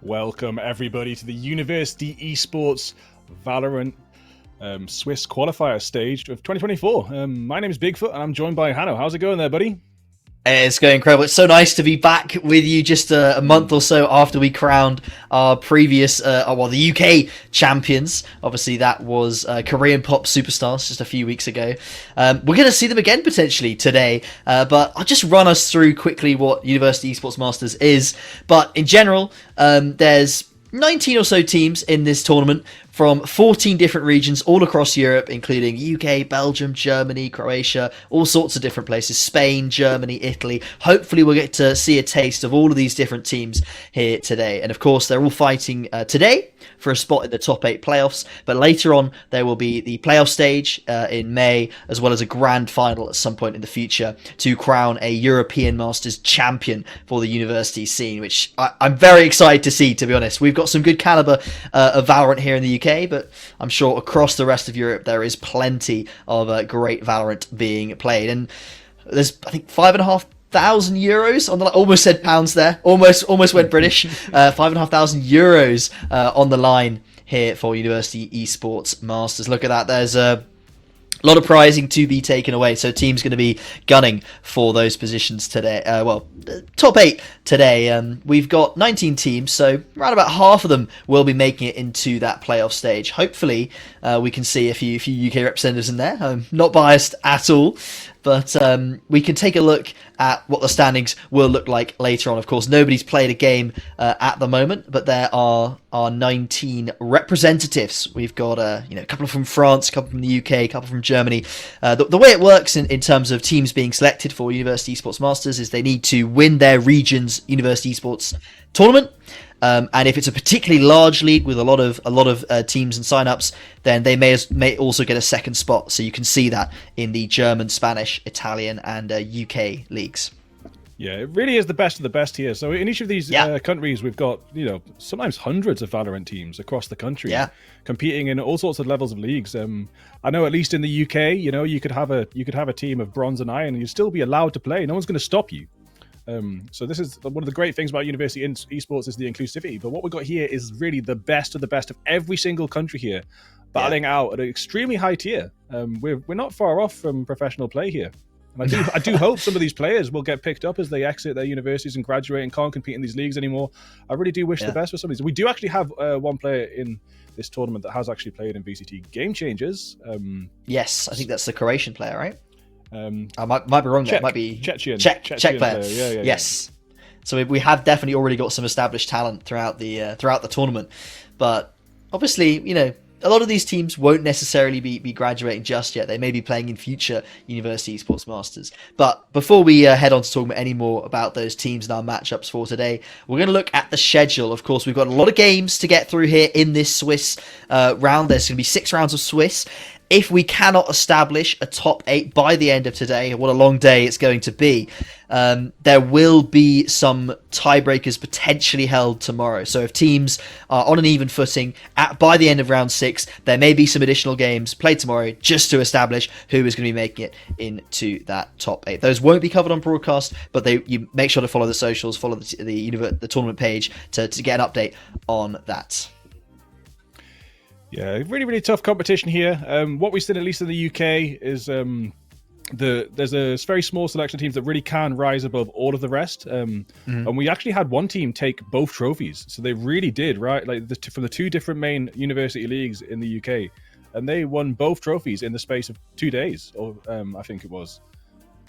Welcome everybody to the University Esports VALORANT Swiss qualifier stage of 2024. My name is Bigfoot and I'm joined by Hanno. How's it going there, buddy? It's going incredible. It's so nice to be back with you just a month or so after we crowned our previous, the UK champions. Obviously, that was Korean pop superstars just a few weeks ago. We're going to see them again potentially today, but I'll just run us through quickly what University Esports Masters is. But in general, there's 19 or so teams in this tournament from 14 different regions all across Europe, including UK, Belgium, Germany, Croatia, all sorts of different places, Spain, Germany, Italy. Hopefully we'll get to see a taste of all of these different teams here today. And of course, they're all fighting today for a spot in the top 8 playoffs. But later on, there will be the playoff stage in May, as well as a grand final at some point in the future to crown a European Masters champion for the university scene, which I'm very excited to see, to be honest. We've got some good caliber of Valorant here in the UK, but I'm sure across the rest of Europe there is plenty of great Valorant being played. And there's, I think, €5,500 on the almost said pounds there, almost went British. €5,500 on the line here for University Esports Masters. Look at that. There's a lot of prizing to be taken away, so team's going to be gunning for those positions today. Top 8 today. We've got 19 teams, so around about half of them will be making it into that playoff stage. Hopefully, we can see a few UK representatives in there. I'm not biased at all, but we can take a look at what the standings will look like later on. Of course, nobody's played a game at the moment, but there are 19 representatives. We've got a couple from France, a couple from the UK, a couple from Germany. The way it works in terms of teams being selected for University Esports Masters is they need to win their region's University Esports tournament. And if it's a particularly large league with a lot of teams and sign-ups, then they may also get a second spot. So you can see that in the German, Spanish, Italian, and UK leagues. Yeah, it really is the best of the best here. So in each of these countries, we've got sometimes hundreds of Valorant teams across the country competing in all sorts of levels of leagues. I know at least in the UK, you could have a team of bronze and iron, and you'd still be allowed to play. No one's going to stop you. So this is one of the great things about University Esports is the inclusivity. But what we've got here is really the best of every single country here, battling out at an extremely high tier. We're not far off from professional play here. And I do hope some of these players will get picked up as they exit their universities and graduate and can't compete in these leagues anymore. I really do wish the best for some of these. We do actually have one player in this tournament that has actually played in VCT Game Changers. Yes, I think that's the Croatian player, right? I might be wrong there. It might be Czech player. Yeah. Yes. So we have definitely already got some established talent throughout the tournament. But obviously, a lot of these teams won't necessarily be graduating just yet. They may be playing in future University Esports Masters. But before we head on to talk any more about those teams and our matchups for today, we're going to look at the schedule. Of course, we've got a lot of games to get through here in this Swiss round. There's going to be 6 rounds of Swiss. If we cannot establish a top 8 by the end of today, what a long day it's going to be, there will be some tiebreakers potentially held tomorrow. So if teams are on an even footing by the end of round 6, there may be some additional games played tomorrow just to establish who is going to be making it into that top 8. Those won't be covered on broadcast, but you make sure to follow the socials, follow the tournament page to get an update on that. Yeah, really, really tough competition here. What we've seen, at least in the UK, is there's a very small selection of teams that really can rise above all of the rest. And we actually had one team take both trophies. So they really did, right? Like from the 2 different main university leagues in the UK. And they won both trophies in the space of 2 days, or I think it was.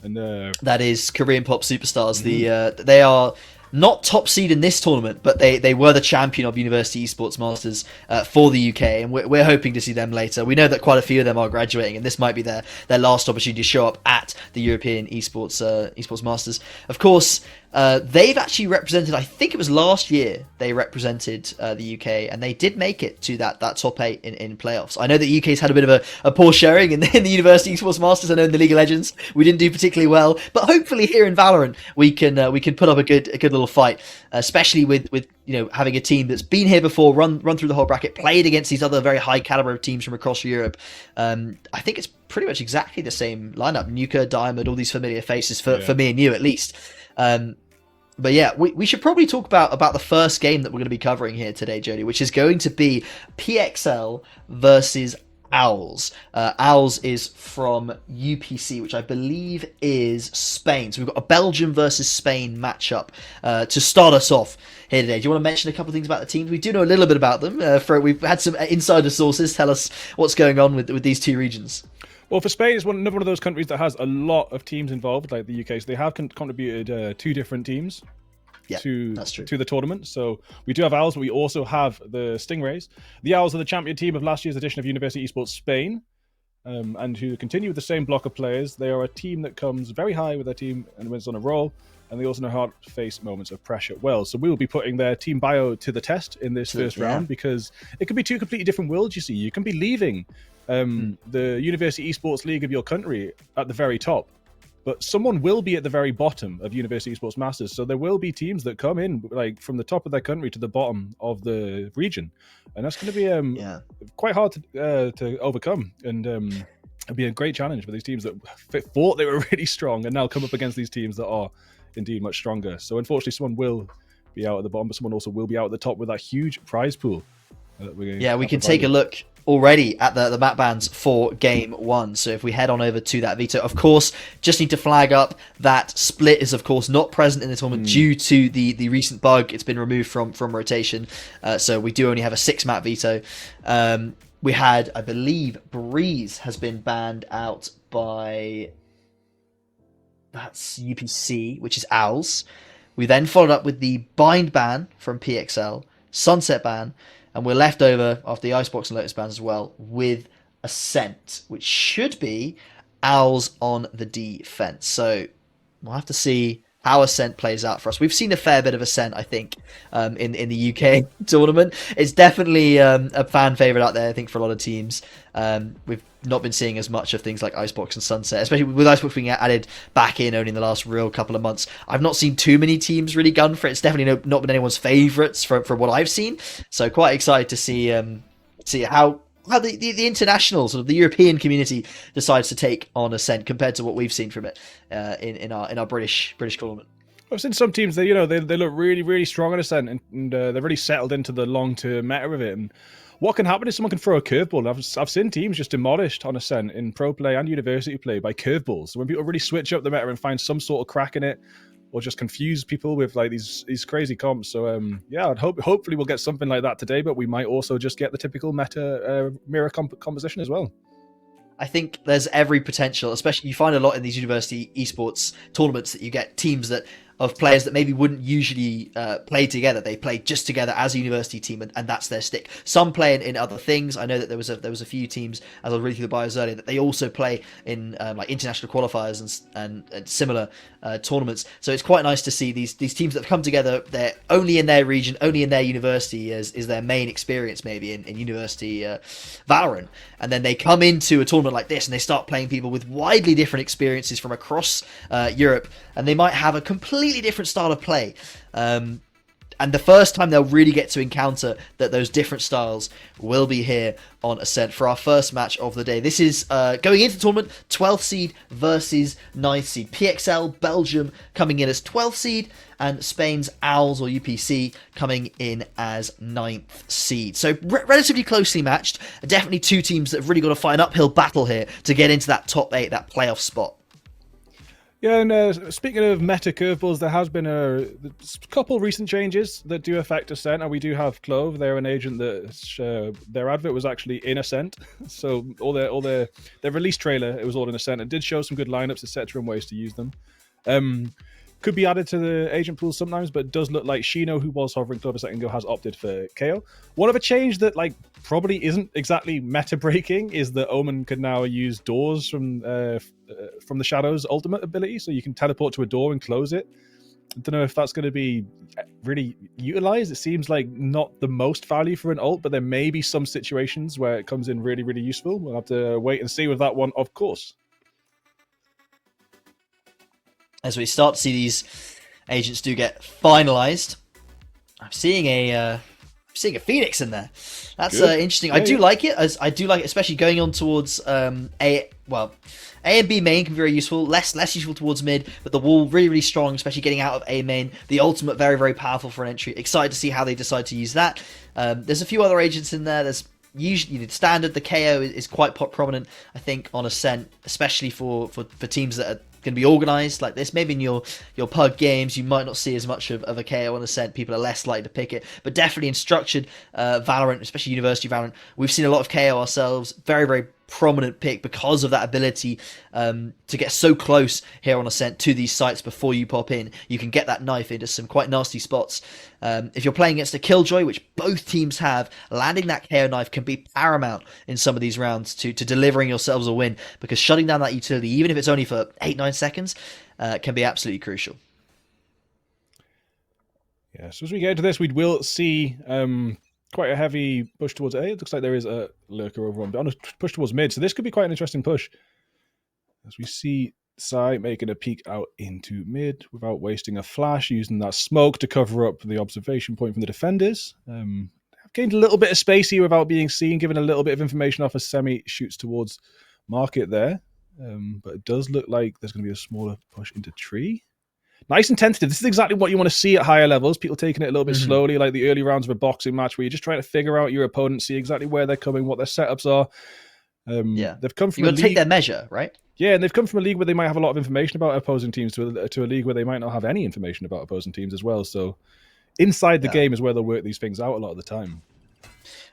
And that is Korean pop superstars. They are not top seed in this tournament, but they were the champion of University Esports Masters for the UK, and we're hoping to see them later. We know that quite a few of them are graduating, and this might be their last opportunity to show up at the European Esports Masters. Of course, they've actually represented, I think it was last year, they represented the UK, and they did make it to that top 8 in playoffs. I know that the UK's had a bit of a poor showing in the University Esports Masters. I know in the League of Legends we didn't do particularly well, but hopefully here in Valorant we can put up a good little fight, especially with having a team that's been here before, run through the whole bracket, played against these other very high caliber teams from across Europe. I think it's pretty much exactly the same lineup. Nuka, Diamond, all these familiar faces for me and you at least. But yeah, we should probably talk about the first game that we're going to be covering here today, Jody, which is going to be PXL versus Owls. Owls is from UPC, which I believe is Spain. So we've got a Belgium versus Spain matchup to start us off here today. Do you want to mention a couple of things about the teams? We do know a little bit about them. We've had some insider sources tell us what's going on with these two regions. Well, for Spain, it's another one of those countries that has a lot of teams involved, like the UK. So they have contributed 2 different teams to the tournament. So we do have Owls, but we also have the Stingrays. The Owls are the champion team of last year's edition of University Esports Spain, and who continue with the same block of players. They are a team that comes very high with their team and wins on a roll, and they also know how to face moments of pressure well. So we will be putting their team bio to the test in this first round, because it could be 2 completely different worlds, you see. You can be leaving the University Esports League of your country at the very top, but someone will be at the very bottom of University Esports Masters. So there will be teams that come in like from the top of their country to the bottom of the region, and that's going to be quite hard to overcome. And it'll be a great challenge for these teams that thought they were really strong and now come up against these teams that are indeed much stronger. So unfortunately, someone will be out at the bottom, but someone also will be out at the top with that huge prize pool. We can take a look already at the map bans for game 1. So if we head on over to that, Vito, of course, just need to flag up that Split is of course not present in the tournament due to the recent bug. It's been removed from rotation, so we do only have a 6 map veto. We had, I believe, Breeze has been banned out by, that's UPC, which is Owls. We then followed up with the Bind ban from PXL, Sunset ban, and we're left over, after the Icebox and Lotus bans as well, with Ascent, which should be Owls on the defense. So we'll have to see how Ascent plays out for us. We've seen a fair bit of Ascent, I think, in the UK tournament. It's definitely a fan favourite out there, I think, for a lot of teams. We've not been seeing as much of things like Icebox and Sunset, especially with Icebox being added back in only in the last real couple of months. I've not seen too many teams really gun for it. It's definitely not been anyone's favourites from what I've seen. So quite excited to see how the international, sort of the European community decides to take on Ascent compared to what we've seen from it in our British tournament. I've seen some teams they look really, really strong on Ascent, and they're really settled into the long-term meta of it. And what can happen is someone can throw a curveball. I've seen teams just demolished on Ascent in pro play and university play by curveballs. So when people really switch up the meta and find some sort of crack in it, or just confuse people with like these crazy comps. So hopefully we'll get something like that today, but we might also just get the typical meta mirror composition as well. I think there's every potential, especially you find a lot in these university esports tournaments that you get teams of players that maybe wouldn't usually play together. They play just together as a university team, and that's their stick. Some play in other things. I know that there was a few teams, as I was reading through the bios earlier, that they also play in like international qualifiers and similar tournaments. So it's quite nice to see these teams that have come together. They're only in their region, only in their university is their main experience, maybe in university VALORANT, and then they come into a tournament like this and they start playing people with widely different experiences from across Europe, and they might have a completely different style of play. And the first time they'll really get to encounter those different styles will be here on Ascent for our first match of the day. This is going into the tournament, 12th seed versus 9th seed. PXL Belgium coming in as 12th seed, and Spain's Owls or UPC coming in as 9th seed. So relatively closely matched. Definitely 2 teams that have really got to fight an uphill battle here to get into that top 8, that playoff spot. Yeah, and speaking of meta curveballs, there has been a couple recent changes that do affect Ascent, and we do have Clove. They're an agent that their advert was actually in Ascent, so all their release trailer, it was all in Ascent. It did show some good lineups, etc., and ways to use them. Could be added to the agent pool sometimes, but it does look like Shino, who was hovering Clove a second ago, has opted for KO. One of a change that probably isn't exactly meta breaking is that Omen can now use doors from the Shadow's ultimate ability, so you can teleport to a door and close it. I don't know if that's going to be really utilized. It seems like not the most value for an ult, but there may be some situations where it comes in really, really useful. We'll have to wait and see with that one, of course. As we start to see these agents do get finalized, I'm seeing a Phoenix in there. That's interesting. Yeah, I do like it, especially going on towards well, A and B main can be very useful, less useful towards mid, but the wall really strong, especially getting out of A main. The ultimate very powerful for an entry. Excited to see how they decide to use that. There's a few other agents in there. There's usually standard. The KO is quite prominent, I think, on Ascent, especially for teams that are going to be organized like this. Maybe in your pug games you might not see as much of a KO on Ascent. People are less likely to pick it, but definitely in structured Valorant, especially University Valorant, we've seen a lot of KO ourselves. Very prominent pick because of that ability to get so close here on Ascent to these sites before you pop in. You can get that knife into some quite nasty spots. If you're playing against a Killjoy, which both teams have, landing that KO knife can be paramount in some of these rounds to delivering yourselves a win, because shutting down that utility, even if it's only for 8-9 seconds, can be absolutely crucial. Yeah, so as we get into this, we will see quite a heavy push towards A. It looks like there is a lurker over on a push towards mid, so this could be quite an interesting push. As we see Sai making a peek out into mid without wasting a flash, using that smoke to cover up the observation point from the defenders. I've gained a little bit of space here without being seen, given a little bit of information off as Semi shoots towards market there. But it does look like there's going to be a smaller push into tree. Nice and tentative. This is exactly what you want to see at higher levels. People taking it a little bit slowly, like the early rounds of a boxing match where you're just trying to figure out your opponent, see exactly where they're coming, what their setups are. They've come from you got to take their measure, right? Yeah, and they've come from a league where they might have a lot of information about opposing teams to a league where they might not have any information about opposing teams as well. So inside the game is where they'll work these things out a lot of the time.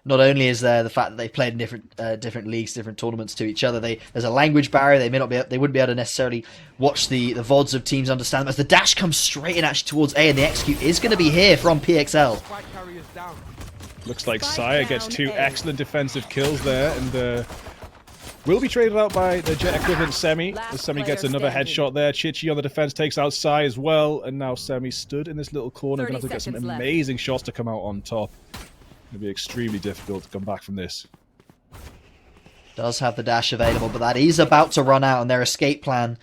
Not only is there the fact that they played in different leagues, different tournaments to each other, there's a language barrier. They wouldn't be able to necessarily watch the VODs of teams, understand them. As the dash comes straight in actually towards A, and the execute is going to be here from PXL. Looks like Sire gets two excellent defensive kills there, and will be traded out by the Jet equivalent Semi. As Semi gets another headshot there. Chichi on the defense takes out Sai as well, and now Semi stood in this little corner. Going to have to get some amazing shots to come out on top. It'll be extremely difficult to come back from this. Does have the dash available, but that is about to run out, and their escape plan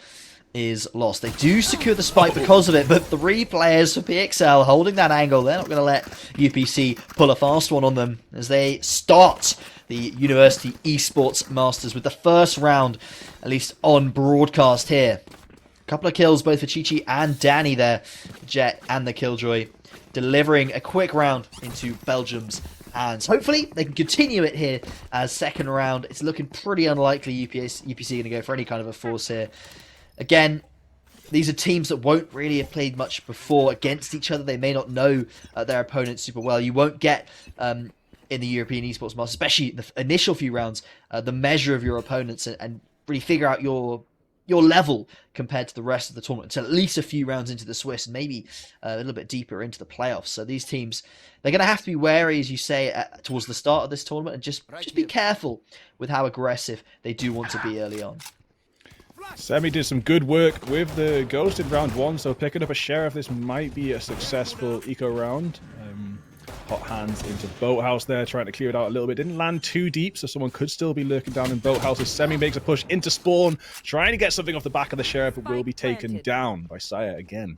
is lost. They do secure the spike because of it, but 3 players for PXL holding that angle. They're not going to let UPC pull a fast one on them as they start the University Esports Masters with the first round, at least on broadcast here. A couple of kills both for Chichi and Danny there, Jet and the Killjoy, delivering a quick round into Belgium's hands. Hopefully they can continue it here as second round. It's looking pretty unlikely UPC going to go for any kind of a force here. Again, these are teams that won't really have played much before against each other. They may not know their opponents super well. You won't get in the European Esports Masters, especially the initial few rounds, the measure of your opponents and really figure out your level compared to the rest of the tournament until at least a few rounds into the Swiss and maybe a little bit deeper into the playoffs. So these teams, they're going to have to be wary, as you say, towards the start of this tournament, and just be careful with how aggressive they do want to be early on. Semi did some good work with the Ghost in round 1, so picking up a Sheriff, this might be a successful eco round. Hot hands into Boathouse there, trying to clear it out a little bit. Didn't land too deep, so someone could still be lurking down in Boathouse as Semi makes a push into Spawn, trying to get something off the back of the Sheriff, but will be taken down by Saya again.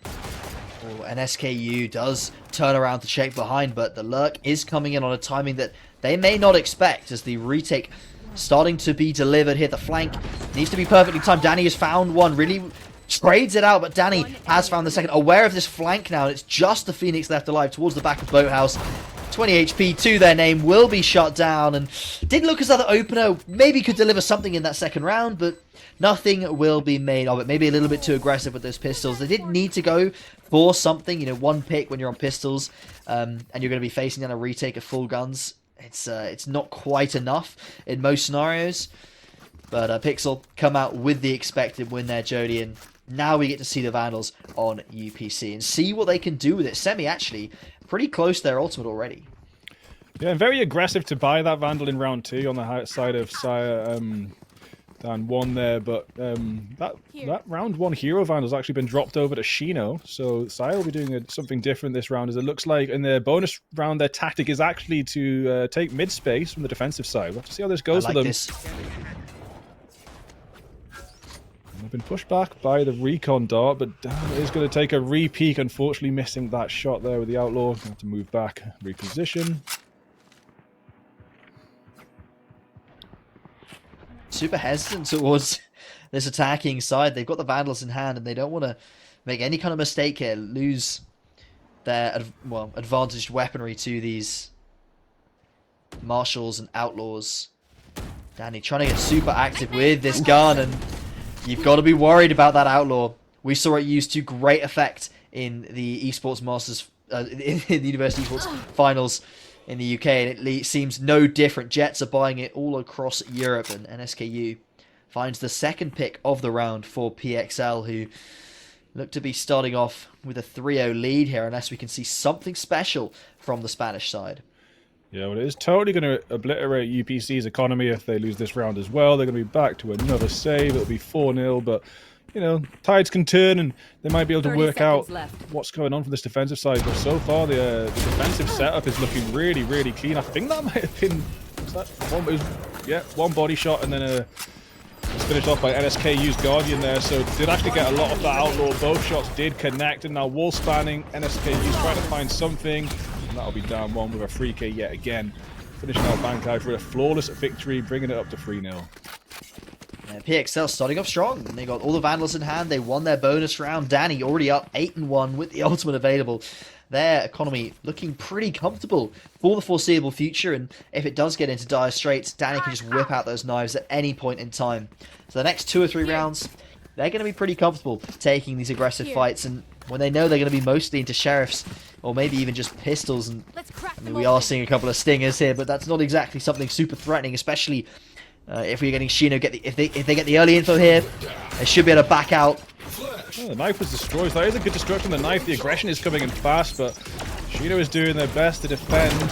Oh, and SKU does turn around to check behind, but the lurk is coming in on a timing that they may not expect as the retake starting to be delivered here. The flank needs to be perfectly timed. Danny has found one, really trades it out, but Danny has found the second. Aware of this flank now, and it's just the Phoenix left alive towards the back of Boathouse. 20 HP to their name, will be shut down, and didn't look as though the opener maybe could deliver something in that second round, but nothing will be made of it. Maybe a little bit too aggressive with those pistols. They didn't need to go for something, one pick when you're on pistols, and you're going to be facing down a retake of full guns. It's not quite enough in most scenarios, but Pixel come out with the expected win there, Jody, and now we get to see the Vandals on UPC and see what they can do with it. Semi actually pretty close to their ultimate already. Yeah, and very aggressive to buy that Vandal in round 2 on the side of Sire. Dan won there, but that round 1 hero Vandal has actually been dropped over to Shino, so Sire will be doing something different this round, as it looks like in their bonus round their tactic is actually to take mid space from the defensive side. We'll have to see how this goes for them. They've been pushed back by the recon dart, but Dan is going to take a re-peek, unfortunately missing that shot there with the Outlaw. Have to move back, reposition. super hesitant towards this attacking side. They've got the Vandals in hand, and they don't want to make any kind of mistake here, lose their advantaged weaponry to these Marshals and Outlaws. Danny trying to get super active with this gun, and you've got to be worried about that Outlaw. We saw it used to great effect in the Esports Masters, in the University Esports Finals in the UK, and it seems no different. Jets are buying it all across Europe, and NSKU finds the second pick of the round for PXL, who look to be starting off with a 3-0 lead here, unless we can see something special from the Spanish side. Yeah, well, it is totally going to obliterate UPC's economy if they lose this round as well. They're going to be back to another save. It'll be 4-0, but, you know, tides can turn, and they might be able to work out what's going on from this defensive side. But so far, the defensive setup is looking really, really clean. I think that might have been... one body shot, and then it's finished off by NSKU's Guardian there. So did actually get a lot of that Outlaw. Both shots did connect, and now wall spanning. NSKU's trying to find something. And that'll be down one with a 3K yet again. Finishing out Bankai for a flawless victory, bringing it up to 3-0. PXL starting off strong. They got all the Vandals in hand. They won their bonus round. Danny already up 8-1 with the ultimate available. Their economy looking pretty comfortable for the foreseeable future. And if it does get into dire straits, Danny can just whip out those knives at any point in time. So the next 2 or 3 rounds, they're going to be pretty comfortable taking these aggressive fights. And when they know they're going to be mostly into sheriffs, or maybe even just pistols, and I mean, we are seeing a couple of stingers here, but that's not exactly something super threatening, especially if we're getting Shino if they get the early info here, they should be able to back out. Oh, the knife was destroyed. That is a good destruction. The knife, the aggression is coming in fast, but Shino is doing their best to defend.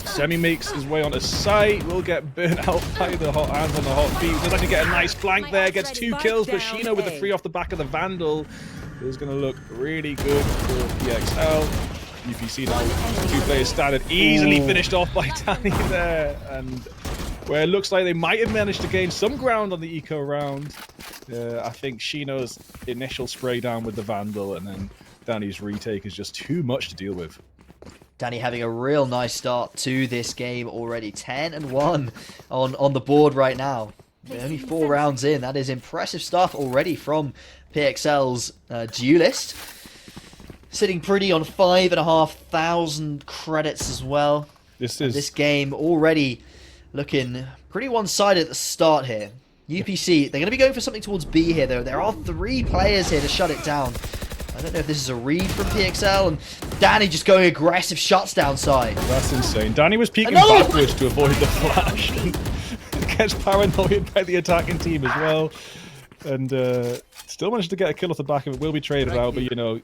Semi makes his way onto site, will get burnt out by the hot hands on the hot feet. Does actually get a nice flank there, gets 2 kills, but Shino with the 3 off the back of the Vandal is going to look really good for PXL. UPC now, 2 players standard, easily finished off by Danny there, and where it looks like they might have managed to gain some ground on the eco round. I think Shino's initial spray down with the Vandal, and then Danny's retake is just too much to deal with. Danny having a real nice start to this game already. 10-1 on the board right now. Only 4 rounds in. That is impressive stuff already from PXL's duelist. Sitting pretty on 5,500 credits as well. This game already looking pretty one-sided at the start here. UPC, they're going to be going for something towards B here, though. There are 3 players here to shut it down. I don't know if this is a read from PXL, and Danny just going aggressive shots down side. That's insane. Danny was peeking backwards to avoid the flash. Gets paranoid by the attacking team as well. And still managed to get a kill off the back of it. Will be traded out, but you know,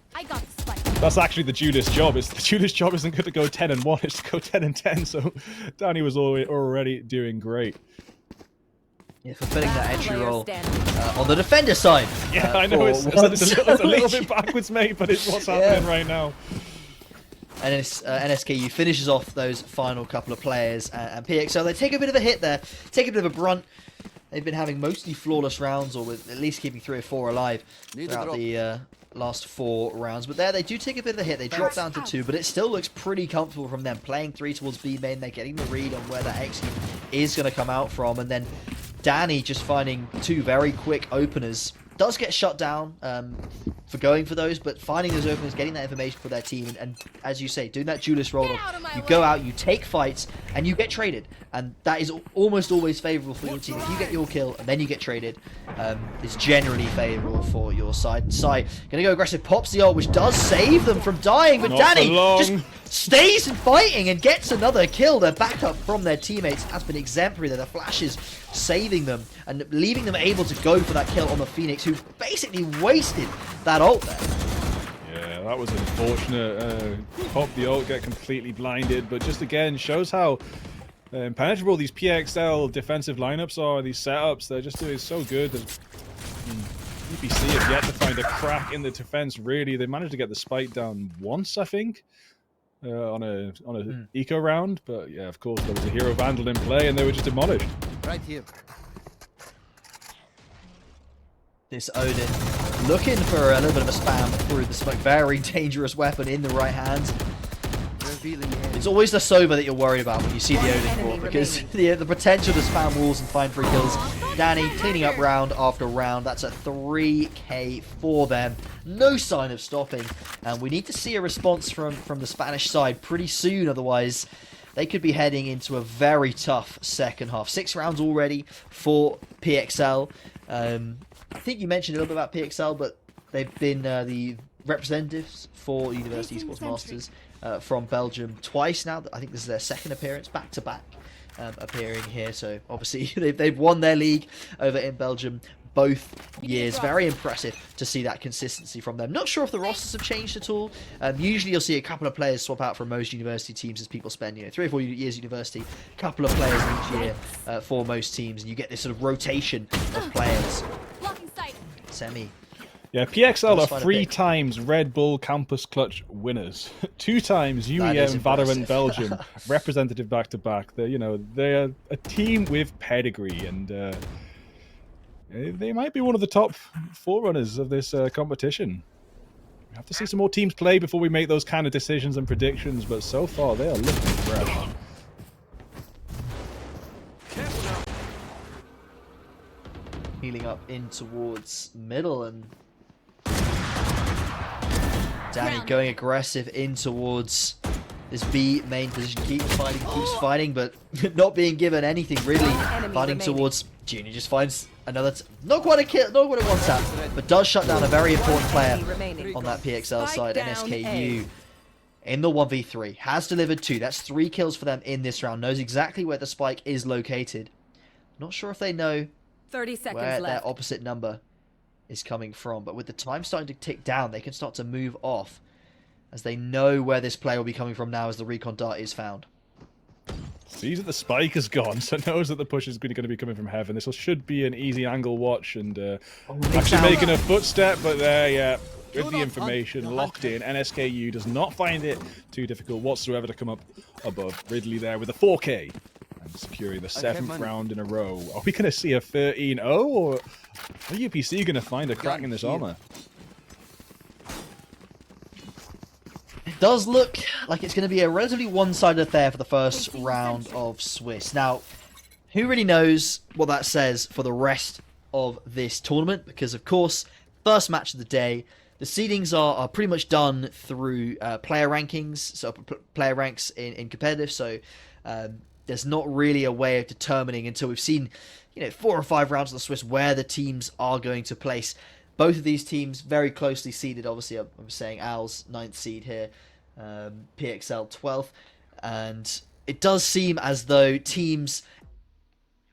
that's actually the duelist job. The duelist job isn't good to go 10-1, it's to go 10-10. So Danny was already doing great. Yeah, fulfilling that entry role on the defender side. Yeah, I know it's a little bit backwards, mate, but it's what's happening right now. And NSKU finishes off those final couple of players, and PXL, they take a bit of a hit there, take a bit of a brunt. They've been having mostly flawless rounds, or with at least keeping 3 or 4 alive throughout the last 4 rounds. But there, they do take a bit of a hit. They drop down to 2, but it still looks pretty comfortable from them. Playing 3 towards B main, they're getting the read on where that execute is going to come out from, and then Danny just finding 2 very quick openers. Does get shut down for going for those, but finding those openers, getting that information for their team, and as you say, doing that duelist role of you go out, you take fights, and you get traded. And that is almost always favourable for your team. If you get your kill and then you get traded, it's generally favourable for your side. And Sai going to go aggressive, pops the ult, which does save them from dying, but Danny just stays fighting and gets another kill. Their backup from their teammates has been exemplary there. The flashes saving them and leaving them able to go for that kill on the Phoenix, who basically wasted that ult there. Yeah, that was unfortunate. Pop the ult, get completely blinded, but just again shows how impenetrable these PXL defensive lineups are. These setups, they're just doing so good. UPC have yet to find a crack in the defense, really. They managed to get the spike down once, I think, on a eco round, but yeah, of course, there was a hero Vandal in play and they were just demolished. Right here. This Odin looking for a little bit of a spam through the smoke. Very dangerous weapon in the right hands. It's always the Sova that you're worried about when you see the Odin Court, because the potential to spam walls and find 3 kills. Danny cleaning up round after round. That's a 3k for them. No sign of stopping, and we need to see a response from the Spanish side pretty soon, otherwise they could be heading into a very tough second half. 6 rounds already for PXL. I think you mentioned a little bit about PXL, but they've been the representatives for University Esports Masters from Belgium twice now. I think this is their second appearance, back-to-back appearing here. So obviously they've won their league over in Belgium both years. Very impressive to see that consistency from them. Not sure if the rosters have changed at all. Usually you'll see a couple of players swap out from most university teams as people spend 3 or 4 years at university. A couple of players each year for most teams, and you get this sort of rotation of players. Semi. Yeah, PXL are 3 times Red Bull Campus Clutch winners, 2 times UEM VALORANT Belgium representative back-to-back. They're a team with pedigree, and they might be one of the top forerunners of this competition. We have to see some more teams play before we make those kind of decisions and predictions, but so far they are looking fresh. Healing up in towards middle, and Danny going aggressive in towards this B main position. Keeps fighting, but not being given anything really. Fighting towards Junior, just finds another, not quite a kill, not quite a one tap, but does shut down a very important player on that PXL side. NSKU in the 1v3 has delivered 2. That's 3 kills for them in this round. Knows exactly where the spike is located. Not sure if they know 30 seconds where left. their opposite number is coming from, but with the time starting to tick down, they can start to move off, as they know where this player will be coming from now as the recon dart is found. Sees that the spike is gone, so knows that the push is going to be coming from heaven. This should be an easy angle watch, and actually making a footstep, but there, yeah, with the information locked in, NSKU does not find it too difficult whatsoever to come up above. Ridley there with a 4K, and securing the 7th round in a row. Are we going to see a 13-0, or are UPC going to find a crack in this armor? It does look like it's going to be a relatively one-sided affair for the first round of Swiss. Now, who really knows what that says for the rest of this tournament? Because, of course, first match of the day, the seedings are pretty much done through player rankings, so player ranks in competitive, so there's not really a way of determining until we've seen 4 or 5 rounds of the Swiss where the teams are going to place. Both of these teams very closely seeded. Obviously, I'm saying Owls 9th seed here, PXL 12th, and it does seem as though teams.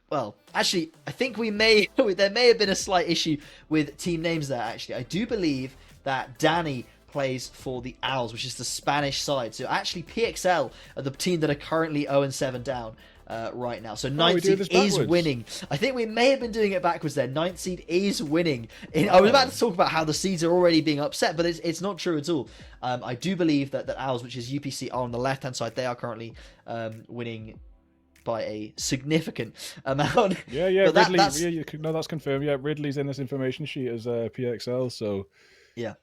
Well, actually, I think there may have been a slight issue with team names there. Actually, I do believe that Danny plays for the Owls, which is the Spanish side. So actually, PXL are the team that are currently 0-7 down right now. So 9th seed is winning. I think we may have been doing it backwards there. 9th seed is winning. I was about to talk about how the seeds are already being upset, but it's not true at all. I do believe that Owls, which is UPC, are on the left-hand side. They are currently winning by a significant amount. Yeah, Ridley. That's confirmed. Yeah, Ridley's in this information sheet as PXL. So yeah.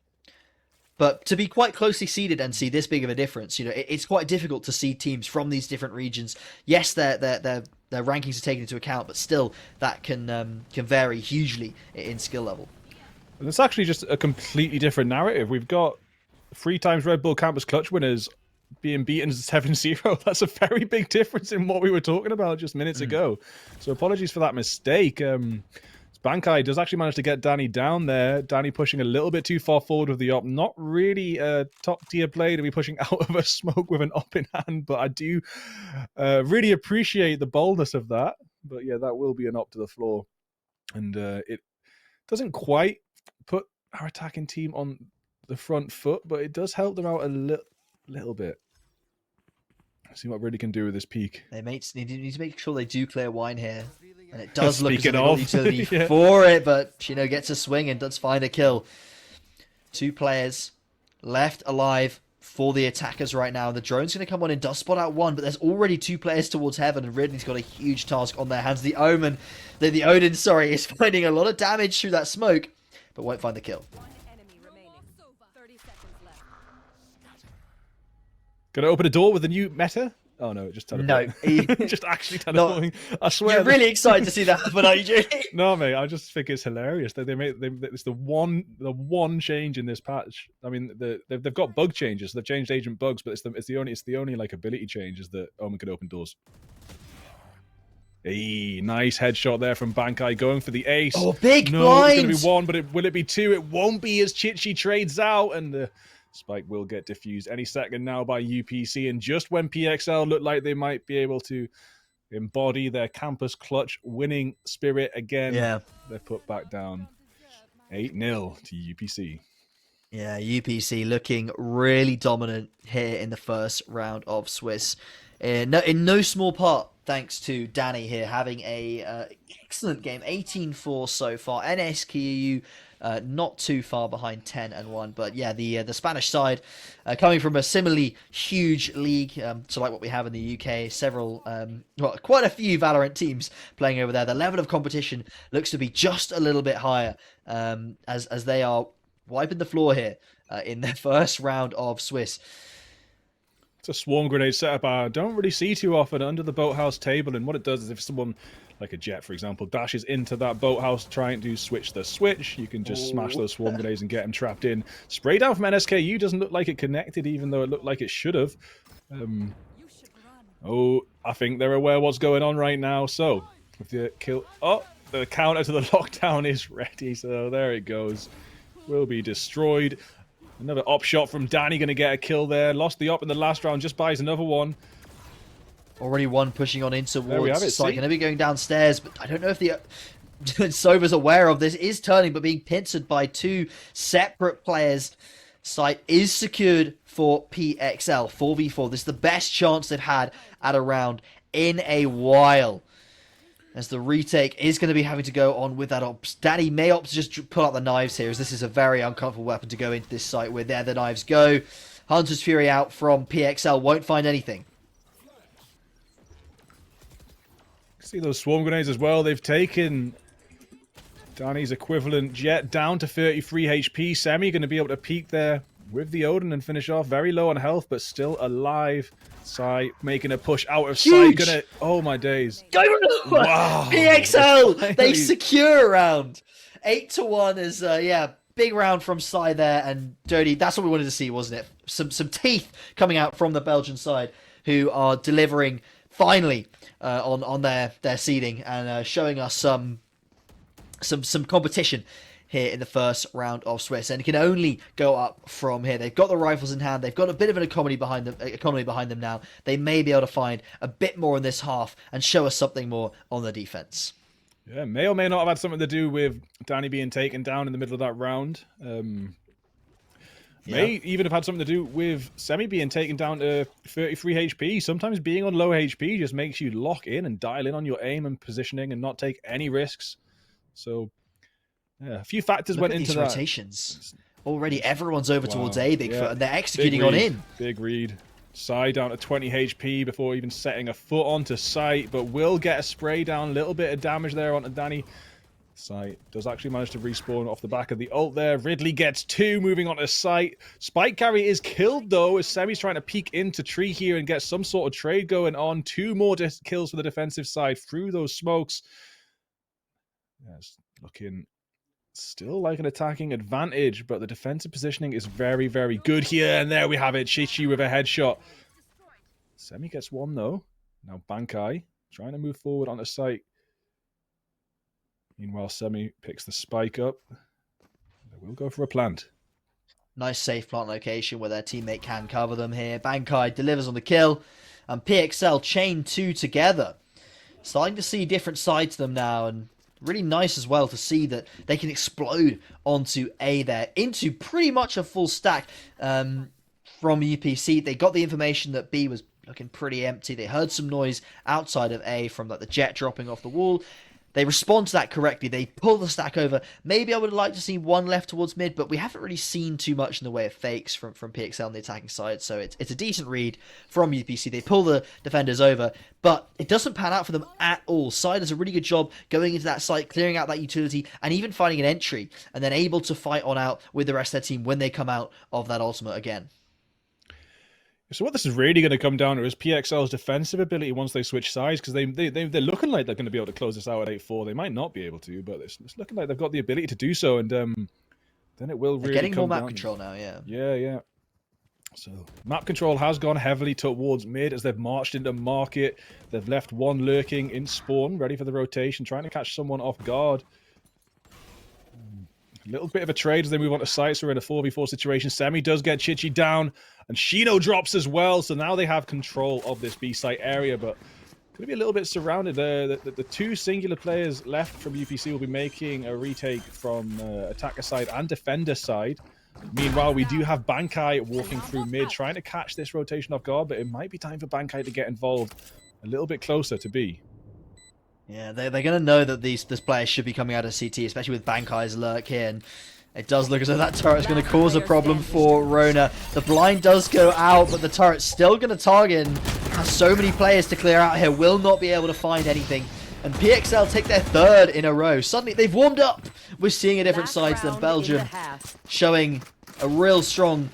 But to be quite closely seeded and see this big of a difference, it's quite difficult to see teams from these different regions. Yes, their rankings are taken into account, but still that can vary hugely in skill level. And it's actually just a completely different narrative. We've got 3 times Red Bull Campus Clutch winners being beaten 7-0. That's a very big difference in what we were talking about just minutes ago. So apologies for that mistake. Bankai does actually manage to get Danny down there. Danny pushing a little bit too far forward with the op. Not really a top-tier play to be pushing out of a smoke with an op in hand, but I do really appreciate the boldness of that. But yeah, that will be an op to the floor. And it doesn't quite put our attacking team on the front foot, but it does help them out a little bit. See what Ridley can do with this peak. They need to make sure they do clear wine here. And it does look as if utility yeah. for it, but Chino gets a swing and does find a kill. 2 players left alive for the attackers right now. The drone's going to come on and does spot out 1, but there's already 2 players towards heaven, and Ridley's got a huge task on their hands. The Odin, is finding a lot of damage through that smoke, but won't find the kill. Gonna open a door with a new meta? Oh no, just teleporting. No, just actually teleporting. I swear. You're really excited to see that happen, are you, Judy? No, mate. I just think it's hilarious that it's the one change in this patch. I mean, they've got bug changes. They've changed agent bugs, but it's the only like ability change is that Omen can open doors. Hey, nice headshot there from Bankai going for the ace. Oh, big no, blind! It's going to be one, but will it be two? It won't be as Chichi trades out, and the spike will get diffused any second now by UPC. And just when PXL looked like they might be able to embody their campus clutch winning spirit again, they're put back down 8-0 to UPC. Yeah, UPC looking really dominant here in the first round of Swiss. In no small part thanks to Danny here having a excellent game, 18-4 so far. NSKU not too far behind 10-1, but yeah, the Spanish side coming from a similarly huge league to like what we have in the UK. Several, well, quite a few Valorant teams playing over there. The level of competition looks to be just a little bit higher as they are wiping the floor here in their first round of Swiss. It's a swarm grenade setup I don't really see too often under the boathouse table, and what it does is if someone, like a Jet for example, dashes into that boathouse trying to switch the switch, you can just smash those swarm grenades and get them trapped in. Spray down from NSKU doesn't look like it connected, even though it looked like it should have. Oh, I think they're aware what's going on right now, so with the kill... Oh, the counter to the lockdown is ready, so there it goes. Will be destroyed. Another op shot from Danny, going to get a kill there. Lost the op in the last round, just buys another one. Already one pushing on in towards it. Going to be going downstairs, but I don't know if the Sova's aware of this. Is turning, but being pincered by two separate players. Site is secured for PXL 4v4. This is the best chance they've had at a round in a while. As the retake is going to be having to go on with that ops. Danny may opt to just pull out the knives here, as this is a very uncomfortable weapon to go into this site with. There the knives go. Hunter's Fury out from PXL. Won't find anything. See those swarm grenades as well. They've taken Danny's equivalent Jet down to 33 HP. Semi going to be able to peek there with the Odin and finish off. Very low on health, but still alive. Sai making a push out of sight. Gonna... Oh my days. Wow. PXL, they secure a round. 8-1 is, yeah, big round from Sai there. And Dirty, that's what we wanted to see, wasn't it? Some teeth coming out from the Belgian side who are delivering finally on their seeding and showing us some competition here in the first round of Swiss, and it can only go up from here. They've got the rifles in hand. They've got a bit of an economy behind them now. They may be able to find a bit more in this half and show us something more on the defense. Yeah, may or may not have had something to do with Danny being taken down in the middle of that round. May even have had something to do with Semi being taken down to 33 HP. Sometimes being on low HP just makes you lock in and dial in on your aim and positioning and not take any risks. So yeah, a few factors went into that. Rotations. Already everyone's over towards A, Bigfoot, and they're executing on in. Big read. Sai down to 20 HP before even setting a foot onto site, but will get a spray down. A little bit of damage there onto Danny. Sai does actually manage to respawn off the back of the ult there. Ridley gets two, moving on to site. Spike carry is killed though, as Semi's trying to peek into tree here and get some sort of trade going on. Two more kills for the defensive side through those smokes. Yes, looking still like an attacking advantage, but the defensive positioning is very, very good here. And there we have it. Chichi with a headshot. Semi gets one though. Now Bankai trying to move forward onto site. Meanwhile, Semi picks the spike up. They will go for a plant. Nice safe plant location where their teammate can cover them here. Bankai delivers on the kill. And PXL chain two together. Starting to see different sides to them now, and really nice as well to see that they can explode onto A there, into pretty much a full stack from UPC. They got the information that B was looking pretty empty. They heard some noise outside of A from like the Jet dropping off the wall. They respond to that correctly. They pull the stack over. Maybe I would like to see one left towards mid, but we haven't really seen too much in the way of fakes from PXL on the attacking side. So it's a decent read from UPC. They pull the defenders over, but it doesn't pan out for them at all. Side does a really good job going into that site, clearing out that utility, and even finding an entry, and then able to fight on out with the rest of their team when they come out of that ultimate again. So what this is really going to come down to is PXL's defensive ability once they switch sides, because they're looking like they're going to be able to close this out at 8-4. They might not be able to, but it's looking like they've got the ability to do so, and then it will really they're getting come more map down. control now, yeah. Yeah. So map control has gone heavily towards mid as they've marched into market. They've left one lurking in spawn, ready for the rotation, trying to catch someone off guard. A little bit of a trade as they move on to site, so we're in a 4v4 situation. Semi does get Chichi down, and Shino drops as well, so now they have control of this B site area, but going to be a little bit surrounded. The two singular players left from UPC will be making a retake from attacker side and defender side. Meanwhile, we do have Bankai walking through mid, trying to catch this rotation off guard, but it might be time for Bankai to get involved a little bit closer to B. Yeah, they're going to know that this player should be coming out of CT, especially with Bankai's lurk here. And it does look as though that turret is going to cause a problem for Rona. The blind does go out, but the turret's still going to target and has so many players to clear out here. Will not be able to find anything. And PXL take their third in a row. Suddenly, they've warmed up. We're seeing a different side to them. Belgium showing a real strong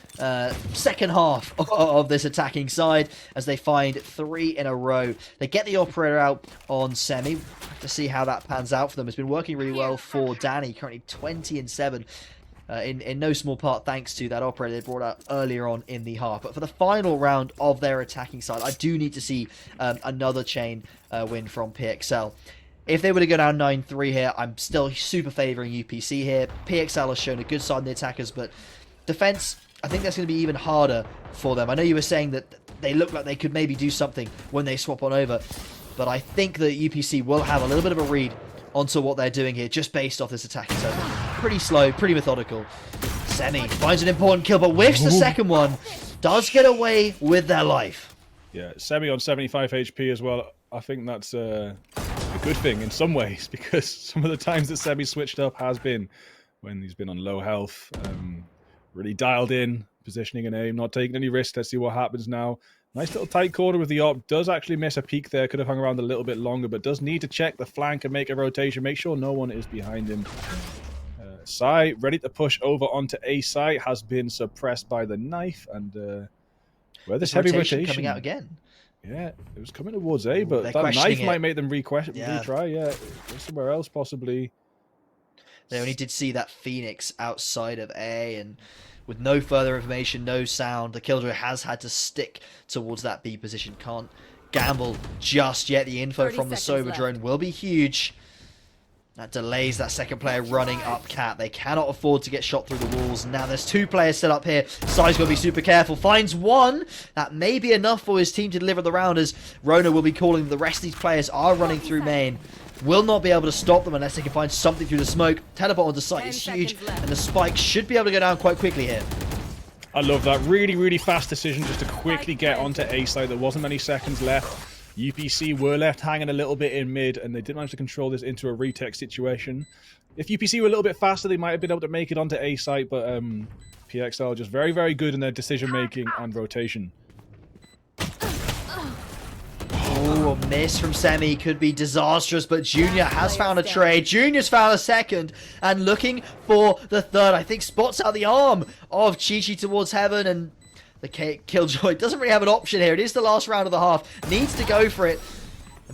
second half of this attacking side as they find 3 in a row. They get the operator out on Semi to see how that pans out for them. It's been working really well for Danny, currently 20-7. In no small part thanks to that operator they brought out earlier on in the half. But for the final round of their attacking side, I do need to see another chain win from PXL. If they were to go down 9-3 here, I'm still super favouring UPC here. PXL has shown a good side in the attackers, but defense, I think that's going to be even harder for them. I know you were saying that they look like they could maybe do something when they swap on over, but I think that UPC will have a little bit of a read onto what they're doing here, just based off this attacking side. Pretty slow, pretty methodical. Semi finds an important kill, but whiffs the second one. Does get away with their life. Yeah, Semi on 75 HP as well. I think that's a good thing in some ways, because some of the times that Semi switched up has been when he's been on low health. Really dialed in, positioning and aim, not taking any risks. Let's see what happens now. Nice little tight corner with the op. Does actually miss a peek there. Could have hung around a little bit longer, but does need to check the flank and make a rotation. Make sure no one is behind him. Sai, ready to push over onto A site, has been suppressed by the knife. And where this heavy rotation coming out again. Yeah, it was coming towards A, but that knife might make them retry. Yeah, somewhere else possibly. They only did see that Phoenix outside of A, and with no further information, no sound, the Killjoy has had to stick towards that B position. Can't gamble just yet. The info from the Sober drone will be huge. That delays that second player running up Cat. They cannot afford to get shot through the walls. Now there's 2 players set up here. Sai's got to be super careful. Finds 1. That may be enough for his team to deliver the round, as Rona will be calling them. The rest of these players are running through main. Will not be able to stop them unless they can find something through the smoke. Teleport onto site is huge, and the spike should be able to go down quite quickly here. I love that. Really, really fast decision just to quickly get onto A site. There wasn't many seconds left. UPC were left hanging a little bit in mid, and they did manage to control this into a retake situation. If UPC were a little bit faster, they might have been able to make it onto A site, but PXL just very, very good in their decision-making and rotation. Oh, a miss from Semi could be disastrous, but Junior has found a trade. Junior's found a second, and looking for the third. I think spots out the arm of Chi-Chi towards heaven, and the Killjoy doesn't really have an option here. It is the last round of the half. Needs to go for it.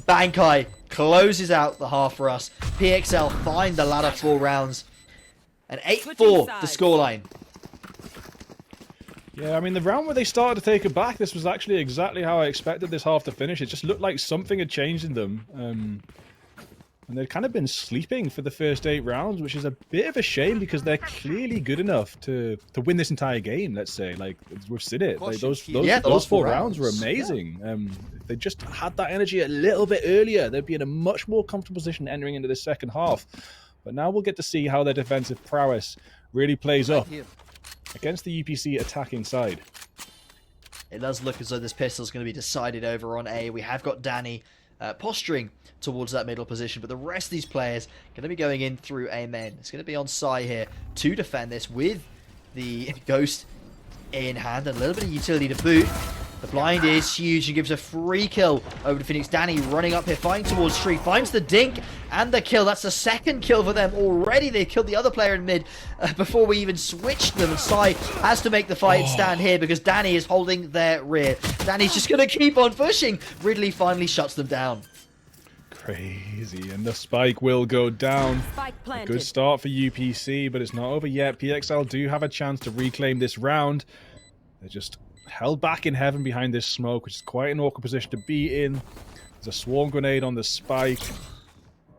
Bankai closes out the half for us. PXL find the latter 4 rounds. And 8-4 the scoreline. Yeah, I mean, the round where they started to take it back, this was actually exactly how I expected this half to finish. It just looked like something had changed in them. And they'd kind of been sleeping for the first 8 rounds, which is a bit of a shame because they're clearly good enough to win this entire game, let's say. Like, we've seen it. Like, those 4 rounds were amazing. Yeah. If they just had that energy a little bit earlier, they'd be in a much more comfortable position entering into the second half. But now we'll get to see how their defensive prowess really plays up against the UPC attacking side. It does look as though this pistol is going to be decided over on A. We have got Danny posturing towards that middle position, but the rest of these players are going to be going in through A main. It's going to be on Sai here to defend this with the Ghost in hand and a little bit of utility to boot. The blind is huge and gives a free kill over to Phoenix. Danny running up here, fighting towards Street, finds the dink and the kill. That's the second kill for them already. They killed the other player in mid before we even switched them. And Sai has to make the fight stand here because Danny is holding their rear. Danny's just going to keep on pushing. Ridley finally shuts them down. Crazy, and the spike will go down. A good start for UPC, but it's not over yet. PXL do have a chance to reclaim this round. They're just held back in heaven behind this smoke, which is quite an awkward position to be in. There's a swarm grenade on the spike.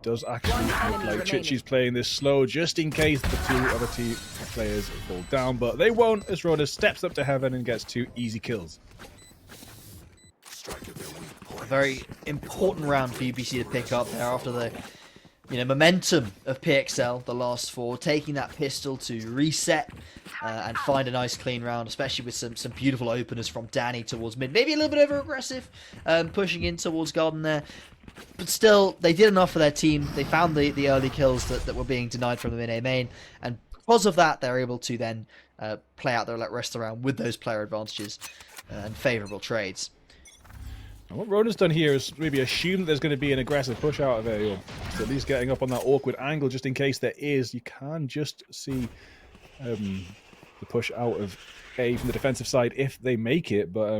Does actually look like Chichi's playing this slow just in case the two other team players fall down, but they won't as Roda steps up to heaven and gets 2 easy kills. A very important round for UPC to pick up there after the momentum of PXL, the last 4, taking that pistol to reset and find a nice clean round, especially with some beautiful openers from Danny towards mid. Maybe a little bit over aggressive, pushing in towards Garden there. But still, they did enough for their team. They found the early kills that were being denied from them in A main, and because of that, they're able to then play out their rest of the round with those player advantages and favourable trades. And what Rona's done here is maybe assume that there's going to be an aggressive push out of A, or at least getting up on that awkward angle just in case there is. You can just see the push out of A from the defensive side if they make it, but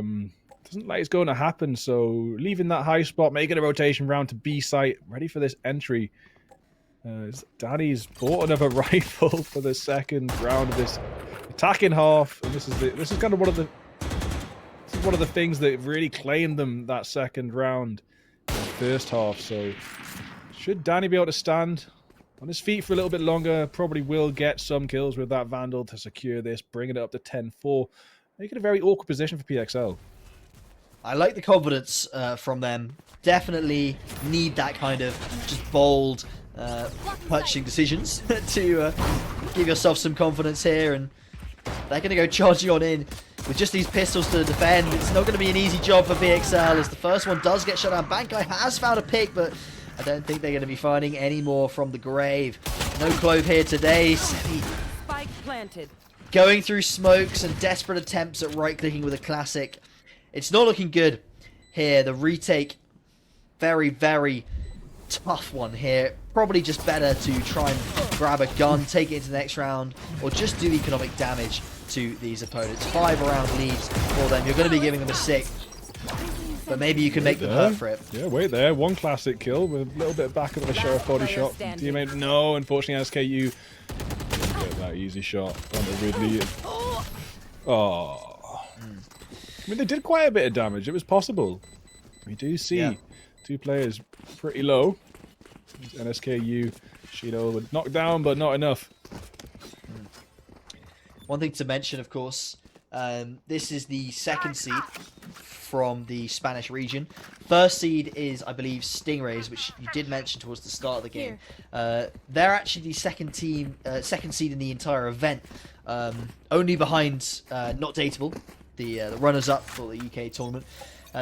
doesn't look like it's going to happen. So leaving that high spot, making a rotation round to B site, ready for this entry. Danny's bought another rifle for the second round of this attacking half, and this is kind of one of the things that really claimed them that second round in the first half. So should Danny be able to stand on his feet for a little bit longer? Probably will get some kills with that Vandal to secure this, bringing it up to 10-4. Making a very awkward position for PXL. I like the confidence from them. Definitely need that kind of just bold punching decisions to give yourself some confidence here, and they're going to go charging on in with just these pistols to defend. It's not going to be an easy job for PXL as the first one does get shut down. Bankai has found a pick, but I don't think they're going to be finding any more from the grave. No Clove here today. Semi Spike planted. Going through smokes and desperate attempts at right-clicking with a classic. It's not looking good here. The retake, very, very tough one here. Probably just better to try and grab a gun, take it into the next round, or just do economic damage to these opponents. 5-round leads for them. You're going to be giving them a 6, but maybe you can make them hurt for it. Yeah, wait there. One classic kill with a little bit of backup of a Sheriff body shot. Teammate, no, unfortunately, SKU get that easy shot on the Ridley. Oh. I mean, they did quite a bit of damage. It was possible. We do see 2 players pretty low. NSKU, Shido would knock down, but not enough. One thing to mention, of course, this is the second seed from the Spanish region. First seed is, I believe, Stingrays, which you did mention towards the start of the game. They're actually the second seed in the entire event, only behind Not Dateable, the runners-up for the UK tournament.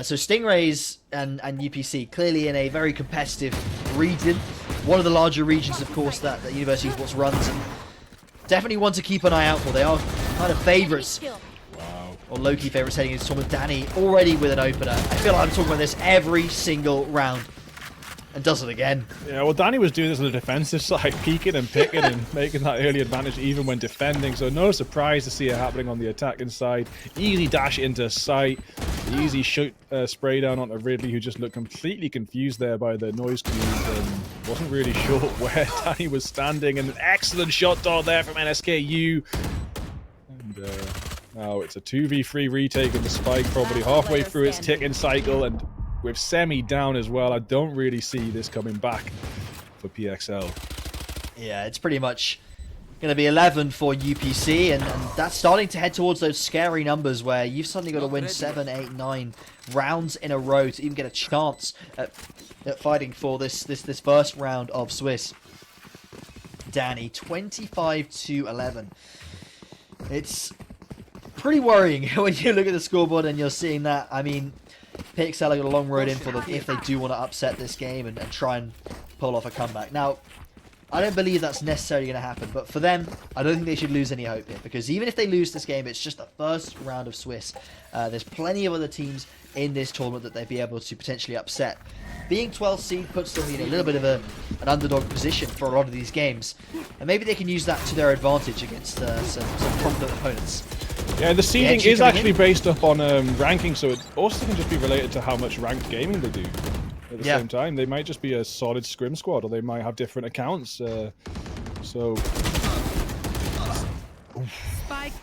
So Stingrays and UPC clearly in a very competitive region. One of the larger regions, of course, that University Esports runs, and definitely one to keep an eye out for. They are kind of favourites, or low-key favourites heading into tournament. Danny already with an opener. I feel like I'm talking about this every single round. And does it again. Yeah, well, Danny was doing this on the defensive side, peeking and picking and making that early advantage even when defending. So no surprise to see it happening on the attacking side. Easy dash into sight. Easy shoot spray down onto Ridley, who just looked completely confused there by the noise cues and wasn't really sure where Danny was standing. And an excellent shot dart there from NSKU. And now it's a 2v3 retake of the spike, probably halfway through its ticking cycle, and with Semi down as well, I don't really see this coming back for PXL. Yeah, it's pretty much going to be 11 for UPC, and that's starting to head towards those scary numbers where you've suddenly got to win 7, 8, 9 rounds in a row to even get a chance at fighting for this first round of Swiss. Danny, 25-11. It's pretty worrying when you look at the scoreboard and you're seeing that. I mean, PXL have got a long road in for them if they do want to upset this game and try and pull off a comeback. Now, I don't believe that's necessarily going to happen, but for them, I don't think they should lose any hope here, because even if they lose this game, it's just the first round of Swiss. There's plenty of other teams in this tournament that they'd be able to potentially upset. Being 12th seed puts them in a little bit of an underdog position for a lot of these games, and maybe they can use that to their advantage against some confident opponents. Yeah, the seeding is actually based up on ranking, so it also can just be related to how much ranked gaming they do. At the same time, they might just be a solid scrim squad, or they might have different accounts. But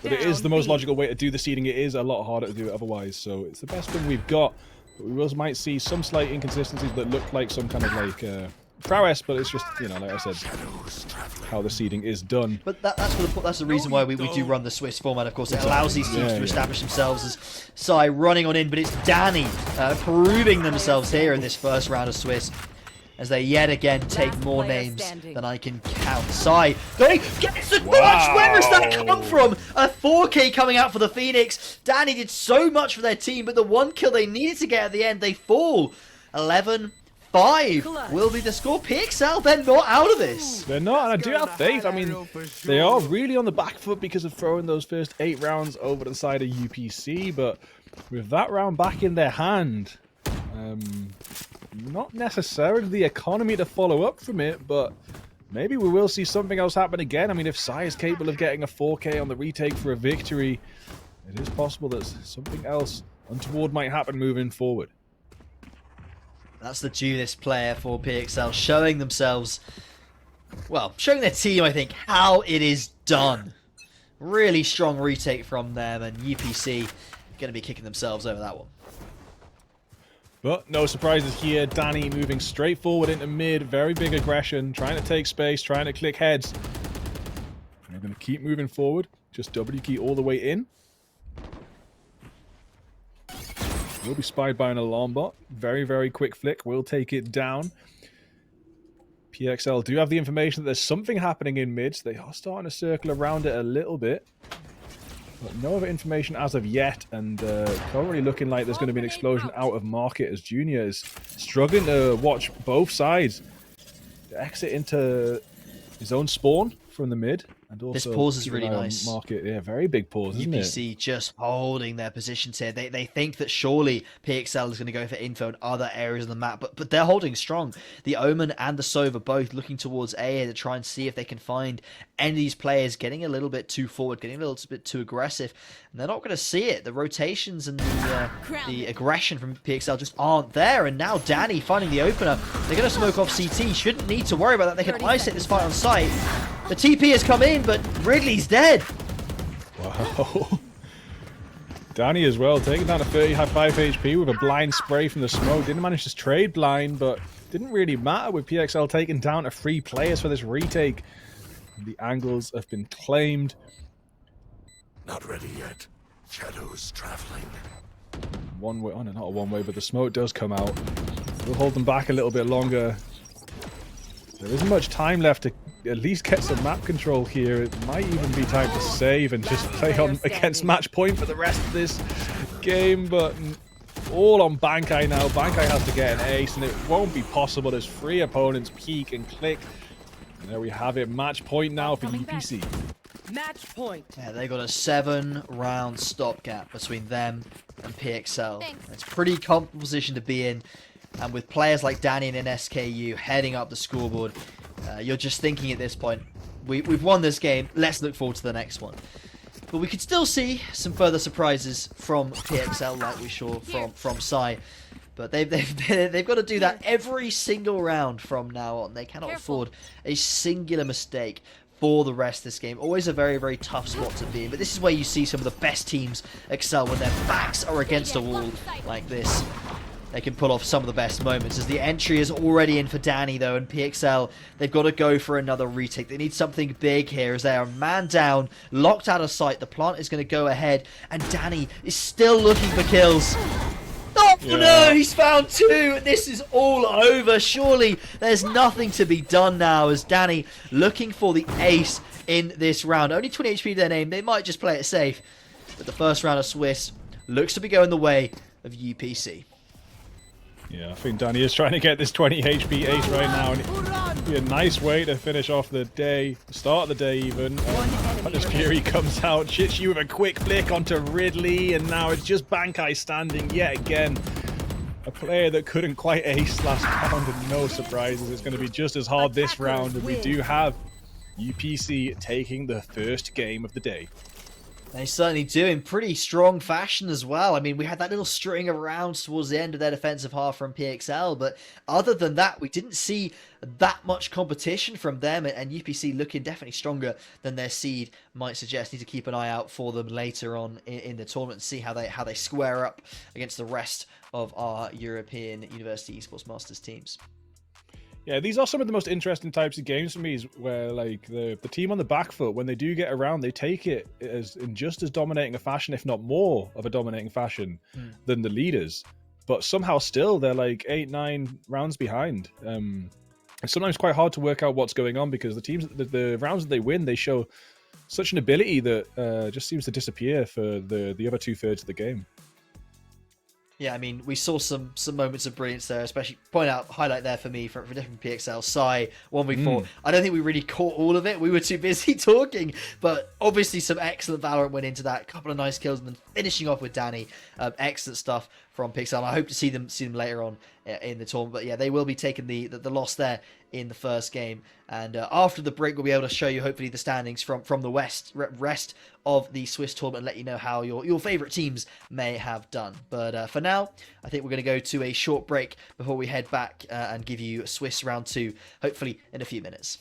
it is the most logical way to do the seeding. It is a lot harder to do it otherwise, so it's the best thing we've got. But we might see some slight inconsistencies that look like some kind of like prowess, but it's just, you know, like I said, how the seeding is done. But that's the reason why we do run the Swiss format, of course. It allows these teams to establish themselves as Sai running on in, but it's Danny proving themselves here in this first round of Swiss, as they yet again take more names than I can count. Sai gets the clutch! Where does that come from? A 4K coming out for the Phoenix. Danny did so much for their team, but the one kill they needed to get at the end, they fall. 11-5 will be the score. PXL, they're not out of this. They're not, and I do have faith. I mean, they are really on the back foot because of throwing those first 8 rounds over the side of UPC, but with that round back in their hand, not necessarily the economy to follow up from it, but maybe we will see something else happen again. I mean, if Sai is capable of getting a 4K on the retake for a victory, it is possible that something else untoward might happen moving forward. That's the Junis player for PXL, showing themselves, well, showing their team, I think, how it is done. Really strong retake from them, and UPC going to be kicking themselves over that one. But no surprises here. Danny moving straight forward into mid. Very big aggression. Trying to take space. Trying to click heads. They're going to keep moving forward. Just W key all the way in. Will be spied by an alarm bot. Very, very quick flick. Will take it down. PXL do have the information that there's something happening in mid. So they are starting to circle around it a little bit. But no other information as of yet, and currently looking like there's going to be an explosion out of market as Junior is struggling to watch both sides. The exit into his own spawn from the mid, and also this pause is really nice. Market, yeah, very big pause, isn't it? UPC just holding their positions here. They think that surely PXL is going to go for info in other areas of the map, but they're holding strong. The Omen and the Sova both looking towards A to try and see if they can find any of these players getting a little bit too forward, getting a little bit too aggressive, and they're not going to see it. The rotations and the aggression from PXL just aren't there, and now Danny finding the opener. They're going to smoke off CT. Shouldn't need to worry about that. They can isolate this fight on site. The TP has come in, but Ridley's dead. Wow. Danny as well, taking down a 35 HP with a blind spray from the smoke. Didn't manage to trade blind, but didn't really matter with PXL taking down to 3 players for this retake. The angles have been claimed. Not ready yet. Shadows traveling. One way, oh no, not a one way, but the smoke does come out. We'll hold them back a little bit longer. There isn't much time left to at least get some map control here. It might even be time to save and just play on against match point for the rest of this game, but all on Bankai now. Bankai has to get an ace, and it won't be possible. There's 3 opponents, peek and click. And there we have it. Match point now for UPC. Match point. Yeah, they got a 7-round stopgap between them and PXL. It's a pretty comfortable position to be in. And with players like Danny and SKU heading up the scoreboard, you're just thinking at this point, we've won this game, let's look forward to the next one. But we could still see some further surprises from PXL like we saw from Sai. But they've got to do that every single round from now on. They cannot afford a singular mistake for the rest of this game. Always a very, very tough spot to be in. But this is where you see some of the best teams excel, when their backs are against a wall like this. They can pull off some of the best moments, as the entry is already in for Danny though, and PXL, they've got to go for another retake. They need something big here, as they are man down, locked out of sight. The plant is going to go ahead, and Danny is still looking for kills. Oh no, he's found 2. This is all over. Surely there's nothing to be done now, as Danny looking for the ace in this round. Only 20 HP to their name. They might just play it safe. But the first round of Swiss looks to be going the way of UPC. Yeah, I think Danny is trying to get this 20 HP ace right now, and Be a nice way to finish off the day, start the day even. Hunter's Fury comes out, chits you with a quick flick onto Ridley, and now it's just Bankai standing yet again. A player that couldn't quite ace last round, and no surprises, it's going to be just as hard this round, and we do have UPC taking the first game of the day. They certainly do, in pretty strong fashion as well. I mean, we had that little string of rounds towards the end of their defensive half from PXL, but other than that, we didn't see that much competition from them, and UPC looking definitely stronger than their seed might suggest. Need to keep an eye out for them later on in the tournament and see how they square up against the rest of our European University Esports Masters teams. Yeah, these are some of the most interesting types of games for me, is where like the team on the back foot, when they do get around, they take it as in just as dominating a fashion, if not more of a dominating fashion than the leaders. But somehow still they're like 8-9 rounds behind. It's sometimes quite hard to work out what's going on, because the teams, the rounds that they win, they show such an ability that just seems to disappear for the other 2/3 of the game. Yeah, I mean, we saw some moments of brilliance there, especially highlight there for me for different PXL. Sai 1v4. I don't think we really caught all of it. We were too busy talking, but obviously some excellent Valorant went into that. A couple of nice kills, and then finishing off with Danny. Excellent stuff from PXL. I hope to see them later on in the tournament. But yeah, they will be taking the loss there in the first game. And after the break, we'll be able to show you hopefully the standings from the rest of the Swiss tournament and let you know how your favourite teams may have done. But for now, I think we're going to go to a short break before we head back and give you Swiss round 2, hopefully in a few minutes.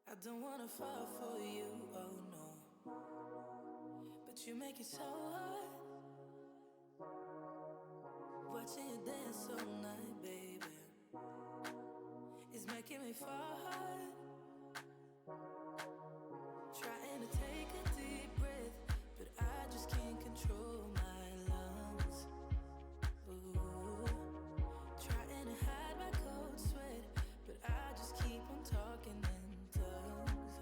I don't wanna fall for you, oh no. But you make it so hard. Watching you dance all night, baby, it's making me fall hard. Trying to take a deep breath, but I just can't control my lungs. Ooh. Trying to hide my cold sweat, but I just keep on talking in tongues.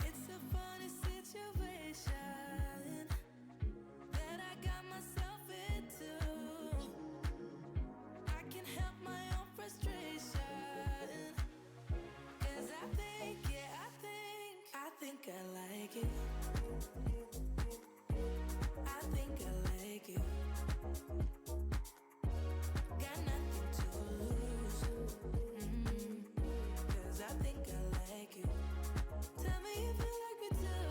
It's a funny situation that I got myself into. I can't help my own frustration, 'cause I think, yeah, I think I like it. I think I like it. Got nothing to lose, 'cause I think I like it. Tell me if you like me too.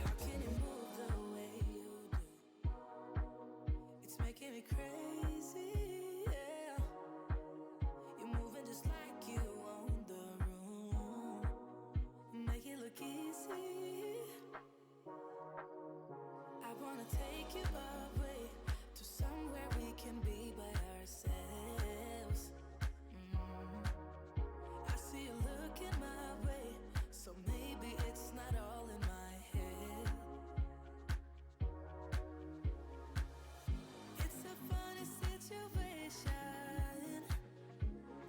How can you move the way you do? It's making me crazy, yeah. You're moving just like you own the room. Make it look easy. I wanna take you away to somewhere we can be by ourselves. I see you looking my way, so maybe it's not all in my head. It's a funny situation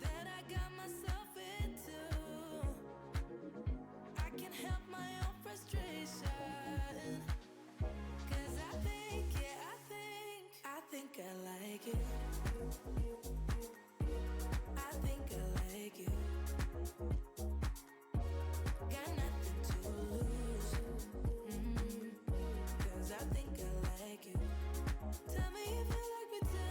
that I got myself into. I can't help my own frustration, 'cause I think, yeah, I think I like it. I think I like it. Got nothing to lose, 'cause I think I like it. Tell me if you like me too.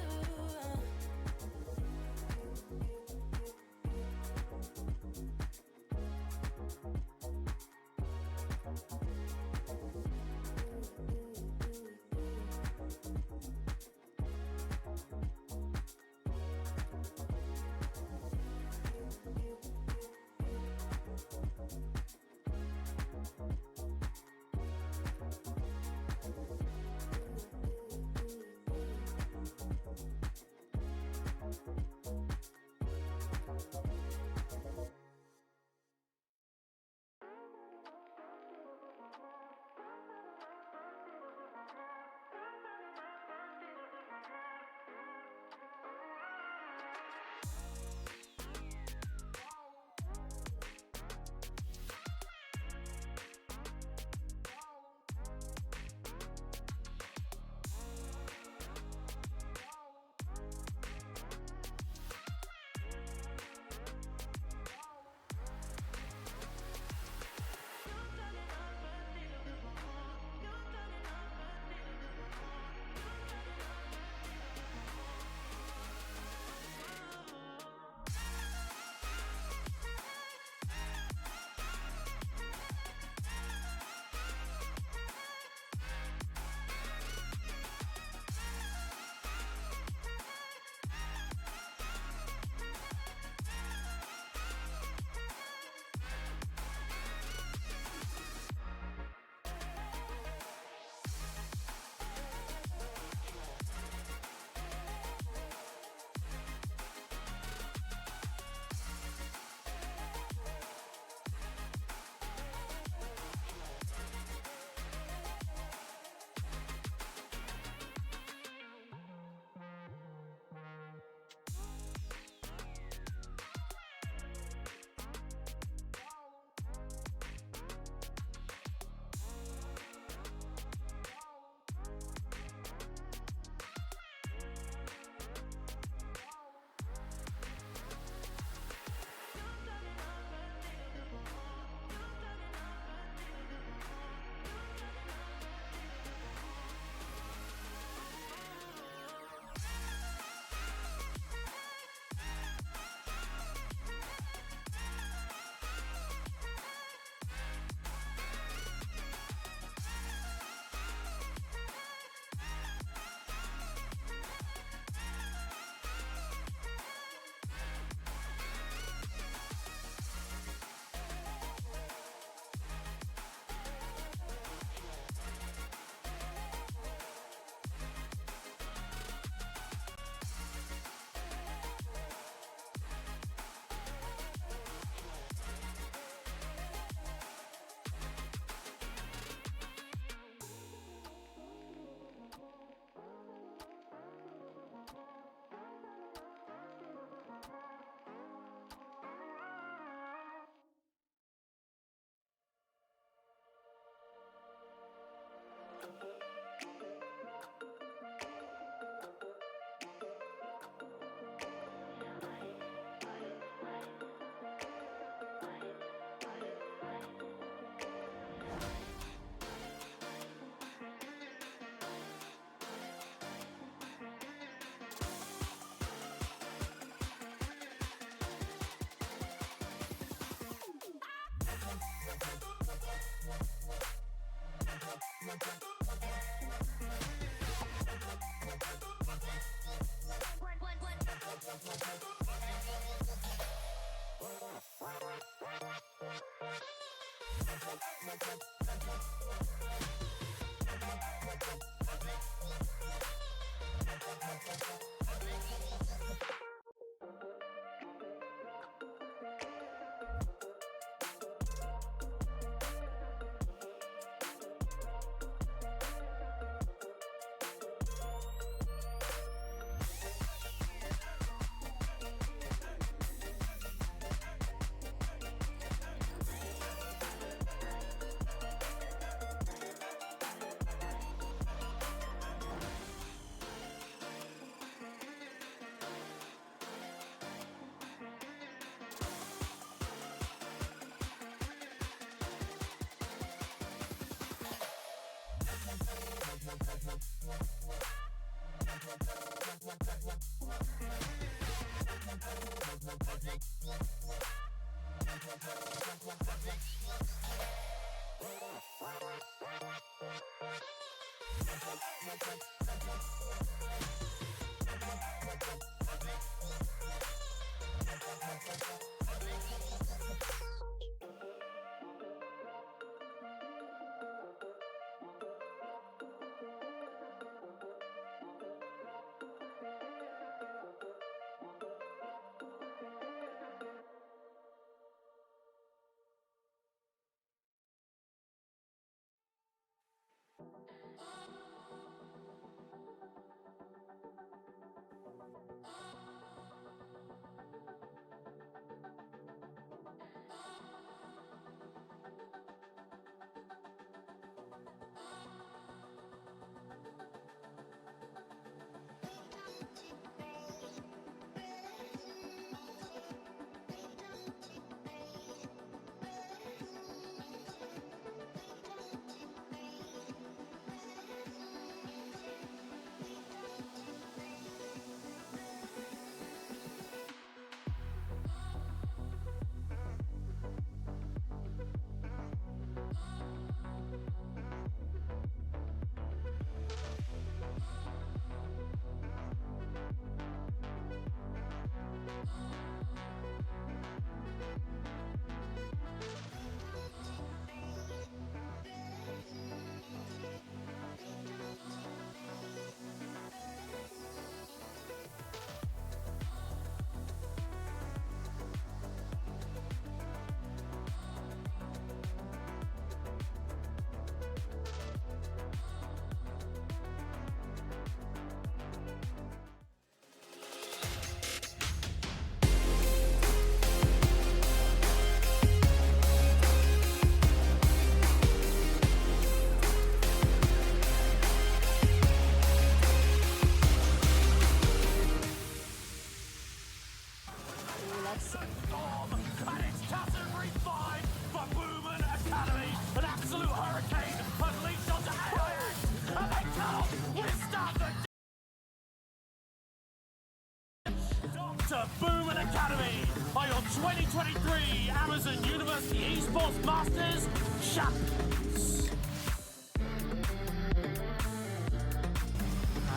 Academy are your 2023 Amazon University Esports Masters champions.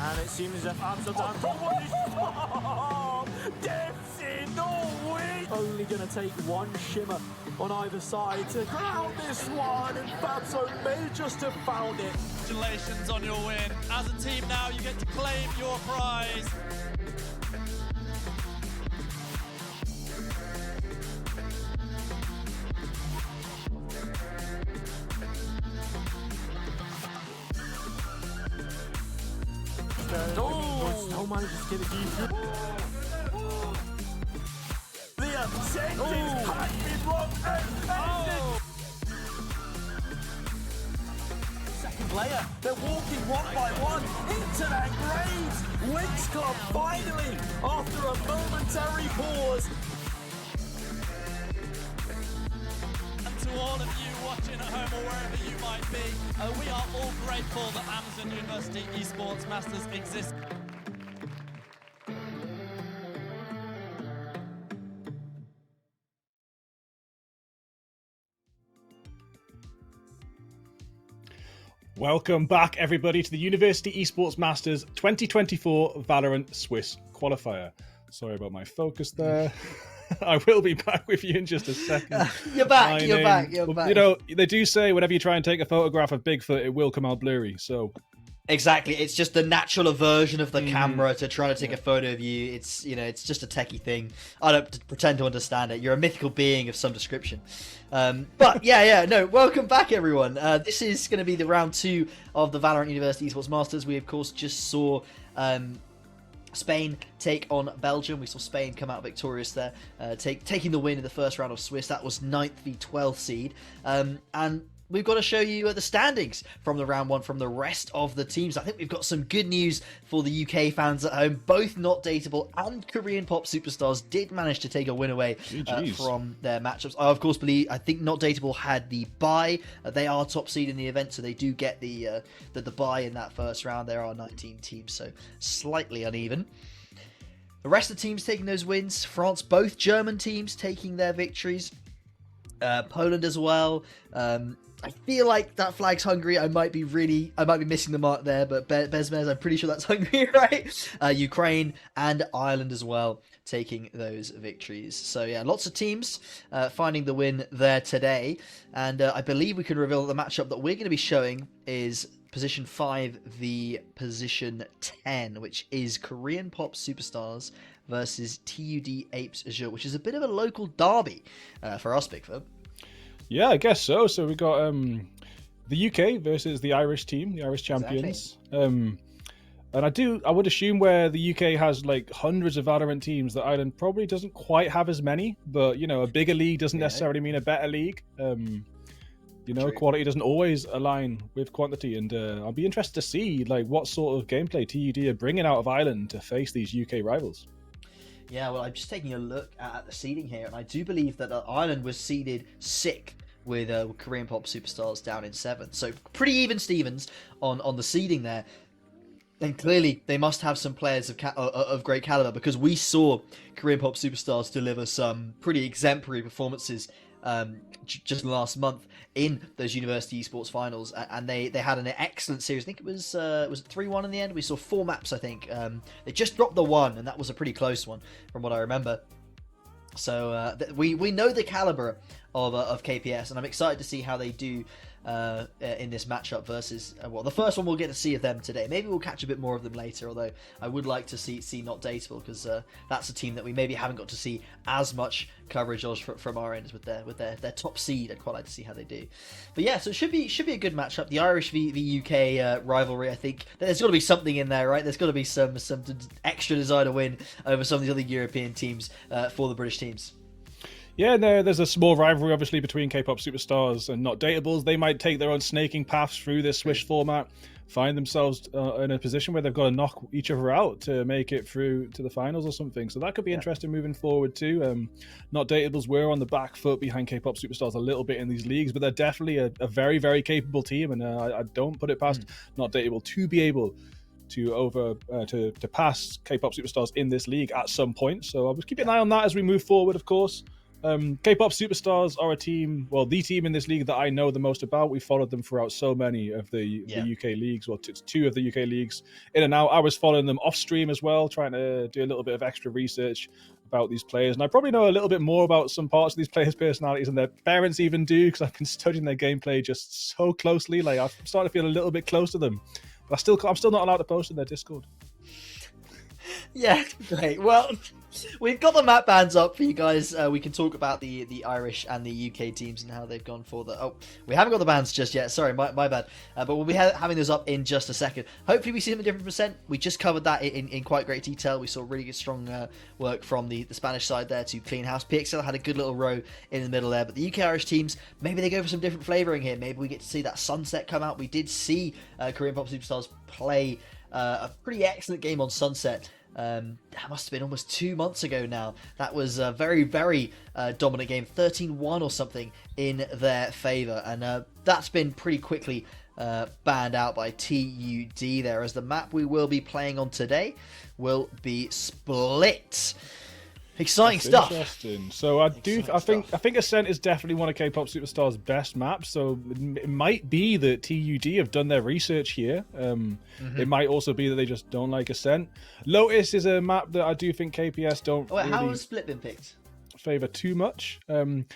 And it seems as if Amsterdam dips in the wind. Only going to take one shimmer on either side to crown this one, and Fabso may just have found it. Congratulations on your win. As a team now, you get to claim your prize. Still manages to get it deep. The sentence has been wrong and second player, they're walking one by one into their graves. Wins Club finally, after a momentary pause. And to all of you watching at home or wherever you might be, we are all grateful that Amazon University Esports Masters exists. Welcome back, everybody, to the University Esports Masters 2024 Valorant Swiss qualifier. Sorry about my focus there. I will be back with you in just a second. You're back. You're back. You know, they do say whenever you try and take a photograph of Bigfoot, it will come out blurry. So exactly, it's just the natural aversion of the camera to try to take a photo of you. It's it's just a techie thing. I don't pretend to understand it. You're a mythical being of some description. But no. Welcome back, everyone. This is going to be the round 2 of the VALORANT University Esports Masters. We of course just saw Spain take on Belgium. We saw Spain come out victorious there, taking the win in the first round of Swiss. That was 9th v 12th seed. And we've got to show you the standings from the round 1 from the rest of the teams. I think we've got some good news for the UK fans at home. Both Not Dateable and Korean Pop Superstars did manage to take a win away from their matchups. I of course I think Not Dateable had the bye. They are top seed in the event, so they do get the bye in that first round. There are 19 teams, so slightly uneven. The rest of the teams taking those wins. France, both German teams taking their victories. Poland as well. I feel like that flag's Hungary. I might be missing the mark there, but Bezmez, I'm pretty sure that's Hungary, right? Ukraine and Ireland as well, taking those victories. So yeah, lots of teams finding the win there today. And I believe we can reveal that the matchup that we're going to be showing is position 5 v position 10, which is Korean Pop Superstars versus TUD Apes Azure, which is a bit of a local derby for us, Bigfoot. Yeah, I guess so. So we got the UK versus the Irish team, the Irish champions. Exactly. And I would assume where the UK has like hundreds of Valorant teams, that Ireland probably doesn't quite have as many. But a bigger league doesn't necessarily mean a better league. True. Quality doesn't always align with quantity, and I'll be interested to see like what sort of gameplay TUD are bringing out of Ireland to face these UK rivals. Yeah, well, I'm just taking a look at the seeding here, and I do believe that Ireland was seeded 6th with Korean Pop Superstars down in 7th. So pretty even Stevens on the seeding there. And clearly they must have some players of great caliber, because we saw Korean Pop Superstars deliver some pretty exemplary performances just last month in those University Esports finals, and they had an excellent series. I think it was 3-1 in the end. We saw 4 maps, I think. They just dropped the 1, and that was a pretty close one from what I remember. So we know the caliber of KPS, and I'm excited to see how they do in this matchup versus the first one we'll get to see of them today. Maybe we'll catch a bit more of them later, although I would like to see Not Dateable, because that's a team that we maybe haven't got to see as much coverage of from our end with their top seed. I'd quite like to see how they do. But yeah, so it should be a good matchup. The Irish v UK rivalry. I think there's got to be something in there, right? There's got to be some extra desire to win over some of these other European teams for the British teams. Yeah, there's a small rivalry, obviously, between K-pop Superstars and Not Dateables. They might take their own snaking paths through this Swish format, find themselves in a position where they've got to knock each other out to make it through to the finals or something. So that could be interesting moving forward too. Not Dateables were on the back foot behind K-pop Superstars a little bit in these leagues, but they're definitely a very, very capable team, and I don't put it past Not Dateable to be able to pass K-pop Superstars in this league at some point. So I'll just keep an eye on that as we move forward, of course. K-pop Superstars are a team, the team in this league that I know the most about. We followed them throughout so many of the UK leagues. Well, it's 2 of the UK leagues in and out. I was following them off stream as well, trying to do a little bit of extra research about these players. And I probably know a little bit more about some parts of these players' personalities than their parents even do, because I've been studying their gameplay just so closely. Like, I'm starting to feel a little bit close to them. But I'm still not allowed to post in their Discord. Yeah, great. Well, we've got the map bands up for you guys. We can talk about the Irish and the UK teams and how they've gone for the... Oh, we haven't got the bands just yet. Sorry, my bad. But we'll be having those up in just a second. Hopefully we see them at different percent. We just covered that in quite great detail. We saw really good, strong work from the Spanish side there to clean house. PXL had a good little row in the middle there. But the UK-Irish teams, maybe they go for some different flavouring here. Maybe we get to see that Sunset come out. We did see Korean Pop Superstars play a pretty excellent game on Sunset. That must have been almost 2 months ago now. That was a very, very dominant game, 13-1 or something in their favour, and that's been pretty quickly banned out by TUD there, as the map we will be playing on today will be Split. Exciting That's stuff. Interesting. So I think Ascent is definitely one of K-pop Superstar's best maps. So it might be that TUD have done their research here. It might also be that they just don't like Ascent. Lotus is a map that I do think KPS don't Wait, how really has Split been picked? favor too much.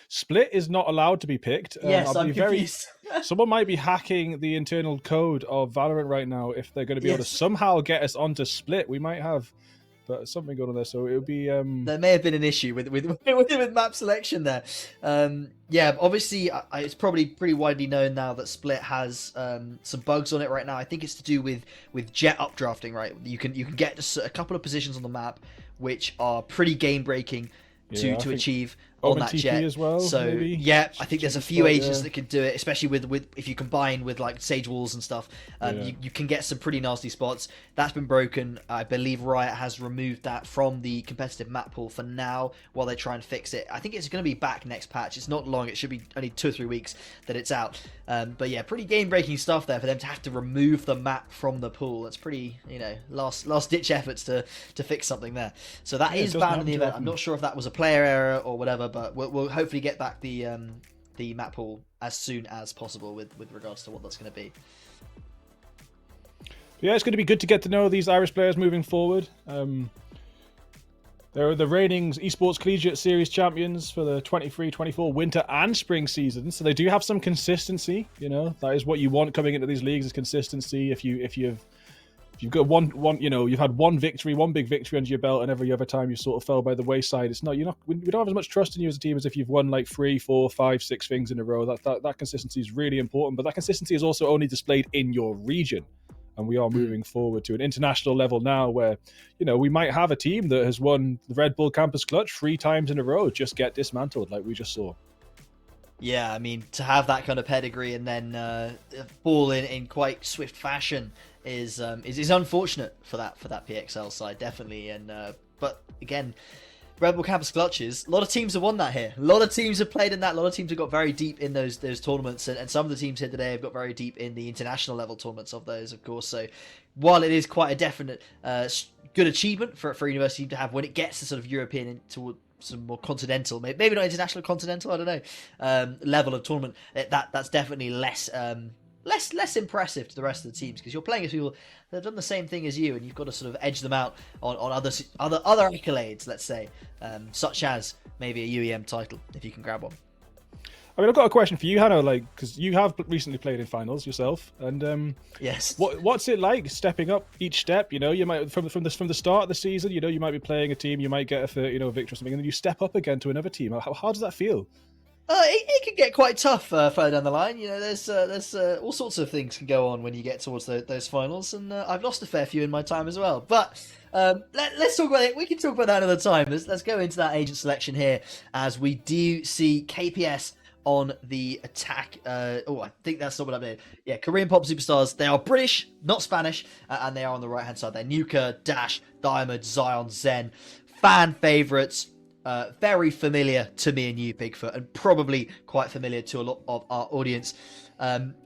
Split is not allowed to be picked. Yes, I'm confused. Someone might be hacking the internal code of Valorant right now if they're going to be able to somehow get us onto Split. We might have something going on there, so it would be there may have been an issue with map selection there. Yeah, obviously it's probably pretty widely known now that Split has some bugs on it right now. I think it's to do with jet updrafting, right? You can get a couple of positions on the map which are pretty game breaking to achieve on that jet as well. So maybe? yeah, I think there's a few agents that can do it, especially with if you combine with like Sage Walls and stuff. You can get some pretty nasty spots. That's been broken. I believe Riot has removed that from the competitive map pool for now while they try and fix it. I think it's going to be back next patch. It's not long. It should be only 2 or 3 weeks that it's out. But yeah, pretty game breaking stuff there for them to have to remove the map from the pool. That's pretty, last ditch efforts to fix something there. So that is banned in the event. I'm not sure if that was a player error or whatever, but we'll hopefully get back the map pool as soon as possible with regards to what that's going to be. Yeah, it's going to be good to get to know these Irish players moving forward. They're the reigning Esports Collegiate Series champions for the 23-24 winter and spring season, so they do have some consistency. That is what you want coming into these leagues, is consistency. If you've got you've had one big victory under your belt, and every other time you sort of fell by the wayside. We don't have as much trust in you as a team as if you've won like 3, 4, 5, 6 things in a row. That consistency is really important, but that consistency is also only displayed in your region. And we are moving forward to an international level now where, we might have a team that has won the Red Bull Campus Clutch 3 times in a row just get dismantled like we just saw. Yeah, I mean, to have that kind of pedigree and then fall in quite swift fashion is unfortunate for that PXL side, definitely. And but again, Red Bull Campus Clutches, a lot of teams have won that here. A lot of teams have played in that. A lot of teams have got very deep in those tournaments, and some of the teams here today have got very deep in the international level tournaments of those, of course. So while it is quite a definite good achievement for a university to have when it gets to sort of European into some more continental, maybe not international, continental, I don't know, level of tournament, that's definitely less impressive to the rest of the teams, because you're playing with people that have done the same thing as you, and you've got to sort of edge them out on other accolades, let's say, such as maybe a UEM title if you can grab one. I mean, I've got a question for you, Hanno, because you have recently played in finals yourself, and yes, what's it like stepping up each step? You might from the start of the season, you might be playing a team, you might get a victory or something, and then you step up again to another team. How does that feel? It can get quite tough further down the line. There's all sorts of things can go on when you get towards those finals, and I've lost a fair few in my time as well. But let's talk about it. We can talk about that another time. Let's go into that agent selection here, as we do see KPS on the attack. I think that's not what I mean. Yeah, Korean pop superstars. They are British, not Spanish, and they are on the right hand side. They're Nuka, Dash, Diamond, Zion, Zen. Fan favourites. Very familiar to me and you, Bigfoot, and probably quite familiar to a lot of our audience.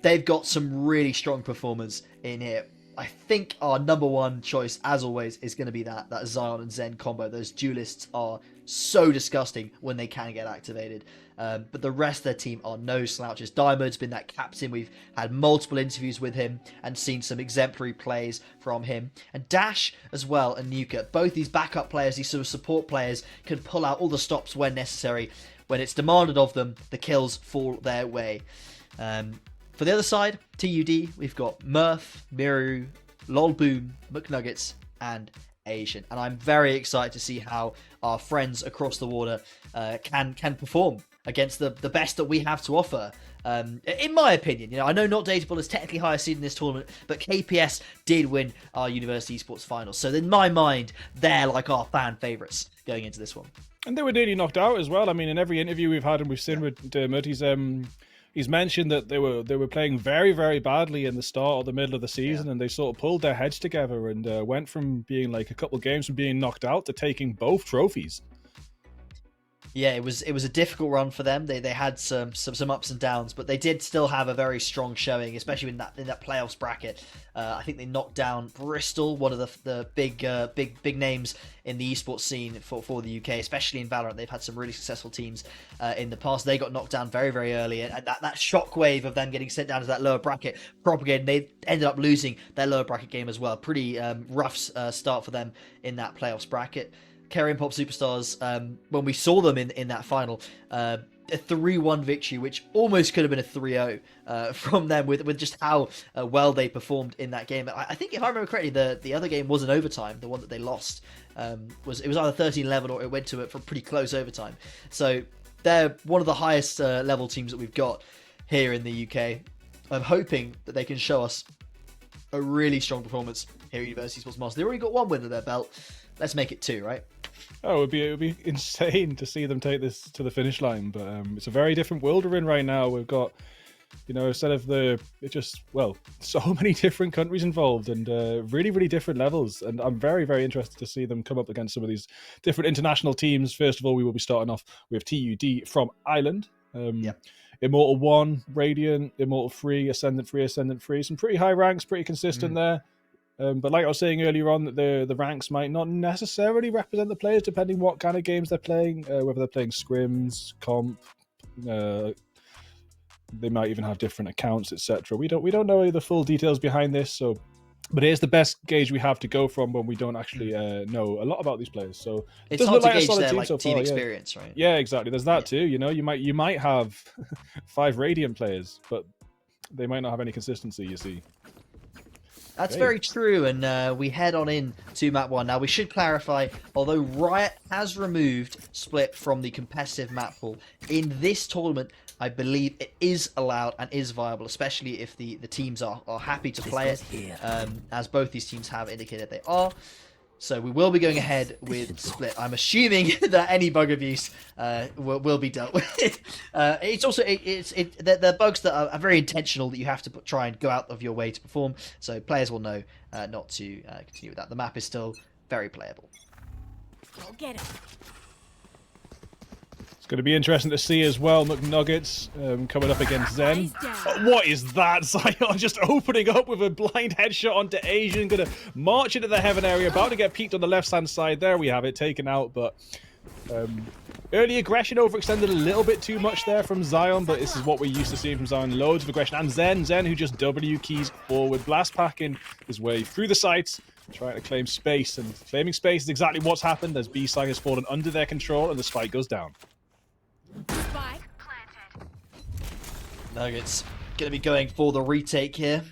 They've got some really strong performers in here. I think our number one choice, as always, is going to be that Zion and Zen combo. Those duelists are so disgusting when they can get activated. But the rest of their team are no slouches. Diamond's been that captain. We've had multiple interviews with him and seen some exemplary plays from him. And Dash as well, and Nuka. Both these backup players, these sort of support players, can pull out all the stops when necessary. When it's demanded of them, the kills fall their way. For the other side, TUD, we've got Murph, Miru, Lolboon, McNuggets, and Asian. And I'm very excited to see how our friends across the water can perform against the best that we have to offer. In my opinion, I know Not Dateable is technically higher seed in this tournament, but KPS did win our University Esports Finals. So in my mind, they're like our fan favourites going into this one. And they were nearly knocked out as well. I mean, in every interview we've had and we've seen with Dermot, he's mentioned that they were playing very, very badly in the start or the middle of the season, and they sort of pulled their heads together and went from being like a couple of games from being knocked out to taking both trophies. Yeah, it was a difficult run for them. They had some ups and downs, but they did still have a very strong showing, especially in that playoffs bracket. I think they knocked down Bristol, one of the big names in the esports scene for the UK, especially in Valorant. They've had some really successful teams in the past. They got knocked down very early, and that shockwave of them getting sent down to that lower bracket propagated. They ended up losing their lower bracket game as well. Pretty rough start for them in that playoffs bracket. Korean Pop Superstars, when we saw them in that final, a 3-1 victory, which almost could have been a 3-0 from them with just how well they performed in that game. I think, if I remember correctly, the other game was an overtime. The one that they lost it was either 13-11 or it went to it for pretty close overtime. So they're one of the highest level teams that we've got here in the UK. I'm hoping that they can show us a really strong performance here at University Esports Masters. They already got one win under their belt. Let's make it 2, right? Oh, it would be insane to see them take this to the finish line, but it's a very different world we're in right now. We've got, instead of so many different countries involved and really different levels, and I'm very interested to see them come up against some of these different international teams. First of all, we will be starting off with TUD from Ireland. Immortal 1, Radiant, Immortal 3, Ascendant 3, Ascendant 3. Some pretty high ranks, pretty consistent there. But like I was saying earlier on, that the ranks might not necessarily represent the players, depending what kind of games they're playing, whether they're playing scrims, comp, they might even have different accounts, etc. We don't know the full details behind this, but here's the best gauge we have to go from when we don't actually know a lot about these players. So it's hard to gauge their team experience, right? Yeah, exactly. There's that too. You might have 5 Radiant players, but they might not have any consistency. You see. That's very true, and we head on in to map 1. Now, we should clarify, although Riot has removed Split from the competitive map pool, in this tournament, I believe it is allowed and is viable, especially if the teams are happy to play it, as both these teams have indicated they are. So we will be going ahead with Split. I'm assuming that any bug abuse will be dealt with. It's also they're bugs that are very intentional, that you have to try and go out of your way to perform. So players will know not to continue with that. The map is still very playable. Go get him. It's going to be interesting to see as well, McNuggets coming up against Zen. What is that? Zion just opening up with a blind headshot onto Asian, going to march into the heaven area, about to get peeked on the left-hand side. There we have it, taken out, but early aggression overextended a little bit too much there from Zion, but this is what we're used to seeing from Zion. Loads of aggression, and Zen who just W keys forward, blast packing his way through the sights, trying to claim space, and claiming space is exactly what's happened as B-Side has fallen under their control and the spike goes down. Spike planted. Nuggets going to be going for the retake here.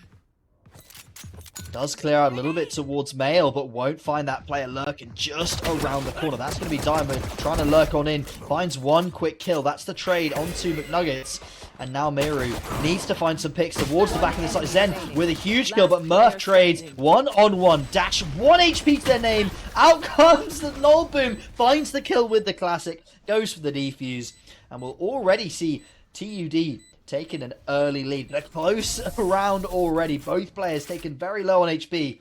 Does clear out a little bit towards Mail, but won't find that player lurking just around the corner. That's going to be Diamond trying to lurk on in. Finds one quick kill. That's the trade onto McNuggets. And now Meru needs to find some picks towards the back of the side. Zen with a huge kill, but Murph trades 1-on-1. Dash 1 HP to their name. Out comes the Lol Boom. Finds the kill with the classic. Goes for the defuse. And we'll already see TUD taking an early lead. They're close around already. Both players taken very low on HP.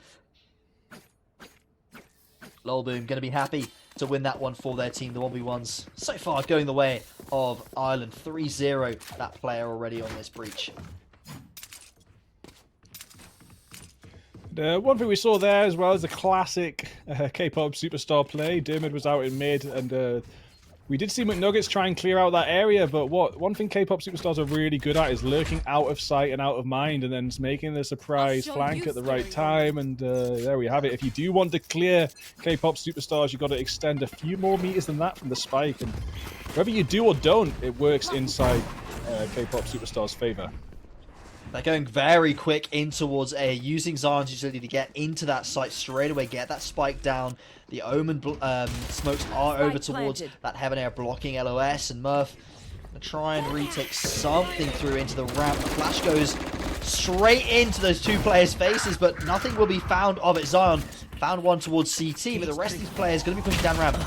Lolboom going to be happy to win that one for their team. The 1v1s so far going the way of Ireland. 3-0 that player already on this breach. One thing we saw there as well is the classic K-pop superstar play. Dermot was out in mid, and we did see McNuggets try and clear out that area, but one thing K-pop superstars are really good at is lurking out of sight and out of mind, and then just making the surprise flank at the right time, and there we have it. If you do want to clear K-pop superstars, you've got to extend a few more meters than that from the spike, and whether you do or don't, it works inside K-pop superstars' favor. They're going very quick in towards A, using Zion's utility to get into that site straight away, get that spike down. The Omen smokes are over towards that Heaven Air, blocking LOS, and Murph gonna try and retake something through into the ramp. The flash goes straight into those two players' faces, but nothing will be found of it. Zion found one towards CT, but the rest of these players gonna be pushing down ramp.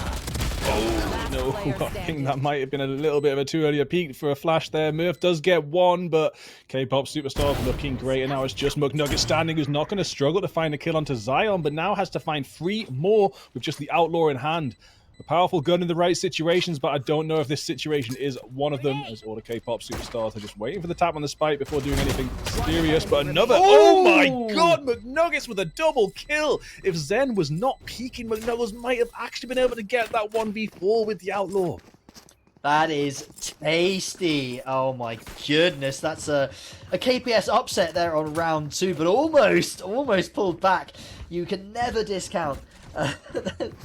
Oh, no, I think that might have been a little bit of a too early a peak for a flash there. Murph does get one, but K-pop superstars looking great, and now it's just McNugget standing, who's not going to struggle to find a kill onto Zion, but now has to find 3 more with just the Outlaw in hand. A powerful gun in the right situations, but I don't know if this situation is one of them, as all the K-pop superstars are just waiting for the tap on the spike before doing anything serious. But another... Oh my god, McNuggets with a double kill! If Zen was not peeking, McNuggets might have actually been able to get that 1v4 with the Outlaw. That is tasty. Oh my goodness. That's a KPS upset there on round 2, but almost pulled back. You can never discount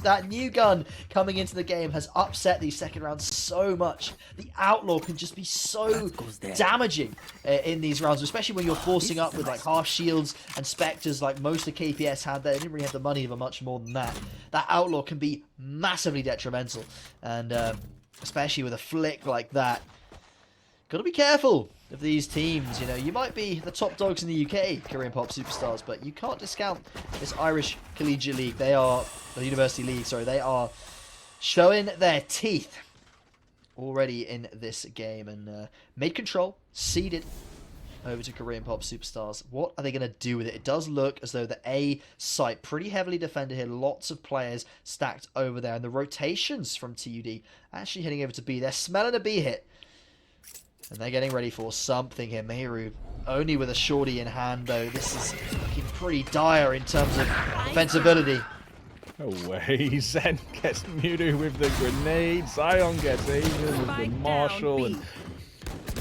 that new gun coming into the game has upset these second rounds so much. The Outlaw can just be so damaging in these rounds, especially when you're forcing up with like half shields and specters like most of KPS had there. They didn't really have the money for much more than that. That Outlaw can be massively detrimental, and especially with a flick like that. Gotta be careful of these teams. You know, you might be the top dogs in the UK, Korean Pop Superstars, but you can't discount this Irish Collegiate League. They are, the University League, sorry, they are showing their teeth already in this game. And mid control, seeded over to Korean Pop Superstars. What are they going to do with it? It does look as though the A site pretty heavily defended here. Lots of players stacked over there. And the rotations from TUD actually heading over to B. They're smelling a B hit. And they're getting ready for something here. Meru only with a shorty in hand, though. This is looking pretty dire in terms of defensibility. No way. Zen gets Mewtwo with the grenade. Zion gets Asian with the Marshall. And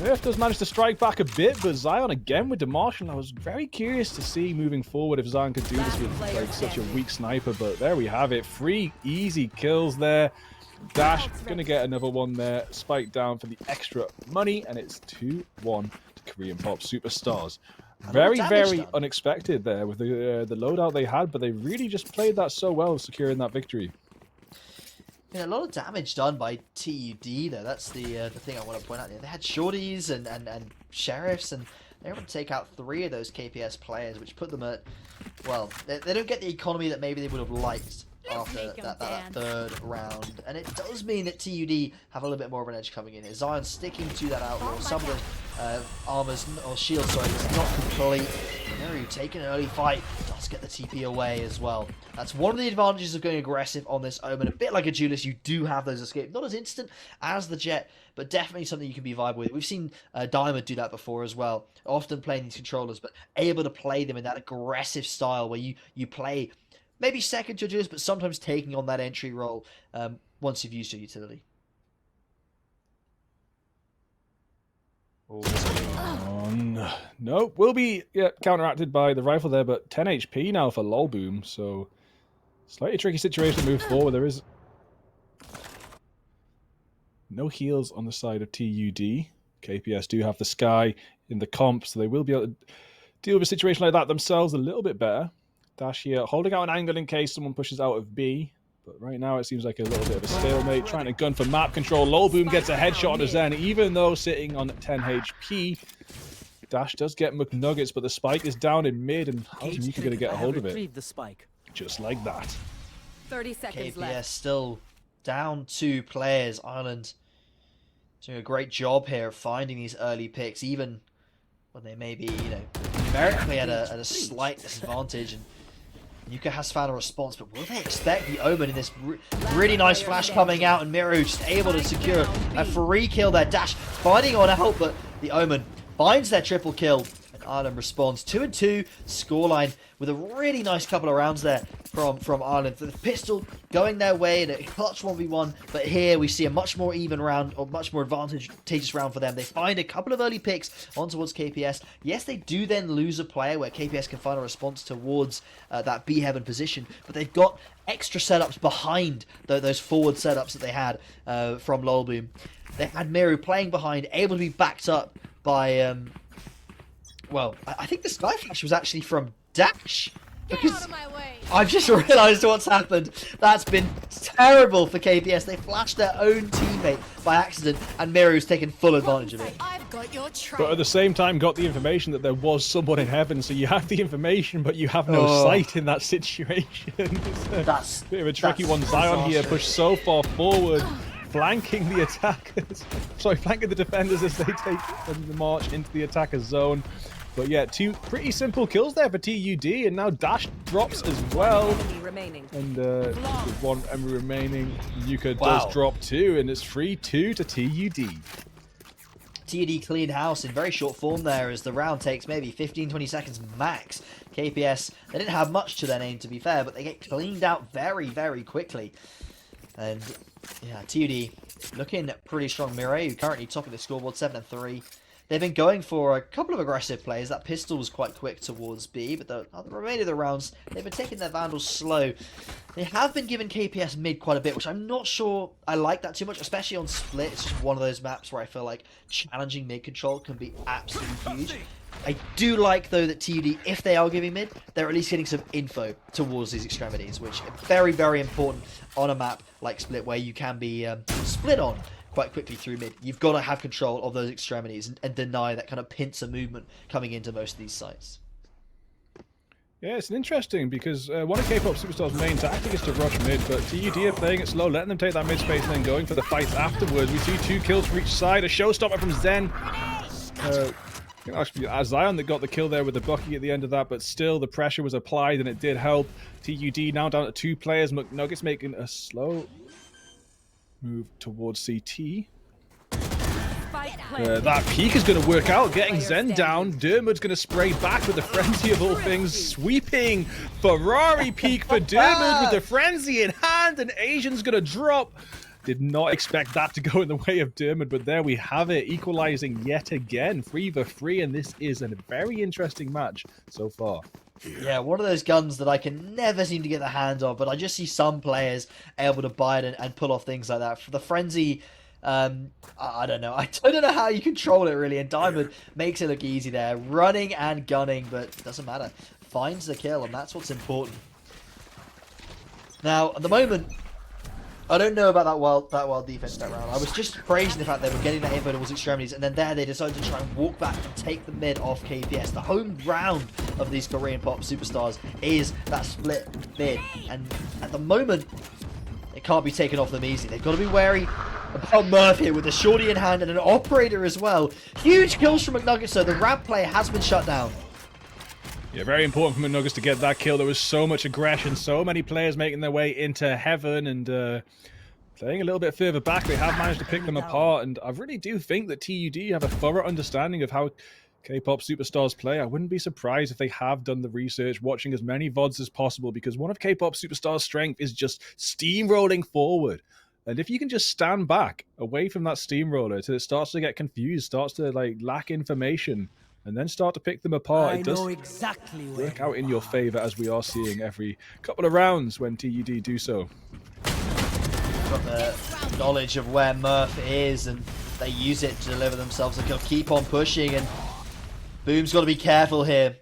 Nerf does manage to strike back a bit, but Zion again with the Marshall. I was very curious to see moving forward if Zion could do this with like such a weak sniper, but there we have it. 3 easy kills there. Dash gonna get another one there. Spike down for the extra money, and it's 2-1 to Korean Pop Superstars. Very unexpected there with the loadout they had, but they really just played that so well, securing that victory. Yeah, a lot of damage done by TUD though. That's the thing I want to point out here. They had shorties and sheriffs, and they were able to take out 3 of those KPS players, which put them at, well, they don't get the economy that maybe they would have liked after that third round. And it does mean that TUD have a little bit more of an edge coming in here. Zion sticking to that Outlaw. Some of the armors, or shields, sorry, is not complete. Meru taking an early fight, does get the TP away as well. That's one of the advantages of going aggressive on this Omen. A bit like a Julius, you do have those escapes. Not as instant as the Jet, but definitely something you can be viable with. We've seen Diamond do that before as well, often playing these controllers, but able to play them in that aggressive style where you play maybe second to Julius, but sometimes taking on that entry role once you've used your utility. No, will be counteracted by the rifle there, but 10 HP now for Lolboom, so slightly tricky situation to move forward. There is no heals on the side of TUD. KPS do have the Sky in the comp, so they will be able to deal with a situation like that themselves a little bit better. Dash here, holding out an angle in case someone pushes out of B. But right now it seems like a little bit of a stalemate. Trying to gun for map control. Lolboom gets a headshot on Zen, even though sitting on 10 HP. Dash does get McNuggets, but the spike is down in mid, and how's Mika going to get a hold of it? The spike. Just like that. 30 seconds KPS left. still down 2 players. Ireland doing a great job here of finding these early picks, even when they may be, you know, numerically at a slight disadvantage. And Yuka has found a response, but will they expect the Omen in this really nice flash coming out, and Meru just able to secure a free kill there. Dash fighting on out, but the Omen finds their triple kill, and Ireland responds. 2-2 scoreline with a really nice couple of rounds there from Ireland. The pistol going their way in a clutch 1v1, but here we see a much more even round, or much more advantageous round for them. They find a couple of early picks on towards KPS. Yes, they do then lose a player where KPS can find a response towards that B heaven position, but they've got extra setups behind those forward setups that they had from Lolboom. They had Meru playing behind, able to be backed up by well, I think the Sky Flash was actually from Dash, because I've just realised what's happened. That's been terrible for KPS. They flashed their own teammate by accident, and Meru's taken full advantage of it. I've got your But at the same time, got the information that there was someone in heaven, so you have the information, but you have no sight in that situation. That's a bit of a tricky one. Zion here pushed so far forward, flanking the attackers. Sorry, flanking the defenders as they take the march into the attacker's zone. But yeah, 2 pretty simple kills there for TUD, and now Dash drops as well. Enemy remaining. And with 1 enemy remaining, Yuka does drop 2, and it's 3-2 to TUD. TUD cleaned house in very short form there as the round takes maybe 15-20 seconds max. KPS, they didn't have much to their name to be fair, but they get cleaned out very quickly. And yeah, TUD looking pretty strong. Mireille, who currently top of the scoreboard, 7-3. They've been going for a couple of aggressive plays. That pistol was quite quick towards B, but the remainder of the rounds, they've been taking their Vandals slow. They have been giving KPS mid quite a bit, which I'm not sure I like that too much, especially on Split. It's just one of those maps where I feel like challenging mid control can be absolutely huge. I do like, though, that TUD, if they are giving mid, they're at least getting some info towards these extremities, which is very important on a map like Split, where you can be split on quite quickly through mid. You've got to have control of those extremities and deny that kind of pincer movement coming into most of these sites. Yeah, it's interesting because one of K-pop Superstar's main tactic is to rush mid, but TUD are playing it slow, letting them take that mid space and then going for the fights afterwards. We see 2 kills from each side, a showstopper from Zen. Actually, Zion that got the kill there with the Bucky at the end of that, but still the pressure was applied and it did help. TUD now down to 2 players. McNuggets making a slow move towards CT. That peek is going to work out, getting Zen down. Dermot's going to spray back with the frenzy of all things, sweeping Ferrari peek for Dermot with the frenzy in hand, and Asian's going to drop. Did not expect that to go in the way of Dermot, but there we have it, equalizing yet again, 3v3, and this is a very interesting match so far. Yeah, one of those guns that I can never seem to get the hands on, but I just see some players able to buy it and pull off things like that. For the frenzy, I don't know. I don't know how you control it really, and Diamond makes it look easy there, running and gunning, but it doesn't matter. Finds the kill, and that's what's important. Now, at the moment, I don't know about that wild defense that round. I was just praising the fact they were getting that info towards extremities, and then there they decided to try and walk back and take the mid off KPS. The home ground of these Korean pop superstars is that split mid, and at the moment, it can't be taken off them easily. They've got to be wary about Murph here with a shorty in hand and an operator as well. Huge kills from McNuggets, so the ramp play has been shut down. Yeah, very important for McNuggets to get that kill. There was so much aggression, so many players making their way into heaven, and playing a little bit further back, they have managed to pick them apart, and I really do think that TUD have a thorough understanding of how K-pop superstars play. I wouldn't be surprised if they have done the research, watching as many VODs as possible, because one of K-pop superstars' strength is just steamrolling forward. And if you can just stand back away from that steamroller till it starts to get confused, starts to lack information, and then start to pick them apart, it does work out in your favor, as we are seeing every couple of rounds when TUD do so. Got the knowledge of where Murph is, and they use it to deliver themselves. They've got to keep on pushing, and Boom's got to be careful here.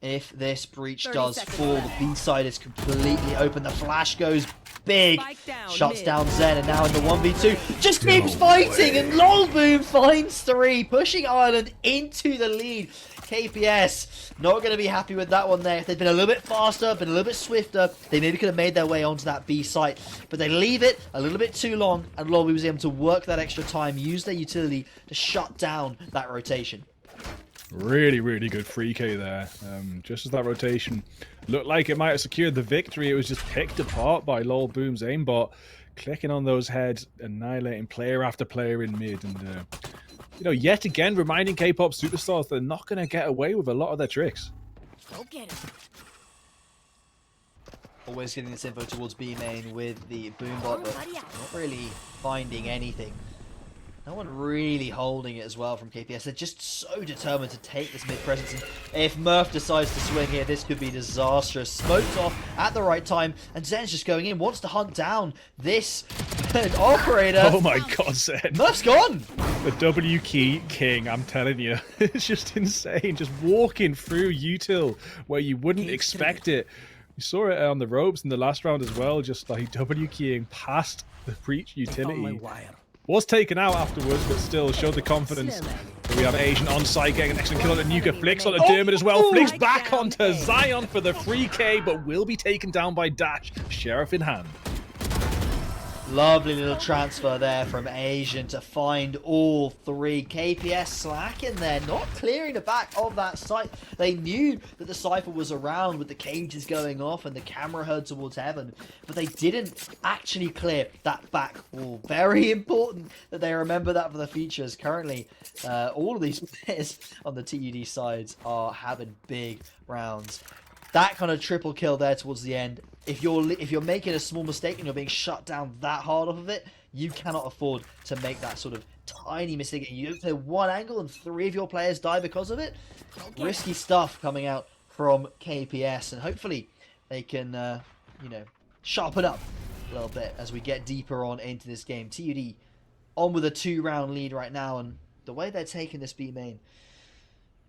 If this breach does fall, the B side is completely open. The flash goes big, shuts down Zen, and now in the 1v2, just keeps fighting, and LOL Boom finds 3, pushing Ireland into the lead. KPS not going to be happy with that one there. If they'd been a little bit faster, been a little bit swifter, they maybe could have made their way onto that B site, but they leave it a little bit too long, and LOL was able to work that extra time, use their utility to shut down that rotation. Really good free K there. Just as that rotation looked like it might have secured the victory, it was just picked apart by LOL Boom's aimbot, clicking on those heads, annihilating player after player in mid, and yet again reminding K-pop superstars they're not going to get away with a lot of their tricks. Go get it. Always getting this info towards B main with the boombot, but not really finding anything. No one really holding it as well from KPS. They're just so determined to take this mid presence. And if Murph decides to swing here, this could be disastrous. Smoked off at the right time, and Zen's just going in, wants to hunt down this operator. Oh my god, Zen. Murph's gone. The W key king, I'm telling you. It's just insane. Just walking through util where you wouldn't expect it. You saw it on the ropes in the last round as well, just like W keying past the breach utility. Was taken out afterwards, but still showed the confidence. We have Asian on site getting an excellent kill on the Nuka. Flicks on the Dermot as well. Flicks back onto Zion for the free K, but will be taken down by Dash. Sheriff in hand. Lovely little transfer there from Asian to find all three. KPS slacking there, not clearing the back of that site. They knew that the Cypher was around with the cages going off and the camera heard towards heaven, but they didn't actually clear that back wall. Very important that they remember that for the future. Currently, all of these players on the TUD sides are having big rounds. That kind of triple kill there towards the end. If you're making a small mistake and you're being shut down that hard off of it, you cannot afford to make that sort of tiny mistake. You don't play one angle and 3 of your players die because of it. Risky stuff coming out from KPS, and hopefully they can, you know, sharpen up a little bit as we get deeper on into this game. TUD on with a 2-round lead right now, and the way they're taking this B main,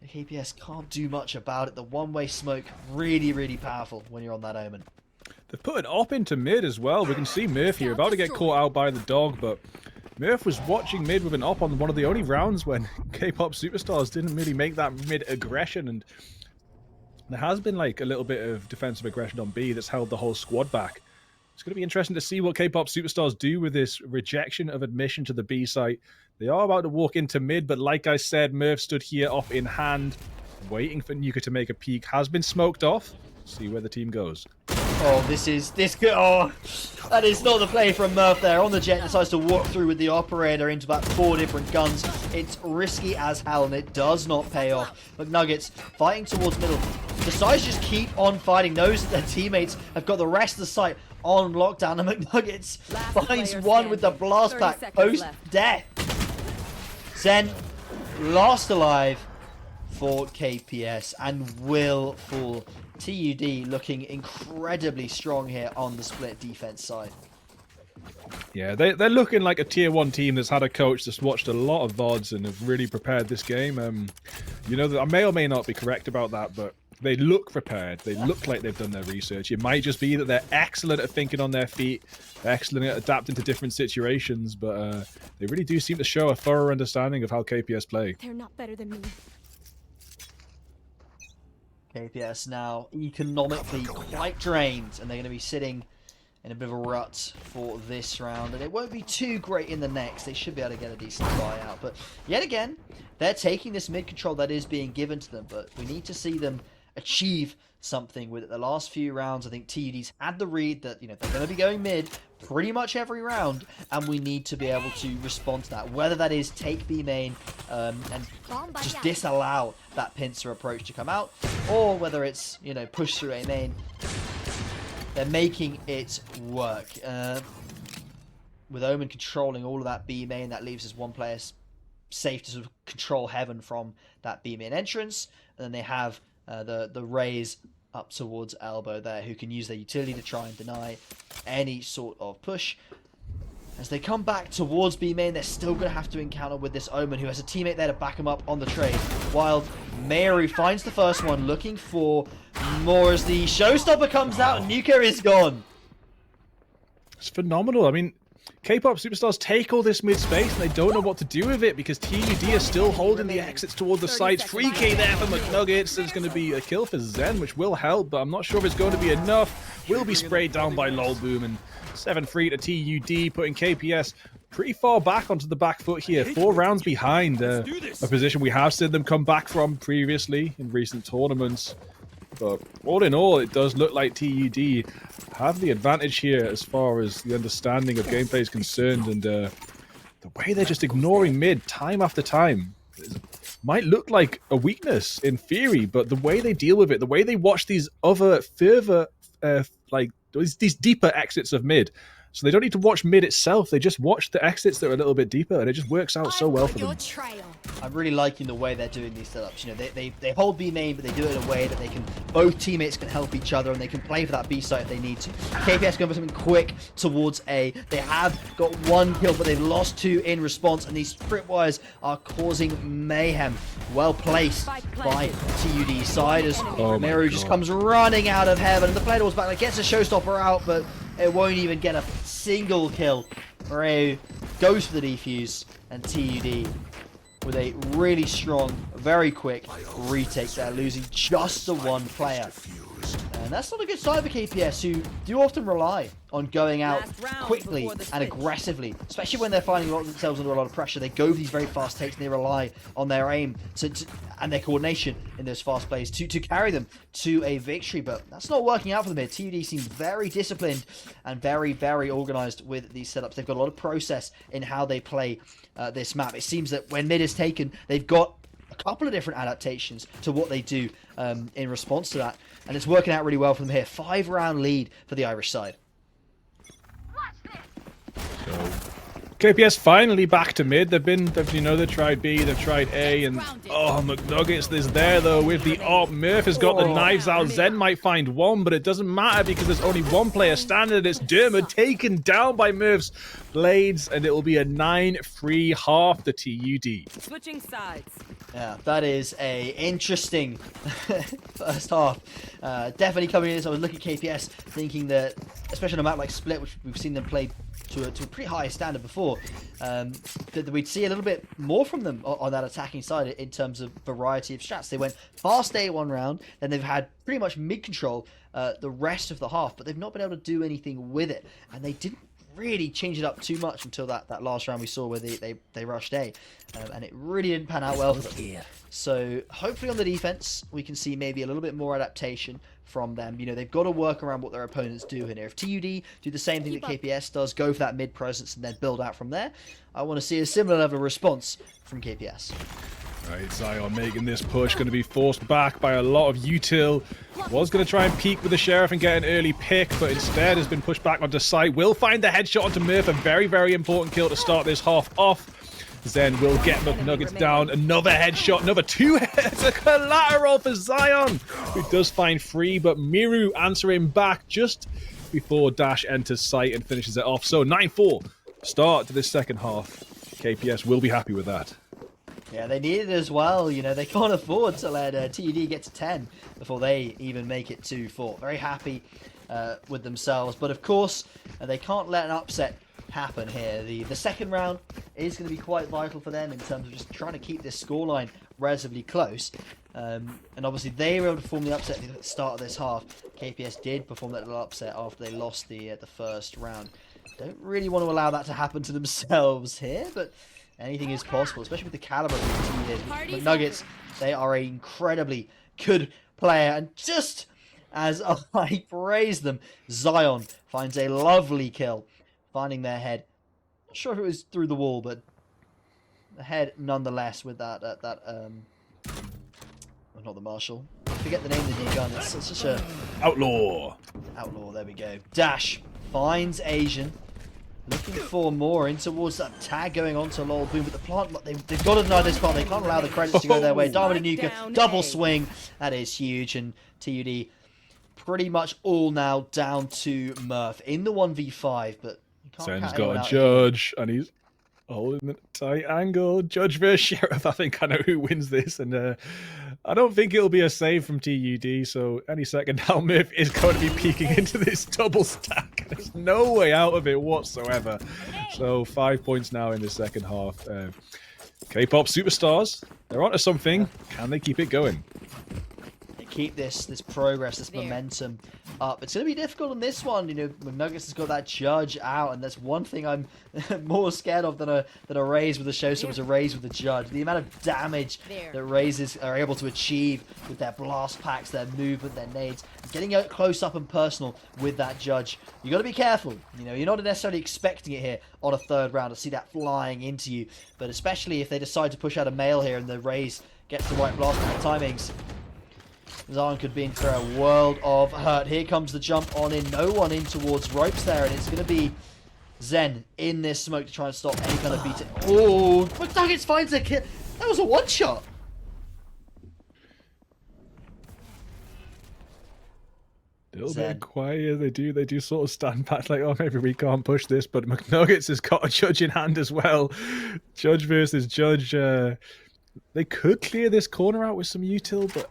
the KPS can't do much about it. The one-way smoke, really, really powerful when you're on that Omen. They've put an op into mid as well. We can see Murph here, about to get caught out by the dog, but Murph was watching mid with an op on one of the only rounds when K-pop Superstars didn't really make that mid aggression, and there has been like a little bit of defensive aggression on B that's held the whole squad back. It's going to be interesting to see what K-pop Superstars do with this rejection of admission to the B site. They are about to walk into mid, but like I said, Murph stood here off in hand, waiting for Nuka to make a peek. Has been smoked off. See where the team goes. Oh, that is not the play from Murph there. On the jet, decides to walk through with the operator into about 4 different guns. It's risky as hell, and it does not pay off. McNuggets fighting towards middle. Decides to just keep on fighting. Knows that their teammates have got the rest of the site on lockdown, and McNuggets finds one with the blast pack post-death. Zen last alive for KPS and will fall. TUD looking incredibly strong here on the split defense side. Yeah, they're looking like a tier 1 team that's had a coach that's watched a lot of VODs and have really prepared this game. You know, I may or may not be correct about that, but they look prepared. They look like they've done their research. It might just be that they're excellent at thinking on their feet, excellent at adapting to different situations, but they really do seem to show a thorough understanding of how KPS play. They're not better than me. KPS now economically quite drained, and they're going to be sitting in a bit of a rut for this round, and it won't be too great in the next. They should be able to get a decent buyout, but yet again, they're taking this mid control that is being given to them, but we need to see them achieve something with it. The last few rounds, I think TUD's had the read that, you know, they're going to be going mid pretty much every round, and we need to be able to respond to that, whether that is take B main and just disallow that pincer approach to come out, or whether it's, you know, push through A main. They're making it work. With Omen controlling all of that B main, that leaves us one player safe to sort of control heaven from that B main entrance, and then they have the Rays up towards elbow there, who can use their utility to try and deny any sort of push. As they come back towards B main, they're still going to have to encounter with this Omen, who has a teammate there to back him up on the trade, while Mary finds the first one, looking for more as the showstopper comes out and Nuka is gone. It's phenomenal. I mean, K-pop Superstars take all this mid space and they don't know what to do with it because TUD are still holding the exits toward the sites. 3k there for McNuggets. There's going to be a kill for Zen, which will help, but I'm not sure if it's going to be enough. Will be sprayed down by Lolboom, and 7-3 to TUD, putting KPS pretty far back onto the back foot here. 4 rounds behind, a position we have seen them come back from previously in recent tournaments. But all in all, it does look like TUD have the advantage here as far as the understanding of gameplay is concerned, and the way they're just ignoring mid time after time might look like a weakness in theory, but the way they deal with it, the way they watch these other further, like these deeper exits of mid, so they don't need to watch mid itself, they just watch the exits that are a little bit deeper, and it just works out so well for them. I'm really liking the way they're doing these setups. You know, they hold B main, but they do it in a way that they can, both teammates can help each other, and they can play for that B site if they need to. KPS going for something quick towards A. They have got 1 kill, but they've lost 2 in response, and these tripwires are causing mayhem. Well placed by TUD side as Meru just comes running out of heaven, and the player was back and gets a showstopper out, but it won't even get a single kill. Meru goes for the defuse, and TUD with a really strong, very quick retake there, losing just the 1 player. And that's not a good sign for KPS, who do often rely on going out Last round quickly before the and switch. aggressively, especially when they're finding themselves under a lot of pressure. They go for these very fast takes and they rely on their aim and their coordination in those fast plays to carry them to a victory. But that's not working out for them here. TUD seems very disciplined and very, very organized with these setups. They've got a lot of process in how they play this map. It seems that when mid is taken, they've got a couple of different adaptations to what they do in response to that, and it's working out really well for them here. 5-round lead for the Irish side. KPS finally back to mid. They've tried B, they've tried A, and McNuggets is there though with the AWP. Murph has got the knives out. Zen might find one, but it doesn't matter because there's only one player standing, and it's Dermot taken down by Murph's blades, and it will be a 9-3 half the TUD. Switching sides. Yeah, that is a interesting first half. Definitely coming in. So I was looking at KPS, thinking that, especially on a map like Split, which we've seen them play to a pretty high standard before, that we'd see a little bit more from them on that attacking side in terms of variety of strats. They went fast A one round, then they've had pretty much mid control the rest of the half, but they've not been able to do anything with it, and they didn't really change it up too much until that last round we saw where they rushed A, and it really didn't pan out well for them. So hopefully on the defense we can see maybe a little bit more adaptation from them. You know, they've got to work around what their opponents do in here. If TUD do the same thing that KPS does, go for that mid presence and then build out from there, I want to see a similar level of response from KPS. Right, Zion making this push, going to be forced back by a lot of util. Was going to try and peek with the Sheriff and get an early pick, but instead has been pushed back onto site. Will find the headshot onto Murph, a very, very important kill to start this half off. Zen will get McNuggets down. Another headshot, another 2 heads, a collateral for Zion, who does find 3, but Miru answering back just before Dash enters site and finishes it off. So 9-4 start to this second half. KPS will be happy with that. Yeah, they need it as well. You know, they can't afford to let TUD get to 10 before they even make it to 4. Very happy with themselves, but of course they can't let an upset happen here. The second round is going to be quite vital for them in terms of just trying to keep this scoreline relatively close. And obviously they were able to perform the upset at the start of this half. KPS did perform that little upset after they lost the first round. Don't really want to allow that to happen to themselves here, but anything is possible, especially with the caliber of the team here. McNuggets, they are an incredibly good player, and just as I praise them, Zion finds a lovely kill, finding their head. Not sure if it was through the wall, but the head nonetheless with that well, not the Marshal. I forget the name of the new gun. It's such a Outlaw. there we go. Dash finds Asian. Looking for more in towards that tag going on to Lol Boom, but the plant, they've got to deny this plant. They can't allow the credits to go their way. Diamond and Nuka, double swing. That is huge, and TUD pretty much all now down to Murph in the 1v5, but you can't Zen's count got anyone a out judge, and he's holding the tight angle. Judge versus Sheriff. I think I know who wins this, and I don't think it'll be a save from TUD, so any second now Murph is going to be peeking into this double stack. There's no way out of it whatsoever. So 5 points now in the second half. K-pop superstars, they're onto something. Can they keep it going? keep this progress, this momentum up. It's going to be difficult on this one. You know, McNuggets has got that judge out, and that's one thing I'm more scared of than a raise with a showstopper was a raise with a judge. The amount of damage that raises are able to achieve with their blast packs, their movement, their nades, getting out close up and personal with that judge. You got to be careful. You know, you're not necessarily expecting it here on a third round to see that flying into you, but especially if they decide to push out a mail here and the raise gets the right blast pack timings. Zion could be in for a world of hurt. Here comes the jump on in. No one in towards ropes there, and it's going to be Zen in this smoke to try and stop any kind of beat. Oh, McNuggets finds a kill. That was a one-shot. A little bit quiet. They do sort of stand back like, oh, maybe we can't push this. But McNuggets has got a judge in hand as well. Judge versus judge. They could clear this corner out with some util, but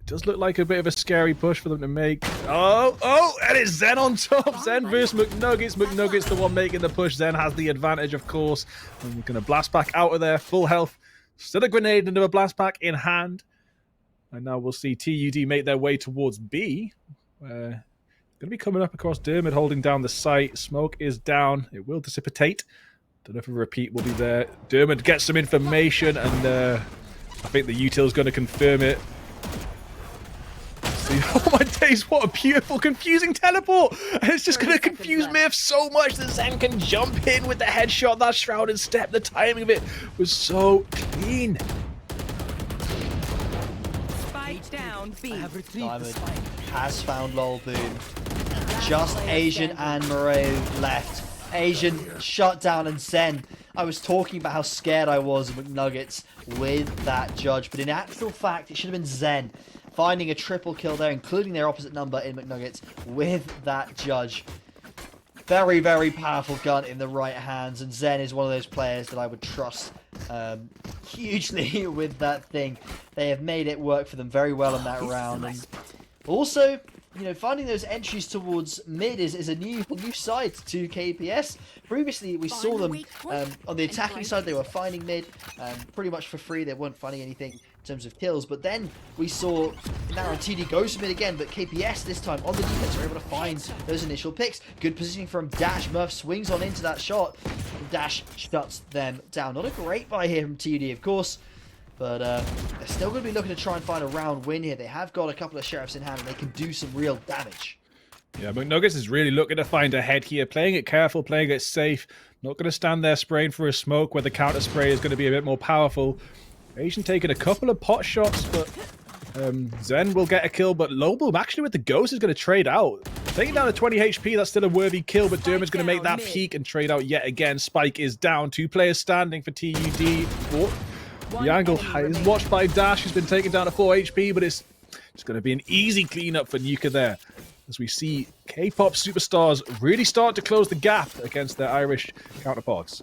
it does look like a bit of a scary push for them to make. Oh, and it's Zen on top. Zen versus McNuggets. McNuggets the one making the push. Zen has the advantage, of course. And we're going to blast back out of there. Full health. Still a grenade into a blast pack in hand. And now we'll see TUD make their way towards B. Going to be coming up across Dermot, holding down the site. Smoke is down. It will dissipate. Don't know if a repeat will be there. Dermot gets some information, and I think the util is going to confirm it. See, oh my days, what a beautiful, confusing teleport! And it's just going to confuse Myth so much that Zen can jump in with the headshot, that shrouded step. The timing of it was so clean. Spike down B. Diamond has found Lol Boom. Just Asian and Moreau left. Asian shut down, and Zen. I was talking about how scared I was of McNuggets with that judge, but in actual fact, it should have been Zen finding a triple kill there, including their opposite number in McNuggets with that judge. Very, very powerful gun in the right hands, and Zen is one of those players that I would trust hugely with that thing. They have made it work for them very well in that round. And also, you know, finding those entries towards mid is a new side to KPS. Previously, we saw them on the attacking side. They were finding mid pretty much for free. They weren't finding anything in terms of kills. But then we saw now TD goes to mid again, but KPS this time on the defense were able to find those initial picks. Good positioning from Dash. Murph swings on into that shot. Dash shuts them down. Not a great buy here from TD, of course. But they're still going to be looking to try and find a round win here. They have got a couple of sheriffs in hand, and they can do some real damage. Yeah, McNuggets is really looking to find a head here. Playing it careful, playing it safe. Not going to stand there spraying for a smoke where the counter spray is going to be a bit more powerful. Asian taking a couple of pot shots, but Zen will get a kill. But Lobel, actually with the ghost, is going to trade out. Taking down to 20 HP, that's still a worthy kill, but Dermot's going to make that peek and trade out yet again. Spike is down. 2 players standing for TUD. The angle is watched by Dash, who's been taken down to 4 HP, but it's just going to be an easy cleanup for Nuka there. As we see K-pop superstars really start to close the gap against their Irish counterparts.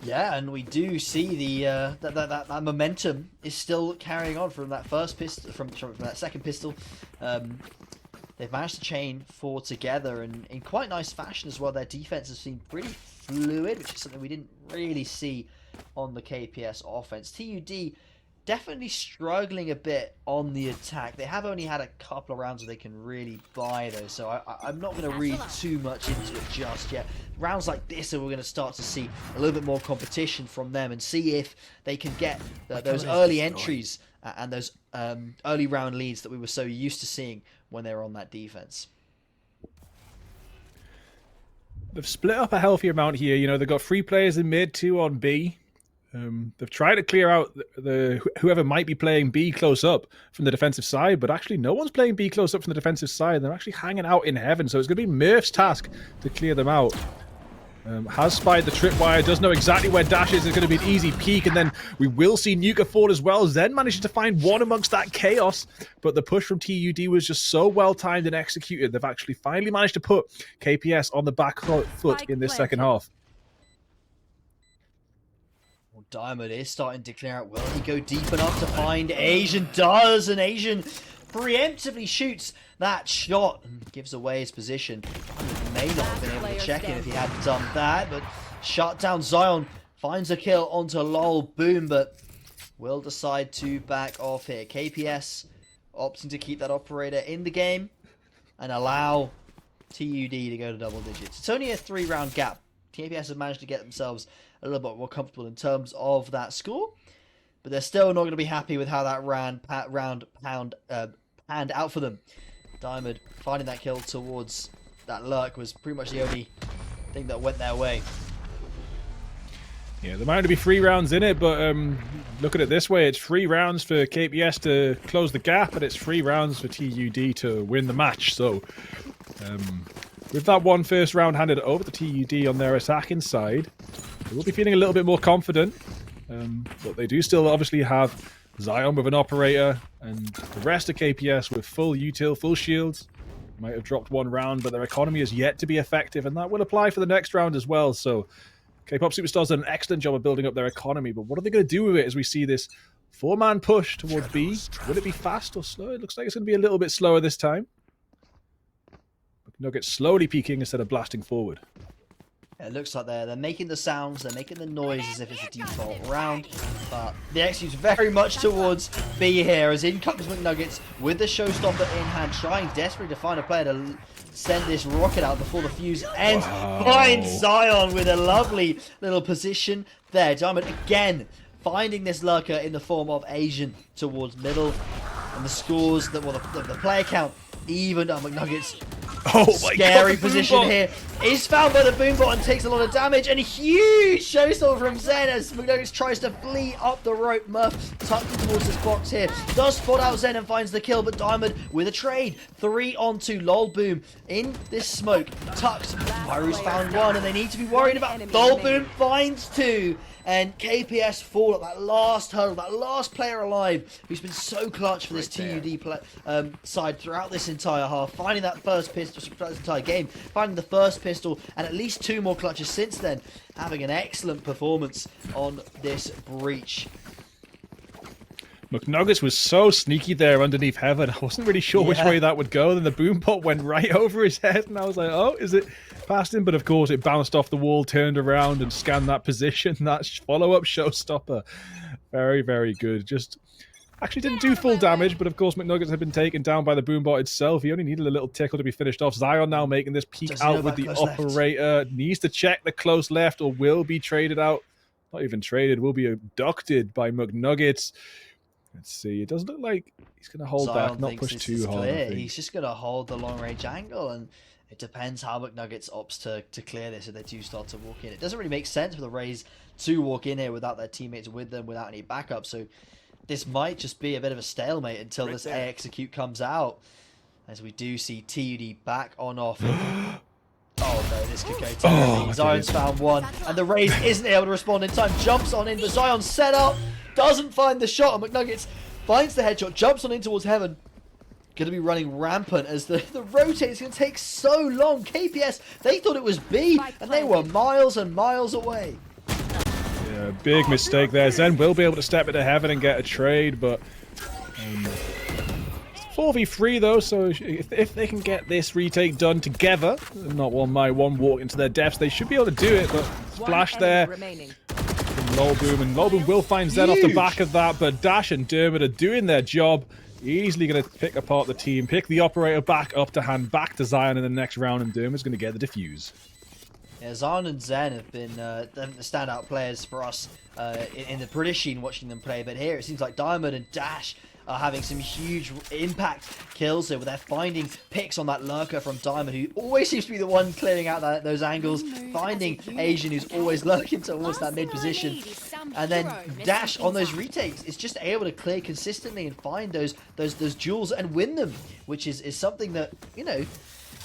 Yeah, and we do see the that momentum is still carrying on from that first pistol, from that second pistol. They've managed to chain 4 together, and in quite nice fashion as well. Their defense has seemed pretty fluid, which is something we didn't really see on the KPS offense. TUD definitely struggling a bit on the attack. They have only had a couple of rounds where they can really buy those, so I'm not going to read too much into it just yet. Rounds like this are we're going to start to see a little bit more competition from them and see if they can get those early entries and those early round leads that we were so used to seeing when they were on that defense. They've split up a healthy amount here. You know, they've got 3 players in mid, 2 on B. They've tried to clear out whoever might be playing B close up from the defensive side, but actually no one's playing B close up from the defensive side. They're actually hanging out in heaven, so it's going to be Murph's task to clear them out. Has spied the tripwire, does know exactly where Dash is. It's going to be an easy peek, and then we will see Nuka fall as well. Zen manages to find one amongst that chaos, but the push from TUD was just so well timed and executed. They've actually finally managed to put KPS on the back foot in this second half. Well, Diamond is starting to clear out. Will he go deep enough to find Asian? Does, and Asian preemptively shoots that shot and gives away his position. He may not have been able to check in if he hadn't done that, but shut down Zion, finds a kill onto Lol Boom, but will decide to back off here. KPS opting to keep that operator in the game and allow TUD to go to double digits. It's only a 3-round gap. KPS have managed to get themselves a little bit more comfortable in terms of that score, but they're still not going to be happy with how that round panned out for them. Diamond finding that kill towards that lurk was pretty much the only thing that went their way. Yeah, there might only be 3 rounds in it, but look at it this way. It's 3 rounds for KPS to close the gap, and it's 3 rounds for TUD to win the match. So with that one first round handed over to TUD on their attacking side, they will be feeling a little bit more confident. But they do still obviously have Zion with an operator, and the rest of KPS with full util, full shields. Might have dropped 1 round, but their economy is yet to be effective, and that will apply for the next round as well. So K-pop Superstars did an excellent job of building up their economy, but what are they going to do with it as we see this 4-man push towards B? Will it be fast or slow? It looks like it's going to be a little bit slower this time. Nugget slowly peeking instead of blasting forward. It looks like they're making the sounds, they're making the noise as if it's a default round, but the execute's very much towards B here, as in comes McNuggets with the showstopper in hand, trying desperately to find a player to send this rocket out before the fuse ends. Finds Zion with a lovely little position there. Diamond again finding this lurker in the form of Asian towards middle, and the scores, the player count even up. McNuggets, scary position here, is found by the boombot and takes a lot of damage, and a huge showstopper from Zen as McNuggets tries to flee up the rope. Murph tucked in towards this box here, does spot out Zen and finds the kill, but Diamond with a trade, 3-on-2. Lol Boom in this smoke, tucked. Myru's found one, and they need to be worried about Lol Boom finds two. And KPS fall at that last hurdle, that last player alive, who's been so clutch for this TUD side throughout this entire half, finding that first pistol, throughout this entire game, finding the first pistol, and at least 2 more clutches since then, having an excellent performance on this breach. McNuggets was so sneaky there underneath Heaven. I wasn't really sure which way that would go. Then the boom pot went right over his head, and I was like, oh, is it past him? But of course, it bounced off the wall, turned around, and scanned that position. That follow-up showstopper. Very, very good. Just actually didn't do full damage, but of course, McNuggets had been taken down by the boombot itself. He only needed a little tickle to be finished off. Zion now making this peek out with the operator. Needs to check the close left or will be traded out. Not even traded, will be abducted by McNuggets. Let's see. It does look like he's going to hold back, not push too hard. He's just going to hold the long-range angle, and it depends how McNuggets opts to clear this if they do start to walk in. It doesn't really make sense for the Rays to walk in here without their teammates with them, without any backup. So this might just be a bit of a stalemate until this A execute comes out, as we do see TUD back on off. Oh no, this could go terribly. Zion's found one, and the Rays isn't able to respond in time. Jumps on in, but Zion's set up. Doesn't find the shot, and McNuggets finds the headshot, jumps on in towards Heaven. Going to be running rampant as the rotate is going to take so long. KPS, they thought it was B, and they were miles and miles away. Yeah, big mistake there. Zen will be able to step into Heaven and get a trade, but 4v3 though, so if they can get this retake done together, not one by one walk into their depths, they should be able to do it, but splash there. Lolboom, and Lolboom will find Zen off the back of that, but Dash and Dermot are doing their job. Easily going to pick apart the team, pick the operator back up to hand back to Zion in the next round, and Dermot's going to get the defuse. Yeah, Zion and Zen have been the standout players for us in the British scene watching them play, but here it seems like Diamond and Dash are having some huge impact kills here, where they're finding picks on that lurker from Diamond, who always seems to be the one clearing out those angles, finding Asian, who's always lurking towards that mid position, and then Dash on those retakes is just able to clear consistently and find those duels and win them, which is something that, you know,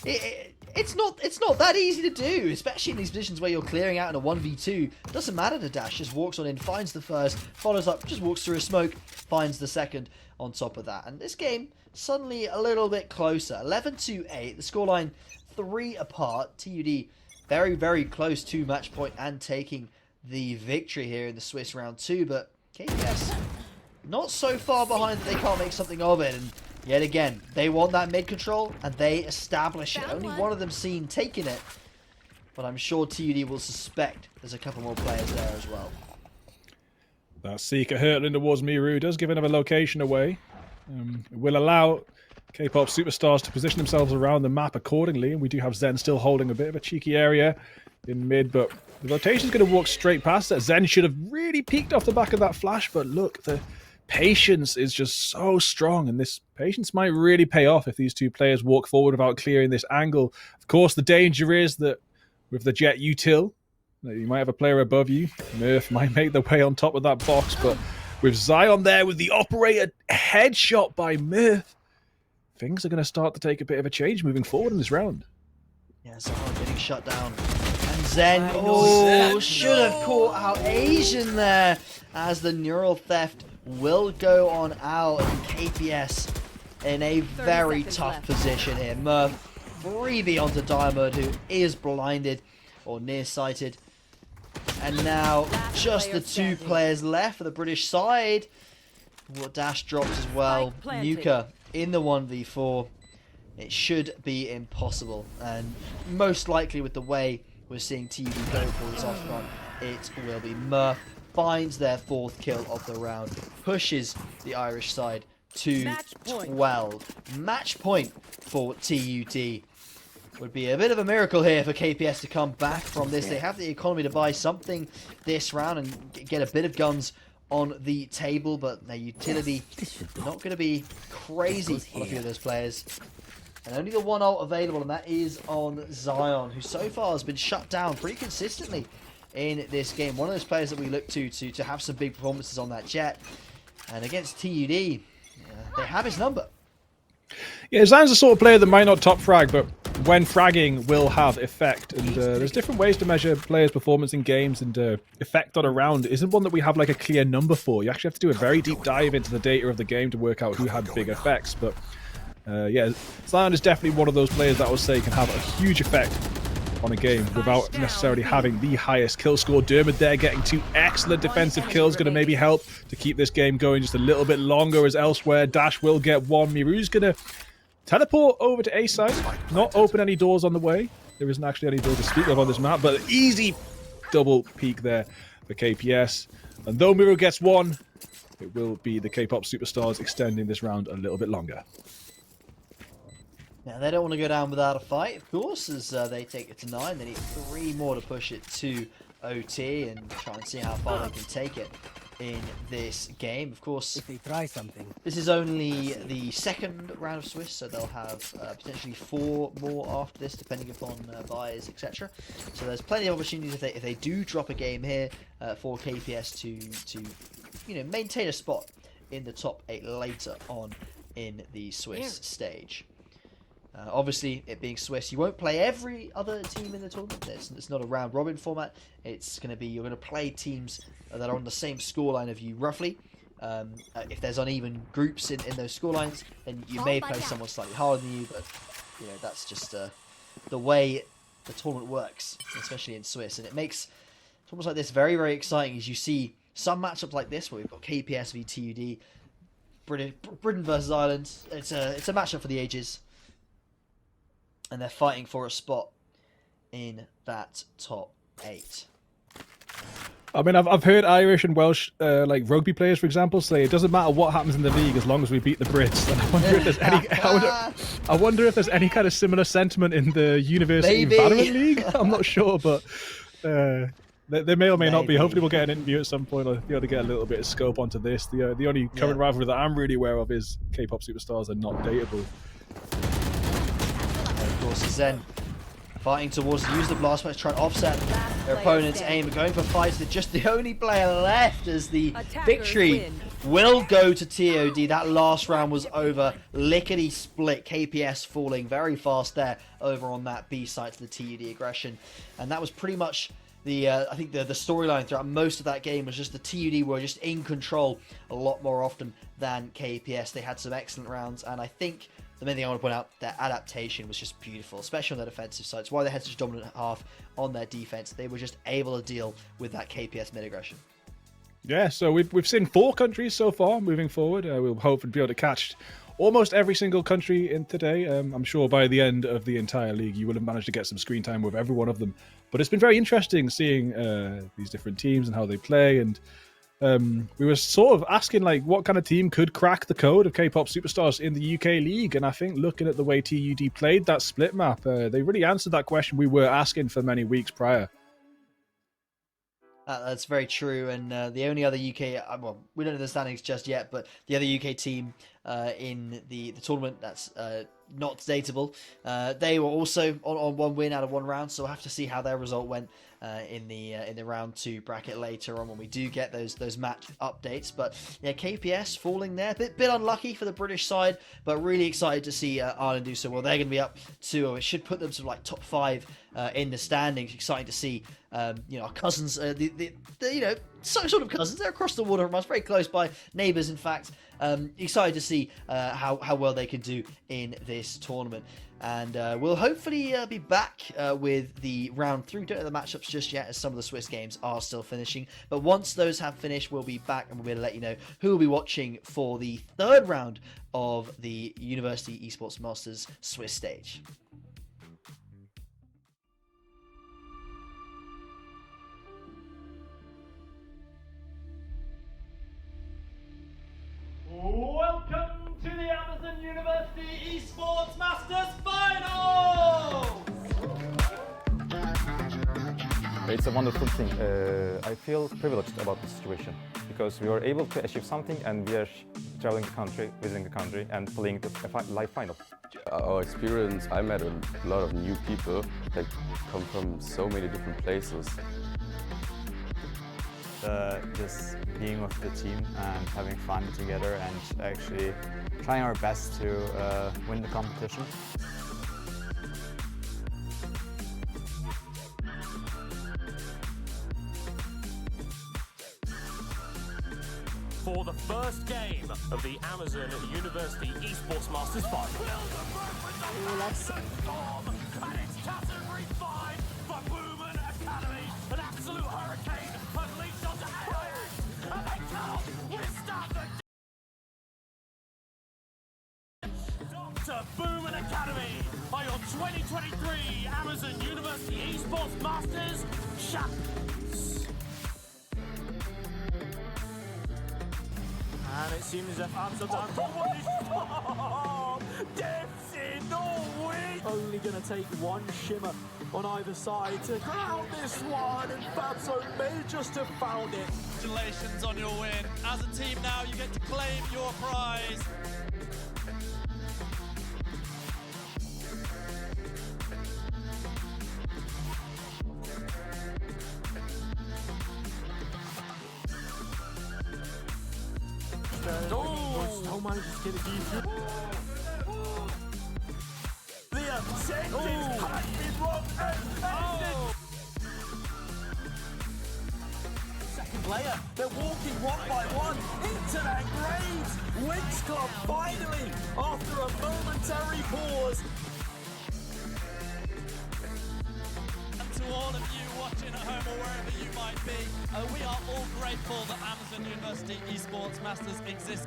it's not that easy to do, especially in these positions where you're clearing out in a 1v2. Doesn't matter to Dash, just walks on in, finds the first, follows up, just walks through a smoke, finds the second on top of that. And this game suddenly a little bit closer. 11-8, the scoreline 3 apart. TUD very, very close to match point and taking the victory here in the Swiss round 2, but KPS not so far behind that they can't make something of it. And yet again, they want that mid control, and they establish it. Only one of them seen taking it, but I'm sure TUD will suspect there's a couple more players there as well. That Seeker hurtling towards Miru does give another location away. It will allow K-pop superstars to position themselves around the map accordingly, and we do have Zen still holding a bit of a cheeky area in mid, but the rotation's going to walk straight past that. Zen should have really peeked off the back of that flash, but look, the patience is just so strong, and this patience might really pay off if these two players walk forward without clearing this angle. Of course, the danger is that with the Jet util, you might have a player above you. Murph might make the way on top of that box, but with Zion there with the operator headshot by Murph, things are going to start to take a bit of a change moving forward in this round. Yeah, Zion getting shut down. And Zen, should have caught out Asian there, as the neural theft will go on out, and KPS in a very tough position here. Murph freebie onto Diamond, who is blinded or nearsighted. And now just the 2 players left for the British side. Dash drops as well. Nuka in the 1v4. It should be impossible, and most likely with the way we're seeing TUD go for this off front. It will be Murph, finds their 4th kill of the round, pushes the Irish side to Match point. 12. Match point for TUD. Would be a bit of a miracle here for KPS to come back from this. They have the economy to buy something this round and get a bit of guns on the table, but their utility not going to be crazy on a few of those players. And only the one ult available, and that is on Zion, who so far has been shut down pretty consistently in this game. One of those players that we look to have some big performances on that jet. And against TUD, they have his number. Yeah, Zion's the sort of player that might not top frag, but when fragging will have effect. And there's different ways to measure players' performance in games, and effect on a round isn't one that we have like a clear number for. You actually have to do a very deep dive into the data of the game to work out who had big effects. But yeah, Zion is definitely one of those players that I would say can have a huge effect on a game without necessarily having the highest kill score. Dermot there getting 2 excellent defensive kills, going to maybe help to keep this game going just a little bit longer as elsewhere. Dash will get 1. Miru's going to teleport over to A side, not open any doors on the way. There isn't actually any door to speak of on this map, but easy double peek there for KPS. And though Miru gets 1, it will be the K-pop superstars extending this round a little bit longer. Now, they don't want to go down without a fight, of course, as they take it to 9. They need 3 more to push it to OT and try and see how far they can take it in this game. Of course, If they try something. this is only the 2nd round of Swiss, so they'll have potentially 4 more after this, depending upon buys, etc. So there's plenty of opportunities if they do drop a game here for KPS to maintain a spot in the top 8 later on in the Swiss stage. Obviously, it being Swiss, you won't play every other team in the tournament. It's not a round robin format. It's going to be, you're going to play teams that are on the same scoreline of you, roughly. If there's uneven groups in those scorelines, then you may play someone slightly harder than you, but that's just the way the tournament works, especially in Swiss. And it makes tournaments like this very, very exciting, as you see some matchups like this where we've got KPS v TUD, Britain versus Ireland. It's a matchup for the ages. And they're fighting for a spot in that top 8. I mean, I've heard Irish and Welsh, like rugby players, for example, say it doesn't matter what happens in the league as long as we beat the Brits. And I wonder if there's any, I wonder if there's any kind of similar sentiment in the University VALORANT League. I'm not sure, but there may or may not be. Hopefully, we'll get an interview at some point. I'll be able to get a little bit of scope onto this. The only current rivalry that I'm really aware of is K-pop superstars are not dateable. Of course, Zen fighting towards use the blast to try and offset their opponent's aim, but going for fights. They're just the only player left, as the victory will go to TOD. That last round was over. Lickety split. KPS falling very fast there over on that B side to the TUD aggression, and that was pretty much I think the storyline throughout most of that game was just the TUD were just in control a lot more often than KPS. They had some excellent rounds, and I think the main thing I want to point out, their adaptation was just beautiful, especially on their defensive side. It's why they had such a dominant half on their defense. They were just able to deal with that KPS mid-aggression. Yeah, so we've seen 4 countries so far moving forward. We'll hopefully be able to catch almost every single country in today. I'm sure by the end of the entire league, you will have managed to get some screen time with every one of them. But it's been very interesting seeing these different teams and how they play. And we were sort of asking, like, what kind of team could crack the code of K-pop superstars in the UK league? And I think looking at the way TUD played that split map, they really answered that question we were asking for many weeks prior. That's very true, and the only other UK, well, we don't know the standings just yet, but the other UK team in the tournament that's not dateable, they were also on 1 win out of 1 round, so we'll have to see how their result went in the round 2 bracket later on when we do get those match updates. But yeah, KPS falling there, bit unlucky for the British side, but really excited to see Ireland do so well. They're going to be up 2-0. It should put them to like top 5 in the standings. Exciting to see our cousins, sort of cousins. They're across the water from us, very close by, neighbours in fact. Excited to see how well they can do in this tournament. And we'll hopefully be back with the round 3. Don't know the matchups just yet, as some of the Swiss games are still finishing. But once those have finished, we'll be back and we'll be able to let you know who will be watching for the 3rd round of the University Esports Masters Swiss stage. It's a wonderful thing. I feel privileged about this situation because we were able to achieve something and we are traveling the country, visiting the country and playing the live final. Our experience, I met a lot of new people that come from so many different places. Just being with the team and having fun together and actually trying our best to win the competition. For the first game of the Amazon University Esports Masters final. And it's category 5 for Booman Academy. An absolute hurricane unleashed onto AIS. And they cannot withstand the Dr. Booman Academy are your 2023 Amazon University Esports Masters champions. And it seems as if Amsterdam dips in Norway. Only going to take one shimmer on either side to crown this one, and Fabso may just have found it. Congratulations on your win. As a team now, you get to claim your prize. Still manages to get it deep. The objective has been wrong and second player, they're walking one by one into their graves. Wins Club finally, after a momentary pause. And to all of you watching at home or wherever you might be, we are all grateful that Amazon University Esports Masters exists.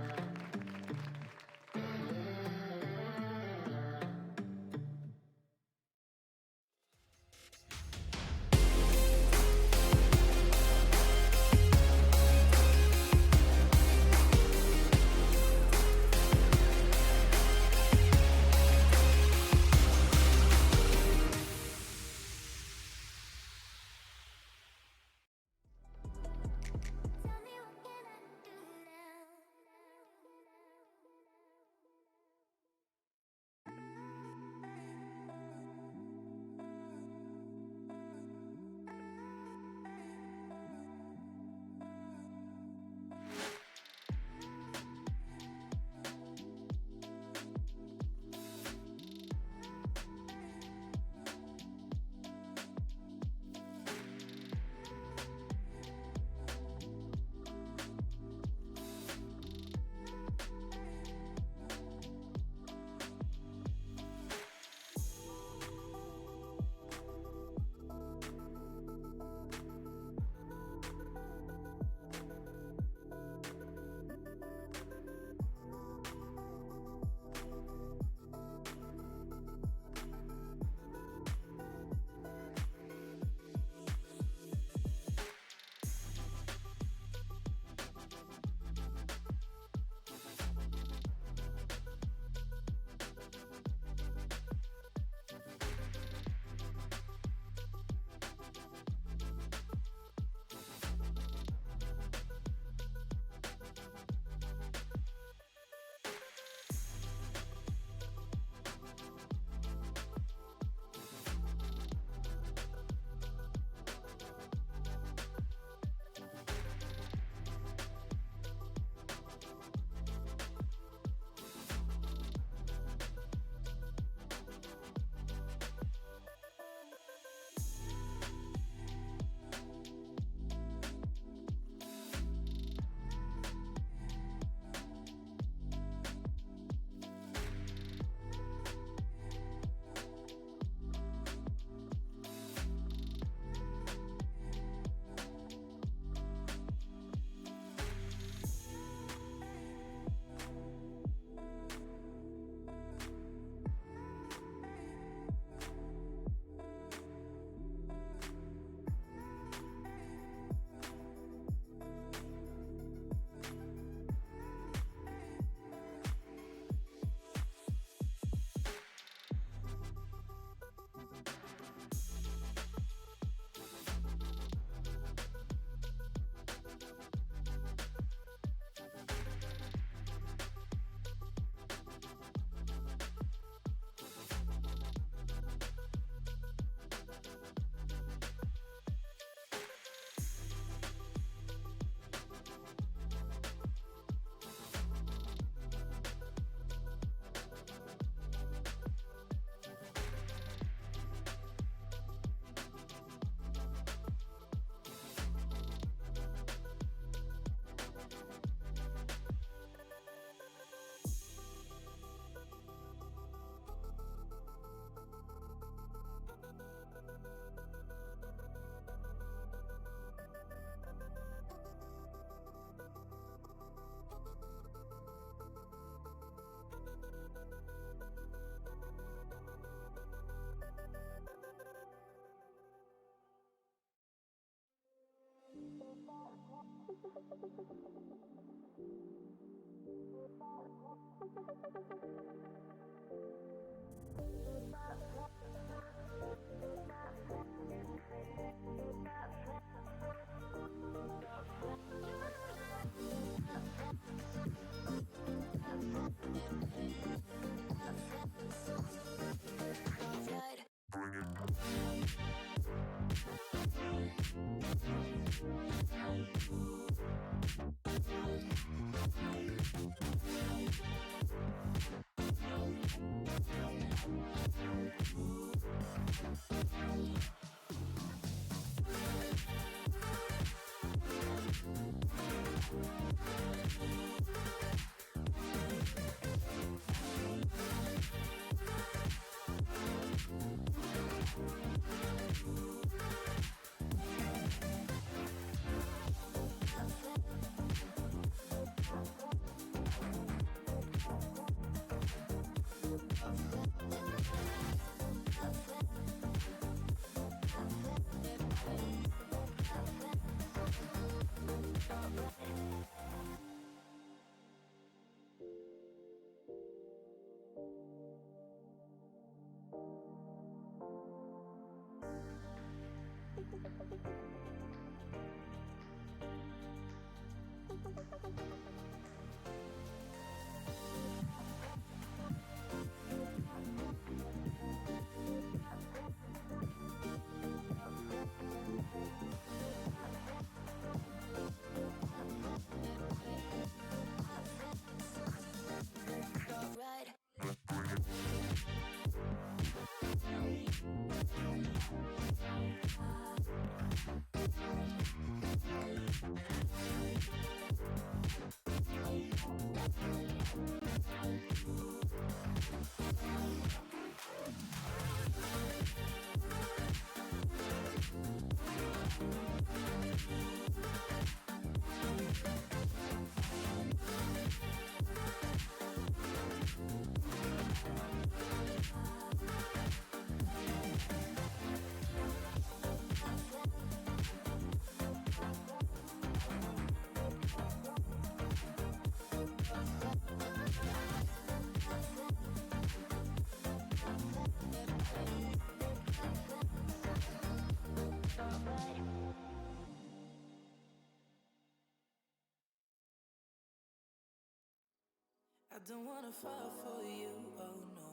I don't wanna fall for you, oh no.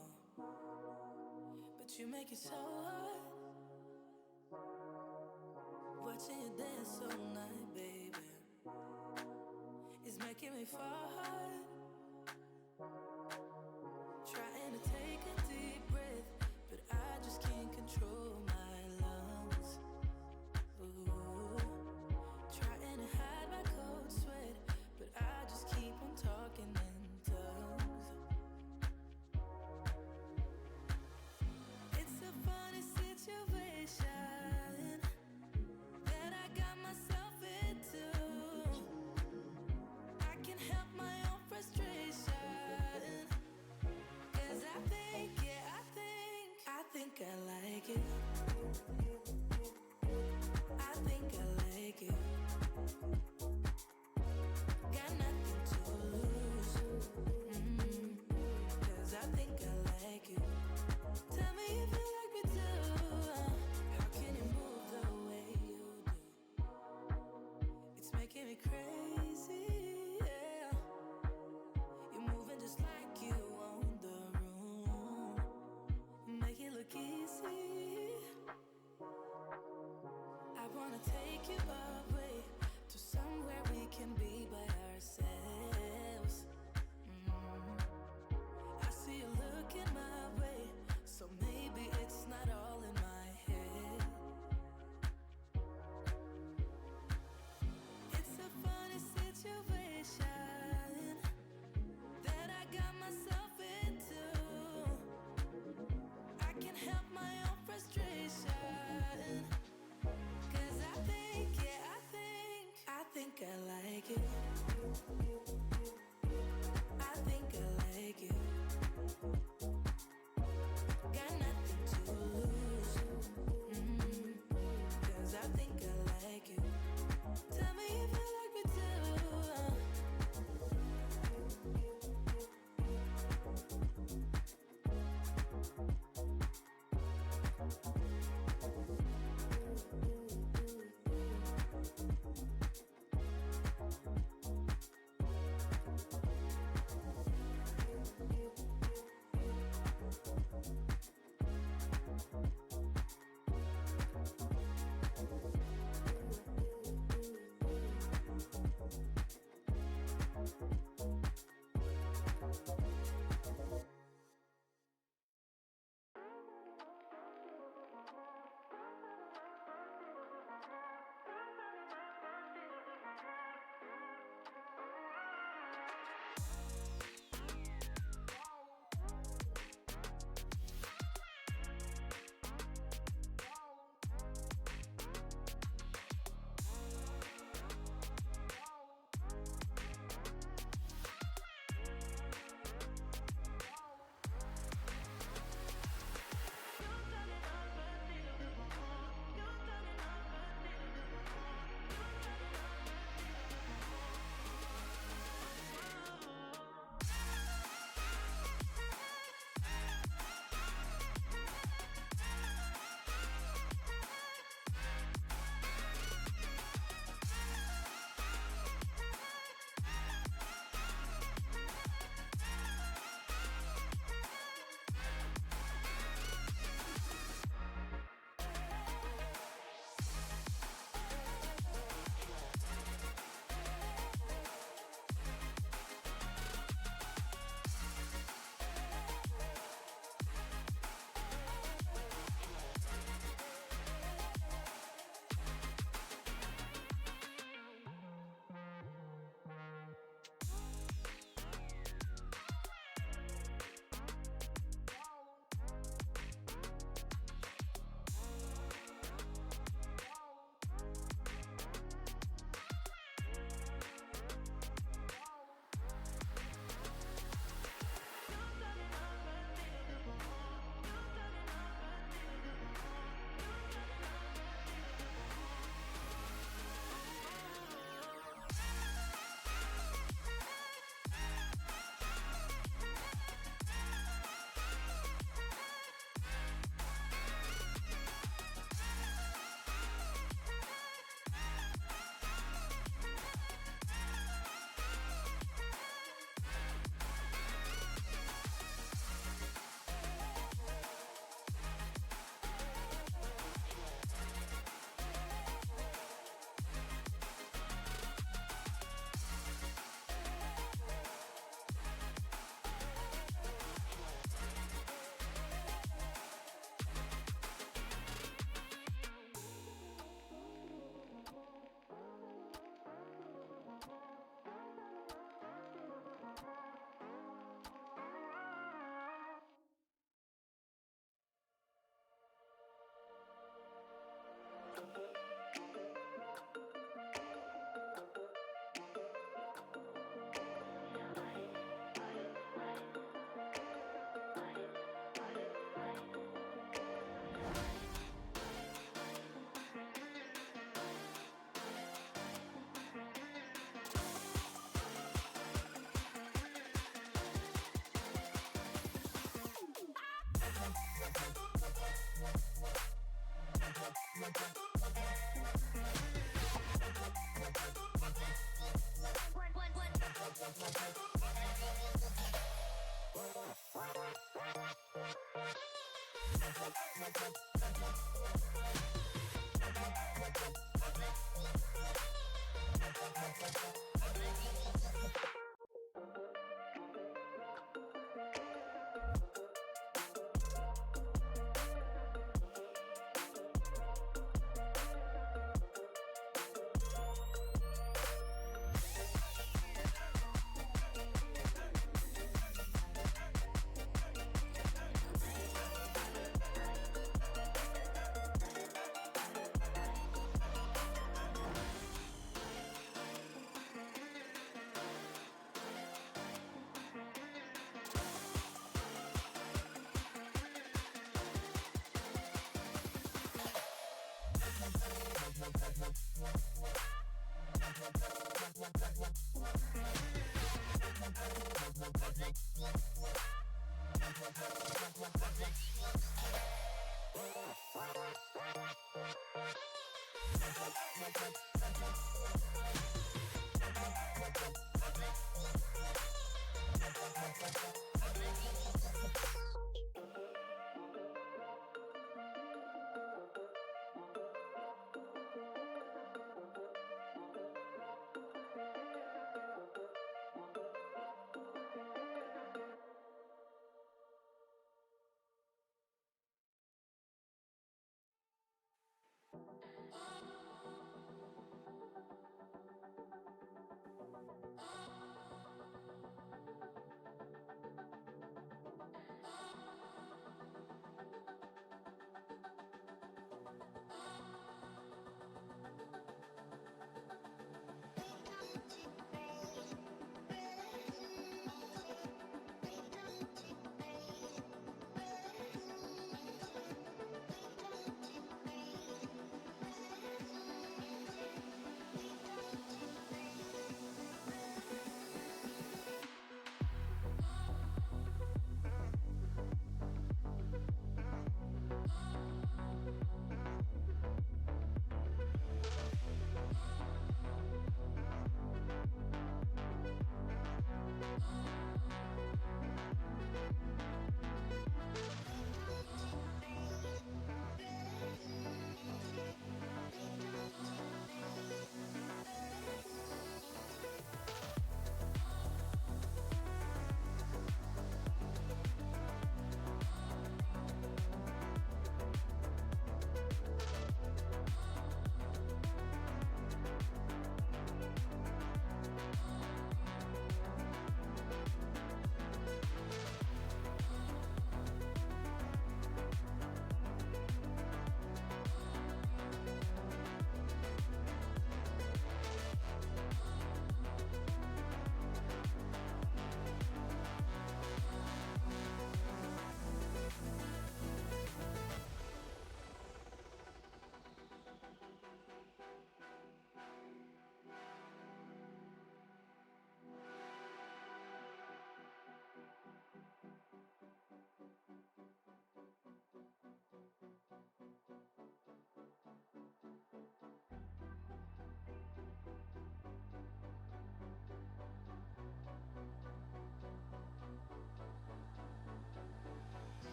But you make it so hard. Watching you dance all night, baby, it's making me fall hard. Trying to take a deep breath, but I just can't control my lungs. Ooh. Trying to hide my cold sweat, but I just keep on talking in tongues. It's a funny situation that I got myself into. I can't help my own frustration, 'cause I think, yeah, I think I like it. I think I like it. Got nothing to lose, 'cause I think I like it. Tell me if you like me too. How can you move the way you do? It's making me crazy, yeah. You're moving just like you own the room. Make it look easy. I wanna take you away to somewhere we can be by ourselves. I see you looking my way, so maybe it's not all in my head. It's a funny situation that I got myself into. I can't help my own frustration, 'cause I think, yeah, I think I like it.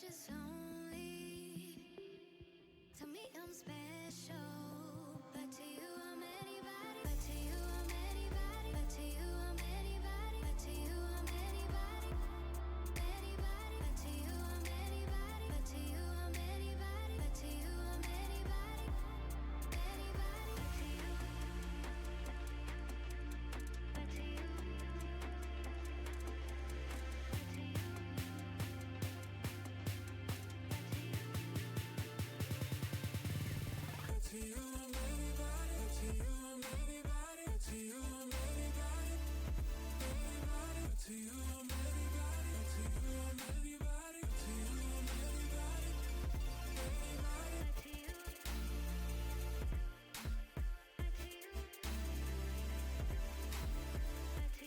just only tell me I'm special, but to you I'm anybody. But to you I'm anybody. But to you I'm anybody. But to you I'm anybody. Anybody. But to you I'm anybody. But to you I'm anybody. But to you I'm anybody. Anybody. But to you. But to you. To you, I'm anybody. To you, I'm anybody. To you, I'm anybody. Anybody. To you, I'm anybody. To you, I'm anybody. To you, I'm anybody. Anybody. To you. To you. To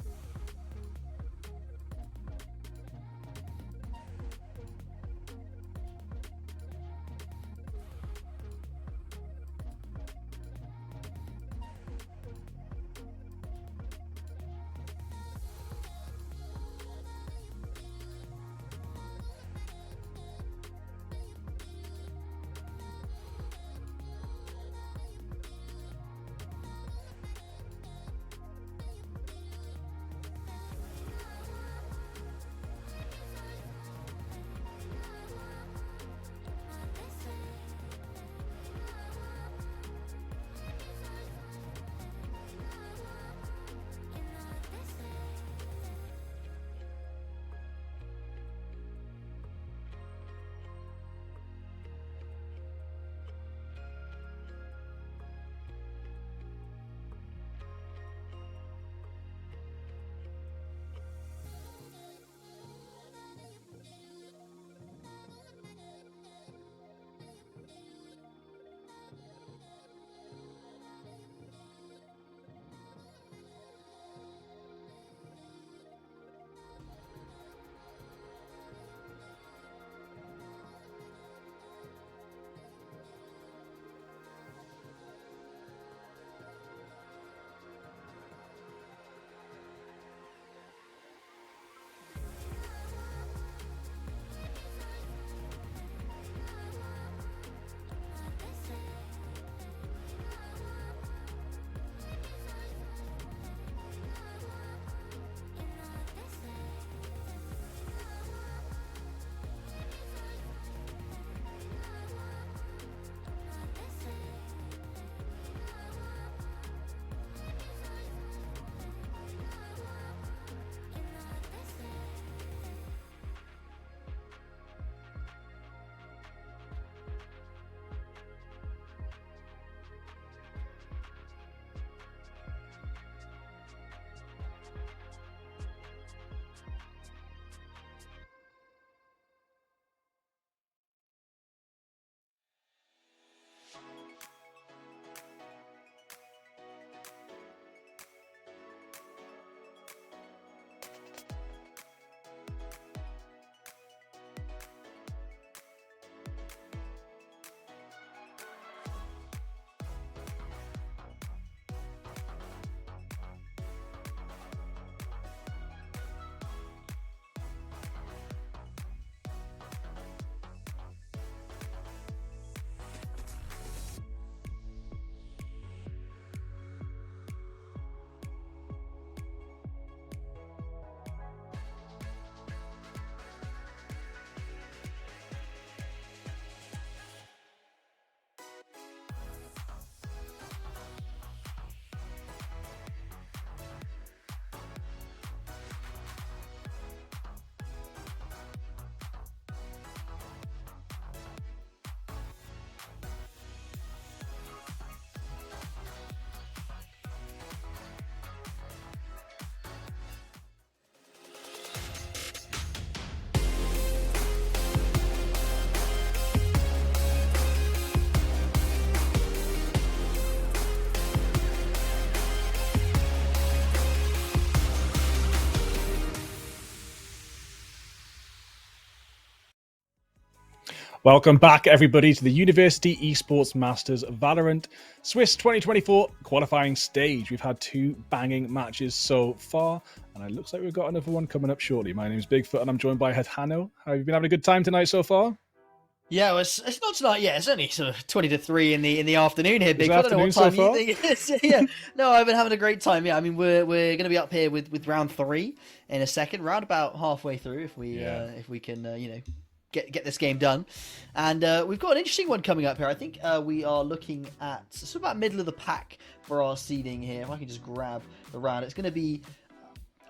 you. Welcome back, everybody, to the University Esports Masters Valorant Swiss 2024 qualifying stage. We've had 2 banging matches so far, and it looks like we've got another one coming up shortly. My name's Bigfoot, and I'm joined by Hano. Have you been having a good time tonight so far? Yeah, well, it's not tonight. Yeah, it's only sort of 20 to 3 in the afternoon here, Bigfoot. I don't know what time you think it is. Yeah, no, I've been having a great time. Yeah, I mean, we're going to be up here with round 3 in a second, round about halfway through, if we can get this game done. And we've got an interesting one coming up here. I think we are looking at sort of about middle of the pack for our seeding here. If I can just grab the round, it's going to be.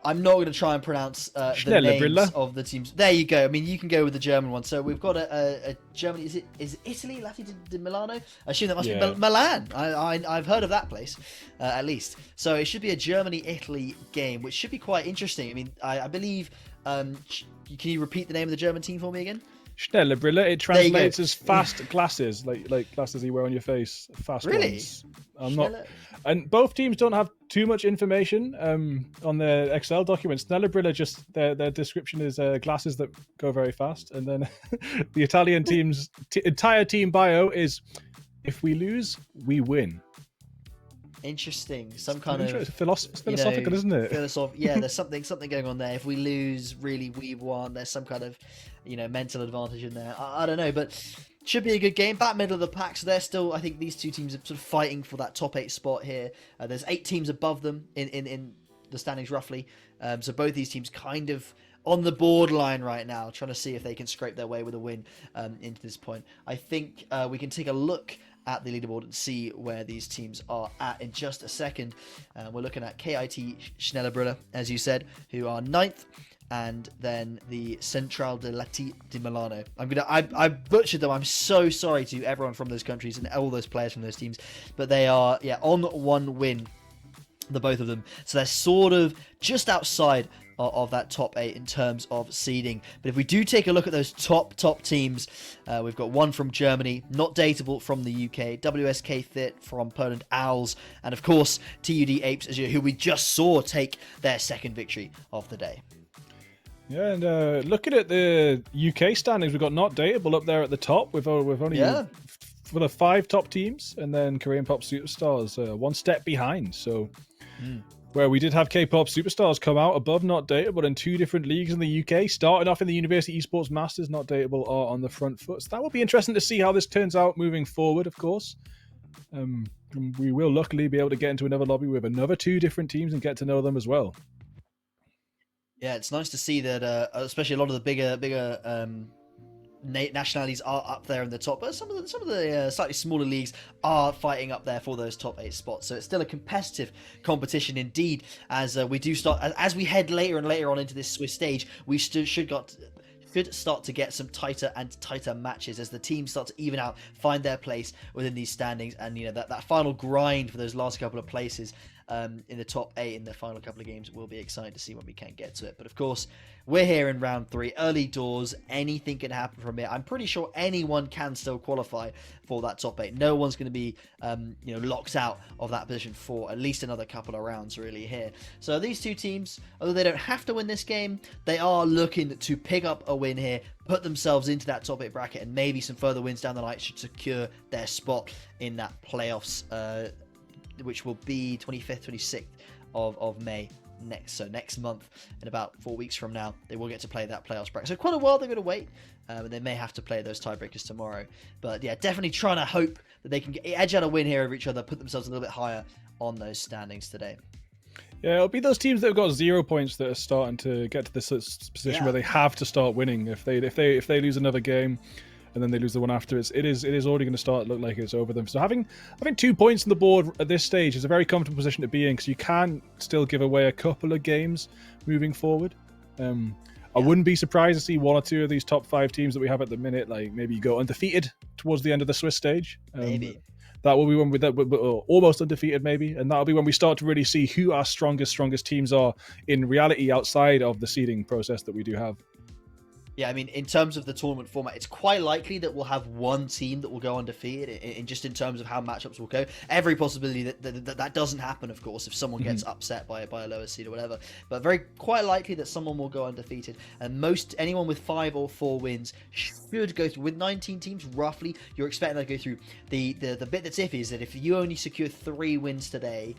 I'm not going to try and pronounce the names of the teams. There you go. I mean, you can go with the German one. So we've got a Germany. Is it Italy? Lati di Milano? I assume that must be Milan. I've heard of that place, at least. So it should be a Germany-Italy game, which should be quite interesting. I mean, I believe. Can you repeat the name of the German team for me again? Schnelle Brille. It translates as fast glasses, like glasses you wear on your face. Fast ones. I'm not. And both teams don't have too much information on their Excel documents. Schnelle Brille, just their description is glasses that go very fast. And then the Italian team's entire team bio is, if we lose, we win. Interesting. Some kind of philosophical, isn't it? Yeah, there's something going on there. If we lose, really, we won. There's some kind of, mental advantage in there. I don't know, but should be a good game. Back middle of the pack, so they're still. I think these two teams are sort of fighting for that top 8 spot here. There's 8 teams above them in the standings roughly. So both these teams kind of on the borderline right now, trying to see if they can scrape their way with a win into this point. I think we can take a look at the leaderboard and see where these teams are at in just a second. We're looking at KIT Schnelle Brille, as you said, who are 9th, and then the Central de Lati di Milano. I butchered them. I'm so sorry to everyone from those countries and all those players from those teams, but they are on 1 win, the both of them. So they're sort of just outside of that top 8 in terms of seeding. But if we do take a look at those top teams, we've got 1 from Germany, Not Dateable from the UK, WSK Thit from Poland, Owls, and of course TUD Apes, who we just saw take their 2nd victory of the day. Yeah, and looking at the UK standings, we've got Not Dateable up there at the top. We've only for the 5 top teams, and then Korean Pop Superstars 1 step behind. So. Where we did have K-pop superstars come out above Not Dateable in 2 different leagues in the UK. Starting off in the University Esports Masters, Not Dateable are on the front foot. So that will be interesting to see how this turns out moving forward, of course. We will luckily be able to get into another lobby with another 2 different teams and get to know them as well. Yeah, it's nice to see that, especially a lot of the bigger nationalities are up there in the top, but some of the slightly smaller leagues are fighting up there for those top 8 spots. So it's still a competitive competition indeed. As we do start, as we head later and later on into this Swiss stage, we should start to get some tighter and tighter matches as the teams start to even out, find their place within these standings, and that final grind for those last couple of places in the top 8 in the final couple of games will be exciting to see when we can get to it. But of course, we're here in round 3, early doors. Anything can happen from here. I'm pretty sure anyone can still qualify for that top 8. No one's going to be locked out of that position for at least another couple of rounds really here. So these 2 teams, although they don't have to win this game, they are looking to pick up a win here, put themselves into that top 8 bracket, and maybe some further wins down the line should secure their spot in that playoffs, which will be 25th, 26th of May next month. In about 4 weeks from now, they will get to play that playoffs bracket. So quite a while they're going to wait, and they may have to play those tiebreakers tomorrow. But yeah, definitely trying to hope that they can edge out a win here over each other, put themselves a little bit higher on those standings today. Yeah, it'll be those teams that have got 0 points that are starting to get to this position where they have to start winning. If they lose another game, and then they lose the one after, it is already going to start to look like it's over them. So having 2 points on the board at this stage is a very comfortable position to be in, because you can still give away a couple of games moving forward. I wouldn't be surprised to see 1 or 2 of these top 5 teams that we have at the minute, like maybe go undefeated towards the end of the Swiss stage. Maybe. That will be when we're almost undefeated, maybe, and that'll be when we start to really see who our strongest teams are in reality outside of the seeding process that we do have. Yeah, I mean, in terms of the tournament format, it's quite likely that we'll have one team that will go undefeated in just in terms of how matchups will go. Every possibility that doesn't happen, of course, if someone gets upset by a lower seed or whatever. But quite likely that someone will go undefeated. And anyone with 5 or 4 wins should go through. With 19 teams, roughly, you're expecting them to go through. The bit that's iffy is that if you only secure 3 wins today,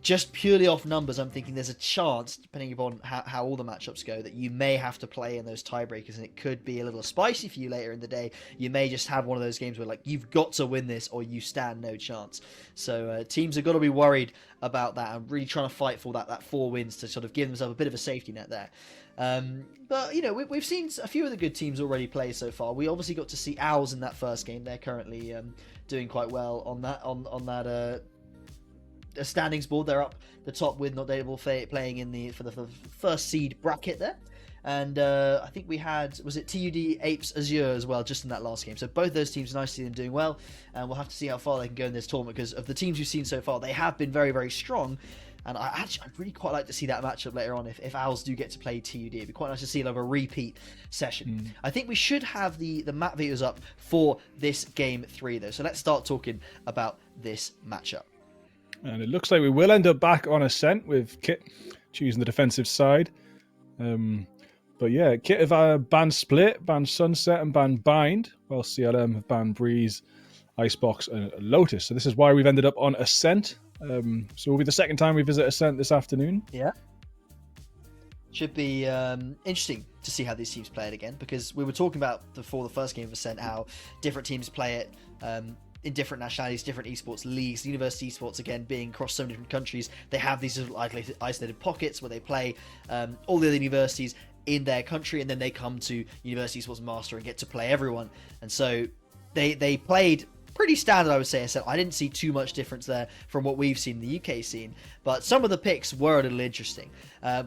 just purely off numbers, I'm thinking there's a chance, depending upon how all the matchups go, that you may have to play in those tiebreakers, and it could be a little spicy for you later in the day. You may just have one of those games where, like, you've got to win this or you stand no chance. So teams have got to be worried about that and really trying to fight for that 4 wins to sort of give themselves a bit of a safety net there. But, you know, we've seen a few of the good teams already play so far. We obviously got to see Owls in that first game. They're currently doing quite well on that a standings board. They're up the top with Not Dateable playing for the first seed bracket there. And I think we had, was it TUD Apes Azure as well, just in that last game. So both those teams, nice to see them doing well. And we'll have to see how far they can go in this tournament, because of the teams we've seen so far, they have been very, very strong. And I'd really quite like to see that matchup later on if Owls do get to play TUD. It'd be quite nice to see a repeat session. I think we should have the map videos up for this game 3 though. So let's start talking about this matchup. And it looks like we will end up back on Ascent with Kit choosing the defensive side. But yeah, Kit have banned Split, banned Sunset, and banned Bind, while CLM have banned Breeze, Icebox, and Lotus. So this is why we've ended up on Ascent. So it'll be the second time we visit Ascent this afternoon. Yeah. Should be interesting to see how these teams play it again, because we were talking about before the first game of Ascent how different teams play it in different nationalities, different esports leagues. University Esports, again, being across so many different countries, they have these sort of isolated pockets where they play all the other universities in their country, and then they come to University Esports Master and get to play everyone. And so they played pretty standard, I would say. I didn't see too much difference there from what we've seen in the UK scene, but some of the picks were a little interesting.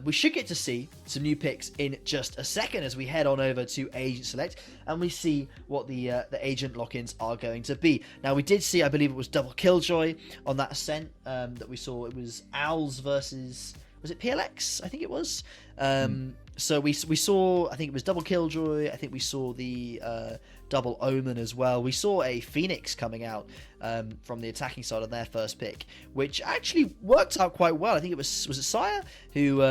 We should get to see some new picks in just a second as we head on over to Agent Select and we see what the agent lock-ins are going to be. Now, we did see, I believe it was double Killjoy on that Ascent that we saw. It was Owls versus, was it PLX? I think it was. So we saw, I think it was double Killjoy. I think we saw the double Omen as well. We saw a Phoenix coming out from the attacking side on their first pick, which actually worked out quite well. I think it was it Sire who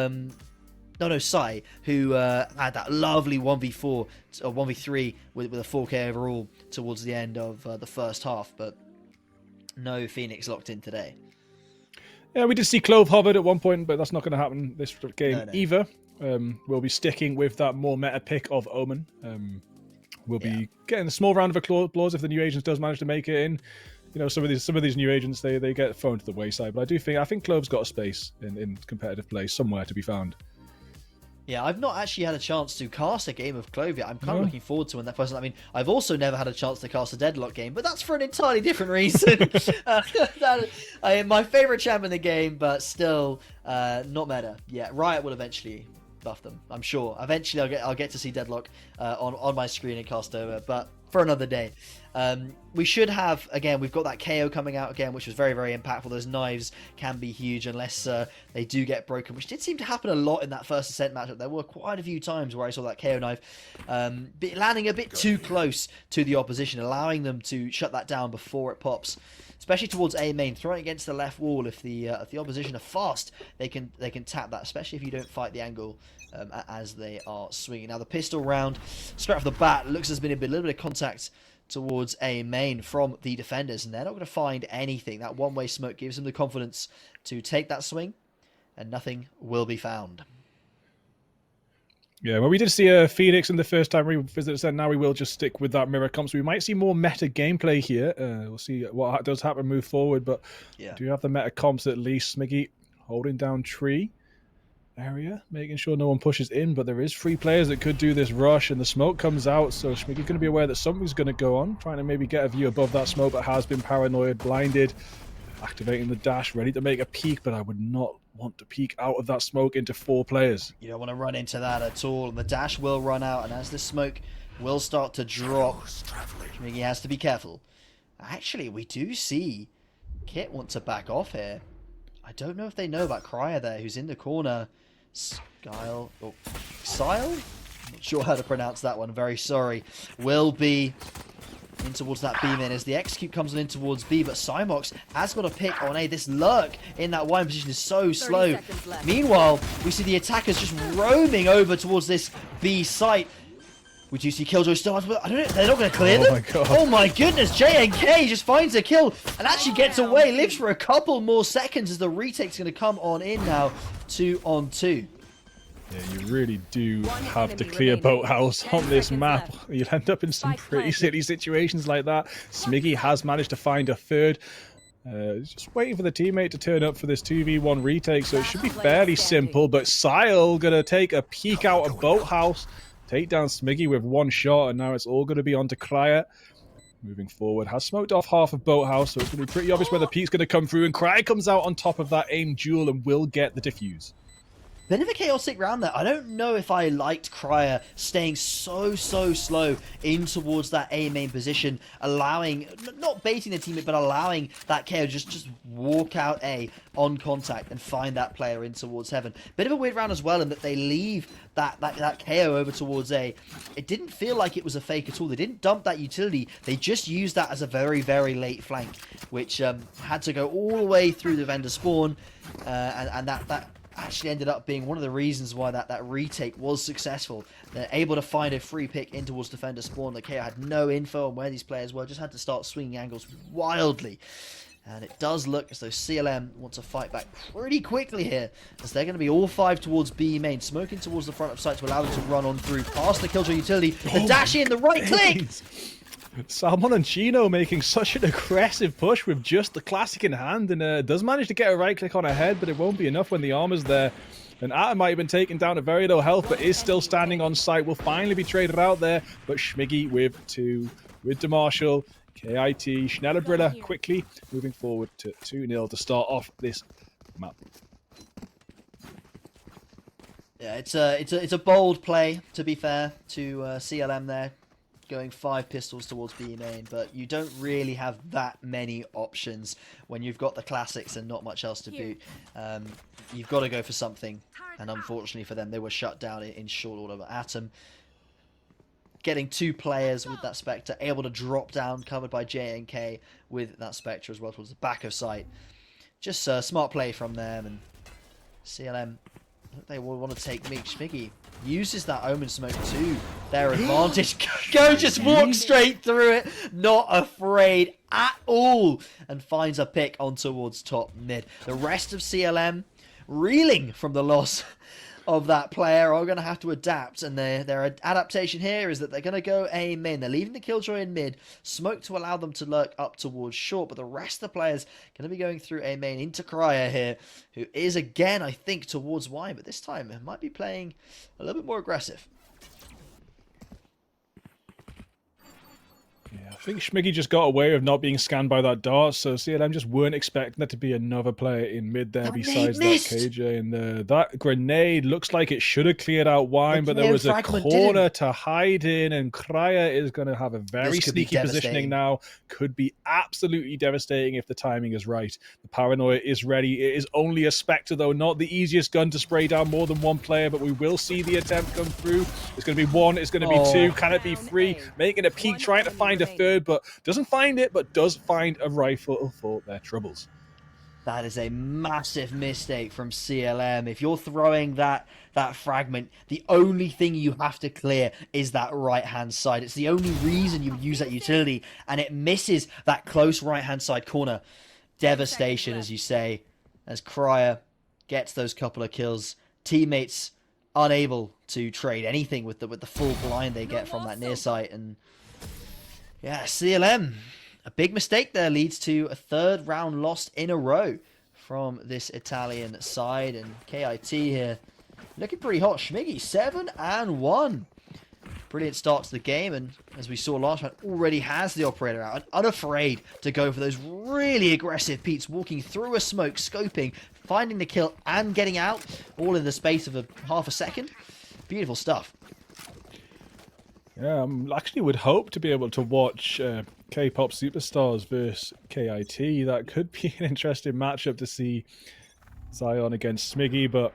Sai, who had that lovely 1v4 or 1v3 with a 4k overall towards the end of the first half, but no Phoenix locked in today. Yeah, we did see Clove hovered at one point, but that's not going to happen this game either. We'll be sticking with that more meta pick of Omen. We'll be getting a small round of applause if the new agents does manage to make it in. You know, some of these new agents, they get thrown to the wayside. But I think Clove's got a space in competitive play somewhere to be found. Yeah, I've not actually had a chance to cast a game of Clove yet. I'm kind of looking forward to when that person. I mean, I've also never had a chance to cast a Deadlock game, but that's for an entirely different reason. My favorite champ in the game, but still not meta. Yeah, Riot will eventually buff them, I'm sure. Eventually, I'll get to see Deadlock on my screen and cast over, but for another day. We should have, again, we've got that KO coming out again, which was very, very impactful. Those knives can be huge unless they do get broken, which did seem to happen a lot in that first Ascent matchup. There were quite a few times where I saw that KO knife landing a bit too close to the opposition, allowing them to shut that down before it pops. Especially towards A main, throwing against the left wall. If the opposition are fast, they can tap that. Especially if you don't fight the angle as they are swinging. Now the pistol round, straight off the bat, looks as there's been a little bit of contact towards A main from the defenders, and they're not going to find anything. That one-way smoke gives them the confidence to take that swing, and nothing will be found. Yeah, well, we did see a Phoenix in the first time we visited Ascent. Now we will just stick with that mirror comp. So we might see more meta gameplay here. We'll see what does happen move forward. But do you have the meta comps at least? Smiggy holding down tree area, making sure no one pushes in. But there is 3 players that could do this rush, and the smoke comes out. So Smiggy's going to be aware that something's going to go on, trying to maybe get a view above that smoke, but has been paranoid, blinded. Activating the dash, ready to make a peek, but I would not want to peek out of that smoke into 4 players. You don't want to run into that at all, and the dash will run out, and as the smoke will start to drop, he has to be careful. Actually, we do see Kit want to back off here. I don't know if they know about Cryer there, who's in the corner. Sile Not sure how to pronounce that one. Very sorry. Will be in towards that B main as the execute comes in towards B, but Cymox has got a pick on A. This lurk in that wide position is so slow. Meanwhile, we see the attackers just roaming over towards this B site. We do see Killjoy still, but I don't know, they're not going to clear them? My God. Oh my goodness, JNK just finds a kill and actually gets away, lives for a couple more seconds as the retake's going to come on in now, 2-on-2. Yeah, you really do have to clear Boathouse on this map. You'll end up in some pretty silly situations like that. Smiggy has managed to find a third. Just waiting for the teammate to turn up for this 2v1 retake, so it should be fairly simple. But Sile gonna take a peek out of Boathouse, take down Smiggy with one shot, and now it's all gonna be on to Cryer. Moving forward, has smoked off half of Boathouse, so it's gonna be pretty obvious where the peek's gonna come through, and Cryer comes out on top of that aim duel and will get the defuse. Bit of a chaotic round there. I don't know if I liked Cryer staying so slow in towards that A main position, allowing, not baiting the teammate, but allowing that KO just walk out A on contact and find that player in towards heaven. Bit of a weird round as well in that they leave that KO over towards A. It didn't feel like it was a fake at all. They didn't dump that utility. They just used that as a very late flank, which had to go all the way through the vendor spawn, and that actually ended up being one of the reasons why that retake was successful. They're able to find a free pick in towards defender spawn. The KO had no info on where these players were, just had to start swinging angles wildly. And it does look as though CLM want to fight back pretty quickly here, as they're going to be all five towards B main, smoking towards the front of site to allow them to run on through past the Killjoy utility. The dash in, the right click! Salmon and Chino making such an aggressive push with just the classic in hand, and does manage to get a right click on her head, but it won't be enough when the armor's there. And Atom might have been taken down at very low health, but is still standing on site. Will finally be traded out there, but Schmiggy with two, with DeMarshall, KIT, Schnellerbriller quickly moving forward to 2-0 to start off this map. Yeah, it's a bold play, to be fair, to CLM there, going 5 pistols towards B main, but you don't really have that many options when you've got the classics and not much else to boot. You've got to go for something, and unfortunately for them, they were shut down in short order. But Atom getting 2 players with that Spectre, able to drop down, covered by JNK with that Spectre as well towards the back of site. Just a smart play from them, and CLM, they will want to take Meek. Schmiggy uses that Omen smoke to their advantage. Go just walk straight through it, not afraid at all, and finds a pick on towards top mid. The rest of CLM, reeling from the loss of that player, are going to have to adapt, and their adaptation here is that they're going to go A main. They're leaving the Killjoy in mid, smoke to allow them to lurk up towards short, but the rest of the players going to be going through A main into Cryer here, who is again, I think, towards Y, but this time might be playing a little bit more aggressive. Yeah, I think Schmiggy just got away with not being scanned by that dart, so CLM just weren't expecting there to be another player in mid there besides that KJ. And that grenade looks like it should have cleared out Wine, but there was a corner to hide in, and Cryer is going to have a very sneaky positioning now. Could be absolutely devastating if the timing is right. The paranoia is ready. It is only a Spectre, though, not the easiest gun to spray down more than one player, but we will see the attempt come through. It's going to be 1, it's going to be 2, can it be 3? Making a peek, trying to find a third, but doesn't find it, but does find a rifle for their troubles. That is a massive mistake from CLM. If you're throwing that fragment, the only thing you have to clear is that right-hand side. It's the only reason you use that utility, and it misses that close right-hand side corner. Devastation, as you say, as Cryer gets those couple of kills. Teammates unable to trade anything with the full blind they get from that near site, and yeah, CLM, a big mistake there leads to a 3rd round lost in a row from this Italian side, and KIT here looking pretty hot. Schmiggy 7-1. Brilliant start to the game, and as we saw last round, already has the operator out, unafraid to go for those really aggressive peats, walking through a smoke, scoping, finding the kill and getting out, all in the space of half a second. Beautiful stuff. Yeah, I actually would hope to be able to watch K-pop superstars versus KIT. That could be an interesting matchup to see Zion against Smiggy, but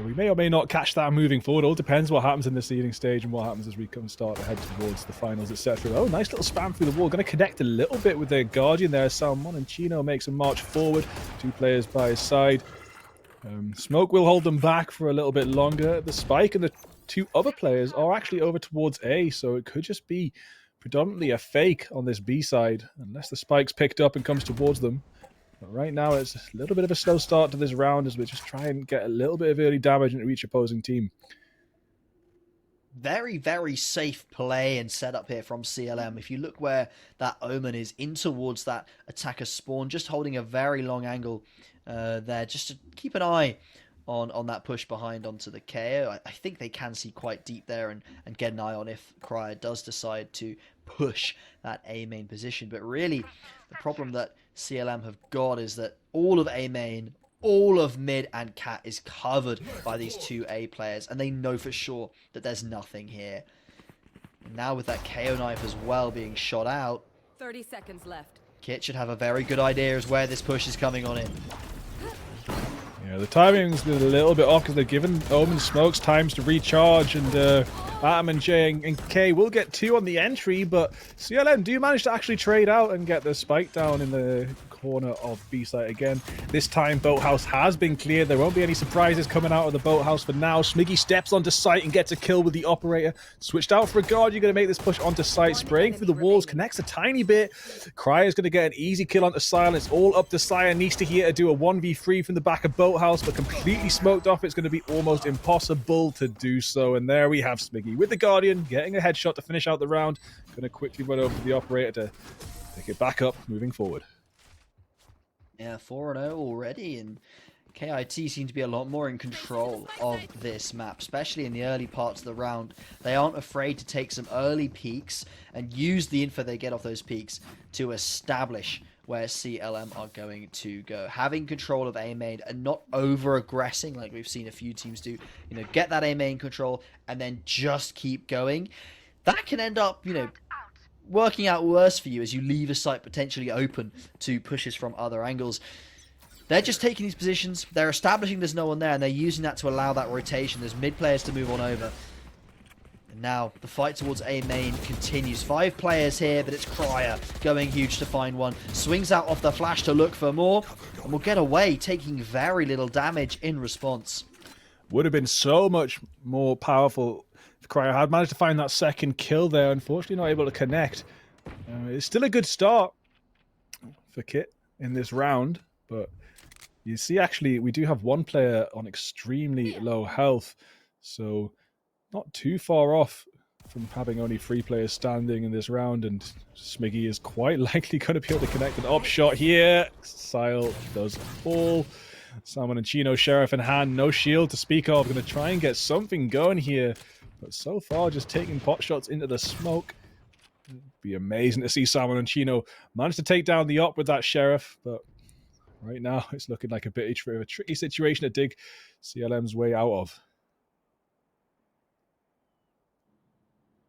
We may or may not catch that moving forward. All depends what happens in the seeding stage and what happens as we start to head towards the finals, etc. Oh, nice little spam through the wall. Going to connect a little bit with their Guardian there. Salmon and Chino makes a march forward. 2 players by his side. Smoke will hold them back for a little bit longer. The Spike and the 2 other players are actually over towards A, so it could just be predominantly a fake on this B side, unless the Spike's picked up and comes towards them. But right now, it's a little bit of a slow start to this round as we just try and get a little bit of early damage into each opposing team. Very, very safe play and setup here from CLM. If you look where that Omen is in towards that attacker spawn, just holding a very long angle there, just to keep an eye on that push behind onto the KO. I think they can see quite deep there and get an eye on if Cryer does decide to push that A main position. But really, the problem that CLM have got is that all of A main, all of mid and cat is covered by these 2 A players, and they know for sure that there's nothing here. And now with that KO knife as well being shot out, 30 seconds left. Kit should have a very good idea as where this push is coming on in. Yeah, the timing's been a little bit off because they've given Omen Smokes times to recharge, and Atom and J and K will get 2 on the entry, but CLM do manage to actually trade out and get the spike down in the corner of B site again. This time Boathouse has been cleared. There won't be any surprises coming out of the Boathouse for now. Smiggy steps onto site and gets a kill with the operator. Switched out for a guard. You're going to make this push onto site. Spraying through the walls, connects a tiny bit. Cryer's going to get an easy kill onto Silence. All up to Sire. Needs to here to do a 1v3 from the back of Boathouse, but completely smoked off. It's going to be almost impossible to do so. And there we have Smiggy with the Guardian, getting a headshot to finish out the round. Going to quickly run over to the operator to pick it back up, moving forward. Yeah, 4-0 already, and KIT seem to be a lot more in control of this map, especially in the early parts of the round. They aren't afraid to take some early peaks and use the info they get off those peaks to establish where CLM are going to go. Having control of A main and not over-aggressing like we've seen a few teams do. You know, get that A main control and then just keep going. That can end up, you know, working out worse for you as you leave a site potentially open to pushes from other angles. They're just taking these positions, they're establishing there's no one there, and they're using that to allow that rotation. There's mid players to move on over. And now the fight towards A main continues. 5 players here, but it's Cryer going huge to find one. Swings out off the flash to look for more, and will get away, taking very little damage in response. Would have been so much more powerful if Cryer had managed to find that second kill there. Unfortunately not able to connect. It's still a good start for Kit in this round, but you see actually we do have one player on extremely low health, so not too far off from having only 3 players standing in this round, and Smiggy is quite likely going to be able to connect an op shot here. Sile does fall. Salmon and Chino, Sheriff in hand, no shield to speak of. Going to try and get something going here, but so far just taking pot shots into the smoke. It'd be amazing to see Salmon and Chino manage to take down the op with that Sheriff, but right now it's looking like a bit of a tricky situation to dig CLM's way out of.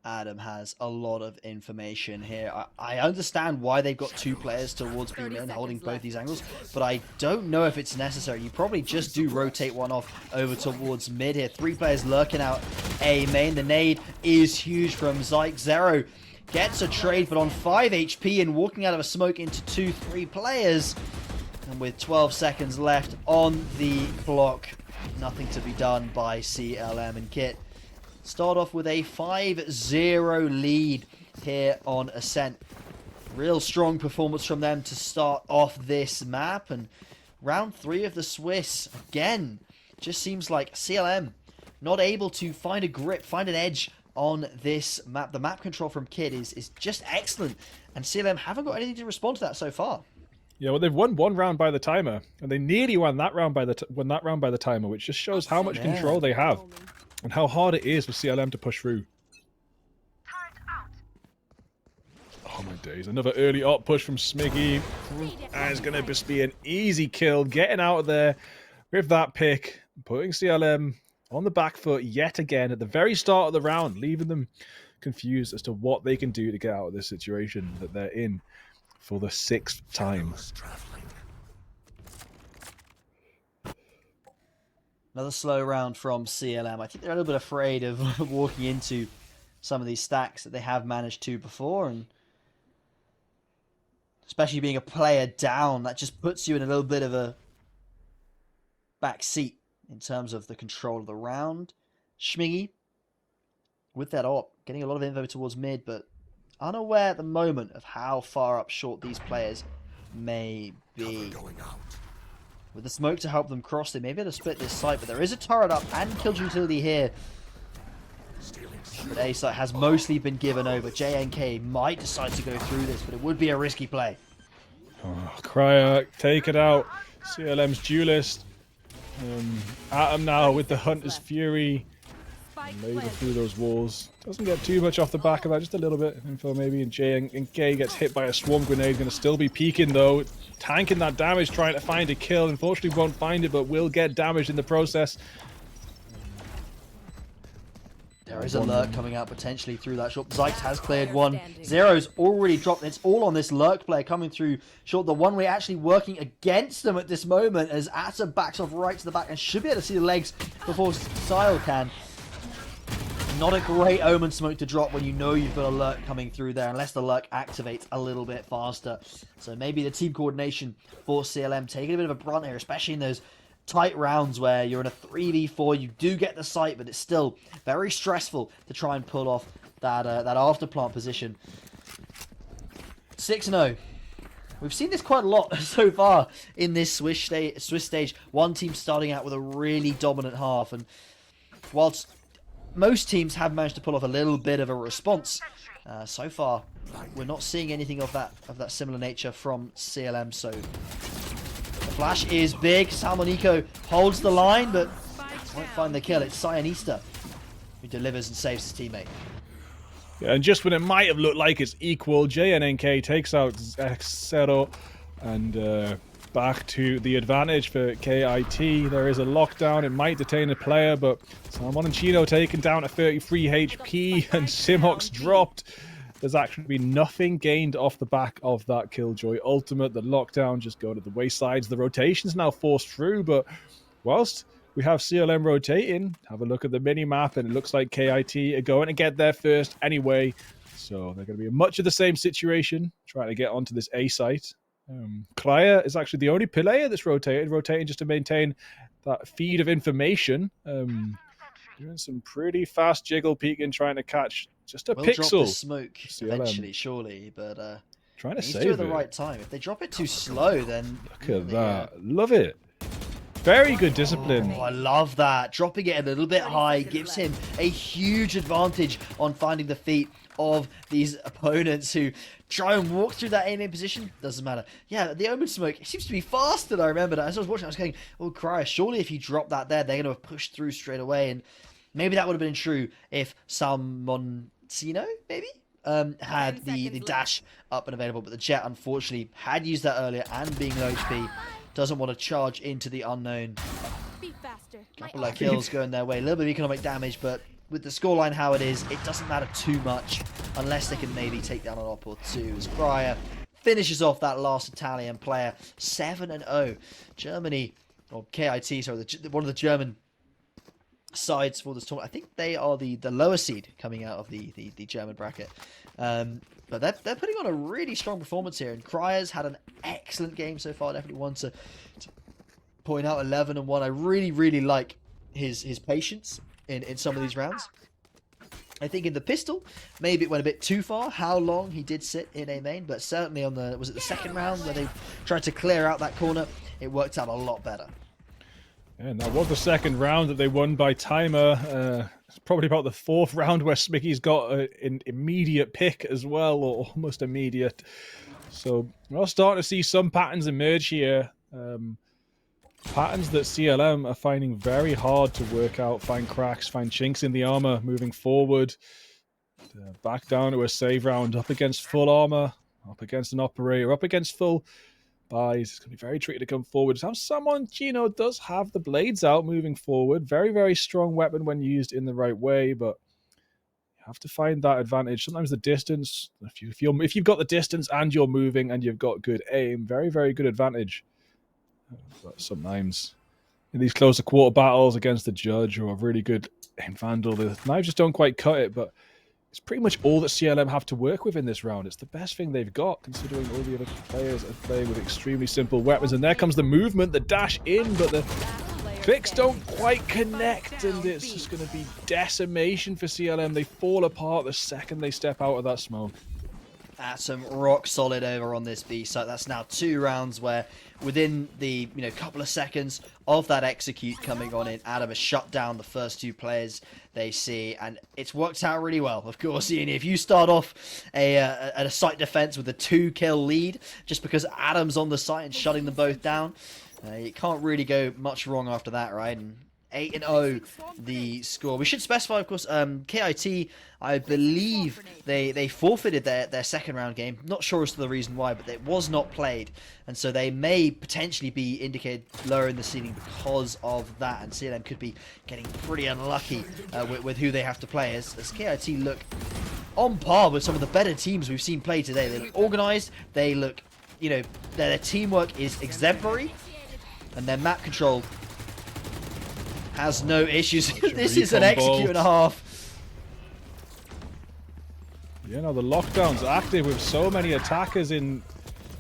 Adam has a lot of information here. I understand why they've got 2 players towards B main holding both these angles, but I don't know if it's necessary. You probably just do rotate one off over towards mid here. 3 players lurking out A main. The nade is huge from Zyke. Zero gets a trade, but on 5 HP and walking out of a smoke into 2-3 players. And with 12 seconds left on the clock, nothing to be done by CLM and Kit. Start off with a 5-0 lead here on Ascent. Real strong performance from them to start off this map. And round 3 of the Swiss, again, just seems like CLM not able to find a grip, find an edge on this map. The map control from Kid is just excellent. And CLM haven't got anything to respond to that so far. Yeah, well, they've won 1 round by the timer, and they nearly won that round by the timer, which just shows how much control they have and how hard it is for CLM to push through. Oh my days! Another early op push from Smiggy, and it's going to just be an easy kill, getting out of there with that pick, putting CLM on the back foot yet again at the very start of the round, leaving them confused as to what they can do to get out of this situation that they're in for the 6th time. Another slow round from CLM. I think they're a little bit afraid of walking into some of these stacks that they have managed to before, and especially being a player down, that just puts you in a little bit of a back seat in terms of the control of the round. Schmiggy, with that op, getting a lot of info towards mid, but unaware at the moment of how far up short these players may be. With the smoke to help them cross, they may be able to split this site, but there is a turret up and killed utility here. But A site has mostly been given over. JNK might decide to go through this, but it would be a risky play. Oh, Cryer, take it out. CLM's duelist. At him now with the Hunter's Fury. Laser through those walls. Doesn't get too much off the back of that, just a little bit of info maybe. And JNK gets hit by a swarm grenade. Going to still be peeking though. Tanking that damage, trying to find a kill. Unfortunately won't find it, but will get damaged in the process. There is a lurk coming out potentially through that short. Zykes has cleared one. Zero's already dropped. It's all on this lurk player coming through short. The one way actually working against them at this moment as Atta backs off right to the back and should be able to see the legs before Sile can. Not a great omen smoke to drop when you know you've got a lurk coming through there, unless the lurk activates a little bit faster. So maybe the team coordination for CLM taking a bit of a brunt here, especially in those tight rounds where you're in a 3v4. You do get the site, but it's still very stressful to try and pull off that after plant position. 6-0. We've seen this quite a lot so far in this Swiss stage. One team starting out with a really dominant half, and whilst most teams have managed to pull off a little bit of a response, so far we're not seeing anything of that similar nature from CLM. So the flash is big. Salmonico holds the line, but won't find the kill. It's Cyanista who delivers and saves his teammate. Yeah, and just when it might have looked like it's equal, JNK takes out Zero, and back to the advantage for KIT. There is a lockdown. It might detain a player, but Salmon and Chino taken down to 33 HP, and Simox dropped. There's actually been nothing gained off the back of that Killjoy ultimate. The lockdown just go to the waysides. The rotation's now forced through, but whilst we have CLM rotating, have a look at the mini-map, and it looks like KIT are going to get there first anyway. So they're going to be in much of the same situation, trying to get onto this A site. Cryer is actually the only player that's rotating just to maintain that feed of information. Doing some pretty fast jiggle peeking, trying to catch just a pixel. Drop the smoke eventually, surely, but trying to save it at the it. right time. If they drop it too slow, then look at that. Love it. Very good discipline. Oh, I love that. Dropping it a little bit high gives him a huge advantage on finding the feet of these opponents who try and walk through that aiming position. Doesn't matter. Yeah, the Omen Smoke, it seems to be faster. I remember that. As I was watching, I was going, oh, Cryer, surely if you drop that there, they're going to have pushed through straight away. And maybe that would have been true if Salmoncino, maybe, had the dash up and available. But the Jet, unfortunately, had used that earlier and being low HP, doesn't want to charge into the unknown. Couple of kills going their way. A little bit of economic damage, but with the scoreline how it is, it doesn't matter too much unless they can maybe take down an op or two. As Cryer finishes off that last Italian player, 7-0. Germany, or KIT, sorry, one of the German sides for this tournament. I think they are the lower seed coming out of the German bracket. But they're putting on a really strong performance here, and Cryer's had an excellent game so far. Definitely one to point out. 11-1. I really like his patience in some of these rounds. I think in the pistol, maybe it went a bit too far, how long he did sit in A main, but certainly on was it the second round where they tried to clear out that corner, it worked out a lot better. Yeah, and that was the second round that they won by timer. It's probably about the fourth round where Smicky's got an immediate pick as well, or almost immediate. So we're starting to see some patterns emerge here. Patterns that CLM are finding very hard to work out, find cracks, find chinks in the armor moving forward. Back down to a save round, up against full armor, up against an operator, up against full buys. It's going to be very tricky to come forward. Someone, Gino, does have the blades out moving forward. Very, very strong weapon when used in the right way, but you have to find that advantage. Sometimes the distance, if you've got the distance and you're moving and you've got good aim, very, very good advantage. But sometimes in these closer quarter battles against the judge or a really good aim vandal. The knives just don't quite cut it, but it's pretty much all that CLM have to work with in this round. It's the best thing they've got, considering all the other players are playing with extremely simple weapons. And there comes the movement, the dash in, but the clicks don't quite connect, and it's just going to be decimation for CLM. They fall apart the second they step out of that smoke. Atom rock solid over on this B site. That's now 2 rounds where within the couple of seconds of that execute coming on in, Adam has shut down the first 2 players they see, and it's worked out really well. Of course, Ian, if you start off a site defense with a 2-kill lead just because Adam's on the site and shutting them both down, you can't really go much wrong after that, right? And 8-0 the score. We should specify, of course, KIT, I believe they forfeited their second round game. Not sure as to the reason why, but it was not played. And so they may potentially be indicated lower in the seeding because of that. And CLM could be getting pretty unlucky with who they have to play as KIT look on par with some of the better teams we've seen play today. They look organized. They look, their teamwork is exemplary. And their map control has no issues. This is an execute and a half. Yeah, no, the lockdown's active with so many attackers in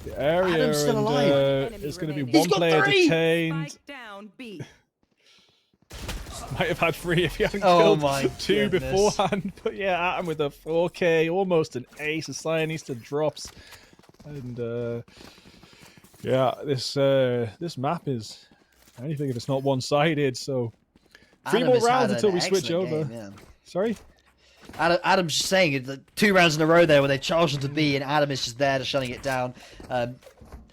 the area. Adam's still alive. It's going to be one player 3. detained. Spike down B. Might have had 3 if he hadn't Oh killed my 2 goodness. beforehand. But yeah, Atom with a 4K, almost an ace. A Cyanista drops. And yeah, this map is anything if it's not one-sided. So 3 Adam more has rounds had until an we switch excellent over. game, yeah. Sorry? Adam's just saying it, 2 rounds in a row there where they charged into B and Adam is just there to shutting it down.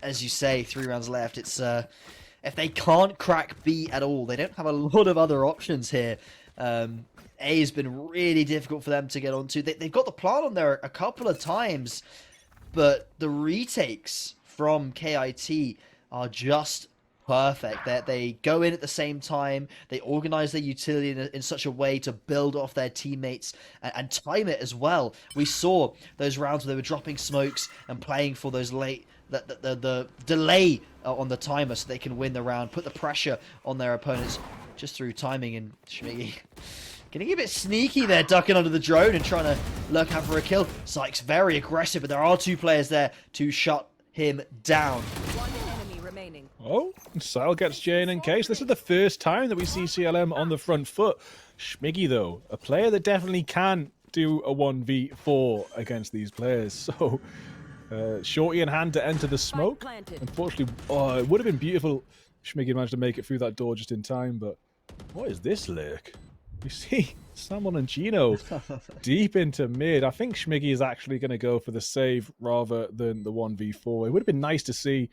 As you say, 3 rounds left. It's if they can't crack B at all, they don't have a lot of other options here. A has been really difficult for them to get onto. They've got the plant on there a couple of times, but the retakes from KIT are just perfect. They go in at the same time. They organize their utility in such a way to build off their teammates and time it as well. We saw those rounds where they were dropping smokes and playing for those late the delay on the timer so they can win the round, put the pressure on their opponents just through timing. And Schmiggy getting a bit sneaky there, ducking under the drone and trying to lurk out for a kill. Sykes very aggressive, but there are 2 players there to shut him down. One enemy remaining. Oh, Sal gets Jane in case. This is the first time that we see CLM on the front foot. Schmiggy, though, a player that definitely can do a 1v4 against these players. So, shorty in hand to enter the smoke. Unfortunately, it would have been beautiful if Schmiggy managed to make it through that door just in time, but what is this lurk? We see Samuel and Gino deep into mid. I think Schmiggy is actually going to go for the save rather than the 1v4. It would have been nice to see,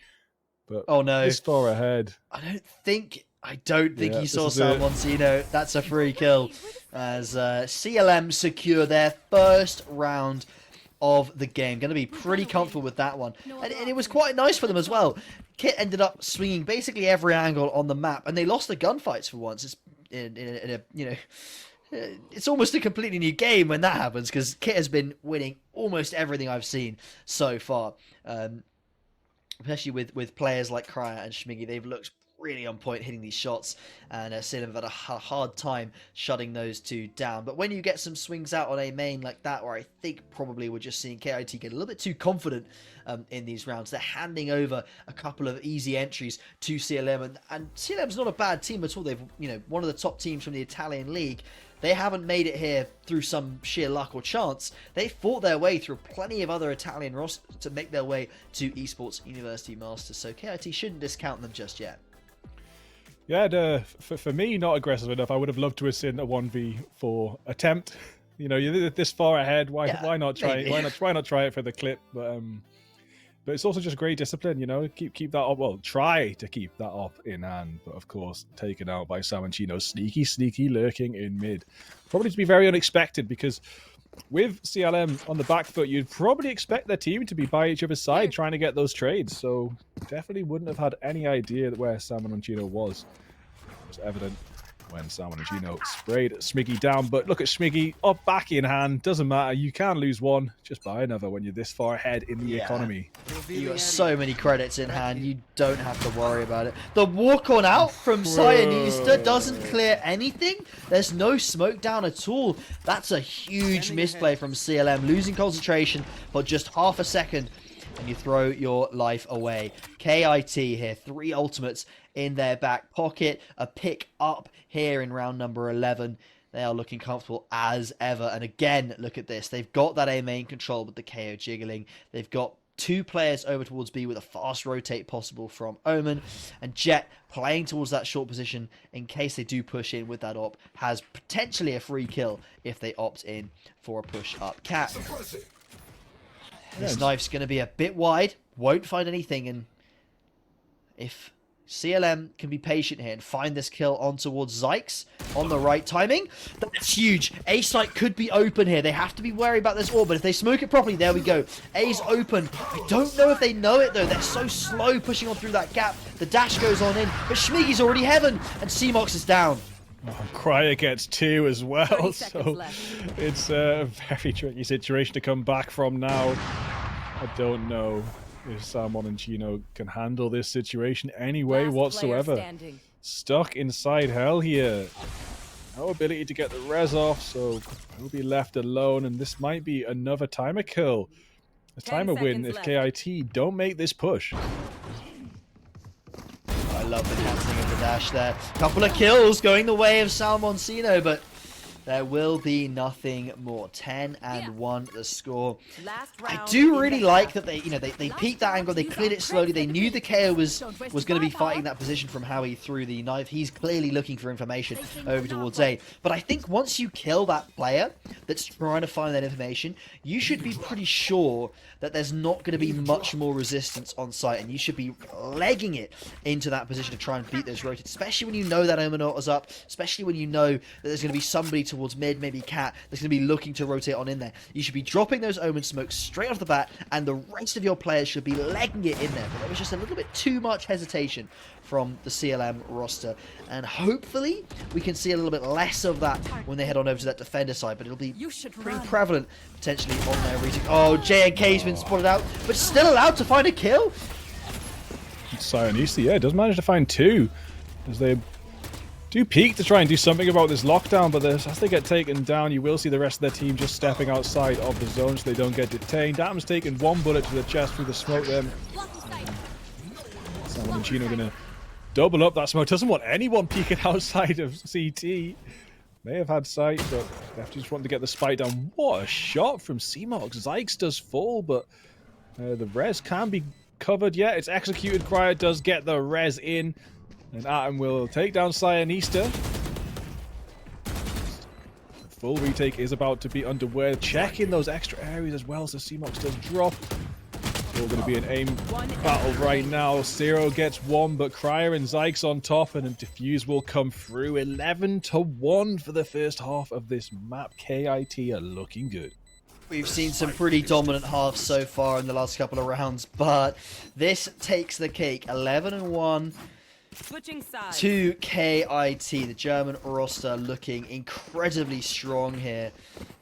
but oh no, this far ahead. I don't think Yeah, he saw this is it. Salmoncino. That's a free kill as CLM secure their first round of the game. Going to be pretty comfortable with that one. And it was quite nice for them as well. Kit ended up swinging basically every angle on the map, and they lost the gunfights for once. It's in a it's almost a completely new game when that happens, because Kit has been winning almost everything I've seen so far. Especially with players like Krya and Schmiggy, they've looked really on point hitting these shots, and CLM have had a hard time shutting those 2 down. But when you get some swings out on a main like that, where I think probably we're just seeing KIT get a little bit too confident in these rounds, they're handing over a couple of easy entries to CLM, and CLM's not a bad team at all. They've one of the top teams from the Italian league. They haven't made it here through some sheer luck or chance. They fought their way through plenty of other Italian rosters to make their way to Esports University Masters, so KIT shouldn't discount them just yet. Yeah, for me, not aggressive enough. I would have loved to have seen a 1v4 attempt. You're this far ahead. Why not try? Maybe. Why not try it for the clip? But it's also just great discipline. Keep that up. Well, try to keep that up in hand. But of course, taken out by Salmoncino. Sneaky lurking in mid. Probably to be very unexpected, because with CLM on the back foot, you'd probably expect their team to be by each other's side trying to get those trades. So definitely wouldn't have had any idea where Salmoncino was. It's evident. when Salmon and Gino sprayed Smiggy down. But look at Smiggy, up back in hand. Doesn't matter. You can lose one. Just buy another when you're this far ahead in the economy. You got so many credits in hand. You don't have to worry about it. The walk on out from Cyanista doesn't clear anything. There's no smoke down at all. That's a huge misplay from CLM. Losing concentration for just half a second. And you throw your life away. KIT here, 3 ultimates in their back pocket. A pick up here in round number 11. They are looking comfortable as ever. And again, look at this. They've got that A main control with the KO jiggling. They've got 2 players over towards B with a fast rotate possible from Omen. And Jet playing towards that short position in case they do push in with that op. Has potentially a free kill if they opt in for a push up cap. This knife's going to be a bit wide. Won't find anything. And if CLM can be patient here and find this kill on towards Zykes on the right timing, that's huge. A site could be open here. They have to be wary about this orb, but if they smoke it properly, there we go. A's open. I don't know if they know it, though. They're so slow pushing on through that gap. The dash goes on in, but Schmiggy's already heaven, and CMOX is down. Oh, Cryer gets 2 as well, so it's a very tricky situation to come back from now. I don't know if Salmon and Gino can handle this situation anyway whatsoever. Stuck inside hell here. No ability to get the res off, so he'll be left alone, and this might be another timer kill. A timer win if KIT don't make this push. I love the cancelling of the dash there. Couple of kills going the way of Salmoncino, but there will be nothing more. 10-1 the score. I do really like that they peeked that angle, they cleared it slowly. They knew the KO was going to be fighting that position from how he threw the knife. He's clearly looking for information over towards A. But I think once you kill that player that's trying to find that information, you should be pretty sure that there's not going to be much more resistance on site, and you should be legging it into that position to try and beat those rotates, especially when you know that Omen is up, especially when you know that there's going to be somebody towards mid, maybe Cat, that's going to be looking to rotate on in there. You should be dropping those Omen smokes straight off the bat, and the rest of your players should be legging it in there. But there was just a little bit too much hesitation from the CLM roster, and hopefully we can see a little bit less of that when they head on over to that defender side, but it'll be pretty prevalent potentially on their retake. Oh, JNK's been spotted out, but still allowed to find a kill. Cyanista, yeah, does manage to find 2 as they do peak to try and do something about this lockdown, but as they get taken down, you will see the rest of their team just stepping outside of the zone so they don't get detained. Dam's taken 1 bullet to the chest through the smoke then. Salmon and Gino gonna double up that smoke. Doesn't want anyone peeking outside of CT. May have had sight, but Lefty just wanted to get the spike down. What a shot from CMOX. Zykes does fall, but the res can be covered yet. It's executed. Cryer does get the res in. And Atom will take down Cyanista. Full retake is about to be underway. Checking those extra areas as well, so CMOX does drop. Still going to be an aim battle right now. Zero gets 1, but Cryer and Zykes on top, and a defuse will come through. 11-1 for the first half of this map. KIT are looking good. We've seen some pretty dominant halves so far in the last couple of rounds, but this takes the cake. 11-1. To KIT, the German roster looking incredibly strong here.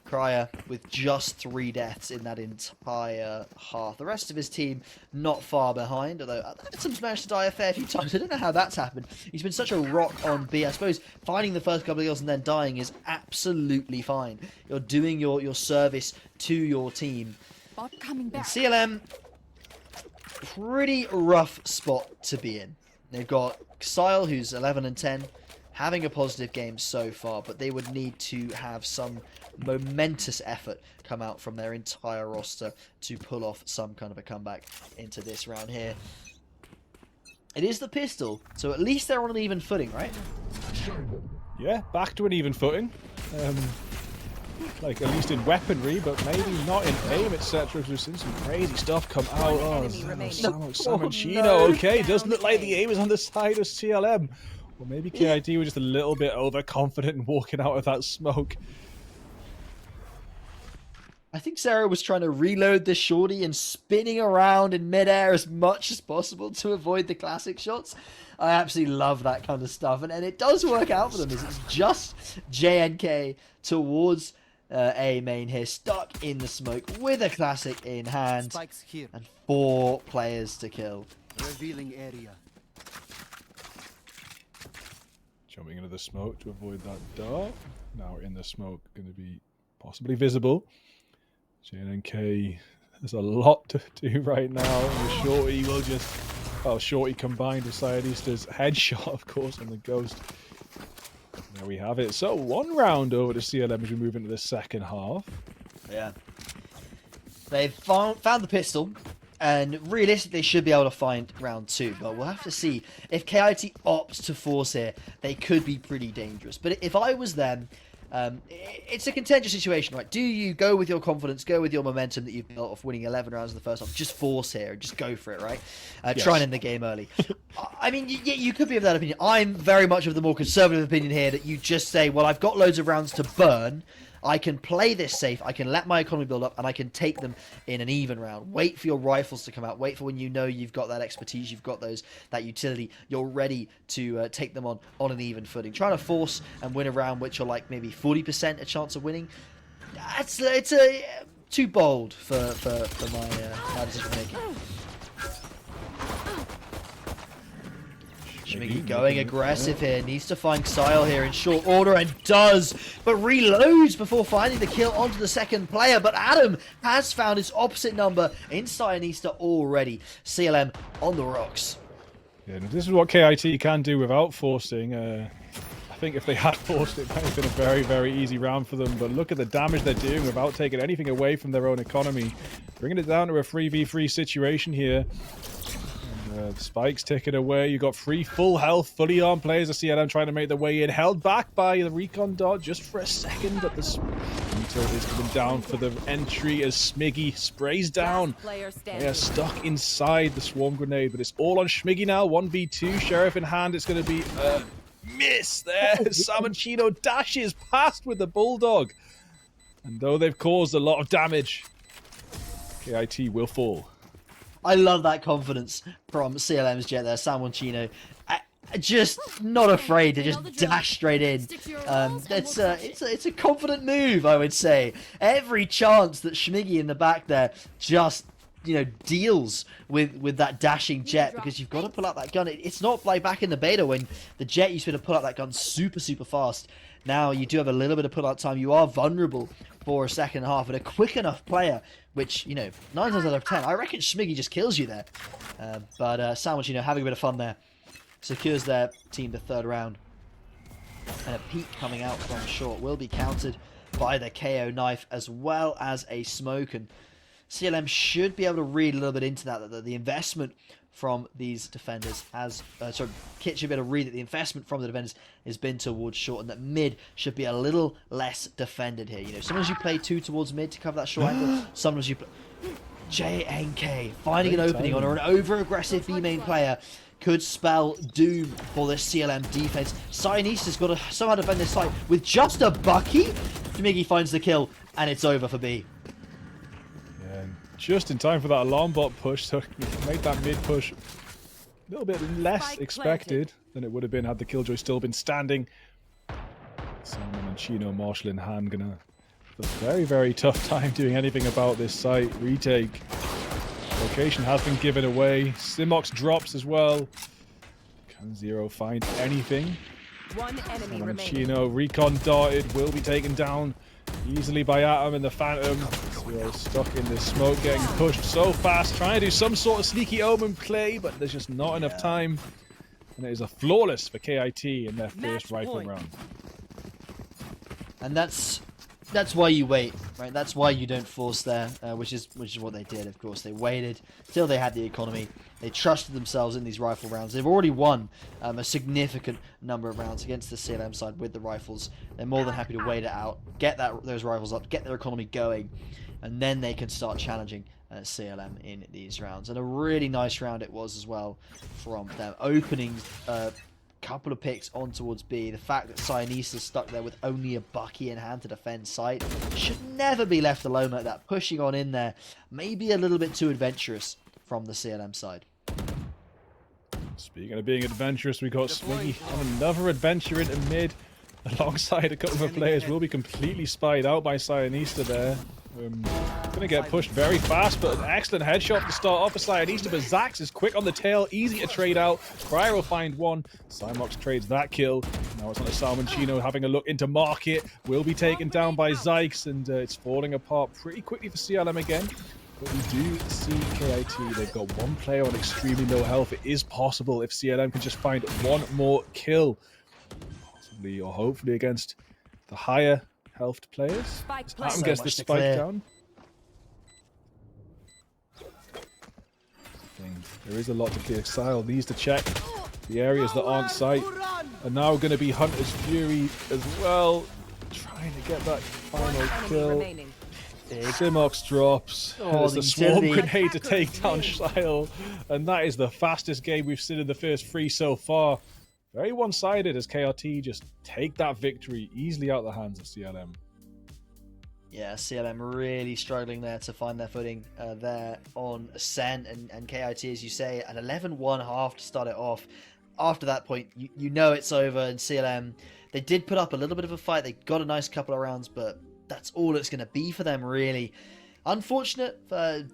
Cryer with just 3 deaths in that entire half. The rest of his team not far behind, although Atom's managed to die a fair few times. I don't know how that's happened. He's been such a rock on B. I suppose finding the first couple of kills and then dying is absolutely fine. You're doing your service to your team. And CLM, pretty rough spot to be in. They've got Xyle, who's 11-10, having a positive game so far, but they would need to have some momentous effort come out from their entire roster to pull off some kind of a comeback into this round here. It is the pistol, so at least they're on an even footing, right? Yeah, back to an even footing. Like, at least in weaponry, but maybe not in aim, etc. We've seen some crazy stuff come out. Oh, Salmon, okay, does look like the aim is on the side of CLM. Or maybe KIT were just a little bit overconfident in walking out of that smoke. I think Sarah was trying to reload the shorty and spinning around in midair as much as possible to avoid the classic shots. I absolutely love that kind of stuff, and it does work out for them. It's just JNK towards A main here, stuck in the smoke with a classic in hand, and 4 players to kill. Revealing area. Jumping into the smoke to avoid that dart. Now in the smoke, going to be possibly visible. JNK, there's a lot to do right now. And the shorty will just... Oh, shorty combined with Sayanista's headshot, of course, on the ghost. There we have it. So 1 round over to CLM as we move into the second half. Yeah. They've found the pistol, and realistically they should be able to find round 2, but we'll have to see. If KIT opts to force here, they could be pretty dangerous. But if I was them, it's a contentious situation, right? Do you go with your confidence, go with your momentum that you've built off winning 11 rounds in the first half, just force here, just go for it, right? Yes. Try and end the game early. I mean, you could be of that opinion. I'm very much of the more conservative opinion here that you just say, well, I've got loads of rounds to burn. I can play this safe, I can let my economy build up, and I can take them in an even round. Wait for your rifles to come out. Wait for when you know you've got that expertise, you've got that utility, you're ready to take them on an even footing. Trying to force and win a round which are like maybe 40% a chance of winning, it's too bold for my decision making. Schmiggy going aggressive here, needs to find Xyle here in short order, and does, but reloads before finding the kill onto the second player. But Adam has found his opposite number in Sayanista already. CLM on the rocks. Yeah, this is what KIT can do without forcing. I think if they had forced, it might have been a very, very easy round for them. But look at the damage they're doing without taking anything away from their own economy. Bringing it down to a 3v3 situation here. The spikes ticking away. You got 3 full health, fully armed players of CLM trying to make their way in. Held back by the recon dot just for a second. But the utilities coming down for the entry as Smiggy sprays down. They are stuck inside the swarm grenade, but it's all on Schmiggy now. 1v2, Sheriff in hand. It's going to be a miss there. Samonchino dashes past with the Bulldog. And though they've caused a lot of damage, KIT will fall. I love that confidence from CLM's Jet there, Samonchino. Just not afraid to just dash straight in. It's a confident move, I would say. Every chance that Schmiggy in the back there just deals with that dashing Jet, because you've got to pull out that gun. It's not like back in the beta when the Jet used to be able to pull out that gun super fast. Now you do have a little bit of pull out time. You are vulnerable for a second half, and a quick enough player, which 9 times out of 10, I reckon Schmiggy just kills you there. But Sandwich, having a bit of fun there, secures their team the 3rd round. And a peek coming out from short will be countered by the KO knife as well as a smoke, and CLM should be able to read a little bit into that the investment from these defenders Kit should be able to read that the investment from the defenders has been towards short, and that mid should be a little less defended here. Sometimes you play 2 towards mid to cover that short angle, sometimes you play... JNK finding an opening on an over-aggressive B-main player could spell doom for this CLM defense. Cyanista's got to somehow defend this site with just a Bucky. Miggy finds the kill, and it's over for B. Just in time for that alarm bot push, so made that mid push a little bit less expected than it would have been had the Killjoy still been standing. Simon and Chino, Marshall in hand, gonna have a very, very tough time doing anything about this site. Retake. Location has been given away. Simox drops as well. Can Zero find anything? One enemy remaining. Chino, recon darted, will be taken down easily by Atom and the Phantom. We're stuck in this smoke, getting pushed so fast, trying to do some sort of sneaky omen play, but there's just not enough time. And it is a flawless for KIT in their first rifle round. And that's why you wait, right? That's why you don't force there, which is what they did. Of course, they waited till they had the economy. They trusted themselves in these rifle rounds. They've already won a significant number of rounds against the CLM side with the rifles. They're more than happy to wait it out, get those rifles up, get their economy going, and then they can start challenging CLM in these rounds. And a really nice round it was as well from them, opening couple of picks on towards B. The fact that Sionistas stuck there with only a Bucky in hand to defend site should never be left alone like that. Pushing on in there, maybe a little bit too adventurous from the CLM side. Speaking of being adventurous, we got Swiggy on another adventure into mid, alongside a couple of players. Will be completely spied out by Sionista there. Gonna get pushed very fast, but an excellent headshot to start off for Sionista, but Zax is quick on the tail, easy to trade out. Cryer will find one. Cymox trades that kill. Now it's on to Salmonchino having a look into market. Will be taken down by Zykes, and it's falling apart pretty quickly for CLM again. But we do see KIT, they've got one player on extremely low health. It is possible if CLM can just find one more kill. Possibly or hopefully against the higher health players. Atom gets the spike down. There is a lot to clear. Xyle needs to check the areas that aren't sight. And now going to be Hunter's Fury as well. Trying to get that final kill. Simox drops. There's a swarm grenade to take down Xyle. And that is the fastest game we've seen in the first 3 so far. Very one-sided as KRT just take that victory easily out of the hands of CLM. Yeah, CLM really struggling there to find their footing there on Ascent, and KIT, as you say, an 11-1 half to start it off. After that point, you know it's over, and CLM, they did put up a little bit of a fight. They got a nice couple of rounds, but that's all it's going to be for them, really. Unfortunate the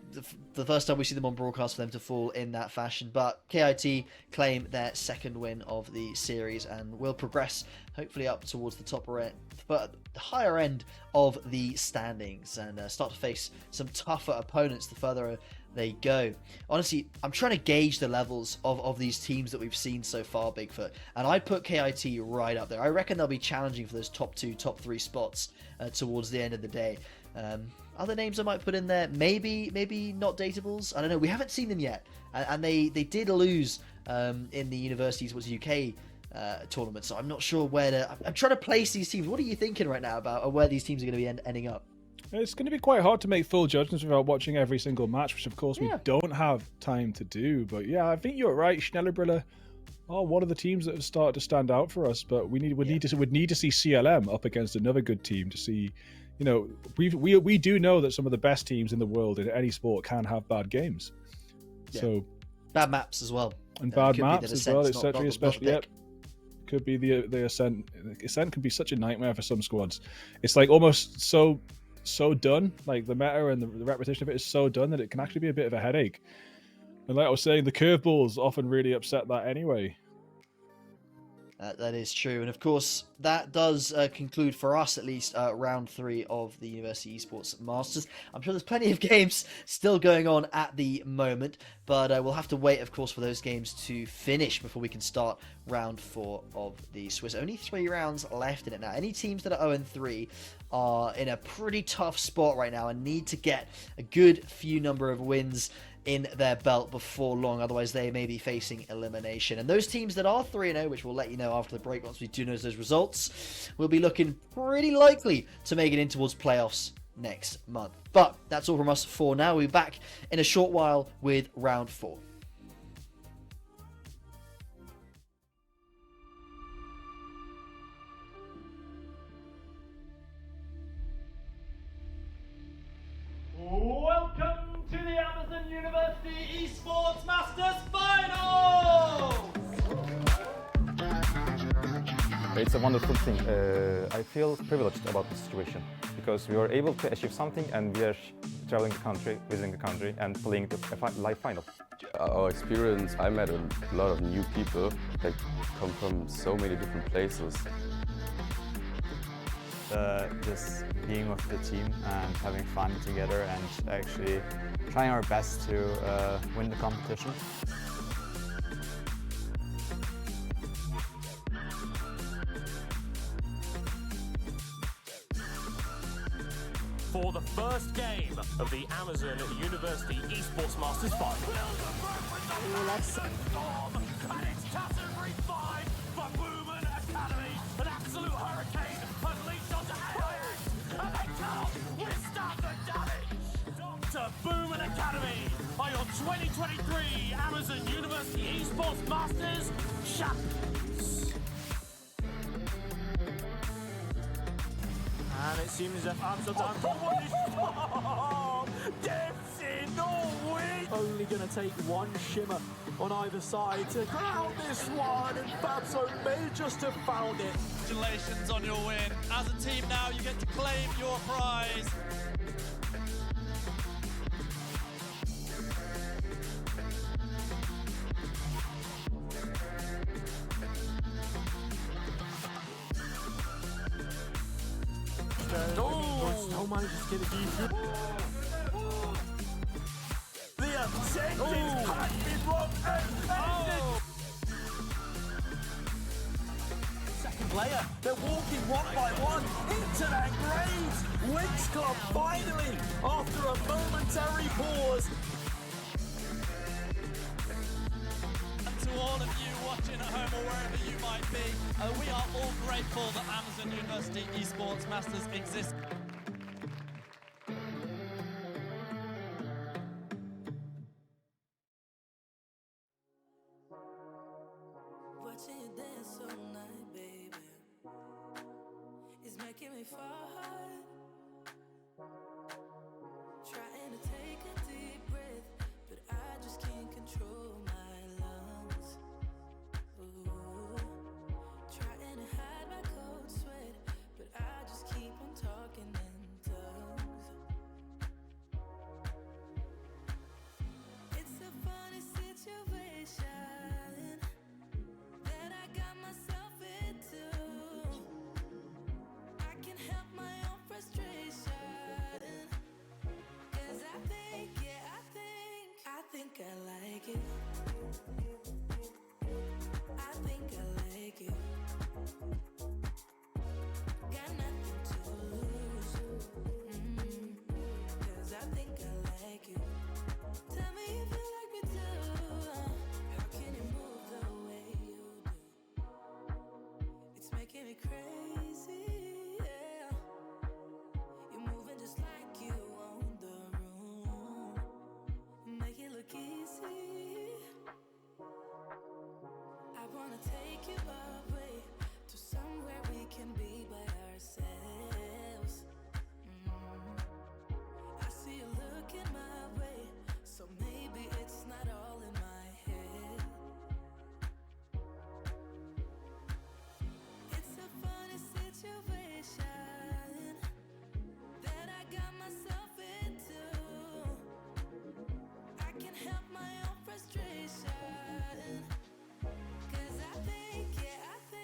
first time we see them on broadcast for them to fall in that fashion, but KIT claim their second win of the series and will progress hopefully up towards the the higher end of the standings and start to face some tougher opponents the further they go. Honestly, I'm trying to gauge the levels of these teams that we've seen so far, Bigfoot, and I'd put KIT right up there. I reckon they'll be challenging for those top 2, top 3 spots towards the end of the day. Other names I might put in there, maybe not Datables. I don't know. We haven't seen them yet, and they did lose in the University Esports UK tournament. So I'm not sure where to. I'm trying to place these teams. What are you thinking right now about where these teams are going to be ending up? It's going to be quite hard to make full judgments without watching every single match, which of course we don't have time to do. But yeah, I think you're right. Schnellerbrille are one of the teams that have started to stand out for us. But would need to see CLM up against another good team to see. You know, we do know that some of the best teams in the world in any sport can have bad games. Yeah. So bad maps as well, and bad maps as well. Especially, could be the Ascent. Ascent can be such a nightmare for some squads. It's like almost so done. Like the meta and the repetition of it is so done that it can actually be a bit of a headache. And like I was saying, the curveballs often really upset that anyway. That is true, and of course that does conclude for us at least round 3 of the University Esports Masters. I'm sure there's plenty of games still going on at the moment, but we'll have to wait, of course, for those games to finish before we can start round 4 of the Swiss. Only 3 rounds left in it now. Any teams that are 0-3 are in a pretty tough spot right now and need to get a good few number of wins in their belt before long, otherwise they may be facing elimination. And those teams that are 3-0, which we'll let you know after the break once we do know those results, will be looking pretty likely to make it in towards playoffs next month. But that's all from us for now. We'll be back in a short while with round 4. Welcome to the Amazon University Esports Masters Finals! It's a wonderful thing. I feel privileged about the situation because we were able to achieve something and we are traveling the country, visiting the country and playing the live final. Our experience, I met a lot of new people that come from so many different places. Just being with the team and having fun together and actually trying our best to win the competition. For the first game of the Amazon University Esports Masters Final. And it's category 5 for Booman Academy. An absolute hurricane unleashed onto AIX. And they cannot withstand the damage. to Boomin Academy are your 2023 Amazon University Esports Masters champions. And it seems as if Amsterdam dips in Norway. Only going to take one shimmer on either side to crown this one, and Fabso may just have found it. Congratulations on your win. As a team now, you get to claim your prize. Still manages to get a decent. The objective has been wrong and second player, they're walking one by one into their graves. Winx Club finally, after a momentary pause. And to all of you watching at home or wherever you might be, we are all grateful that Amazon University Esports Masters exists. Watching you dance all night, baby, is making me fall hard. Trying to take a deep breath, but I just can't control my lungs. Ooh. Trying to hide my cold sweat, but I just keep on talking in tongues. It's a funny situation that I got myself into. I can help my own frustration, 'cause I think, yeah, I think I like it. I think I like it. Got nothing to lose. 'Cause I think I like it. Tell me if you like me too. How can you move the way you do? It's making me crazy, yeah. You're moving just like you own the room. Make it look easy. I wanna take you away to somewhere we can be by ourselves. I see you looking my way, so maybe it's not all in my head. It's a funny situation that I got myself into. I can help my own frustration, 'cause I think, yeah, I think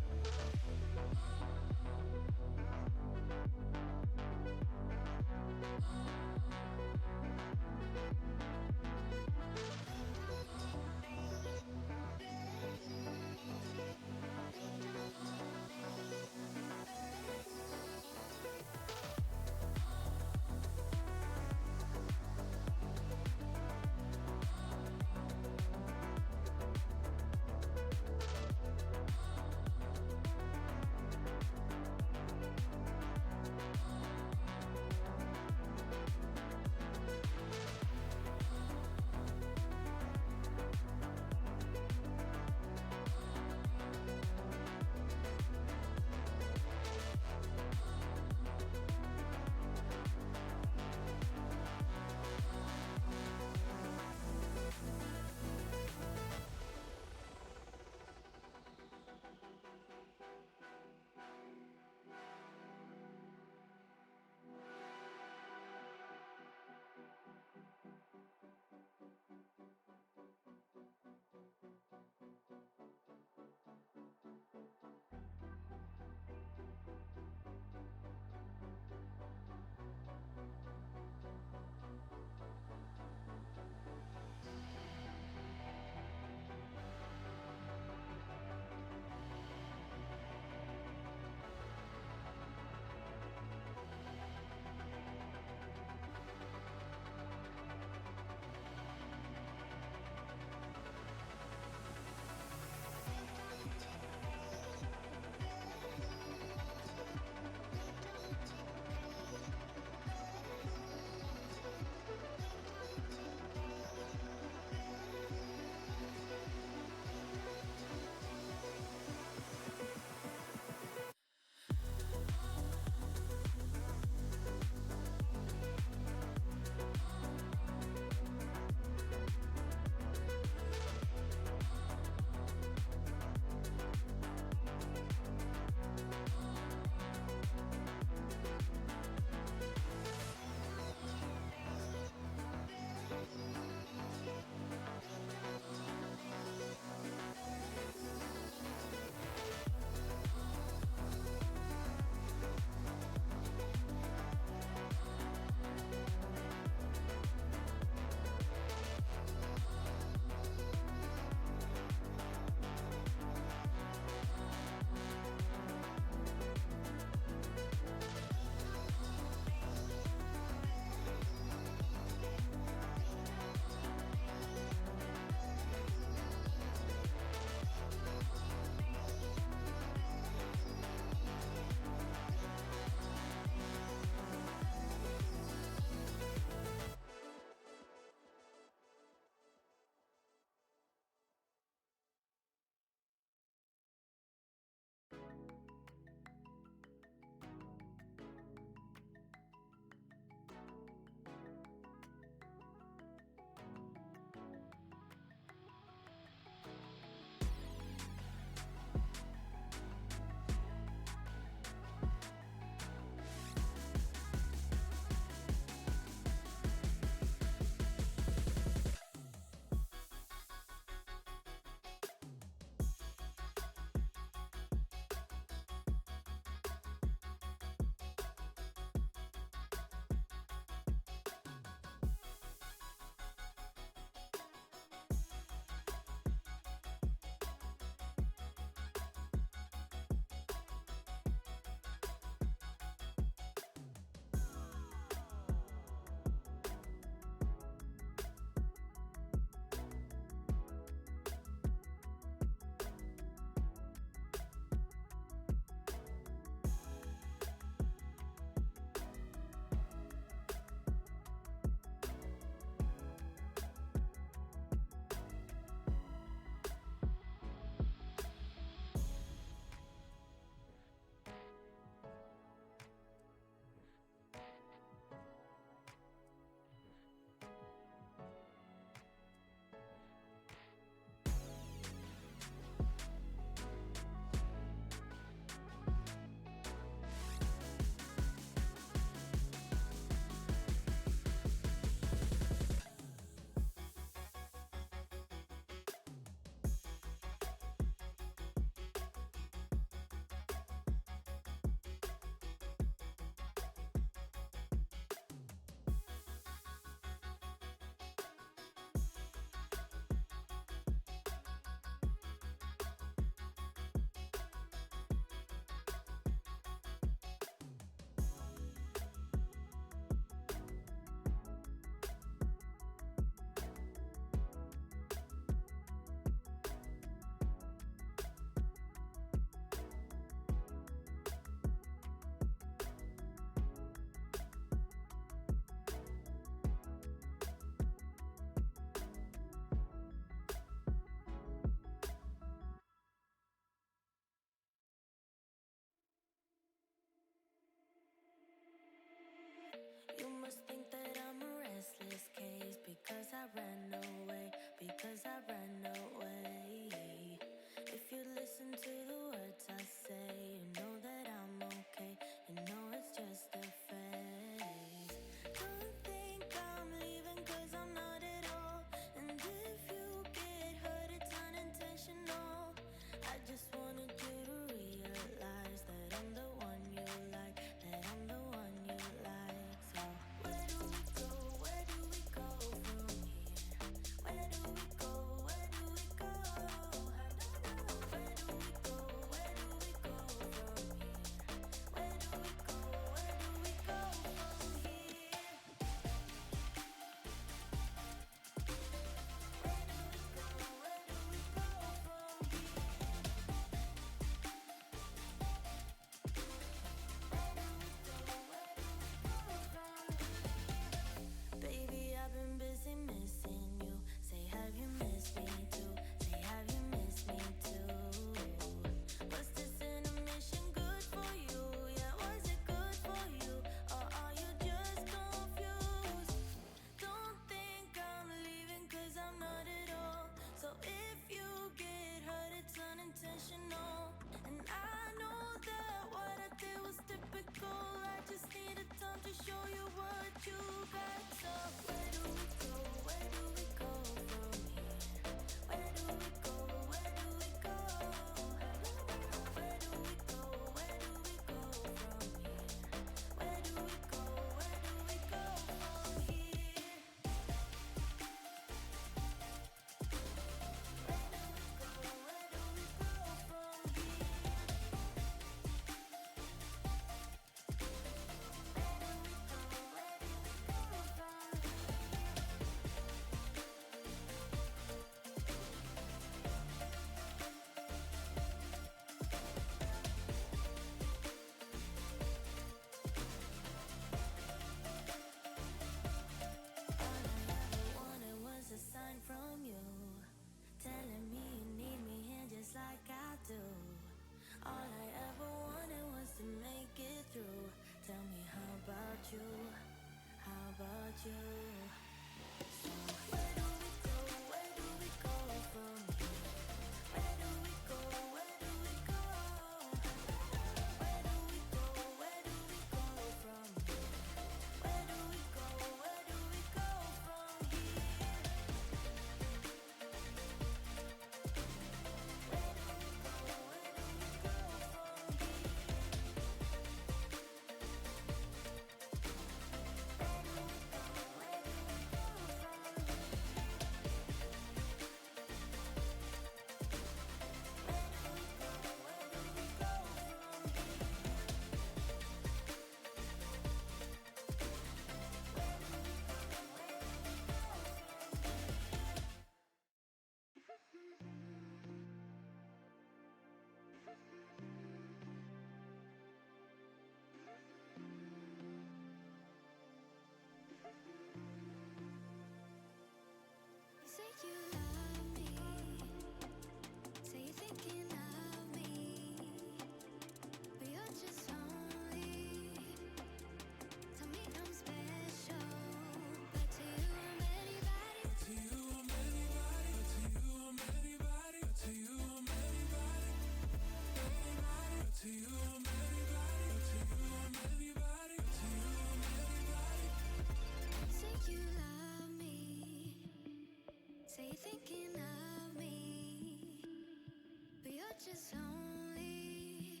touches only.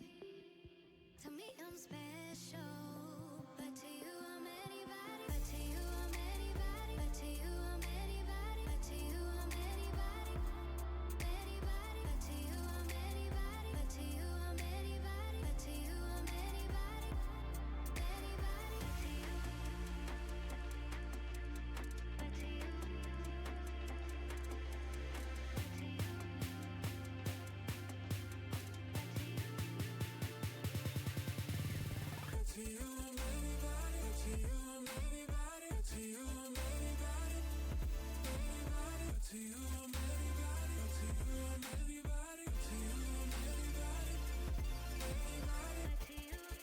Tell me I'm special, but to you I'm anybody. But to you I'm anybody. But to you I'm anybody. But to you I'm anybody. Anybody. But to you I'm anybody. But to you I'm anybody. But to you I'm anybody. Anybody. But to you. But to you. To you I'm anybody, to you I'm anybody, to you I'm anybody, anybody, to you I'm anybody, to you I'm anybody, to you I'm anybody, anybody.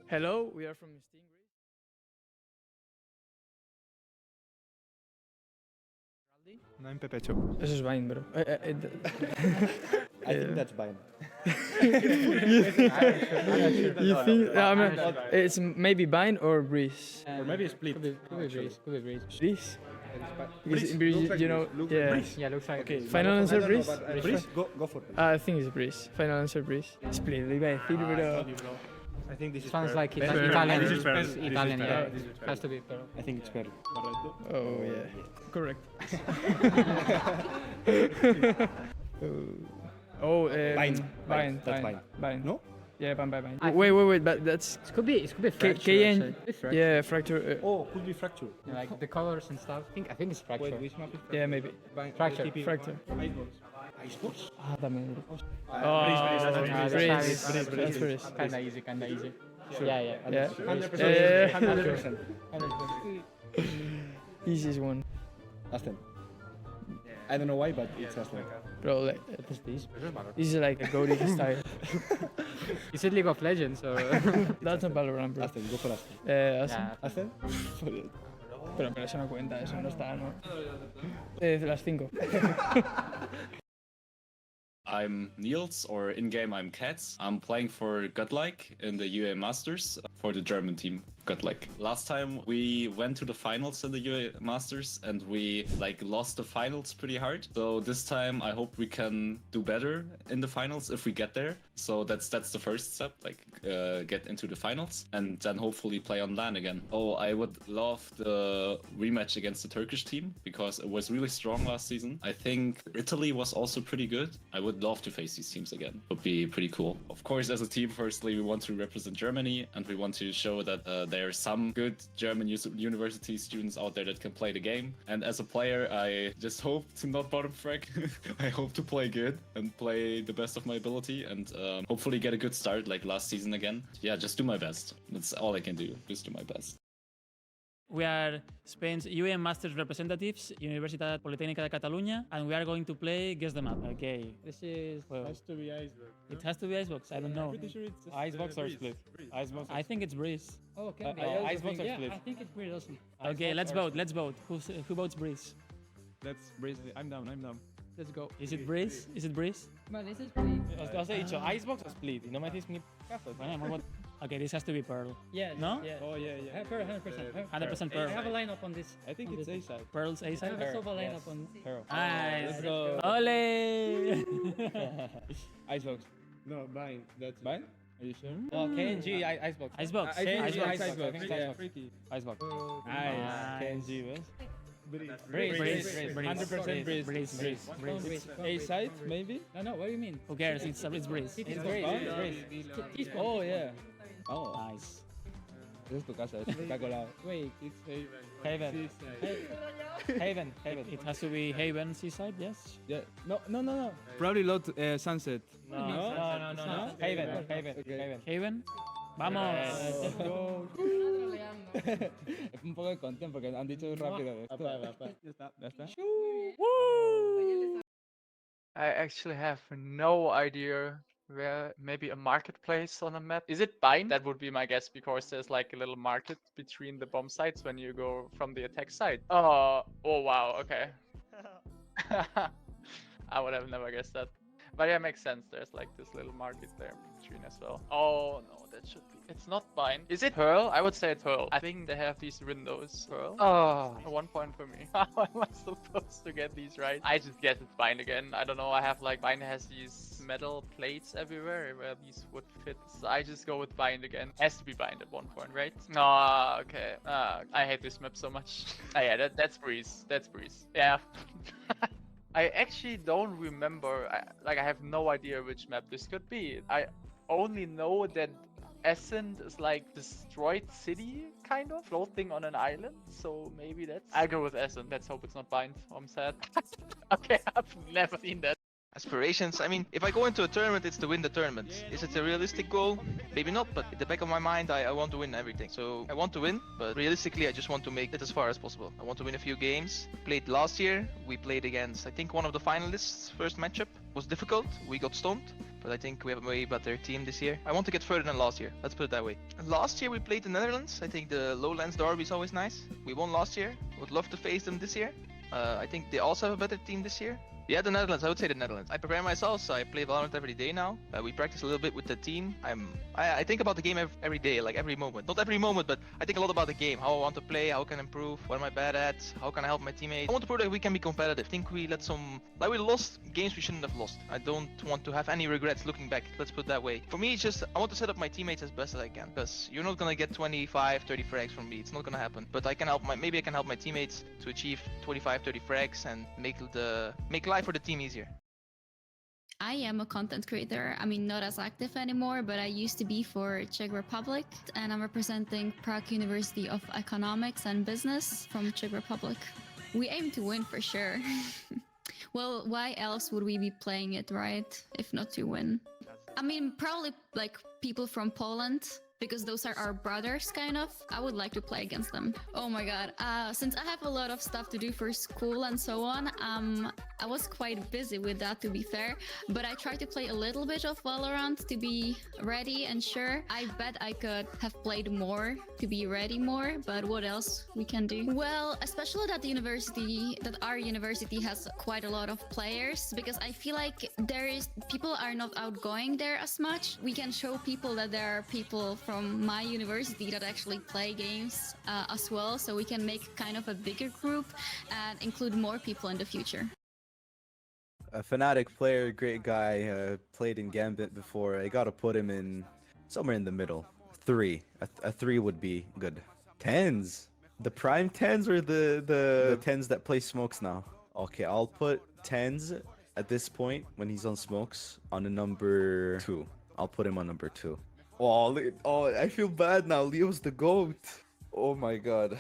Hello, we are from Stingray. No en Pepecho. Eso es Vine, bro. I think that's Vine. You think? I mean, it's maybe Vine or Breeze. Or maybe a split. Could be Breeze. Could be Breeze. Breeze? Breeze. Breeze, Looks like you know, Breeze. Looks yeah. like Breeze. Yeah, looks like Okay, Breeze. final answer Breeze? Breeze? Go for it. I think it's Breeze. Final answer Breeze. Split, lo iba a decir, bro. I think this is Sounds like Pearl. Italian. This is Pearl. It's Italian, This is yeah. Pearl. This is Pearl. Has to be Pearl. I think it's Pearl. Oh, yeah. Correct. Vine. Vine. That's Vine. Vine. No? Yeah, Vine. Wait, but that's... It could be fracture. KN, actually. yeah, fracture. Oh, could be fracture. Yeah, like the colors and stuff. I think it's fracture. Wait, which map is fracture? Yeah, maybe. Fracture. Fracture. Icebox? Ah, también. That's Breeze. Kinda easy. Yeah. Yeah. 100%. 100%. Easiest one. Aston. I don't know why, but it's Aston. Bro, like, What is this? this is like a goated style. You said League of Legends, or... That's not Valorant, bro. Aston, go for Aston. Aston. Yeah. Aston? Pero eso no cuenta, eso no está, ¿no? Las 5. I'm Niels, or in-game I'm Katz. I'm playing for Godlike in the UA Masters for the German team, Godlike. Last time we went to the finals in the UA Masters and we lost the finals pretty hard. So this time I hope we can do better in the finals if we get there. So that's the first step, get into the finals and then hopefully play on LAN again. Oh, I would love the rematch against the Turkish team because it was really strong last season. I think Italy was also pretty good. I would love to face these teams again. Would be pretty cool. Of course, as a team, firstly, we want to represent Germany and we want to show that there are some good German university students out there that can play the game. And as a player, I just hope to not bottom frag. I hope to play good and play the best of my ability and hopefully get a good start like last season again. Yeah, just do my best. That's all I can do. Just do my best. We are Spain's UN Masters representatives, Universitat Politécnica de Catalunya, and we are going to play Guess the Map. Okay. This is... Well, Has to be Icebox. it has to be Icebox. I don't know. I'm pretty sure it's Icebox or Breeze. Split? Breeze. Icebox. I think it's Breeze. Oh, okay. Icebox or Split? I think it's Breeze also. Okay, let's vote. Let's vote. Who votes Breeze? Let's Breeze. I'm down. Let's go. Is it Breeze? Is it Breeze? But this is pretty... Os he dicho Icebox o Split y no me hacéis ni caso. Okay, this has to be Pearl. Yeah. No? Yeah. Oh, yeah. Pearl, 100%. 100% I Pearl. have a lineup on this. I think it's A-side. Pearl's I A-side? have also a lineup on... Pearl. Nice. Let's go. Ole! Icebox. No, Vine. That's Vine? Are you sure? Oh, KNG, Icebox. Icebox. Icebox. freaky. Icebox. Nice. KNG, ¿ves? Breeze. 100% Breeze. A-side, maybe? No, what do you mean? Who cares? It's Breeze. It's Breeze. Oh, yeah. Oh, Nice. esa es tu casa, está colado. Wait. It's Haven. Haven. Haven. It has to be Haven Seaside, yes? Yeah. No. Probably Sunset. No. Haven. Haven? Vamos. Let's go. Es un poco de content porque han dicho rápido esto. Ya está. I actually have no idea where maybe a marketplace on a map. Is it bind? That would be my guess because there's like a little market between the bomb sites when you go from the attack side. Oh wow, okay. I would have never guessed that. But yeah, makes sense. There's like this little market there between as well. Oh no, that should be. It's not bind. Is it Pearl? I would say it's Pearl. I think they have these windows. Pearl. Oh, 1 point for me. How am I supposed to get these right? I just guess it's bind again. I don't know. I have like bind has these metal plates everywhere where these would fit. So I just go with bind again. Has to be bind at 1 point, right? Oh, okay. I hate this map so much. Oh yeah, that's breeze. That's breeze. Yeah. I actually don't remember, I have no idea which map this could be. I only know that Ascent is like destroyed city, kind of, floating on an island, so maybe that's... I'll go with Ascent, let's hope it's not bind, I'm sad. Okay, I've never seen that. Aspirations, I mean, if I go into a tournament, it's to win the tournament. Is it a realistic goal? Maybe not, but at the back of my mind, I want to win everything. So I want to win, but realistically, I just want to make it as far as possible. I want to win a few games. Played last year, we played against, I think, one of the finalists. First matchup was difficult, we got stoned, but I think we have a way better team this year. I want to get further than last year, let's put it that way. Last year we played the Netherlands. I think the Lowlands derby is always nice. We won last year, would love to face them this year. I think they also have a better team this year. Yeah, the Netherlands. I would say the Netherlands. I prepare myself, so I play Valorant every day now. We practice a little bit with the team. I think about the game every day, like every moment. Not every moment, but I think a lot about the game. How I want to play, how I can improve, what am I bad at, how can I help my teammates. I want to prove that we can be competitive. I think we we lost games we shouldn't have lost. I don't want to have any regrets looking back. Let's put it that way. For me, it's just, I want to set up my teammates as best as I can. Because you're not gonna get 25, 30 frags from me. It's not gonna happen. But I can help maybe I can help my teammates to achieve 25, 30 frags and make life for the team easier. I am a content creator. I mean, not as active anymore, but I used to be for Czech Republic, and I'm representing Prague University of Economics and Business from Czech Republic. We aim to win for sure. Well, why else would we be playing it, right? If not to win. I mean, probably like people from Poland, because those are our brothers, kind of. I would like to play against them. Oh my god. Since I have a lot of stuff to do for school and so on, I was quite busy with that, to be fair. But I tried to play a little bit of Valorant to be ready and sure. I bet I could have played more to be ready more, but what else we can do? Well, especially that our university has quite a lot of players, because I feel like people are not outgoing there as much. We can show people that there are people from my university that actually play games as well, so we can make kind of a bigger group and include more people in the future. A Fnatic player, great guy, played in Gambit before. I gotta put him in somewhere in the middle. 3. A 3 would be good. 10s. The prime 10s or the 10s that play smokes now? Okay, I'll put 10s at this point when he's on smokes on a number 2. I'll put him on number 2. Oh, I feel bad now. Leo's the GOAT. Oh my god.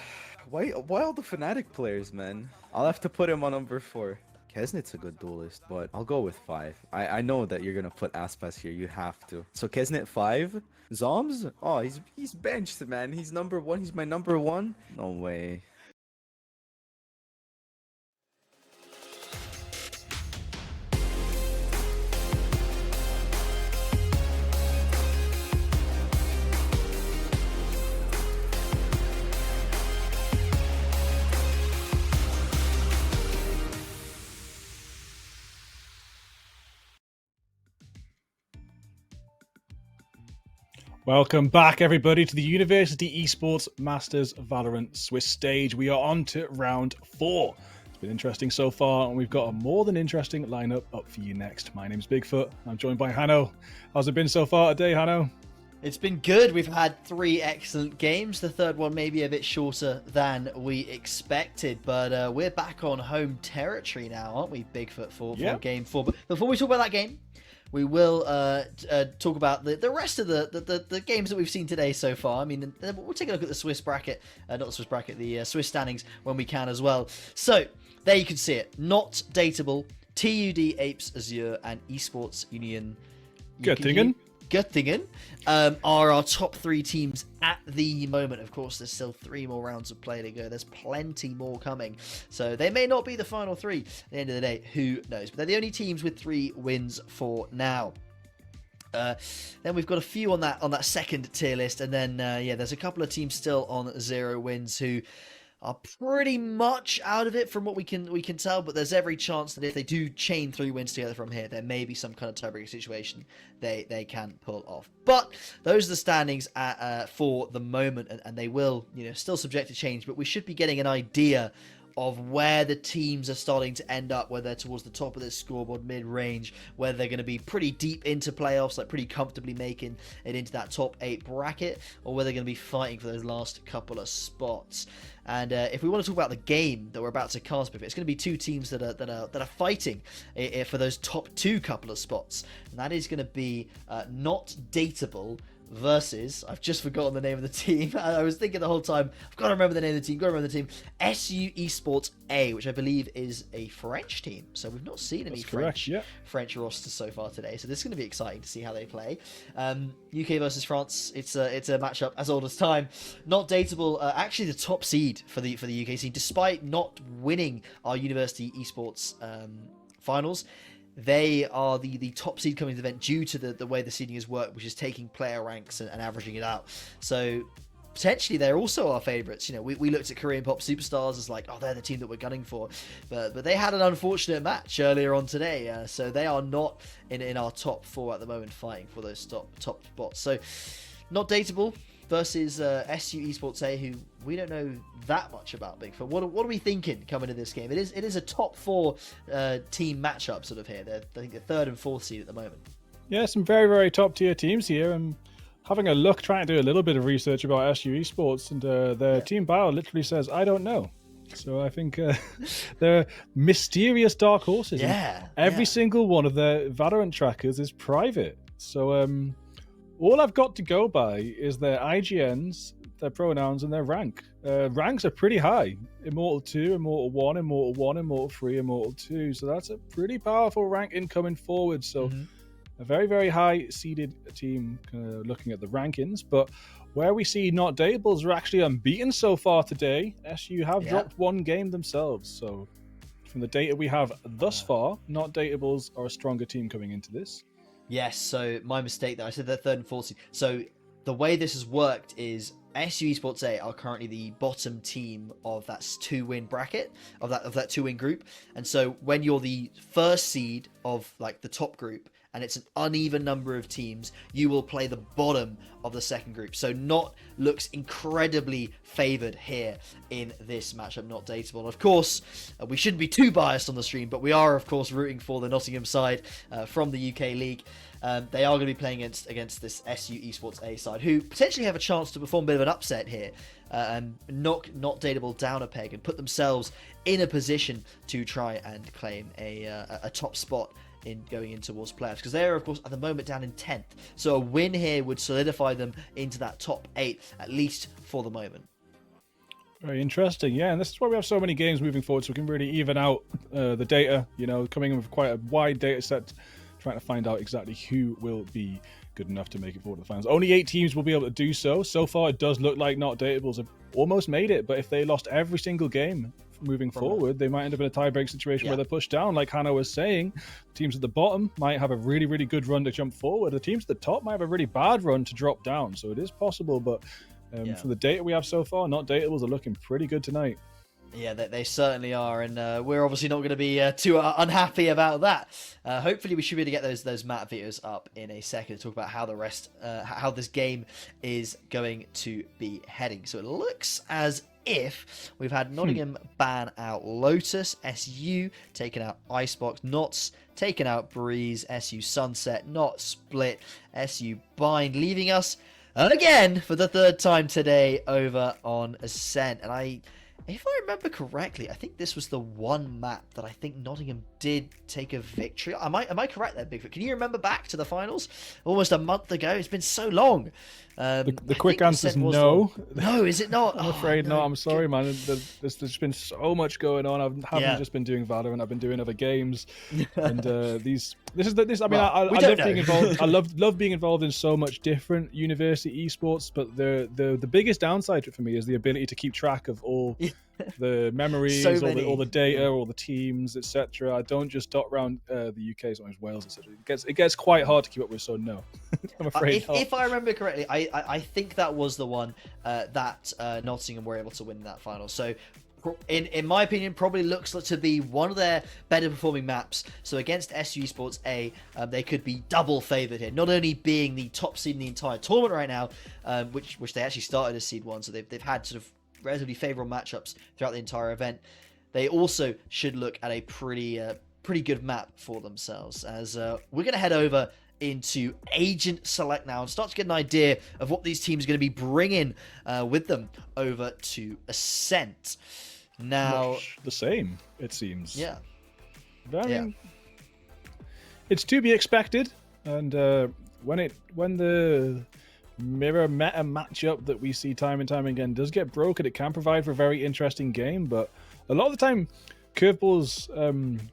Why all the Fnatic players, man? I'll have to put him on number 4. Kesnit's a good duelist, but I'll go with 5. I know that you're gonna put Aspas here. You have to. So Kesnit 5. Zoms? Oh, he's benched, man. He's number 1. He's my number 1. No way. Welcome back, everybody, to the University Esports Masters Valorant Swiss stage. We are on to round 4. It's been interesting so far, and we've got a more than interesting lineup up for you next. My name's Bigfoot. I'm joined by Hanno. How's it been so far today, Hanno? It's been good. We've had 3 excellent games. The third one maybe a bit shorter than we expected, but we're back on home territory now, aren't we, Bigfoot, for game 4. But before we talk about that game, we will talk about the rest of the games that we've seen today so far. I mean, we'll take a look at the Swiss bracket, not the Swiss bracket, the Swiss standings when we can as well. So, there you can see it. Not Dateable, TUD, Apes, Azure, and Esports Union. Göttingen. Göttingen are our top 3 teams at the moment. Of course, there's still 3 more rounds of play to go. There's plenty more coming. So they may not be the final 3 at the end of the day. Who knows? But they're the only teams with 3 wins for now. Then we've got a few on that second tier list. And then, there's a couple of teams still on 0 wins who are pretty much out of it from what we can tell, but there's every chance that if they do chain 3 wins together from here, there may be some kind of tiebreaker situation they can pull off. But those are the standings for the moment, and they will, still subject to change, but we should be getting an idea of where the teams are starting to end up, whether they're towards the top of this scoreboard, mid-range, whether they're going to be pretty deep into playoffs, like pretty comfortably making it into that top 8 bracket, or whether they're going to be fighting for those last couple of spots. And if we want to talk about the game that we're about to cast with, it's going to be 2 teams that are fighting for those top 2 couple of spots, and that is going to be Not Dateable versus, I've just forgotten the name of the team. I was thinking the whole time, I've got to remember the name of the team, SU Esports A, which I believe is a French team. So we've not seen any French rosters so far today. So this is going to be exciting to see how they play. UK versus France, it's a matchup as old as time. Not Dateable, actually the top seed for the UK scene, despite not winning our University Esports finals. They are the top seed coming to the event due to the way the seeding has worked, which is taking player ranks and averaging it out. So potentially they're also our favourites. We looked at Korean Pop Superstars as like, oh, they're the team that we're gunning for. But they had an unfortunate match earlier on today. So they are not in our top 4 at the moment fighting for those top spots. So Not Dateable versus SU Esports A, who we don't know that much about, Bigfoot. What are we thinking coming to this game? It is a top 4 team matchup sort of here. They're, I think, the 3rd and 4th seed at the moment. Yeah, some very, very top tier teams here. And having a look, trying to do a little bit of research about SU Esports, and their team bio literally says, I don't know. So I think they're mysterious dark horses. Yeah. Every single one of their Valorant trackers is private. So all I've got to go by is their IGNs, their pronouns, and their rank. Ranks are pretty high. Immortal 2, Immortal 1, Immortal 1, Immortal 3, Immortal 2. So that's a pretty powerful rank incoming forward. So a very, very high seeded team looking at the rankings. But where we see Not Dateables are actually unbeaten so far today. SU have dropped 1 game themselves. So from the data we have thus far, Not Dateables are a stronger team coming into this. Yes, so my mistake there. I said they're 3rd and 4th seed. So the way this has worked is SU Esports A are currently the bottom team of that 2-win bracket, of that 2-win group. And so when you're the 1st seed of like the top group, and it's an uneven number of teams, you will play the bottom of the 2nd group. So Not looks incredibly favoured here in this matchup, Not Dateable. And of course, we shouldn't be too biased on the stream, but we are, of course, rooting for the Nottingham side from the UK League. They are going to be playing against this SU Esports A side, who potentially have a chance to perform a bit of an upset here and knock Not Dateable down a peg and put themselves in a position to try and claim a top spot in going in towards playoffs, because they're, of course, at the moment down in 10th. So a win here would solidify them into that top 8, at least for the moment. Very interesting, yeah, and this is why we have so many games moving forward, so we can really even out the data, coming in with quite a wide data set, trying to find out exactly who will be good enough to make it forward to the finals. Only 8 teams will be able to do so. So far, it does look like Not Dateables have almost made it, but if they lost every single game moving forward, they might end up in a tie-break situation where they're pushed down. Like Hannah was saying, teams at the bottom might have a really, really good run to jump forward. The teams at the top might have a really bad run to drop down. So it is possible, but from the data we have so far, Not Dateables are looking pretty good tonight. Yeah, they certainly are, and we're obviously not going to be too unhappy about that. Hopefully, we should be able to get those map videos up in a second to talk about how this game is going to be heading. So it looks as if we've had Nottingham ban out Lotus, SU taken out Icebox, Knots taken out Breeze, SU Sunset, Not Split, SU Bind, leaving us again for the 3rd time today over on Ascent. And if I remember correctly, I think this was the one map that I think Nottingham did take a victory. Am I correct there, Bigfoot? Can you remember back to the finals? Almost a month ago. It's been so long. The quick answer is no. No, is it not? I'm afraid no. not. I'm sorry, man. There's been so much going on. I haven't just been doing Valorant. I've been doing other games, and I mean, I love being involved. I love being involved in so much different university esports. But the biggest downside for me is the ability to keep track of all the memories, all the data, all the teams, etc. I don't just dot around the UK, sometimes Wales, etc. It gets quite hard to keep up with. So no, I'm afraid. If I remember correctly, I think that was the one that Nottingham were able to win in that final. So, in my opinion, probably looks to be one of their better performing maps. So against SU Esports A, they could be double favoured here. Not only being the top seed in the entire tournament right now, which they actually started as seed 1, so they've had sort of relatively favourable matchups throughout the entire event. They also should look at a pretty good map for themselves. As we're going to head over into Agent Select now and start to get an idea of what these teams are going to be bringing with them over to Ascent. Now, much the same, it seems. Yeah. It's to be expected, and when the mirror meta matchup that we see time and time again does get broken, it can provide for a very interesting game. But a lot of the time, curveballs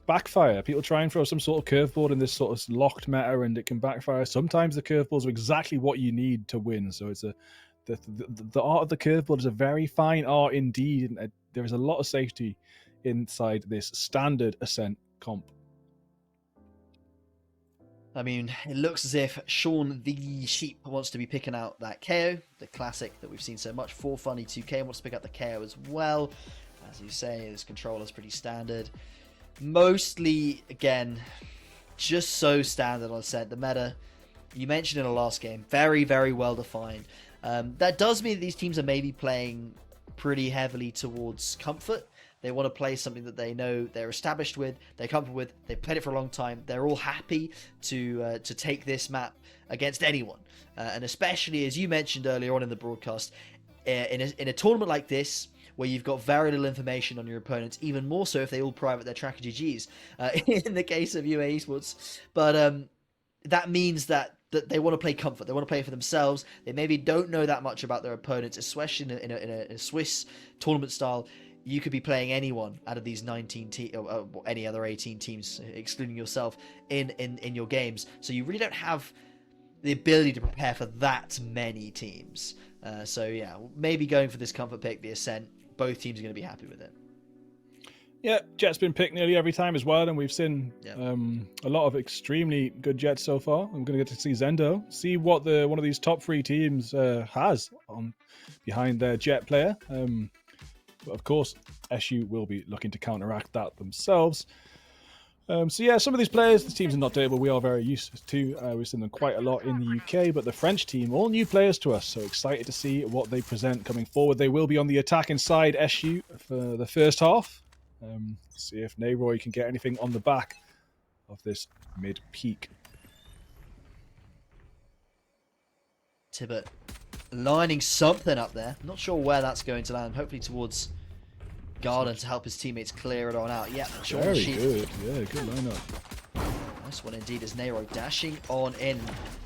backfire. People try and throw some sort of curveball in this sort of locked meta, and it can backfire. Sometimes the curveballs are exactly what you need to win. So it's the art of the curveball is a very fine art indeed, and there is a lot of safety inside this standard Ascent comp. I mean, it looks as if Sean the Sheep wants to be picking out that KO, the classic that we've seen so much. 4Funny2K wants to pick out the KO as well. As you say, this controller's pretty standard. Mostly, again, just so standard on Ascent. The meta, you mentioned in the last game, very, very well defined. That does mean that these teams are maybe playing pretty heavily towards comfort. They want to play something that they know they're established with, they're comfortable with, they've played it for a long time. They're all happy to take this map against anyone. And especially, as you mentioned earlier on in the broadcast, in a tournament like this, where you've got very little information on your opponents, even more so if they all private their tracker GGs, in the case of UA Esports. But that means that they want to play comfort. They want to play for themselves. They maybe don't know that much about their opponents, especially in a Swiss tournament style. You could be playing anyone out of these 19 teams, or any other 18 teams, excluding yourself, in your games. So you really don't have the ability to prepare for that many teams. So yeah, maybe going for this comfort pick, the Ascent. Both teams are going to be happy with it. Yeah, Jet's been picked nearly every time as well, and we've seen a lot of extremely good Jets so far. I'm going to get to see Zendo, see what one of these top 3 teams has on behind their Jet player. But of course, SU will be looking to counteract that themselves. So yeah, some of these players, the teams are not dateable. We are very used to. We've seen them quite a lot in the UK, but the French team, all new players to us. So excited to see what they present coming forward. They will be on the attacking side, SU, for the first half. See if Nayroy can get anything on the back of this mid-peak. Tibbet lining something up there. Not sure where that's going to land. Hopefully towards Garden to help his teammates clear it on out. Yeah, very good. Yeah, good lineup. Nice one indeed as Nayro dashing on in.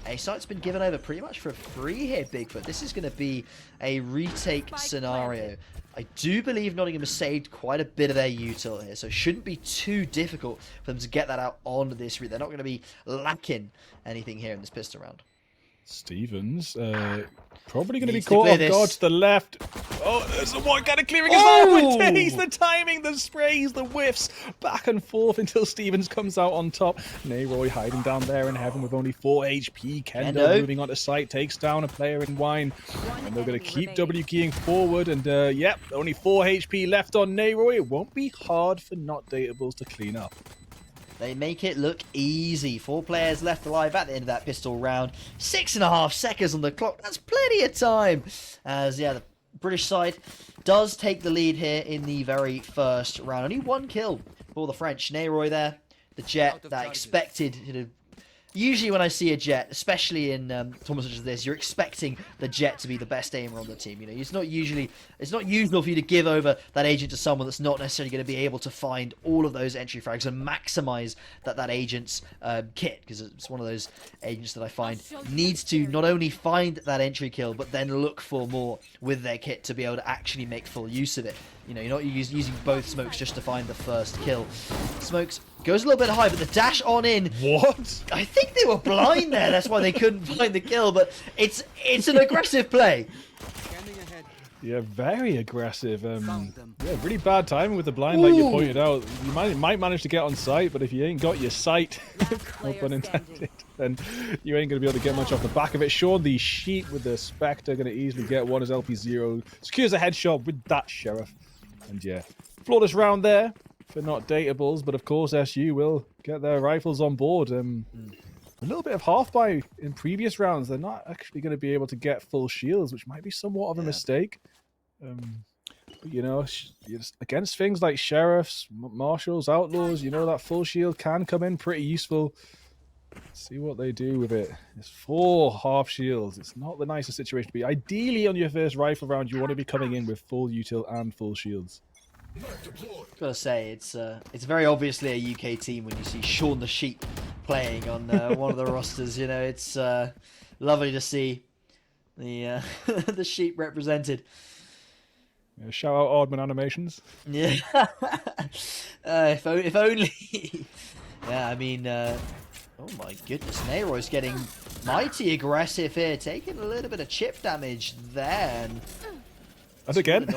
A site's been given over pretty much for free here, Bigfoot. This is going to be a retake scenario. I do believe Nottingham has saved quite a bit of their util here, so it shouldn't be too difficult for them to get that out on this route. They're not going to be lacking anything here in this pistol round. Stevens, probably going to be caught off guard to the left. Oh, there's the one kind of clearing his arm. He's the timing, the sprays, the whiffs, back and forth until Stevens comes out on top. Nayroy hiding down there in heaven with only 4 HP. Kendo moving onto site, takes down a player in Wine. And they're going to keep W keying forward. And yep, only 4 HP left on Nayroy. It won't be hard for not dateables to clean up. They make it look easy. 4 players left alive at the end of that pistol round. 6.5 seconds on the clock. That's plenty of time. As, yeah, the British side does take the lead here in the very first round. Only 1 kill for the French. Nayroy there. The Jet that expected Usually when I see a Jet, especially in tournaments such as this, you're expecting the Jet to be the best aimer on the team. You know, it's not usual for you to give over that agent to someone that's not necessarily going to be able to find all of those entry frags and maximize that agent's kit, because it's one of those agents that I find needs to not only find that entry kill, but then look for more with their kit to be able to actually make full use of it. You know, you're not using both smokes just to find the first kill. Smokes goes a little bit high, but the dash on in. What? I think they were blind there. That's why they couldn't find the kill. But it's an aggressive play. Yeah, very aggressive. Yeah, really bad timing with the blind, like you pointed out. You might manage to get on site, but if you ain't got your sight, no pun intended, then you ain't going to be able to get much off the back of it. Sure, the Sheet with the Spectre going to easily get one as LP0 secures a headshot with that Sheriff. And yeah, flawless round there for not dateables, but of course SU will get their rifles on board. A little bit of half buy in previous rounds. They're not actually going to be able to get full shields, which might be somewhat of a mistake. But, you know, against things like Sheriffs, Marshals, Outlaws, you know, that full shield can come in pretty useful. Let's see what they do with it. It's 4 half shields. It's not the nicest situation to be. Ideally, on your first rifle round, you want to be coming in with full util and full shields. Gotta say, it's very obviously a UK team when you see Sean the Sheep playing on one of the rosters. You know, it's lovely to see the the Sheep represented. Yeah, shout out Oddman Animations. Yeah, if only. Yeah, I mean, oh my goodness, Nayroy's getting mighty aggressive here, taking a little bit of chip damage there. And that's again.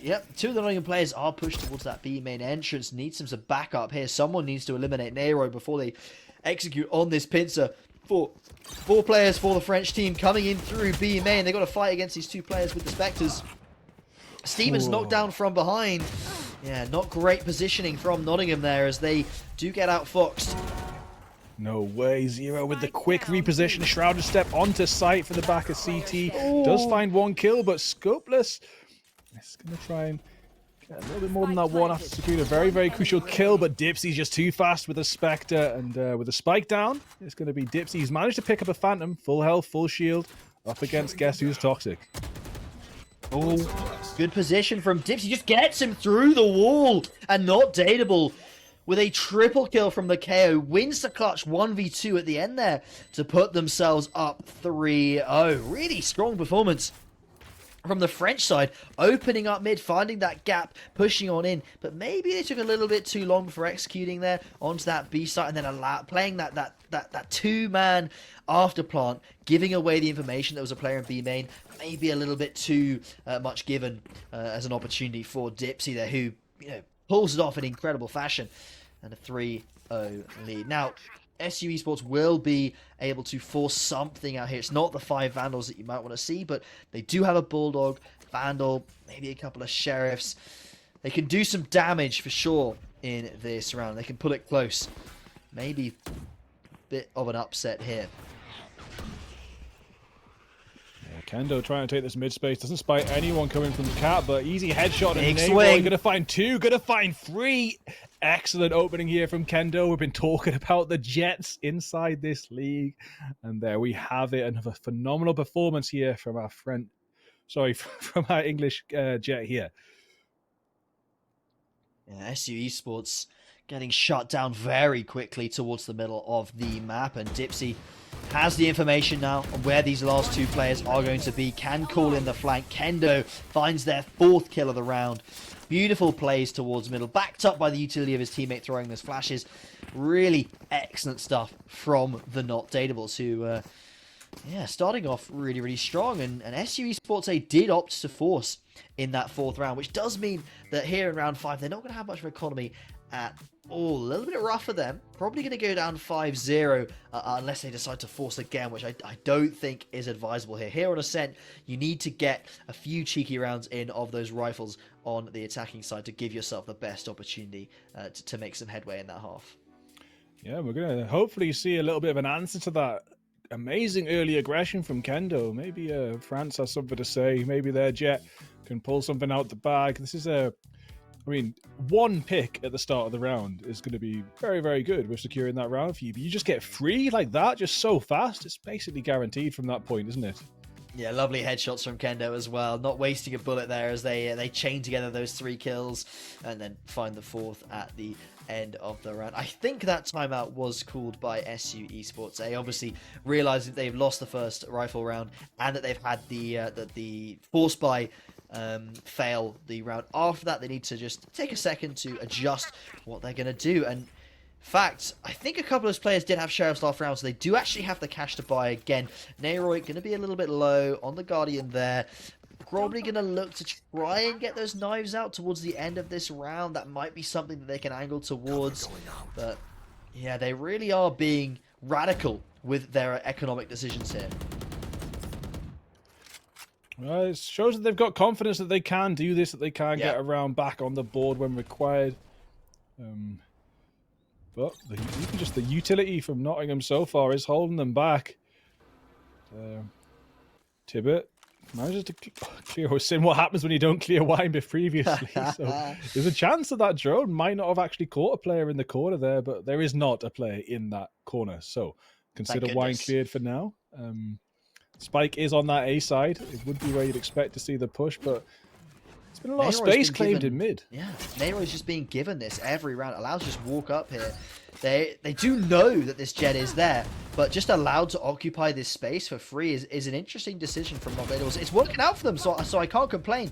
Yep, 2 of the Nottingham players are pushed towards that B main entrance. Needs some backup here. Someone needs to eliminate Nayroy before they execute on this pincer. 4 players for the French team coming in through B main. They've got to fight against these 2 players with the Spectres. Stevens knocked down from behind. Yeah, not great positioning from Nottingham there as they do get outfoxed. No way, Zero with the quick reposition. Shrouded step onto site for the back of CT. Does find 1 kill, but Scopeless is going to try and get a little bit more than that one after securing a very, very crucial kill, but Dipsy's just too fast with the Spectre, and with the spike down, it's going to be Dipsy. He's managed to pick up a Phantom, full health, full shield, up against Guess Who's Toxic. Oh, good position from Dipsy. Just gets him through the wall and not dateable. With a triple kill from the KO, wins the clutch 1v2 at the end there to put themselves up 3-0. Really strong performance from the French side, opening up mid, finding that gap, pushing on in, but maybe they took a little bit too long before executing there onto that B site, and then playing that 2-man after plant, giving away the information that was a player in B main, maybe a little bit too much given as an opportunity for Dipsy there, who, you know, pulls it off in incredible fashion, and a 3-0 lead. Now, SU Esports will be able to force something out here. It's not the 5 Vandals that you might want to see, but they do have a Bulldog, Vandal, maybe a couple of Sheriffs. They can do some damage for sure in this round. They can pull it close. Maybe a bit of an upset here. Kendo trying to take this mid space. Doesn't spy anyone coming from the Cat, but easy headshot. Big and swing. Gonna find 2, gonna find 3. Excellent opening here from Kendo. We've been talking about the Jets inside this league. And there we have it. Another phenomenal performance here from our friend. Sorry, from our English Jet here. Yeah, SU Esports getting shut down very quickly towards the middle of the map, and Dipsy has the information now on where these last 2 players are going to be. Can call in the flank. Kendo finds their 4th kill of the round. Beautiful plays towards middle, backed up by the utility of his teammate throwing those flashes. Really excellent stuff from the not dateables, who yeah, starting off really, really strong. And SU Esports A did opt to force in that 4th round, which does mean that here in round 5, they're not going to have much of economy at all. A little bit rough for them. Probably going to go down 5-0 unless they decide to force again, which I don't think is advisable here. Here on Ascent, you need to get a few cheeky rounds in of those rifles on the attacking side to give yourself the best opportunity to make some headway in that half. Yeah, we're going to hopefully see a little bit of an answer to that amazing early aggression from Kendo. Maybe France has something to say. Maybe their Jet can pull something out the bag. This is a I mean, one pick at the start of the round is going to be very, very good with securing that round for you. But you just get free like that, just so fast. It's basically guaranteed from that point, isn't it? Yeah, lovely headshots from Kendo as well. Not wasting a bullet there as they chain together those 3 kills and then find the 4th at the end of the round. I think that timeout was called by SU Esports. They obviously realizing they've lost the first rifle round and that they've had the force buy fail the round after that. They need to just take a second to adjust what they're going to do. And in fact, I think a couple of those players did have Sheriff's last round, so they do actually have the cash to buy again. Nayroy going to be a little bit low on the Guardian there. Probably going to look to try and get those knives out towards the end of this round. That might be something that they can angle towards. But yeah, they really are being radical with their economic decisions here. Well, it shows that they've got confidence that they can do this, that they can get around back on the board when required. But even just the utility from Nottingham so far is holding them back. Tibbet manages to clear Sim. What happens when you don't clear Wine previously? So there's a chance that that drone might not have actually caught a player in the corner there, but there is not a player in that corner. So consider Wine cleared for now. Spike is on that A side. It would be where you'd expect to see the push, but it's been a lot of space claimed in mid. Yeah, Nayro's just being given this every round. Allows to just walk up here. They do know that this jet is there, but just allowed to occupy this space for free is an interesting decision from Notdables. It's working out for them, so I can't complain.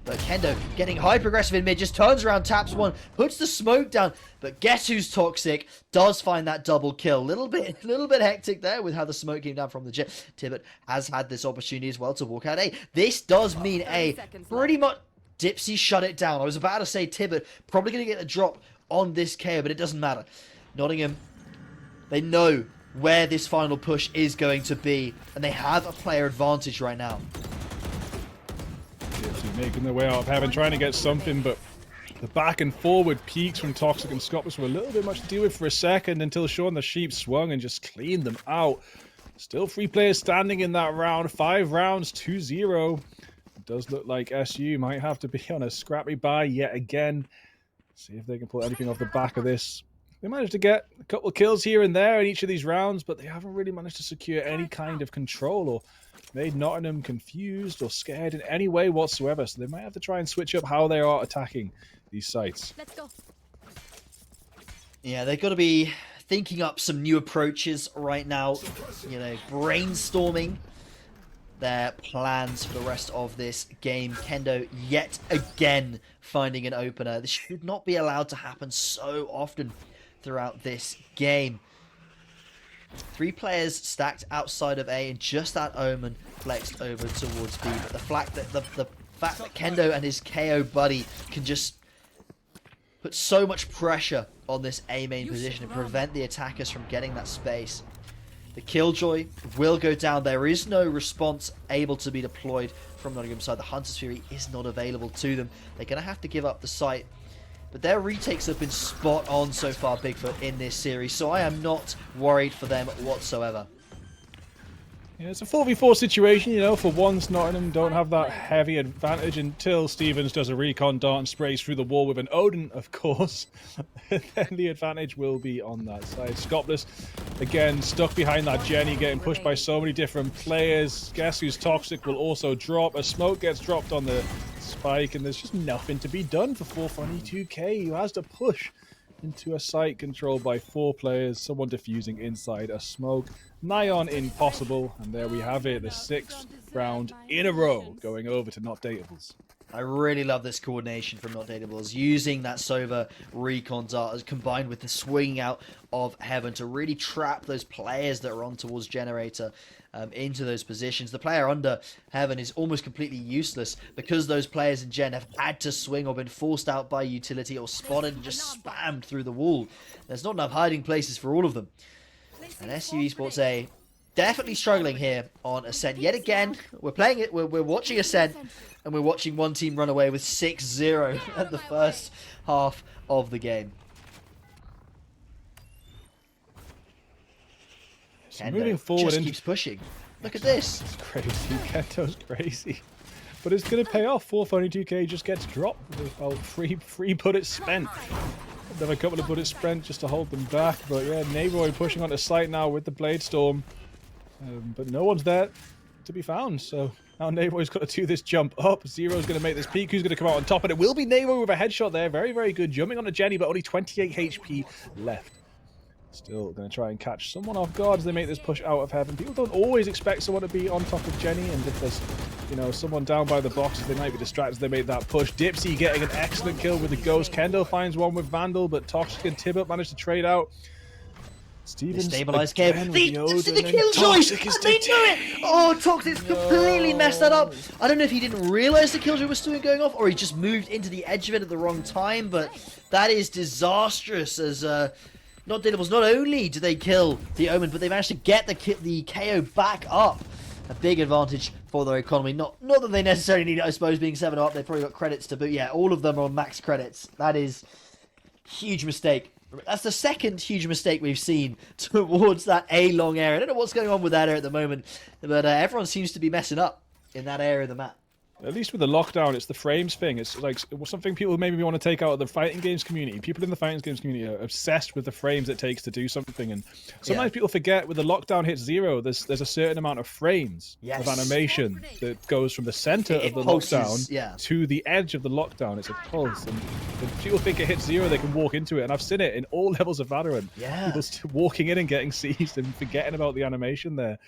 But Kendo getting high progressive in mid, just turns around, taps one, puts the smoke down. But guess who's toxic? Does find that double kill. Little bit hectic there with how the smoke came down from the jet. Tibbet has had this opportunity as well to walk out A. This does mean A pretty much. Dipsy shut it down. I was about to say Tibbet probably going to get a drop on this KO, but it doesn't matter. Nottingham, they know where this final push is going to be, and they have a player advantage right now. Dipsy making their way out of heaven, trying to get something, but the back and forward peaks from Toxic and Scotland were a little bit much to deal with for a second until Sean the Sheep swung and just cleaned them out. Still 3 players standing in that round. 5 rounds, 2-0. Does look like SU might have to be on a scrappy buy yet again. See if they can pull anything off the back of this. They managed to get a couple of kills here and there in each of these rounds, but they haven't really managed to secure any kind of control or made Nottingham confused or scared in any way whatsoever. So they might have to try and switch up how they are attacking these sites. Let's go. Yeah, they've got to be thinking up some new approaches right now. You know, brainstorming their plans for the rest of this game. Kendo yet again finding an opener. This should not be allowed to happen so often throughout this game. 3 players stacked outside of A, and just that Omen flexed over towards B. But the fact that Kendo and his KO buddy can just put so much pressure on this A main position and prevent the attackers from getting that space. The Killjoy will go down. There is no response able to be deployed from Nottingham's side. The Hunter's Fury is not available to them. They're going to have to give up the site. But their retakes have been spot on so far, Bigfoot, in this series. So I am not worried for them whatsoever. Yeah, it's a 4v4 situation, you know. For once, Nottingham don't have that heavy advantage until Stevens does a recon dart and sprays through the wall with an Odin, of course. Then the advantage will be on that side. Scopless, again, stuck behind that Jenny, getting pushed by so many different players. Guess who's toxic will also drop. A smoke gets dropped on the spike, and there's just nothing to be done for 422k, who has to push into a site controlled by 4 players, someone defusing inside a smoke. Nigh on impossible, and there we have it, the 6th round in a row going over to Not Datables. I really love this coordination from Not Datables, using that Sova recon dart combined with the swinging out of Heaven to really trap those players that are on towards Generator into those positions. The player under Heaven is almost completely useless because those players in Gen have had to swing or been forced out by utility or spotted and just spammed through the wall. There's not enough hiding places for all of them. And SU Esports A definitely struggling here on Ascent. Yet again, we're playing it, we're watching Ascent, and we're watching one team run away with 6-0 at the first half of the game. So moving forward, just keeps pushing. Look at this. It's crazy. Kento's crazy. but it's going to pay off. 422k just gets dropped with about three bullets spent. Another couple of bullets spent just to hold them back. But yeah, Nayroy pushing onto site now with the Blade Storm. But no one's there to be found, so now Nayroy's got to do this jump up. Zero's going to make this peak. Who's going to come out on top? And it will be Nayroy with a headshot there. Very, very good. Jumping onto Jenny, but only 28 HP left. Still going to try and catch someone off guard as they make this push out of heaven. People don't always expect someone to be on top of Jenny, and if there's, you know, someone down by the boxes, they might be distracted as they make that push. Dipsy getting an excellent kill with the Ghost. Kendo finds one with Vandal, but Toxic and Tibbet managed to trade out. Stevens stabilized KO. The Killjoy! They knew it! Oh, Toxic's completely messed that up. I don't know if he didn't realize the Killjoy was still going off, or he just moved into the edge of it at the wrong time, but that is disastrous as Not Dateables, not only do they kill the Omen, but they managed to get the KO back up. A big advantage for their economy. Not that they necessarily need it, I suppose, being 7 up. They've probably got credits to boot. Yeah, all of them are on max credits. That is huge mistake. That's the second huge mistake we've seen towards that A long area. I don't know what's going on with that area at the moment, but everyone seems to be messing up in that area of the map. At least with the lockdown, it's the frames thing. It's like something people maybe want to take out of the fighting games community. People in the fighting games community are obsessed with the frames it takes to do something, and sometimes people forget with the lockdown hits 0, there's a certain amount of frames of animation that goes from the center of the lockdown to the edge of the lockdown. It's a pulse, and if people think it hits 0, they can walk into it, and I've seen it in all levels of Valorant. People walking in and getting seized and forgetting about the animation there.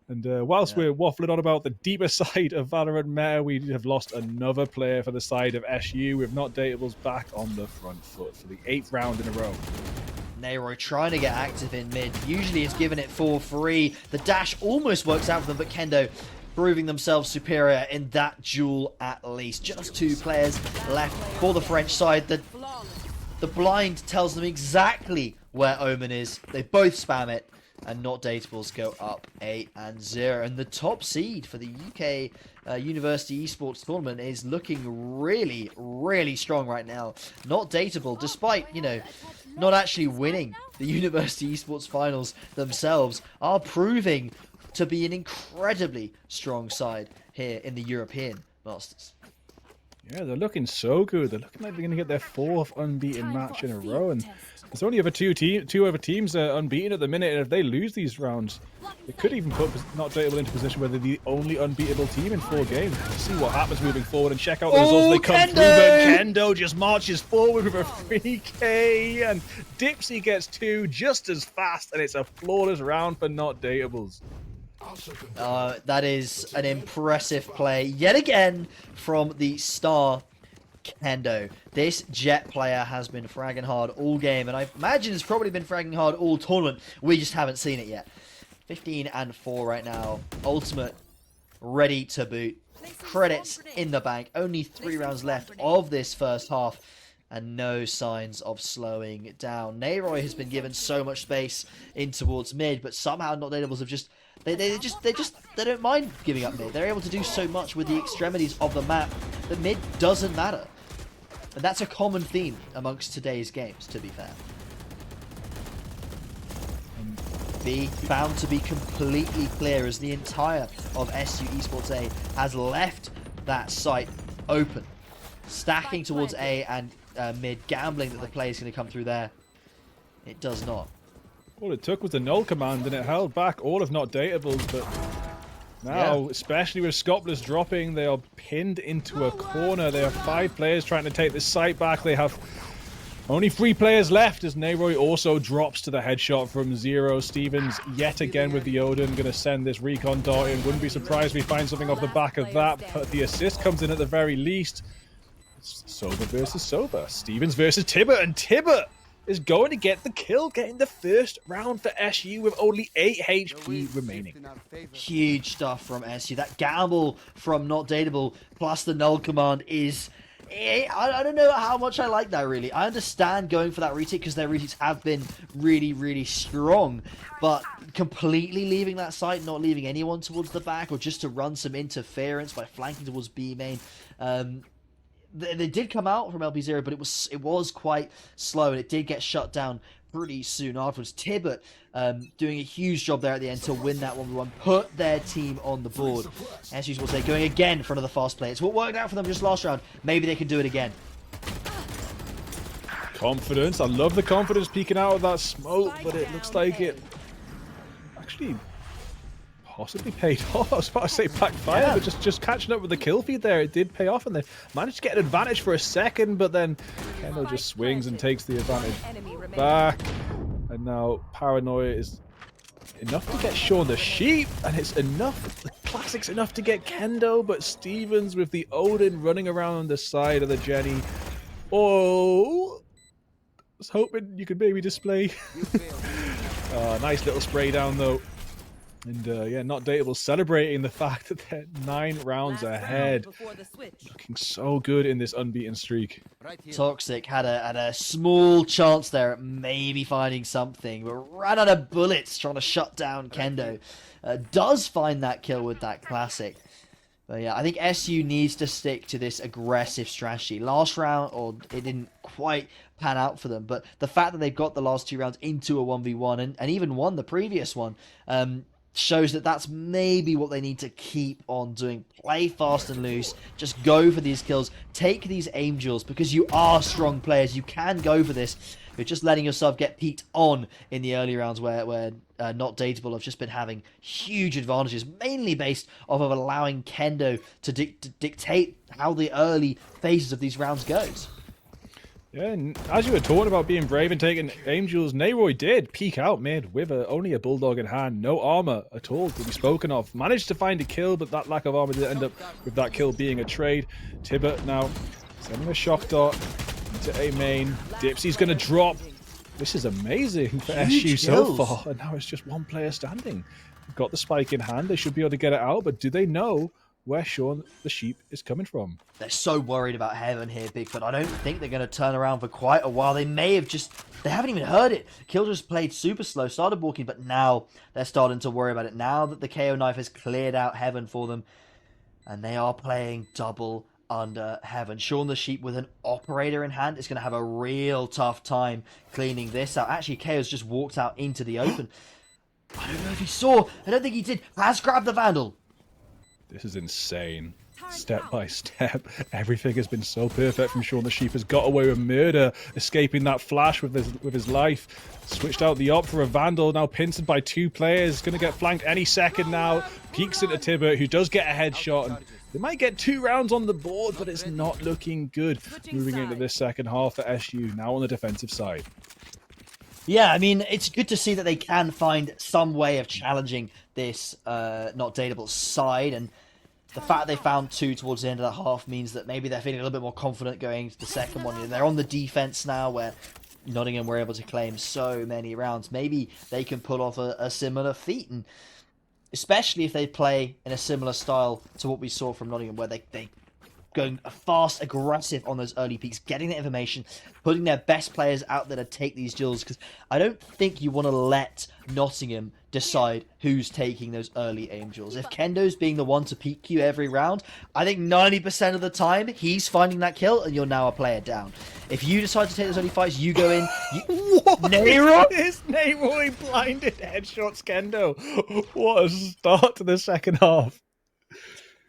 And whilst we're waffling on about the deeper side of Valorant meta, we have lost another player for the side of SU. With Not Dateables back on the front foot for the 8th round in a row. Nayroy trying to get active in mid. Usually is giving it for free. The dash almost works out for them, but Kendo proving themselves superior in that duel at least. Just 2 players left for the French side. The blind tells them exactly where Omen is. They both spam it. And Not Dateables go up 8-0. And the top seed for the UK University Esports Tournament is looking really, really strong right now. Not Dateable, despite, you know, not actually winning the University Esports Finals themselves, are proving to be an incredibly strong side here in the European Masters. Yeah, they're looking so good. They're looking like they're going to get their 4th unbeaten match in a row. And there's only other two other teams unbeaten at the minute. And if they lose these rounds, it could even put Not Dateable into a position where they're the only unbeatable team in 4 games. Let's see what happens moving forward and check out the results they come through. But Kendo just marches forward with a 3k. And Dipsy gets 2 just as fast. And it's a flawless round for Not Dateables. That is an impressive play yet again from the star Kendo. This Jet player has been fragging hard all game, and I imagine it's probably been fragging hard all tournament. We just haven't seen it yet. 15-4 right now. Ultimate ready to boot. Credits in the bank. Only 3 rounds left of this first half. And no signs of slowing down. Nayroy has been given so much space in towards mid, but somehow Not Dateables have just they don't mind giving up mid. They're able to do so much with the extremities of the map that mid doesn't matter. And that's a common theme amongst today's games, to be fair. B found to be completely clear as the entire of SU Esports A has left that site open. Stacking towards A and mid, gambling that the play is going to come through there. It does not. All it took was the null command, and it held back all of Not Dateables, but now, especially with Scopless dropping, they are pinned into a corner. There are 5 players trying to take this site back. They have only 3 players left as Nayroy also drops to the headshot from 0. Stevens yet again with the Odin, going to send this recon dart in. Wouldn't be surprised if we find something off the back of that, but the assist comes in at the very least. Sober versus Sober. Stevens versus Tibbet, and Tibbet is going to get the kill, getting the first round for SU with only 8 HP remaining. Huge stuff from SU. That gamble from Not Dateable plus the null command is... I don't know how much I like that, really. I understand going for that retake because their retakes have been really, really strong, but completely leaving that site, not leaving anyone towards the back, or just to run some interference by flanking towards B main. They did come out from LP0, but it was quite slow, and it did get shut down pretty soon afterwards. Tibbet doing a huge job there at the end to win that 1v1, put their team on the board. As usual, say going again in front of the fast play. It's what worked out for them just last round. Maybe they can do it again. Confidence. I love the confidence peeking out of that smoke, but it looks like it actually possibly paid off. I was about to say backfire, but just catching up with the kill feed there, it did pay off, and they managed to get an advantage for a second, but then Kendo just swings and takes the advantage back. And now Paranoia is enough to get Shaun the Sheep, and it's enough, the classic's enough to get Kendo, but Stevens with the Odin running around the side of the Jenny. Oh, I was hoping you could maybe display. Nice little spray down though. And yeah, Not Dateable celebrating the fact that they're 9 rounds ahead. Looking so good in this unbeaten streak. Toxic had a small chance there at maybe finding something, but ran out of bullets trying to shut down Kendo. Does find that kill with that classic. But yeah, I think SU needs to stick to this aggressive strategy. Last round, or it didn't quite pan out for them, but the fact that they've got the last 2 rounds into a 1v1 and even won the previous one, shows that that's maybe what they need to keep on doing. Play fast and loose. Just go for these kills. Take these angels because you are strong players. You can go for this. You're just letting yourself get peaked on in the early rounds where Not Dateable have just been having huge advantages, mainly based off of allowing Kendo to dictate how the early phases of these rounds goes. Yeah, and as you were talking about being brave and taking Angels, Nayroy did peek out mid with only a Bulldog in hand, no armor at all to be spoken of. Managed to find a kill, but that lack of armor did end up with that kill being a trade. Tibbet now sending a shock dart into A main. Dipsy's going to drop. This is amazing for SU so far, and now it's just one player standing. They've got the spike in hand, they should be able to get it out, but do they know where Shaun the Sheep is coming from? They're so worried about Heaven here, Bigfoot. I don't think they're going to turn around for quite a while. They may have just... They haven't even heard it. Killjoy's played super slow, started walking, but now they're starting to worry about it. Now that the KO knife has cleared out Heaven for them, and they are playing double under Heaven. Shaun the Sheep with an operator in hand is going to have a real tough time cleaning this out. Actually, KO's just walked out into the open. I don't know if he saw. I don't think he did. Has grabbed the Vandal. This is insane. Step by step, everything has been so perfect from Shaun the Sheep. Has got away with murder, escaping that flash with his life. Switched out the op for a Vandal, now pincered by 2 players. Going to get flanked any second now. Peeks into Tibbet, who does get a headshot. And they might get 2 rounds on the board, but it's not looking good. Moving into this second half for SU, now on the defensive side. Yeah, I mean, it's good to see that they can find some way of challenging this Not Dateable side, and the fact they found 2 towards the end of that half means that maybe they're feeling a little bit more confident going into the second one. They're on the defense now, where Nottingham were able to claim so many rounds. Maybe they can pull off a similar feat, and especially if they play in a similar style to what we saw from Nottingham, where they going fast, aggressive on those early peaks, getting the information, putting their best players out there to take these duels, because I don't think you want to let Nottingham decide who's taking those early angels. If Kendo's being the one to peak you every round, I think 90% of the time he's finding that kill and you're now a player down. If you decide to take those early fights, you go in. Nayroy is Nayroy blinded headshots Kendo. What a start to the second half.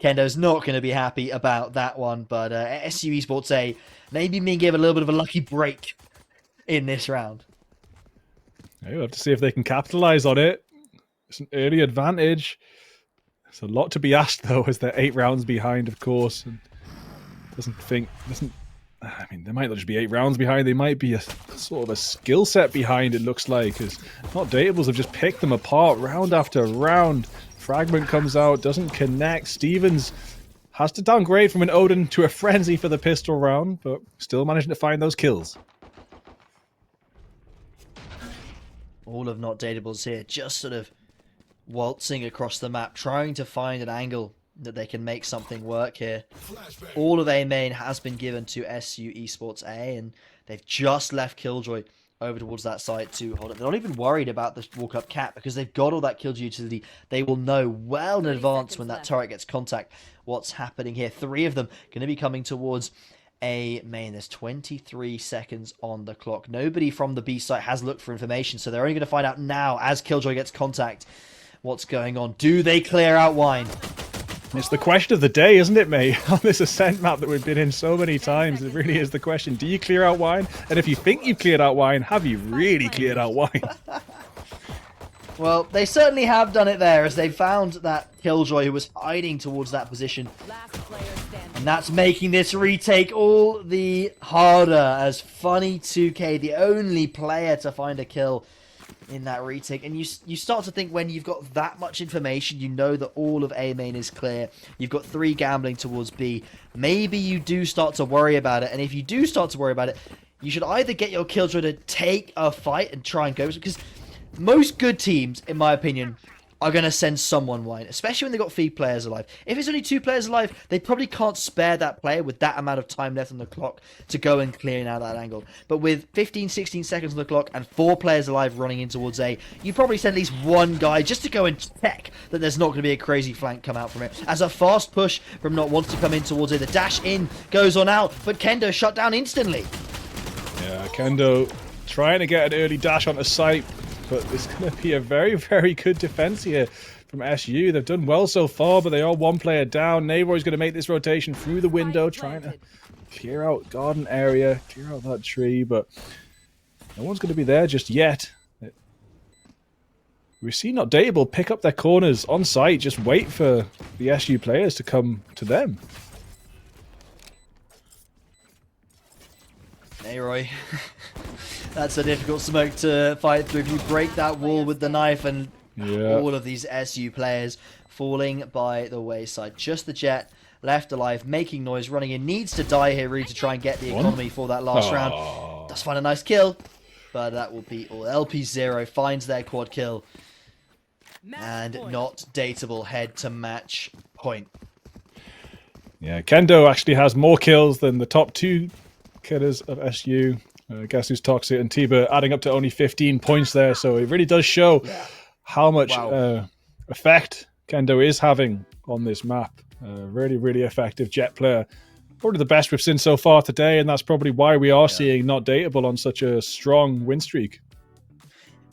Kendo's not going to be happy about that one, but SU Esports A maybe being given a little bit of a lucky break in this round. We'll have to see if they can capitalize on it. It's an early advantage. It's a lot to be asked, though, as they're 8 rounds behind, of course. And I mean, they might not just be 8 rounds behind. They might be a sort of a skill set behind, it looks like. Because Not Dateables have just picked them apart round after round. Fragment comes out, doesn't connect. Stevens has to downgrade from an Odin to a Frenzy for the pistol round, but still managing to find those kills. All of Not Dateables here, just sort of waltzing across the map, trying to find an angle that they can make something work here. All of A main has been given to SU Esports A, and they've just left Killjoy over towards that side to hold it. They're not even worried about the walk-up cap because they've got all that Killjoy utility. They will know well in advance when that turret gets contact what's happening here. 3 of them going to be coming towards A main. There's 23 seconds on the clock. Nobody from the B site has looked for information, so they're only going to find out now as Killjoy gets contact what's going on. Do they clear out wine? It's the question of the day, isn't it, mate? On this Ascent map that we've been in so many times, it really is the question. Do you clear out wine? And if you think you've cleared out wine, have you really cleared out wine? Well, they certainly have done it there, as they found that Killjoy who was hiding towards that position. And that's making this retake all the harder, as Funny2k, the only player to find a kill in that retake. And you start to think, when you've got that much information, you know that all of A main is clear, you've got 3 gambling towards B, maybe you do start to worry about it. And if you do start to worry about it, you should either get your Killjoy to take a fight and try and go, because most good teams, in my opinion, are going to send someone wine, especially when they've got 3 players alive. If it's only 2 players alive, they probably can't spare that player with that amount of time left on the clock to go and clear out that angle. But with 15, 16 seconds on the clock and 4 players alive running in towards A, you probably send at least one guy just to go and check that there's not going to be a crazy flank come out from it. As a fast push from Not wants to come in towards A, the dash in goes on out, but Kendo shut down instantly. Yeah, Kendo trying to get an early dash onto site, but there's going to be a very, very good defense here from SU. They've done well so far, but they are 1 player down. Neighbor is going to make this rotation through the window, trying to clear out garden area, clear out that tree, but no one's going to be there just yet. We see Not Dateable pick up their corners on site, just wait for the SU players to come to them. Neiroy. That's a difficult smoke to fight through. If you break that wall with the knife, and all of these SU players falling by the wayside. Just the Jet left alive, making noise, running in. Needs to die here really to try and get the economy for that last round. Does find a nice kill, but that will be all. LP0 finds their quad kill. And Not Dateable head to match point. Yeah, Kendo actually has more kills than the top 2 killers of SU. Guess who's Toxic and Tiba adding up to only 15 points there, so it really does show how much effect Kendo is having on this map. Really, really effective Jet player. Probably the best we've seen so far today, and that's probably why we are seeing Not Dateable on such a strong win streak.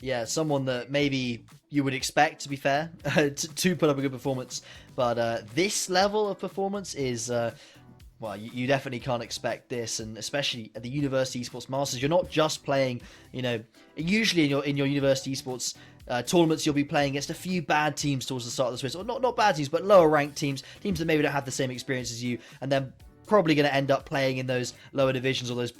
Yeah, someone that maybe you would expect, to be fair, to put up a good performance. But this level of performance is... well, you definitely can't expect this, and especially at the University Esports Masters, you're not just playing, usually in your University Esports tournaments, you'll be playing against a few bad teams towards the start of the Swiss, or not bad teams, but lower ranked teams that maybe don't have the same experience as you, and then probably going to end up playing in those lower divisions or those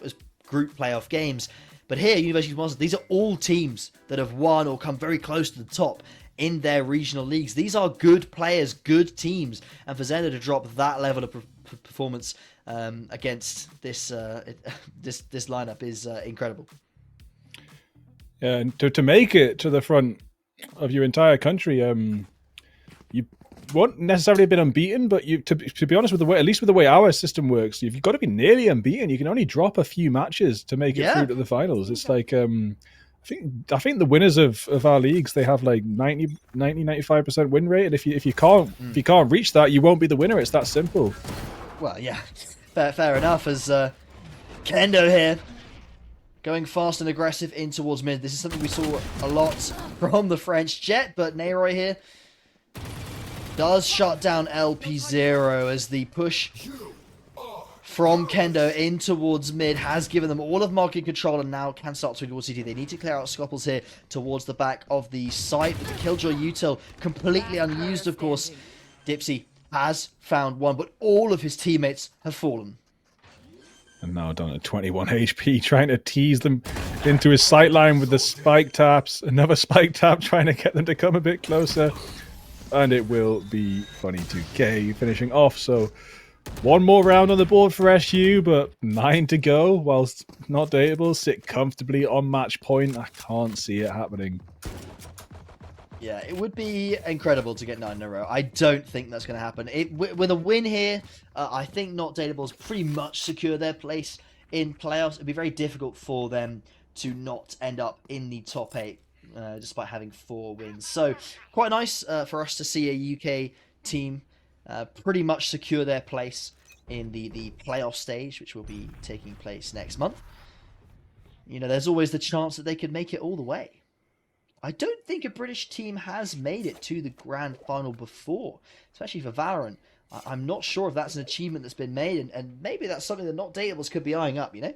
group playoff games. But here, University Esports Masters, these are all teams that have won or come very close to the top in their regional leagues. These are good players, good teams, and for Zenda to drop that level of performance against this this lineup is incredible. Yeah, and to make it to the front of your entire country, you won't necessarily have been unbeaten, but to be honest with the way, at least with the way our system works, you've got to be nearly unbeaten. You can only drop a few matches to make it through to the finals. It's like I think the winners of our leagues, they have like 95% win rate, and if you can't reach that, you won't be the winner. It's that simple. Well, yeah, fair enough. As Kendo here going fast and aggressive in towards mid. This is something we saw a lot from the French Jet, but Neiroy here does shut down LP0 as the push from Kendo in towards mid has given them all of market control and now can start to towards CT. They need to clear out Scopples here towards the back of the site. But the Killjoy util completely unused, of course. Dipsy has found one, but all of his teammates have fallen. And now down at 21 HP, trying to tease them into his sight line with the spike taps. Another spike tap, trying to get them to come a bit closer. And it will be Funny2k finishing off. So one more round on the board for SU, but 9 to go, whilst Not Dateable sit comfortably on match point. I can't see it happening. Yeah, it would be incredible to get 9 in a row. I don't think that's going to happen. With a win here, I think Not Dateable's pretty much secure their place in playoffs. It'd be very difficult for them to not end up in the top 8, despite having 4 wins. So, quite nice for us to see a UK team pretty much secure their place in the playoff stage, which will be taking place next month, you know, there's always the chance that they could make it all the way. I don't think a British team has made it to the grand final before, especially for Valorant. I'm not sure if that's an achievement that's been made, and maybe that's something that Not Dateables could be eyeing up, you know?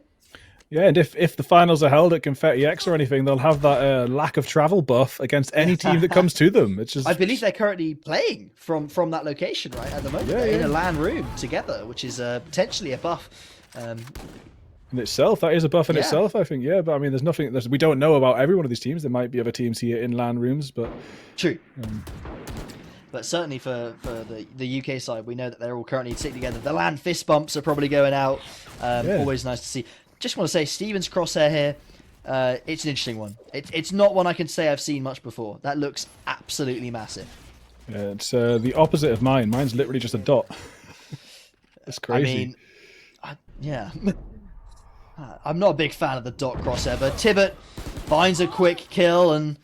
Yeah, and if the finals are held at Confetti X or anything, they'll have that lack of travel buff against any team that comes to them. It's just... I believe they're currently playing from that location, right, at the moment. Yeah, They're in yeah. a LAN room together, which is potentially a buff. In itself, that is a buff in Yeah. itself, I think. Yeah, but I mean, there's nothing. We don't know about every one of these teams. There might be other teams here in LAN rooms, but true. But certainly for the UK side, we know that they're all currently sitting together. The LAN fist bumps are probably going out. Yeah. Always nice to see. Just want to say, Steven's crosshair here. It's an interesting one. It's not one I can say I've seen much before. That looks absolutely massive. yeah, it's the opposite of mine. Mine's literally just a dot. It's crazy. I mean, yeah. I'm not a big fan of the dot crosshair, but Tibbet finds a quick kill, and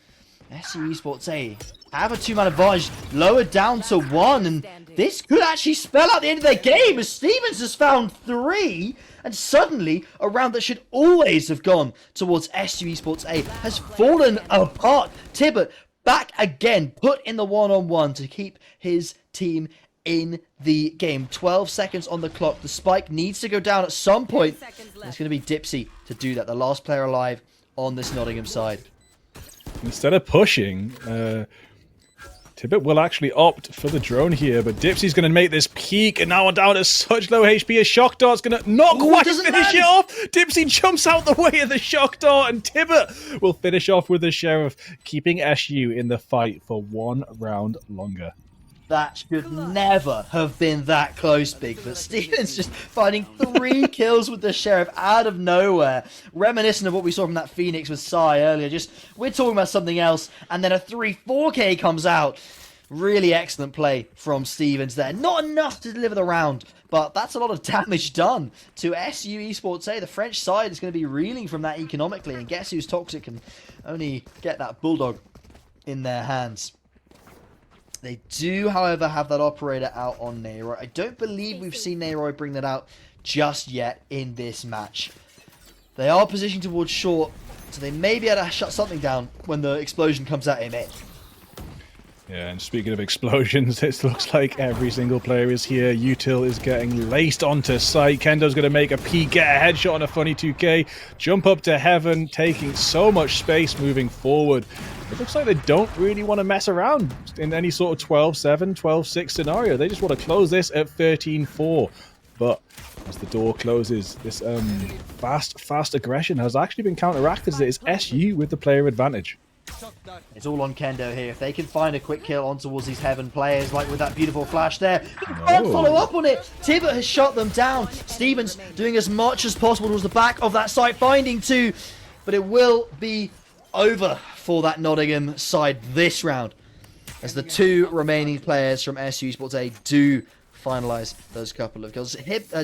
SU Esports A have a 2-man advantage, lowered down to 1, and this could actually spell out the end of their game, as Stevens has found 3, and suddenly a round that should always have gone towards SU Esports A has fallen apart. Tibbet back again, put in the 1-on-1 to keep his team in the game. 12 seconds on the clock. The spike needs to go down at some point. It's going to be Dipsy to do that, the last player alive on this Nottingham side. Instead of pushing, Tibbet will actually opt for the drone here, but Dipsy's going to make this peak, and now down at such low HP, a shock dart's going to not quite finish it off. Dipsy jumps out the way of the shock dart, and Tibbet will finish off with the sheriff, keeping SU in the fight for 1 round longer. That should never have been that close, Bigfoot. Stevens just finding 3 kills with the Sheriff out of nowhere. Reminiscent of what we saw from that Phoenix with Psy earlier. Just, we're talking about something else, and then a 3-4K comes out. Really excellent play from Stevens there. Not enough to deliver the round, but that's a lot of damage done to SU Esports A. The French side is going to be reeling from that economically, and guess who's toxic can only get that Bulldog in their hands. They do, however, have that operator out on Nayroy. I don't believe we've seen Nayroy bring that out just yet in this match. They are positioned towards short, so they may be able to shut something down when the explosion comes out in mid. Yeah, and speaking of explosions, it looks like every single player is here. Util is getting laced onto site. Kendo's going to make a peek, get a headshot on a funny 2K, jump up to heaven, taking so much space moving forward. It looks like they don't really want to mess around in any sort of 12-7, 12-6 scenario. They just want to close this at 13-4. But as the door closes, this fast aggression has actually been counteracted as it is SU with the player advantage. It's all on Kendo here. If they can find a quick kill on towards these Heaven players, like with that beautiful flash there, can't follow up on it. Tibbet has shut them down. Stevens doing as much as possible towards the back of that site, finding 2, but it will be over for that Nottingham side this round, as the 2 remaining players from SU Esports A do finalise those couple of kills.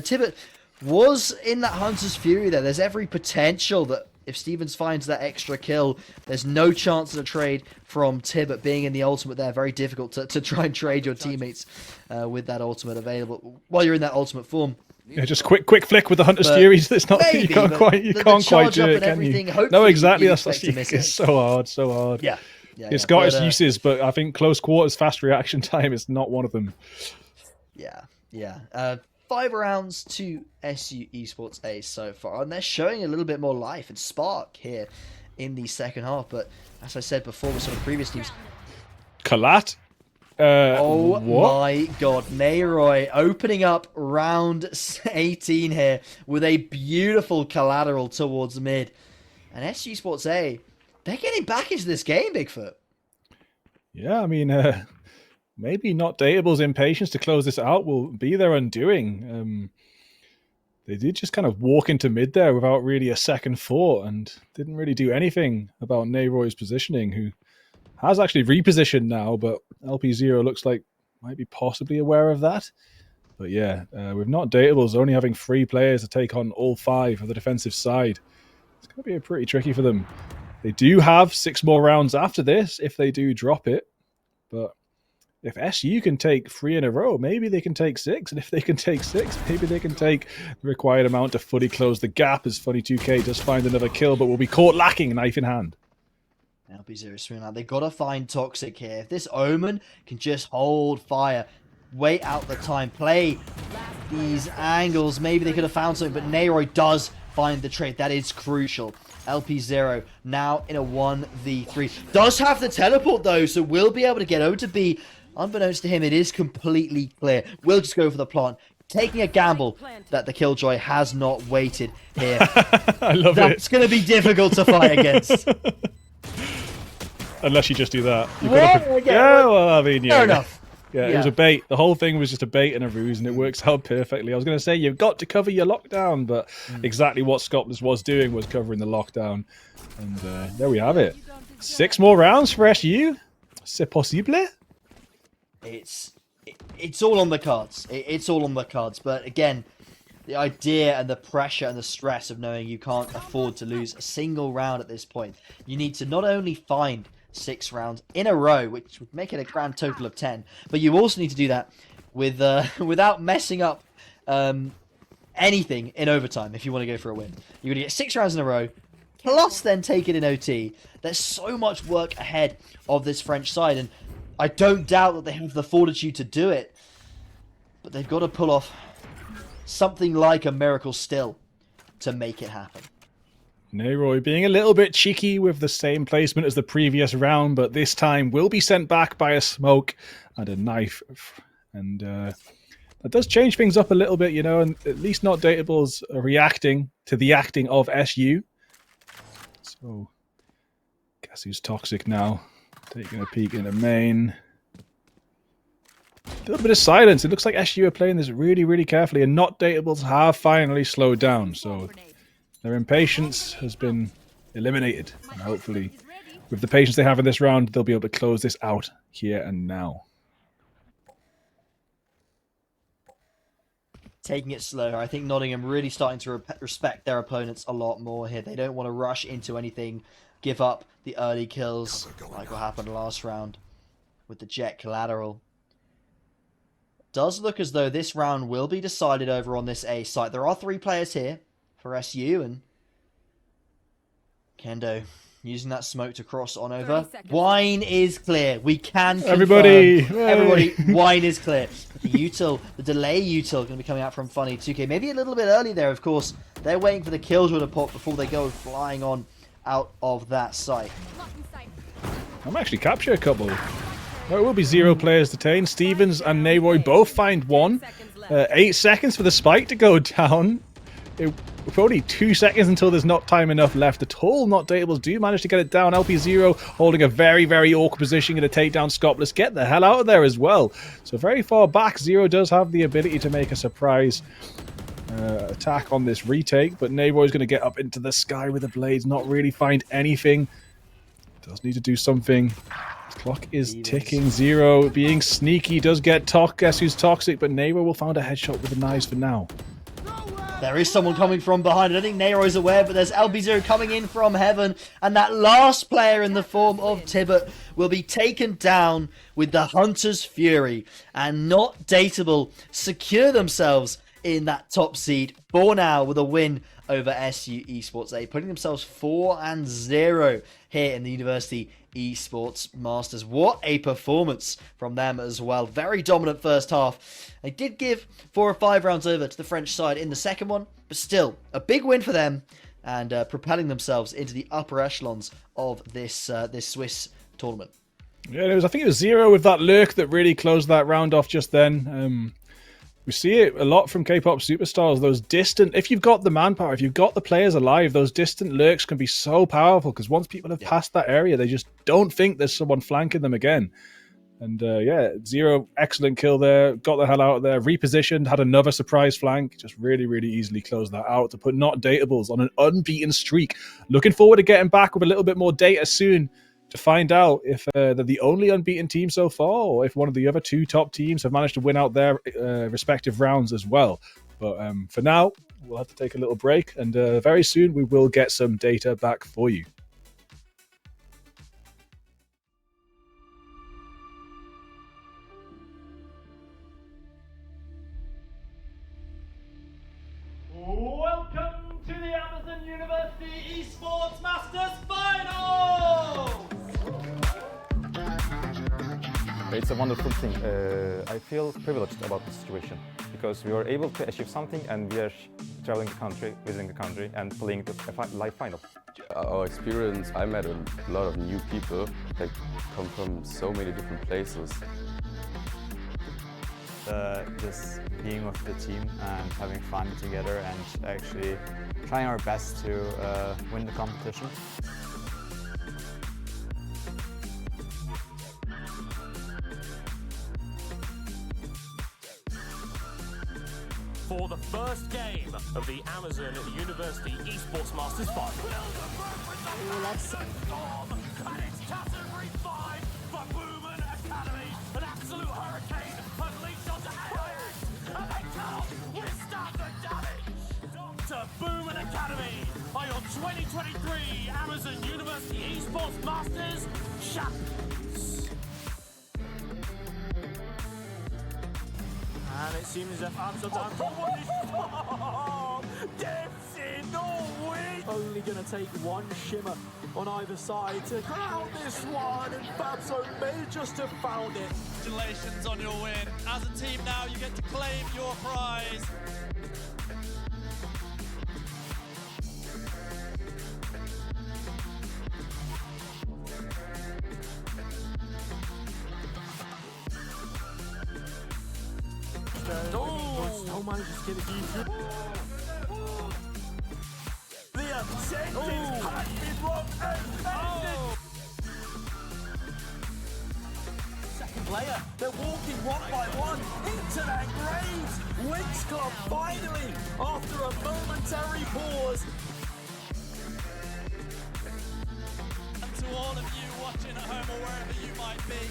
Tibbet was in that Hunter's Fury there. There's every potential that if Stevens finds that extra kill, there's no chance of a trade from Tibbet being in the ultimate there. Very difficult to try and trade your teammates with that ultimate available while you're in that ultimate form. Yeah, just quick flick with the Hunter's Furies. It's not maybe, you can't quite do it, can you? No, exactly. That's it's so hard. Yeah. It's got its uses, but I think close quarters, fast reaction time is not one of them. Yeah. 5 rounds to SU Esports A so far, and they're showing a little bit more life and spark here in the second half. But as I said before with some of the previous teams, Kalat? oh what? my god, Nayroy opening up round 18 here with a beautiful collateral towards mid. And SU Esports A, they're getting back into this game, Bigfoot. Yeah, I mean, maybe Not Dateable's impatience to close this out will be their undoing. They did just kind of walk into mid there without really a second thought and didn't really do anything about Nayroy's positioning, who has actually repositioned now, but LP0 looks like might be possibly aware of that. But yeah, with Not Dateables only having 3 players to take on all 5 of the defensive side, it's going to be pretty tricky for them. They do have 6 more rounds after this if they do drop it, but if SU can take 3 in a row, maybe they can take 6. And if they can take 6, maybe they can take the required amount to fully close the gap as Funny2K does find another kill, but will be caught lacking, knife in hand. LP0 swinging out. They've got to find Toxic here. If this Omen can just hold fire, wait out the time, play these angles, maybe they could have found something, but Nayroy does find the trade. That is crucial. LP0 now in a 1v3. Does have the teleport though, so will be able to get over to B. Unbeknownst to him, it is completely clear. We'll just go for the plant. Taking a gamble that the Killjoy has not waited here. I love it. That's going to be difficult to fight against. Unless you just do that. Well, I mean, yeah. fair enough. Yeah, it was a bait. The whole thing was just a bait and a ruse, and it works out perfectly. I was going to say, you've got to cover your lockdown, but exactly what Scopeless was doing was covering the lockdown. And there we have it. 6 more rounds for SU. C'est possible? It's all on the cards. It's all on the cards. But again, the idea and the pressure and the stress of knowing you can't afford to lose a single round at this point. You need to not only find 6 rounds in a row, which would make it a grand total of 10, but you also need to do that with without messing up anything in overtime if you want to go for a win. You're going to get 6 rounds in a row, plus then take it in OT. There's so much work ahead of this French side, and I don't doubt that they have the fortitude to do it, but they've got to pull off something like a miracle still to make it happen. Nayroy being a little bit cheeky with the same placement as the previous round, but this time will be sent back by a smoke and a knife. And that does change things up a little bit, you know, and at least Not Dateables are reacting to the acting of SU. So, guess who's toxic now? Taking a peek in the main. A little bit of silence. It looks like SU are playing this really, really carefully, and Not Dateables have finally slowed down. So their impatience has been eliminated. And hopefully, with the patience they have in this round, they'll be able to close this out here and now. Taking it slow. I think Nottingham really starting to respect their opponents a lot more here. They don't want to rush into anything, give up the early kills like what happened last round with the Jet collateral. Does look as though this round will be decided over on this A site. There are 3 players here for SU, and Kendo using that smoke to cross on over. Wine is clear. We can confirm. Everybody, wine is clear. The util, the delay util going to be coming out from Funny2K. Maybe a little bit early there, of course. They're waiting for the Killjoy to pop before they go flying on out of that site. I'm actually capture a couple. There will be 0 players detained. Stevens and Nayroy both find 1. 8 seconds for the spike to go down. With only 2 seconds until there's not time enough left at all. Not Dateables do manage to get it down. LP0 holding a very, very awkward position, going to take down Scopeless. Get the hell out of there as well. So very far back. Zero does have the ability to make a surprise attack on this retake, but Nayroy's going to get up into the sky with the blades, not really find anything. Does need to do something. Clock is ticking. Zero being sneaky does get guess who's toxic, but Nayroy will find a headshot with the knives for now. There is someone coming from behind. I don't think Nayroy's aware, but there's LB0 coming in from heaven, and that last player in the form of Tibbet will be taken down with the Hunter's Fury, and Not Dateable secure themselves in that top seed for now with a win over SU Esports A, putting themselves 4-0 here in the University Esports Masters. What a performance from them as well. Very dominant first half. They did give 4 or 5 rounds over to the French side in the second one, but still a big win for them, and propelling themselves into the upper echelons of this this Swiss tournament. Yeah, I think it was Zero with that lurk that really closed that round off just then. We see it a lot from K-pop superstars, those distant, if you've got the manpower, if you've got the players alive, those distant lurks can be so powerful, because once people have passed that area, they just don't think there's someone flanking them again. And yeah, Zero, excellent kill there, got the hell out of there, repositioned, had another surprise flank, just really, really easily closed that out to put Not Dateables on an unbeaten streak. Looking forward to getting back with a little bit more data soon, to find out if they're the only unbeaten team so far, or if one of the other 2 top teams have managed to win out their respective rounds as well. But for now, we'll have to take a little break, and very soon we will get some data back for you. It's a wonderful thing. I feel privileged about the situation because we were able to achieve something and we are traveling the country, visiting the country and playing the live final. Our experience, I met a lot of new people that come from so many different places. Just being with the team and having fun together and actually trying our best to win the competition. For the first game of the Amazon University Esports Masters final. Let's And it's category 5 for Boomin Academy. An absolute hurricane unleashed onto AIX, and they cannot withstand the damage. To Boomin Academy are your 2023 Amazon University Esports Masters champions. And it seems as if Amazon's time for one is Dempsey, no way! Only gonna take one shimmer on either side to crown this one, and Fabso may just have found it. Congratulations on your win. As a team now, you get to claim your prize. Still manages to get it through. The objective has been wrong and second player, they're walking one by one into their graves. Winx Club finally, after a momentary pause. And to all of you watching at home or wherever you might be,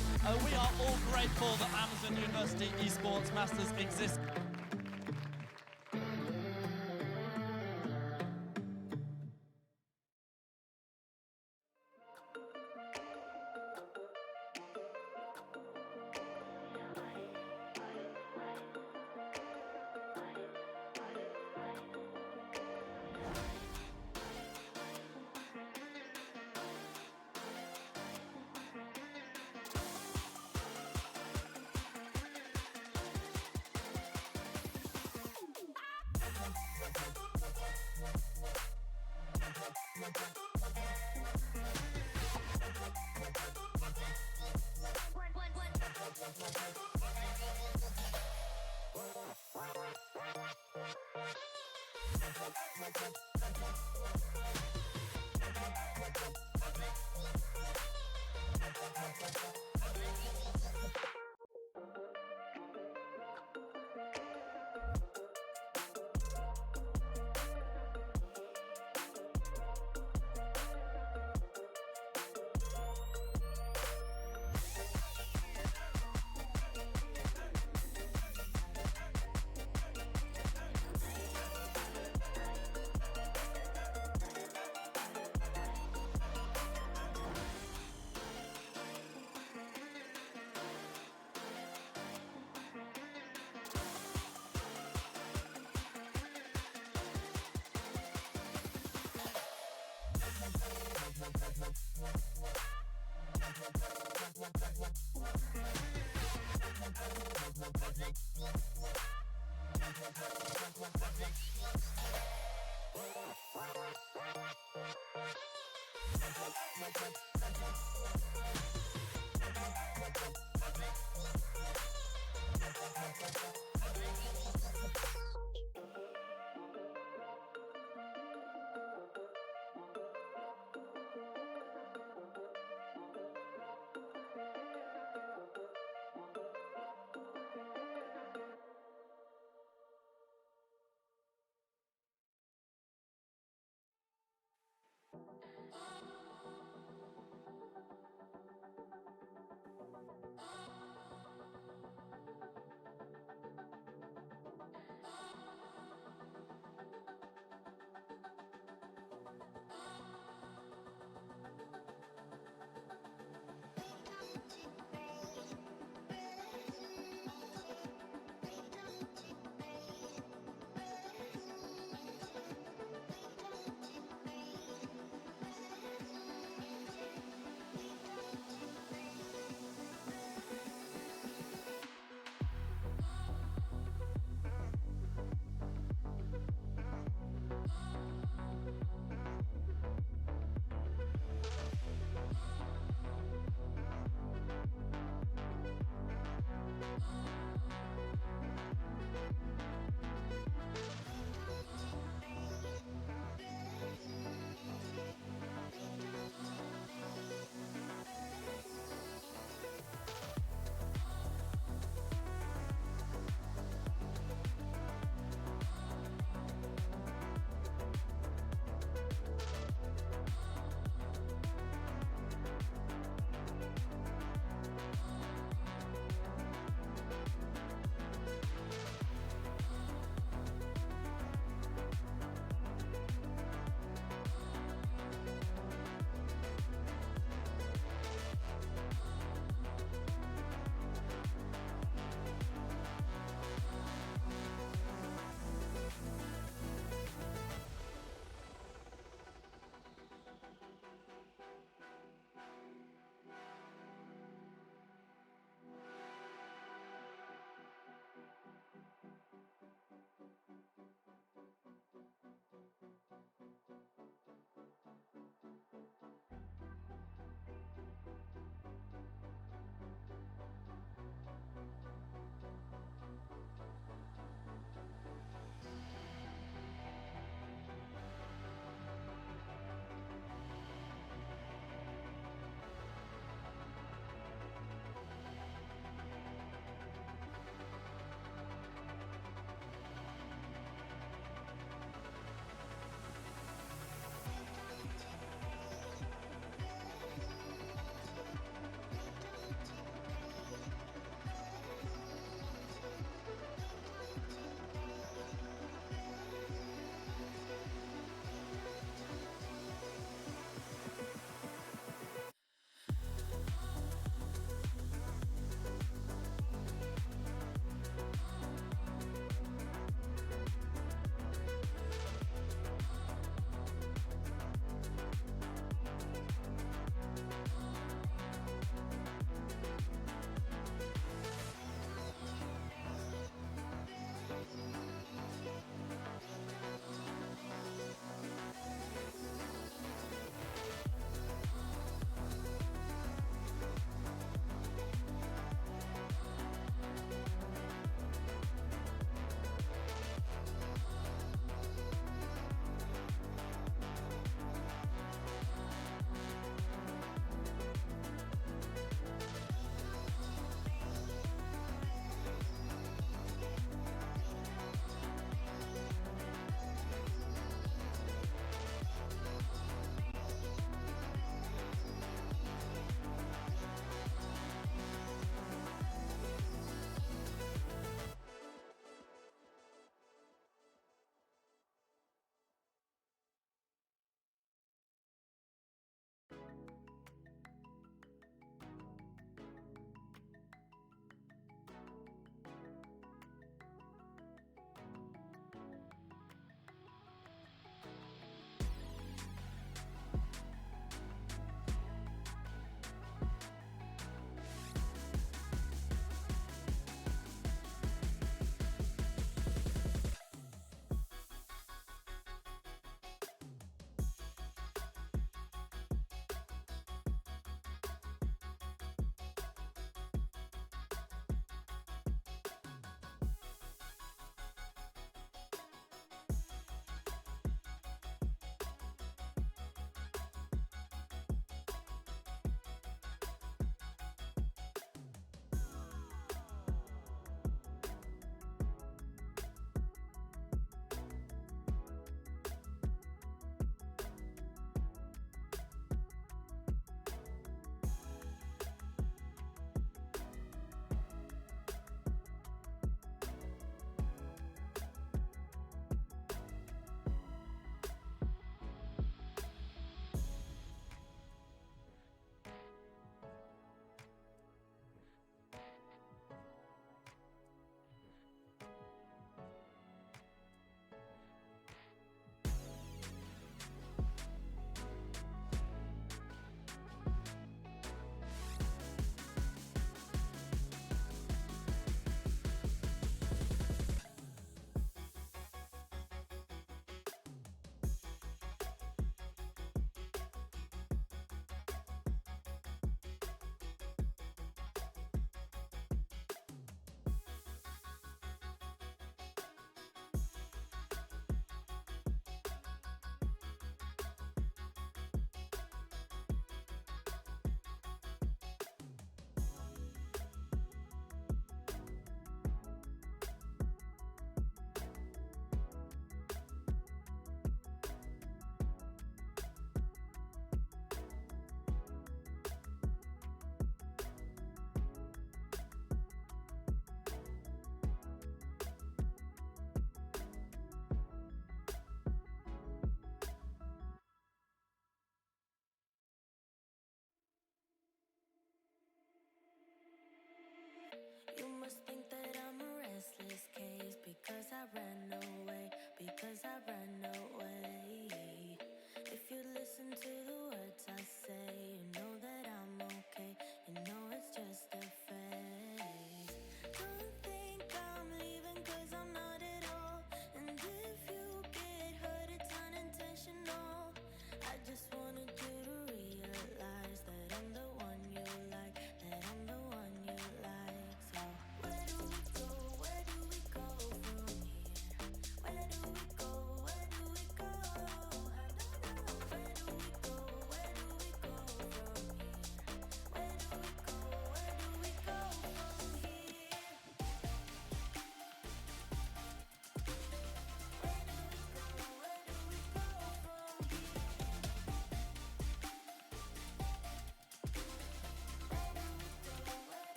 we are all grateful that Amazon University Esports Masters exists.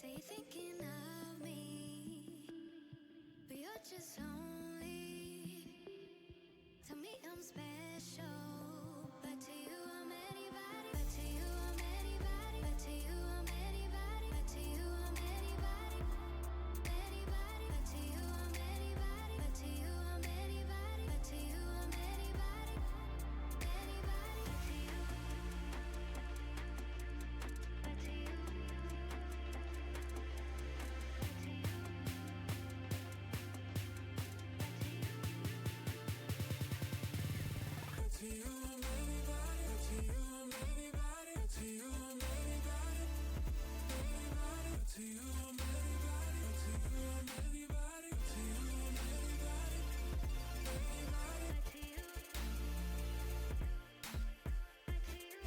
Say you're thinking of me, but you're just lonely. Tell me I'm special, but to you I'm anybody. But to you I'm anybody. But to you I'm anybody. But to you I'm anybody. Anybody. But to you I'm anybody. But to you I'm anybody. But to you I'm anybody. Anybody. But to you. But to you. To you, I'm anybody. To you, I'm anybody. To you, I'm anybody. Anybody. To you, I'm anybody. To you, I'm anybody. To you, I'm anybody. Anybody. To you. To you.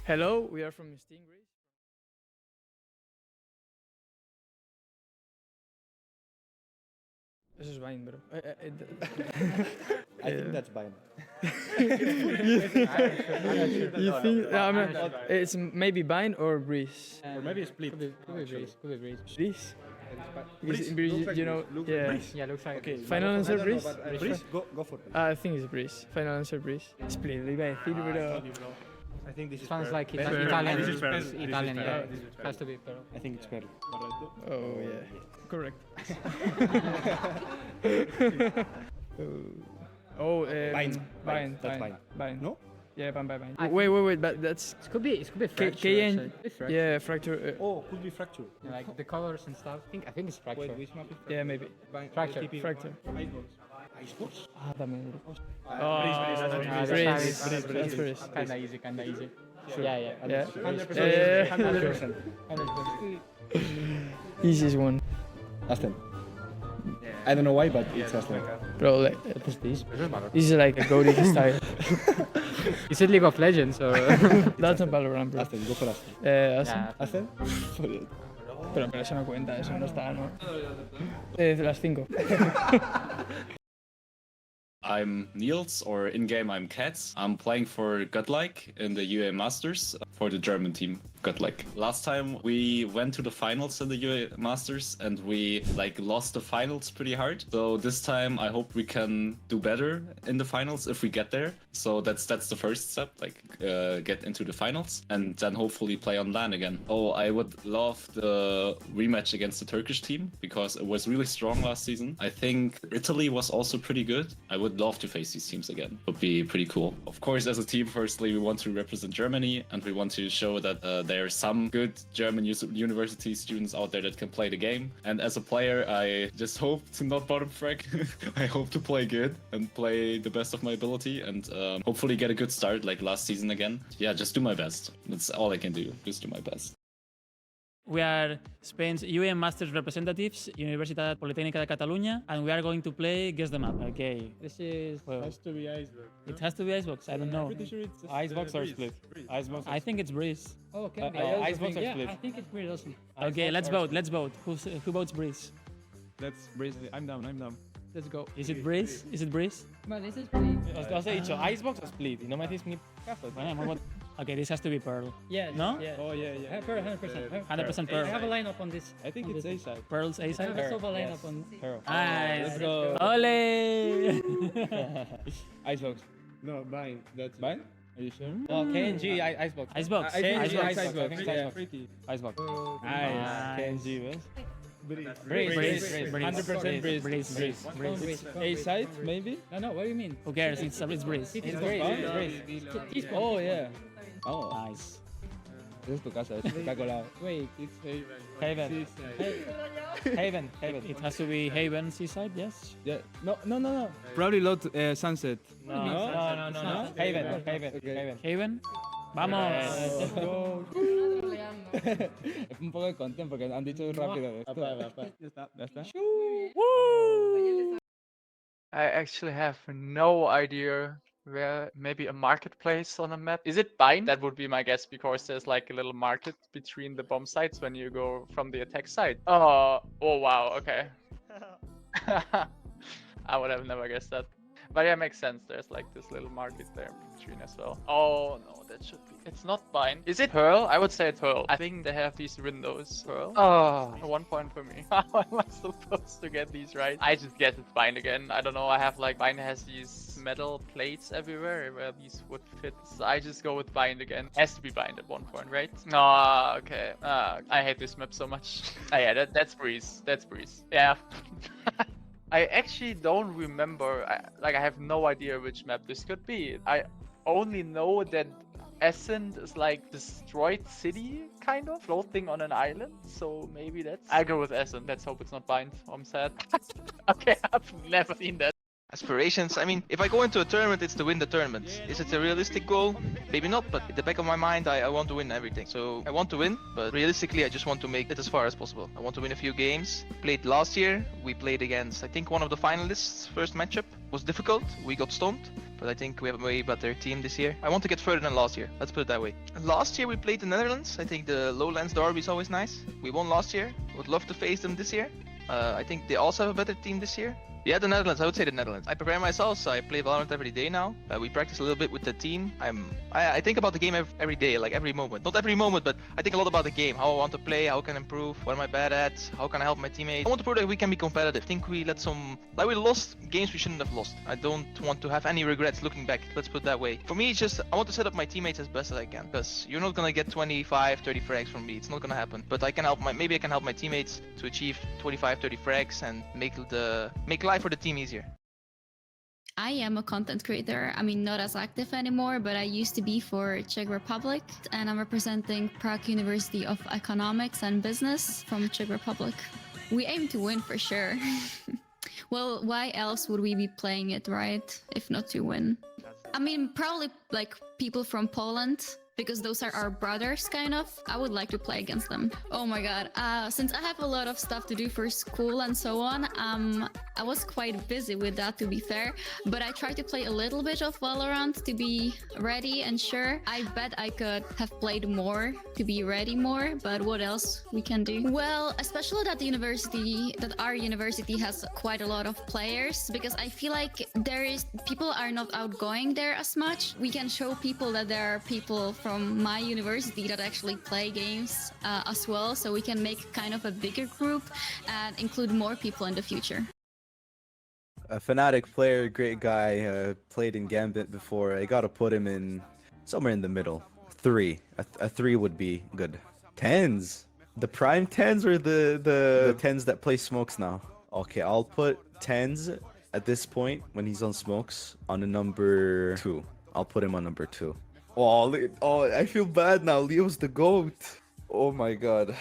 Hello, we are from Stingray. Eso es Vine, bro. I think that's Vine. You think? It's maybe Vine or Breeze. Or maybe split. Could be Breeze. Could be Breeze. Breeze? Breeze. Breeze, Looks like you know, Breeze. Looks yeah. like Breeze. Yeah, looks like Okay, Final answer, I don't know, Breeze? but, Breeze? Go for it. I think it's Breeze. Final answer, Breeze. Split, lo iba a decir, pero... I think this is Sounds Pearl. like Pearl. Italian. This is Pearl. It's Italian, This is yeah. Pearl. This is Pearl. Has to be Pearl. I think it's Pearl. Oh, yeah. Correct. Vine. That's Vine. No? Yeah, Vine. Wait, but that's... It could be Fracture. KN... actually. Yeah, Fracture. Oh, could be Fracture. Yeah, like the colors and stuff. I think it's Fracture. Wait, which map is Fracture? Yeah, maybe. Fracture. Fracture. Esports? Ah, también. Breeze. Breeze. Kinda easy. Sure. Yeah. 100%. 100%. Easiest one. Aston. I don't know why, but it's Aston. Bro, like, What is this? this is like a goated style. You said League of Legends, or... That's not Valorant, bro. Aston, go for Aston. Aston. Aston? Pero eso no cuenta, eso no está, ¿no? Las 5. I'm Niels, or in-game I'm Cats. I'm playing for Godlike in the UA Masters for the German team, Godlike. Last time we went to the finals in the UA Masters and we lost the finals pretty hard. So this time I hope we can do better in the finals if we get there. So that's the first step, get into the finals and then hopefully play on LAN again. Oh, I would love the rematch against the Turkish team because it was really strong last season. I think Italy was also pretty good. I would love to face these teams again. Would be pretty cool. Of course, as a team, firstly, we want to represent Germany and we want to show that there are some good German university students out there that can play the game. And as a player, I just hope to not bottom frag. I hope to play good and play the best of my ability and hopefully get a good start like last season again. Yeah, just do my best. That's all I can do. Just do my best. We are Spain's UN Masters representatives, Universitat Politécnica de Catalunya, and we are going to play Guess the Map. Okay. This is... It has to be Iceberg. It has to be Icebox. I don't know. I'm pretty sure it's Icebox or Breeze. Split? Breeze. Icebox. I think it's Breeze. Oh, okay. Icebox or yeah, Split? I think it's Breeze also. Okay, let's vote. Who votes Breeze? Let's Breeze. I'm down. Let's go. Is it Breeze? Well, this is Breeze. Os he dicho Icebox o Split y no me hacéis ni caso. Okay, this has to be Pearl. Yeah. No? Yeah. Oh yeah. Pearl, 100%. 100% I Pearl. have a lineup on this. I think it's A side. Pearl's A I side? have a sofa lineup on... Pearl. Nice. Let's go. Ole! Icebox. No, Vine. That's Vine? Are you sure? Oh, KNG, Icebox. Icebox. I think Icebox. Icebox. I think it's Yeah. Icebox. Icebox. Nice. KNG, ¿ves? Breeze. 100% Breeze. A side, maybe? No, what do you mean? Who cares? It's Breeze. It's Breeze. Oh, yeah. Oh, Nice. esa es tu casa, está colado. Wait. It's Haven. Haven. It has to be Haven seaside, yes? Yeah. No. Probably load Sunset. No. Haven. Haven. Vamos. Let's go. Un poco de content porque han dicho rápido esto. Ya está. I actually have no idea where maybe a marketplace on a map. Is it Bind? That would be my guess because there's like a little market between the bomb sites when you go from the attack side. Oh wow, okay. I would have never guessed that. But yeah, makes sense. There's like this little market there between as well. Oh no, that should be. It's not Bind. Is it Pearl? I would say Pearl. I think they have these windows. Pearl? Oh, 1 point for me. How am I supposed to get these right? I just guess it's Bind again. I don't know. I have like Bind has these metal plates everywhere where these would fit. So I just go with Bind again. Has to be Bind at 1 point, right? No, okay. I hate this map so much. Yeah, that's Breeze. Yeah. I actually don't remember, I have no idea which map this could be. I only know that Ascent is like destroyed city, kind of, floating on an island, so maybe that's... I go with Ascent, let's hope it's not Bind, I'm sad. Okay, I've never seen that. aspirations. I mean, if I go into a tournament, it's to win the tournament. Is it a realistic goal? Maybe not, but at the back of my mind, I want to win everything. So I want to win, but realistically, I just want to make it as far as possible. I want to win a few games. Played last year, we played against, I think, one of the finalists. First matchup was difficult. We got stoned, but I think we have a way better team this year. I want to get further than last year. Let's put it that way. Last year we played the Netherlands. I think the Lowlands derby is always nice. We won last year. Would love to face them this year. I think they also have a better team this year. Yeah, the Netherlands. I would say the Netherlands. I prepare myself, so I play Valorant every day now. We practice a little bit with the team. I think about the game every day, like every moment. Not every moment, but I think a lot about the game. How I want to play, how I can improve, what am I bad at, how can I help my teammates. I want to prove that we can be competitive. I think we lost games we shouldn't have lost. I don't want to have any regrets looking back. Let's put it that way. For me, it's just I want to set up my teammates as best as I can, because you're not gonna get 25, 30 frags from me. It's not gonna happen. But I can help maybe I can help my teammates to achieve 25, 30 frags and make life for the team easier. I am a content creator. I mean, not as active anymore, but I used to be for Czech Republic, and I'm representing Prague University of Economics and Business from Czech Republic. We aim to win for sure. Well, why else would we be playing it, right? If not to win. I mean, probably like people from Poland, because those are our brothers, kind of. I would like to play against them. Oh my god. Since I have a lot of stuff to do for school and so on, I was quite busy with that, to be fair. But I tried to play a little bit of Valorant to be ready and sure. I bet I could have played more to be ready more, but what else we can do? Well, especially that our university has quite a lot of players, because I feel like people are not outgoing there as much. We can show people that there are people from my university that actually play games as well, so we can make kind of a bigger group and include more people in the future. A Fnatic player, great guy, played in Gambit before. I gotta put him in somewhere in the middle. 3. A 3 would be good. 10s. The prime 10s or the 10s that play smokes now? Okay, I'll put 10s at this point when he's on smokes on a number 2. I'll put him on number 2. Oh, I feel bad now. Leo's the GOAT. Oh my god.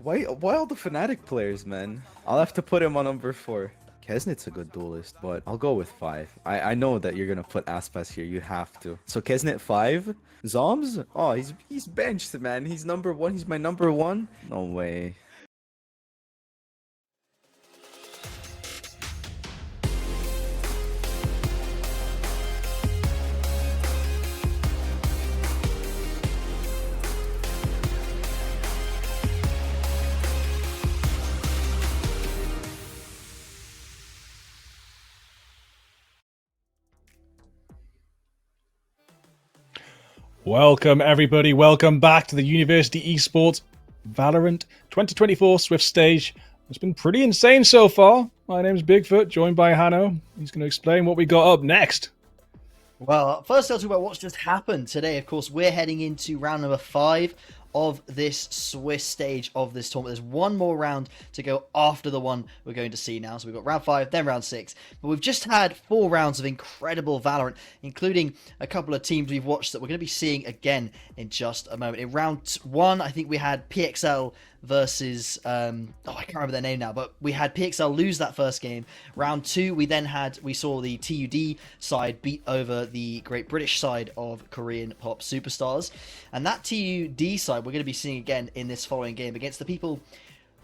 Why all the Fnatic players, man? I'll have to put him on number 4. Kesnit's a good duelist, but I'll go with 5. I know that you're gonna put Aspas here. You have to. So Kesnit 5. Zoms? Oh, he's benched, man. He's number 1. He's my number 1. No way. Welcome, everybody. Welcome back to the University Esports Valorant 2024 Swift stage. It's been pretty insane so far. My name's Bigfoot, joined by Hanno. He's going to explain what we got up next. Well, first I'll talk about what's just happened today. Of course, we're heading into round number 5 of this Swiss stage of this tournament. There's one more round to go after the one we're going to see now. So we've got round 5, then round 6. But we've just had 4 rounds of incredible Valorant, including a couple of teams we've watched that we're going to be seeing again in just a moment. In round 1, I think we had PXL versus I can't remember their name now, but we had PXL lose that first game. Round 2, we saw the TUD side beat over the Great British side of Korean Pop Superstars, and that TUD side we're going to be seeing again in this following game against the people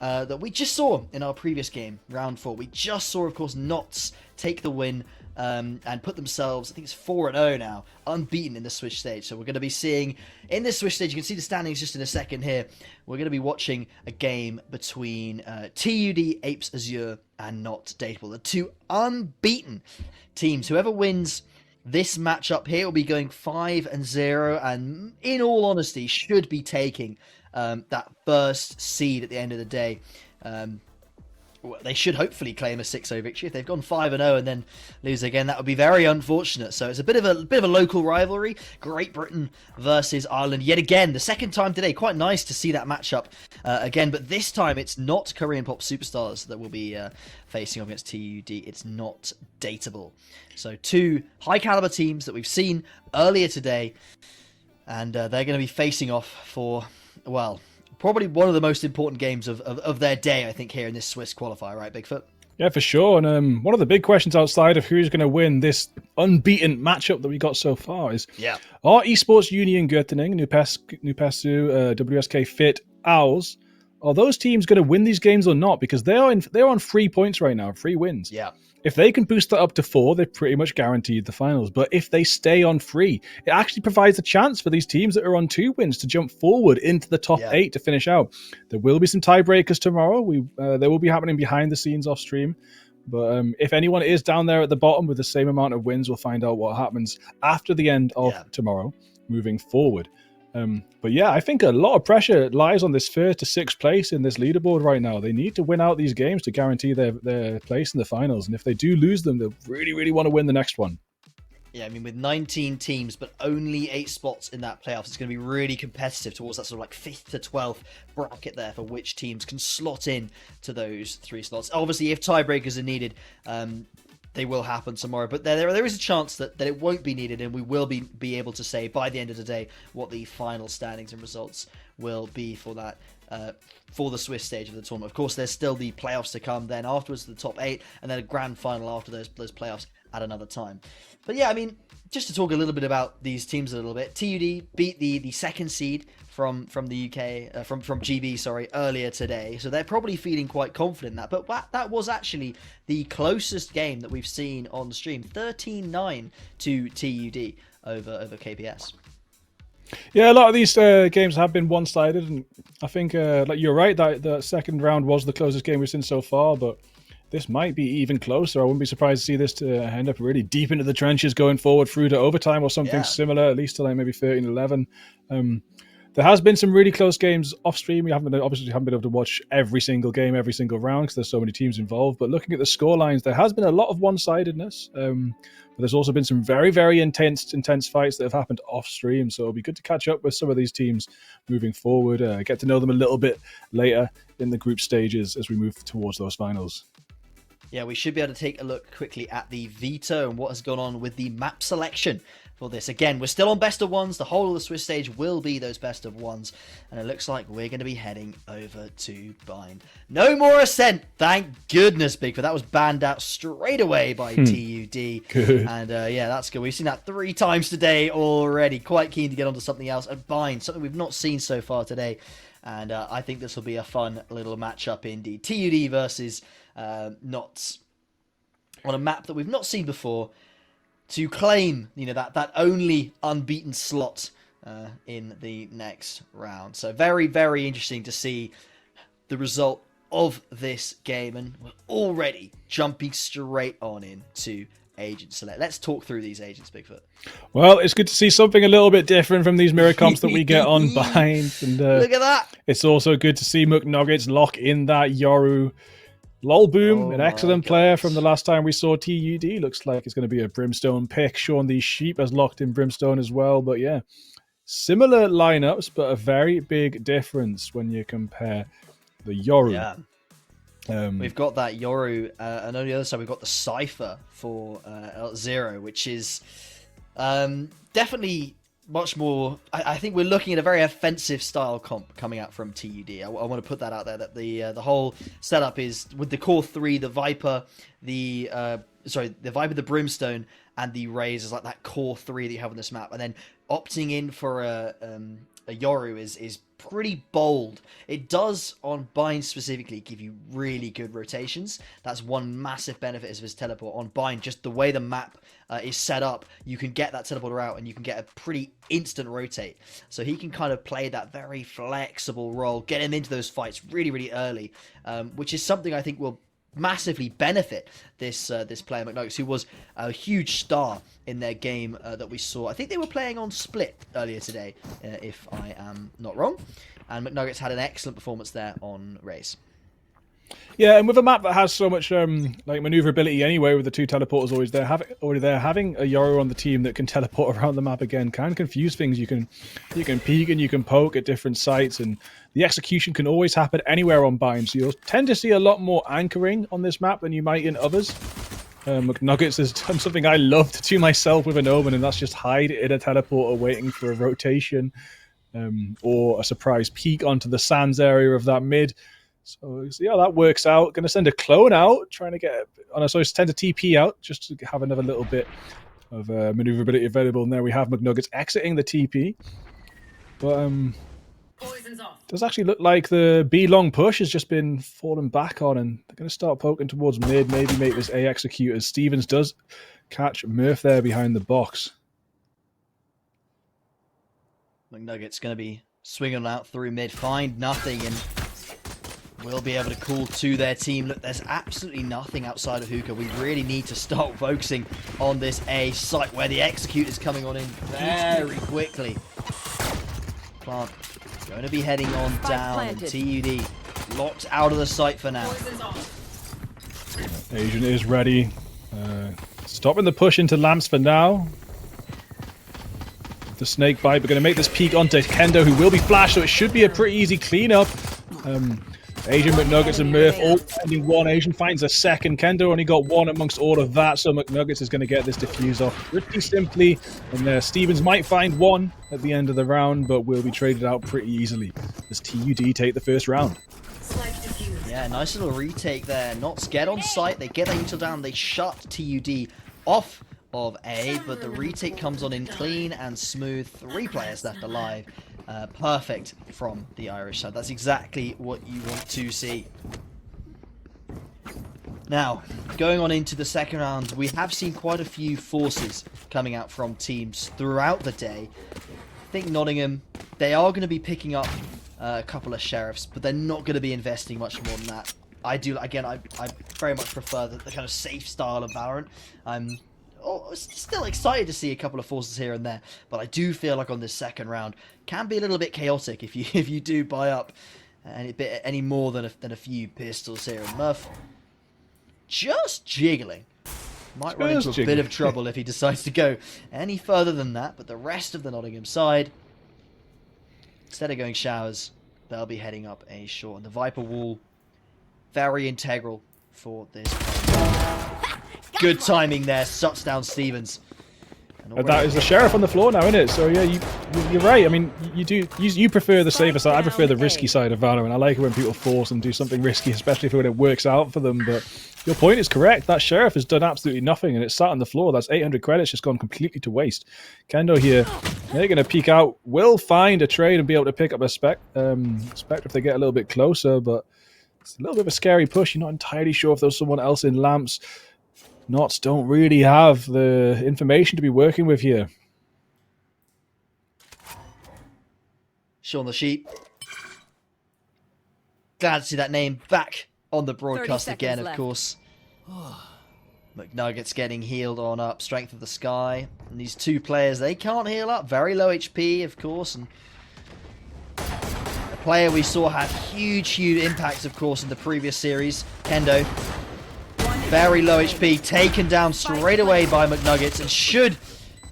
that we just saw in our previous game, round 4. We just saw, of course, Knots take the win and put themselves, I think it's 4-0 now, unbeaten in the Swiss stage. So we're going to be seeing, in this Swiss stage, you can see the standings just in a second here, we're going to be watching a game between TUD, Apes Azure, and Not Dateable. The 2 unbeaten teams. Whoever wins this matchup here will be going 5-0, and in all honesty, should be taking that first seed at the end of the day. Well, they should hopefully claim a 6-0 victory. If they've gone 5-0 and then lose again, that would be very unfortunate. So it's a bit of a local rivalry. Great Britain versus Ireland yet again. The second time today. Quite nice to see that matchup again. But this time it's not Korean Pop Superstars that will be facing off against TUD. It's Not Dateable. So 2 high caliber teams that we've seen earlier today, and they're going to be facing off for, well, probably one of the most important games of their day, I think, here in this Swiss qualifier, right, Bigfoot? Yeah, for sure. And one of the big questions outside of who's going to win this unbeaten matchup that we got so far is: are Esports Union Göttingen, Nupesu, WSK Fit, Owls, are those teams going to win these games or not? Because they're on 3 points right now, 3 wins. Yeah. If they can boost that up to 4, they've pretty much guaranteed the finals. But if they stay on 3, it actually provides a chance for these teams that are on 2 wins to jump forward into the top 8 to finish out. There will be some tiebreakers tomorrow. They will be happening behind the scenes off stream. But if anyone is down there at the bottom with the same amount of wins, we'll find out what happens after the end of tomorrow, moving forward. But yeah, I think a lot of pressure lies on this 1st to 6th place in this leaderboard right now. They need to win out these games to guarantee their place in the finals. And if they do lose them, they'll really, really want to win the next one. Yeah, I mean, with 19 teams, but only 8 spots in that playoffs, it's going to be really competitive towards that sort of like 5th to 12th bracket there for which teams can slot in to those 3 slots. Obviously, if tiebreakers are needed, they will happen tomorrow, but there is a chance that it won't be needed, and we will be able to say by the end of the day what the final standings and results will be for that for the Swiss stage of the tournament. Of course, there's still the playoffs to come then afterwards, the top 8, and then a grand final after those playoffs at another time. But yeah, I mean, just to talk a little bit about these teams a little bit, TUD beat the second seed from the UK, from GB, sorry, earlier today. So they're probably feeling quite confident in that. But that was actually the closest game that we've seen on the stream, 13-9 to TUD over KPS. Yeah, a lot of these games have been one-sided, and I think like you're right that the second round was the closest game we've seen so far, but this might be even closer. I wouldn't be surprised to see this to end up really deep into the trenches going forward through to overtime or something similar, at least to like maybe 13-11. There has been some really close games off stream. We obviously haven't been able to watch every single game, every single round because there's so many teams involved. But looking at the score lines, there has been a lot of one-sidedness. But there's also been some very, very intense fights that have happened off stream. So it'll be good to catch up with some of these teams moving forward, get to know them a little bit later in the group stages as we move towards those finals. Yeah, we should be able to take a look quickly at the veto and what has gone on with the map selection for this. Again, we're still on best of ones. The whole of the Swiss stage will be those best of ones. And it looks like we're going to be heading over to Bind. No more Ascent. Thank goodness, Bigfoot. That was banned out straight away by TUD. Good. And yeah, that's good. We've seen that 3 times today already. Quite keen to get onto something else. And Bind, something we've not seen so far today. And I think this will be a fun little matchup indeed. TUD versus Knots on a map that we've not seen before, to claim, you know, that only unbeaten slot in the next round. So very, very interesting to see the result of this game, and we're already jumping straight on into Agent Select. Let's talk through these agents, Bigfoot. Well, it's good to see something a little bit different from these mirror comps that we get on Bind. And look at that! It's also good to see McNuggets lock in that Yoru. Lolboom, an excellent player from the last time we saw TUD. Looks like it's going to be a Brimstone pick. Sean the Sheep has locked in Brimstone as well. But yeah, similar lineups, but a very big difference when you compare the Yoru. Yeah. We've got that Yoru, and on the other side we've got the Cypher for L0, which is definitely much more. I think we're looking at a very offensive style comp coming out from TUD. I want to put that out there, that the whole setup is with the core 3, the Viper, the Viper, the Brimstone, and the Raze is like that core 3 that you have on this map, and then opting in for a Yoru is pretty bold. It does, on Bind specifically, give you really good rotations. That's one massive benefit of his teleport. On Bind, just the way the map is set up, you can get that teleporter out and you can get a pretty instant rotate. So he can kind of play that very flexible role, get him into those fights really, really early, which is something I think will massively benefit this player McNuggets, who was a huge star in their game that we saw. I think they were playing on Split earlier today, if I am not wrong, and McNuggets had an excellent performance there on Raze. Yeah, and with a map that has so much like maneuverability anyway, with the 2 teleporters already there, having a Yoru on the team that can teleport around the map again can confuse things. You can peek and you can poke at different sites, and the execution can always happen anywhere on Bind. So you'll tend to see a lot more anchoring on this map than you might in others. McNuggets has done something I love to do myself with an Omen, and that's just hide in a teleporter waiting for a rotation or a surprise peek onto the sands area of that mid. So yeah, that works out. Going to send a clone out, trying to get on. So send a TP out just to have another little bit of maneuverability available. And there we have McNuggets exiting the TP. But does actually look like the B long push has just been fallen back on, and they're going to start poking towards mid. Maybe make this A execute as Stevens does catch Murph there behind the box. McNuggets going to be swinging out through mid, find nothing, and will be able to call to their team. Look, there's absolutely nothing outside of Hookah. We really need to start focusing on this A site where the execute is coming on in very quickly. Plant going to be heading on down. And TUD locked out of the site for now. Asian is ready. Stopping the push into Lamps for now. The snake bite. We're going to make this peek onto Kendo, who will be flashed, so it should be a pretty easy cleanup. Asian, McNuggets, and Murph all finding one. Asian finds a second. Kendo only got one amongst all of that, so McNuggets is going to get this defuse off pretty simply. And Stevens might find one at the end of the round, but will be traded out pretty easily as TUD take the first round. Yeah, nice little retake there. Knots get on site. They get their util down. They shut TUD off of A, but the retake comes on in clean and smooth. 3 players left alive. Perfect from the Irish side. That's exactly what you want to see. Now, going on into the second round, we have seen quite a few forces coming out from teams throughout the day. I think Nottingham, they are going to be picking up a couple of sheriffs, but they're not going to be investing much more than that. I very much prefer the kind of safe style of Valorant. I'm still excited to see a couple of forces here and there, but I do feel like on this second round can be a little bit chaotic if you do buy up any more than a few pistols here. And Murph just jiggling. Might run into a bit of trouble if he decides to go any further than that, but the rest of the Nottingham side, instead of going showers, they'll be heading up A short. And the Viper wall, very integral for this. Good timing there, shuts down Stevens. That is the sheriff on the floor now, isn't it? So yeah, you're right. I mean, you prefer the safer side. I prefer the risky side of Valorant. I like it when people force and do something risky, especially when it works out for them. But your point is correct. That sheriff has done absolutely nothing, and it's sat on the floor. That's 800 credits just gone completely to waste. Kendo here, they're going to peek out. Will find a trade and be able to pick up a Spectre if they get a little bit closer. But it's a little bit of a scary push. You're not entirely sure if there's someone else in Lamps. Knots don't really have the information to be working with here. Sean the Sheep. Glad to see that name back on the broadcast again, of course. McNuggets getting healed on up. Strength of the Sky. And these 2 players, they can't heal up. Very low HP, of course. And a player we saw have huge impacts, of course, in the previous series. Kendo. Very low HP, taken down straight away by McNuggets, and should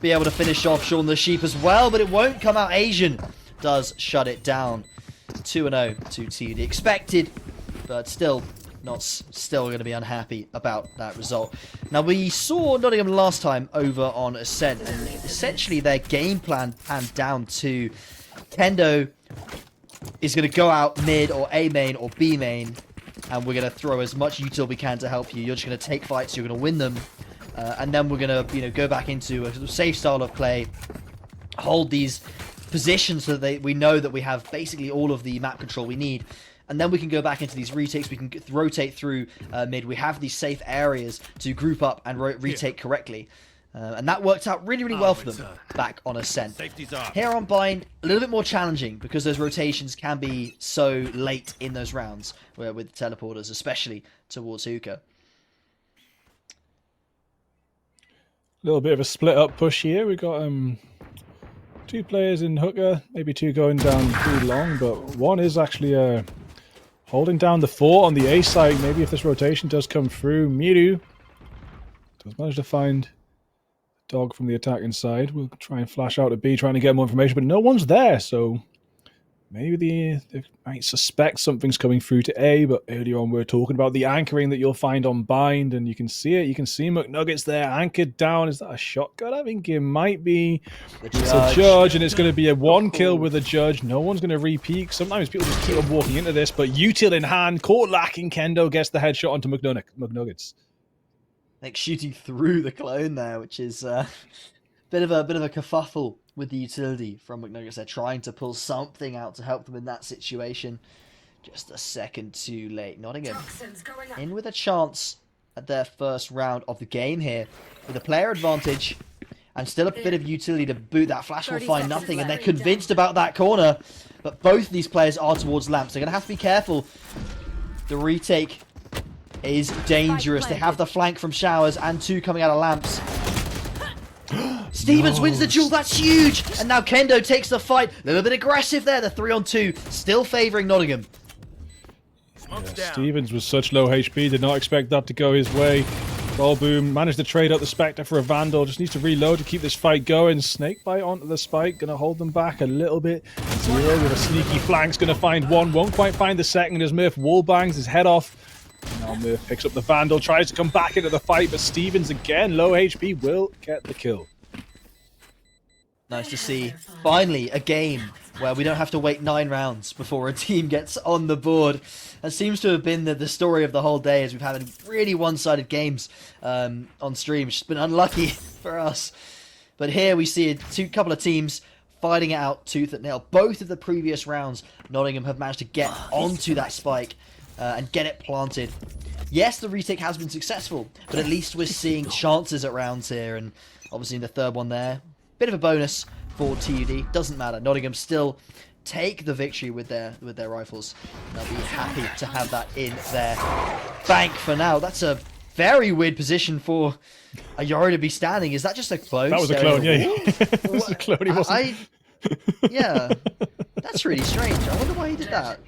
be able to finish off Sean the Sheep as well, but it won't come out. Asian does shut it down. 2-0 to TUD. Expected, but still, Knots still going to be unhappy about that result. Now, we saw Nottingham last time over on Ascent, and essentially their game plan panned down to Kendo is going to go out mid or A main or B main, and we're going to throw as much util we can to help you. You're just going to take fights, you're going to win them, and then we're going to go back into a safe style of play, hold these positions so that we know that we have basically all of the map control we need, and then we can go back into these retakes. We can rotate through mid. We have these safe areas to group up and retake correctly. And that worked out really, really well for them back on Ascent. Here on Bind, a little bit more challenging because those rotations can be so late in those rounds with teleporters, especially towards Hookah. A little bit of a split up push here. We've got 2 players in Hookah, maybe 2 going down too long, but one is actually holding down the fort on the A side. Maybe if this rotation does come through, Miru does manage to find dog from the attacking side. We'll try and flash out to B, trying to get more information, but no one's there, so Maybe they might suspect something's coming through to A, but earlier on we were talking about the anchoring that you'll find on Bind, and you can see it. You can see McNuggets there anchored down. Is that a shotgun? I think it might be. It's a judge, and it's going to be a 1 kill with a judge. No one's going to re-peek. Sometimes people just keep on walking into this, but util in hand, caught lacking. Kendo gets the headshot onto McNuggets. Like shooting through the clone there, which is bit of a kerfuffle with the utility from McNuggets. They're trying to pull something out to help them in that situation. Just a second too late. Nottingham in with a chance at their first round of the game here with a player advantage and still a bit of utility to boot. That flash will find nothing, and they're convinced about that corner, but both of these players are towards lamps. They're going to have to be careful. The retake is dangerous. They have the flank from showers and 2 coming out of lamps. Stevens wins the duel. That's huge. And now Kendo takes the fight. A little bit aggressive there. The 3-on-2 still favouring Nottingham. Yeah, Stevens was such low HP. Did not expect that to go his way. Boom managed to trade out the Spectre for a Vandal. Just needs to reload to keep this fight going. Snakebite onto the spike. Going to hold them back a little bit. Zero with a sneaky flank's going to find one. Won't quite find the second as Murph wallbangs his head off. Now Murph picks up the Vandal. Tries to come back into the fight. But Stevens again, low HP, will get the kill. Nice to see, finally, a game where we don't have to wait 9 rounds before a team gets on the board. That seems to have been the story of the whole day, as we've had really one-sided games on stream. It's been unlucky for us. But here we see a couple of teams fighting it out tooth and nail. Both of the previous rounds, Nottingham have managed to get onto that spike and get it planted. Yes, the retake has been successful, but at least we're seeing chances at rounds here. And obviously in the third one there, bit of a bonus for TUD. Doesn't matter. Nottingham still take the victory with their rifles. They'll be happy to have that in their bank for now. That's a very weird position for a Yoro to be standing. Is that just a clone? That was a clone, yeah. It was a clone. He wasn't. Yeah, that's really strange. I wonder why he did that.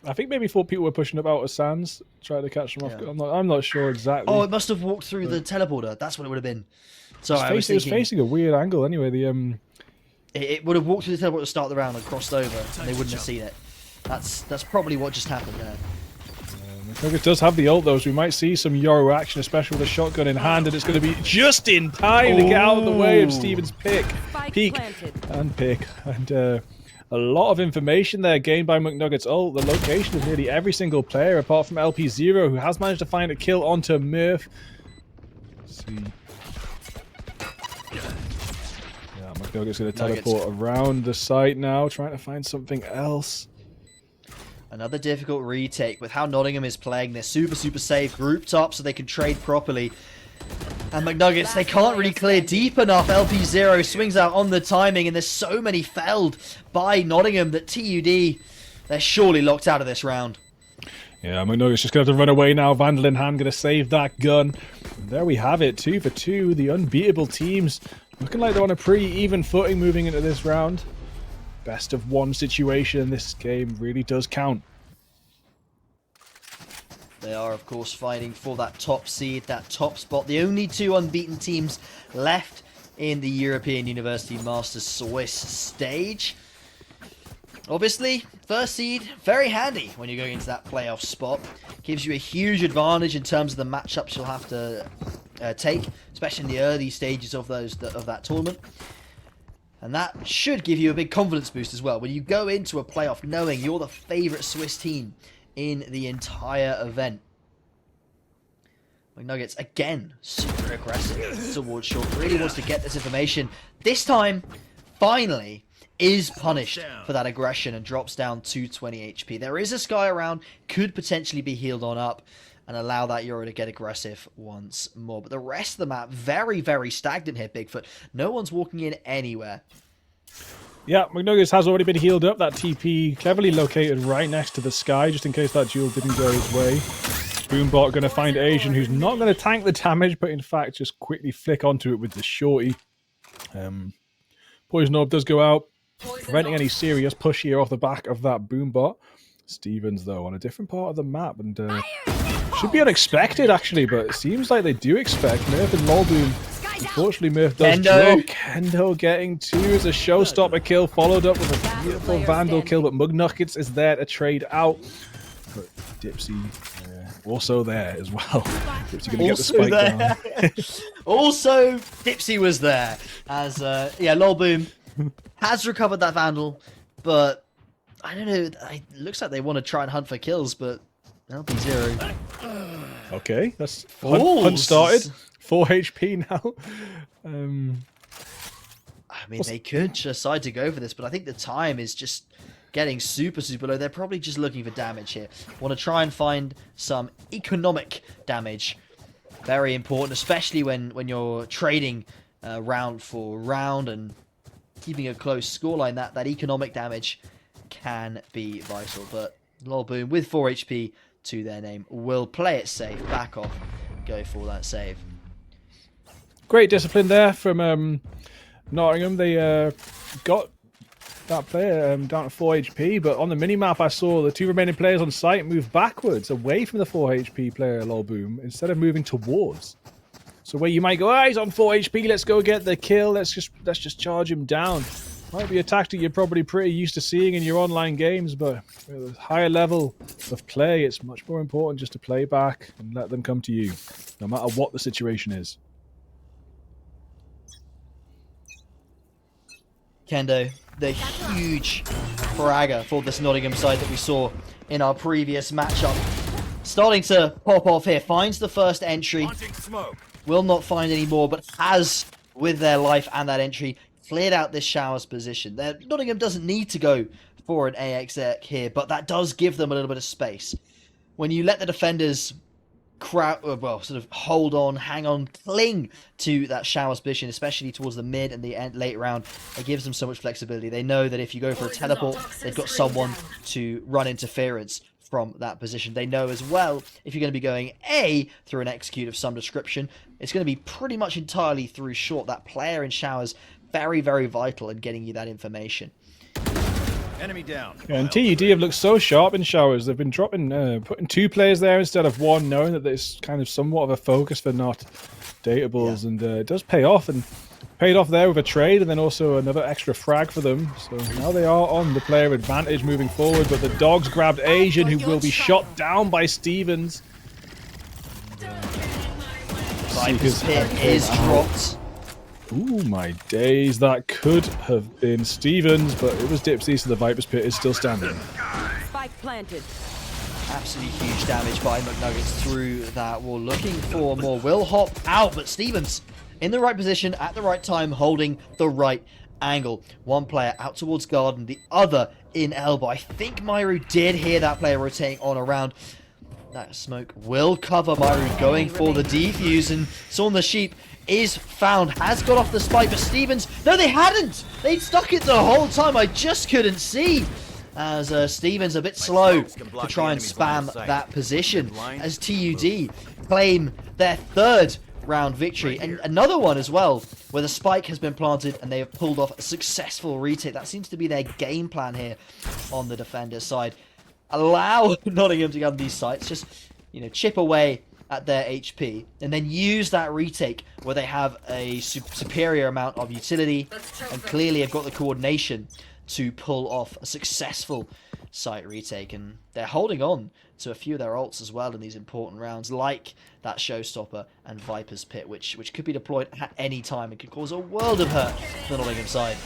I think maybe thought people were pushing up out of Sands, trying to catch them off. I'm not sure exactly. Oh, it must have walked through the teleporter. That's what it would have been. So it was facing a weird angle anyway. It would have walked through the teleporter to start the round and crossed over, and they wouldn't have seen it. That's probably what just happened there. McNuggets does have the ult though, so we might see some Yoro action, especially with a shotgun in hand, and it's going to be just in time to get out of the way of Stevens' peak, and a lot of information there gained by McNuggets ult. The location of nearly every single player, apart from LP0, who has managed to find a kill onto Murph. Let's see. Yeah, McNuggets going to teleport around the site now, trying to find something else. Another difficult retake with how Nottingham is playing. They're super safe, grouped up so they can trade properly. And McNuggets, they can't really clear deep enough. LP0 swings out on the timing, and there's so many felled by Nottingham that TUD, they're surely locked out of this round. Yeah, McNuggets just going to have to run away now. Vandal in hand, going to save that gun. And there we have it, 2 for 2. The unbeatable teams looking like they're on a pretty even footing moving into this round. Best of 1 situation. This game really does count. They are, of course, fighting for that top seed, that top spot. The only 2 unbeaten teams left in the European University Masters Swiss stage. Obviously, first seed, very handy when you're going into that playoff spot. Gives you a huge advantage in terms of the matchups you'll have to take, especially in the early stages of that tournament. And that should give you a big confidence boost as well. When you go into a playoff knowing you're the favourite Swiss team in the entire event. McNuggets, again, super aggressive towards short. Really wants to get this information. This time, finally, is punished for that aggression and drops down to 20 HP. There is a Sky around, could potentially be healed on up and allow that Euro to get aggressive once more. But the rest of the map, very stagnant here, Bigfoot. No one's walking in anywhere. Yeah, McNuggets has already been healed up. That TP cleverly located right next to the Sky, just in case that duel didn't go his way. Boombot going to find Asian, who's not going to tank the damage, but in fact just quickly flick onto it with the shorty. Poison Orb does go out, preventing any serious push here off the back of that Boombot. Stevens, though, on a different part of the map, and should be unexpected, actually, but it seems like they do expect Murph and Lolboom. Unfortunately, Murph does drop. Kendo getting 2 as a showstopper kill, followed up with a Beautiful Vandal kill, but Mugnuggets is there to trade out. But Dipsy also there as well. Dipsy gonna get the spike down. Also, Dipsy was there. As, yeah, Lolboom has recovered that Vandal, but I don't know. It looks like they want to try and hunt for kills, but LP0. Okay, that's hunt started. 4 HP now. I mean, they could decide to go for this, but I think the time is just getting super low. They're probably just looking for damage here. Want to try and find some economic damage. Very important, especially when you're trading round for round and keeping a close scoreline. That economic damage can be vital. But Lolboom, with 4 HP to their name, will play it safe, back off, go for that save. Great discipline there from Nottingham. They got that player down to 4 HP, but on the minimap I saw the 2 remaining players on site move backwards away from the 4 HP player Lolboom instead of moving towards. So where you might go, he's on 4 HP, let's go get the kill, let's just charge him down. Might be a tactic you're probably pretty used to seeing in your online games, but with a higher level of play, it's much more important just to play back and let them come to you, no matter what the situation is. Kendo, the huge fragger for this Nottingham side that we saw in our previous matchup. Starting to pop off here, finds the first entry. Will not find any more, but has, with their life and that entry, cleared out this Showers position. Nottingham doesn't need to go for an AX here, but that does give them a little bit of space. When you let the defenders sort of hold on, hang on, cling to that Showers position, especially towards the mid and the late round, it gives them so much flexibility. They know that if you go for a teleport, they've got someone to run interference from that position. They know as well, if you're going to be going A through an execute of some description, it's going to be pretty much entirely through short. That player in Showers, very vital in getting you that information. Enemy down. Yeah, and TUD have looked so sharp in Showers. They've been dropping, putting 2 players there instead of 1, knowing that there's kind of somewhat of a focus for not datables, and it does pay off, and paid off there with a trade, and then also another extra frag for them. So now they are on the player advantage moving forward, but the dogs grabbed Asian, who will be shot down by Stevens. Viper's Pit is dropped. Ooh, my days. That could have been Stevens, but it was Dipsy, so the Viper's Pit is still standing. Spike planted. Absolutely huge damage by McNuggets through that wall. Looking for more. Will hop out, but Stevens in the right position at the right time, holding the right angle. One player out towards Garden, the other in elbow. I think Myru did hear that player rotating on around. That smoke will cover Myru, going for the defuse, and Sawn the Sheep is found, has got off the spike, but Stevens, no, they hadn't! They'd stuck it the whole time, I just couldn't see. As Stevens a bit slow to try and spam that position, as TUD claim their 3rd round victory, and another one as well, where the spike has been planted and they have pulled off a successful retake. That seems to be their game plan here on the defender's side. Allow Nottingham to gather these sites, just, chip away at their HP, and then use that retake where they have a superior amount of utility and clearly have got the coordination to pull off a successful site retake. And they're holding on to a few of their ults as well in these important rounds, like that Showstopper and Viper's Pit, which could be deployed at any time and could cause a world of hurt to the Nottingham side.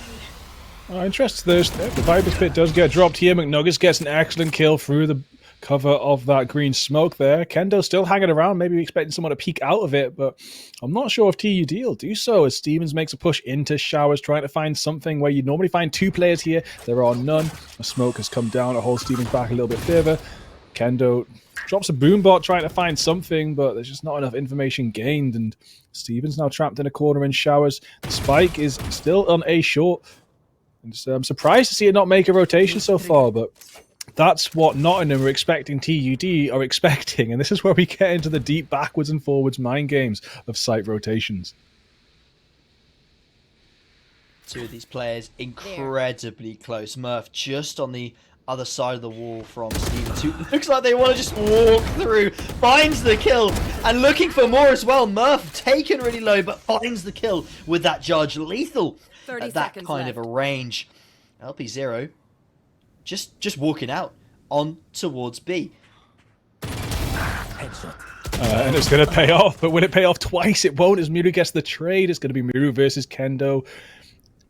Interesting. The Viper's Pit does get dropped here. McNuggets gets an excellent kill through the cover of that green smoke there. Kendo's still hanging around, maybe expecting someone to peek out of it, but I'm not sure if TUD will do so, as Stevens makes a push into Showers, trying to find something where you'd normally find 2 players here. There are none. A smoke has come down to hold Stevens back a little bit further. Kendo drops a boombot trying to find something, but there's just not enough information gained, and Stevens now trapped in a corner in Showers. The spike is still on A short, and I'm surprised to see it not make a rotation so far, but that's what Nottingham are expecting TUD are expecting, and this is where we get into the deep backwards and forwards mind games of site rotations. 2 of these players incredibly close. Murph just on the other side of the wall from Stevens, who looks like they want to just walk through, finds the kill, and looking for more as well. Murph taken really low, but finds the kill with that judge. Lethal at that kind of a range. LP0 just walking out on towards B. And it's going to pay off, but will it pay off twice? It won't, as Miru gets the trade. It's going to be Miru versus Kendo.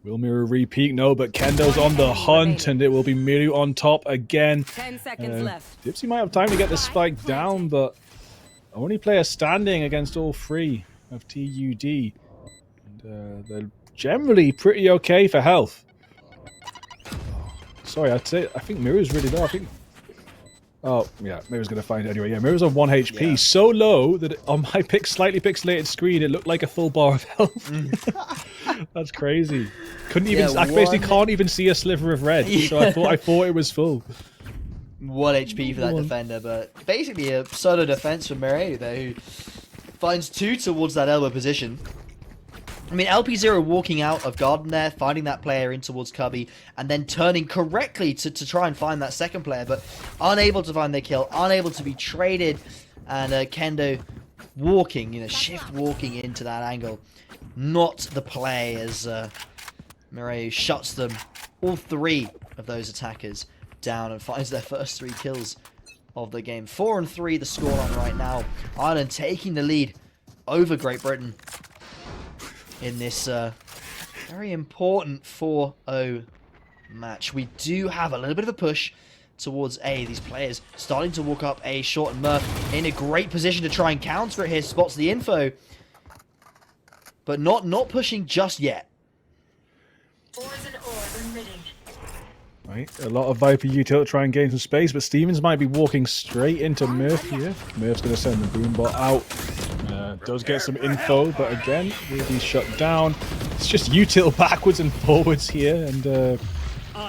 Will Miru repeat? No, but Kendo's on the hunt, and it will be Miru on top again. 10 seconds left. Dipsy might have time to get the spike down, but only player standing against all three of TUD. And, they're generally pretty okay for health. Sorry, I think Miru's really low. I think. Oh, yeah, Miru's going to find it anyway. Yeah, Miru's on 1 HP. Yeah. So low that on my slightly pixelated screen, it looked like a full bar of health. That's crazy. Couldn't even. I basically can't even see a sliver of red. Yeah. So I thought it was full. 1 HP for that defender, but basically a solo defense from Mireille there, who finds 2 towards that elbow position. I mean, LP0 walking out of garden there, finding that player in towards Cubby, and then turning correctly to try and find that second player, but unable to find their kill, unable to be traded, and Kendo walking, shift walking into that angle. Not the play as Mireille shuts them, all 3 of those attackers, down and finds their first 3 kills of the game. 4-3 the scoreline right now. Ireland taking the lead over Great Britain in this very important 4-0 match. We do have a little bit of a push towards A. These players starting to walk up A. Short and Murph in a great position to try and counter it here. Spots the info, but not pushing just yet. Right, a lot of Viper util to try and gain some space, but Stevens might be walking straight into Murph here. Murph's going to send the boombot out. Does get some info, but again, will be shut down. It's just util backwards and forwards here, and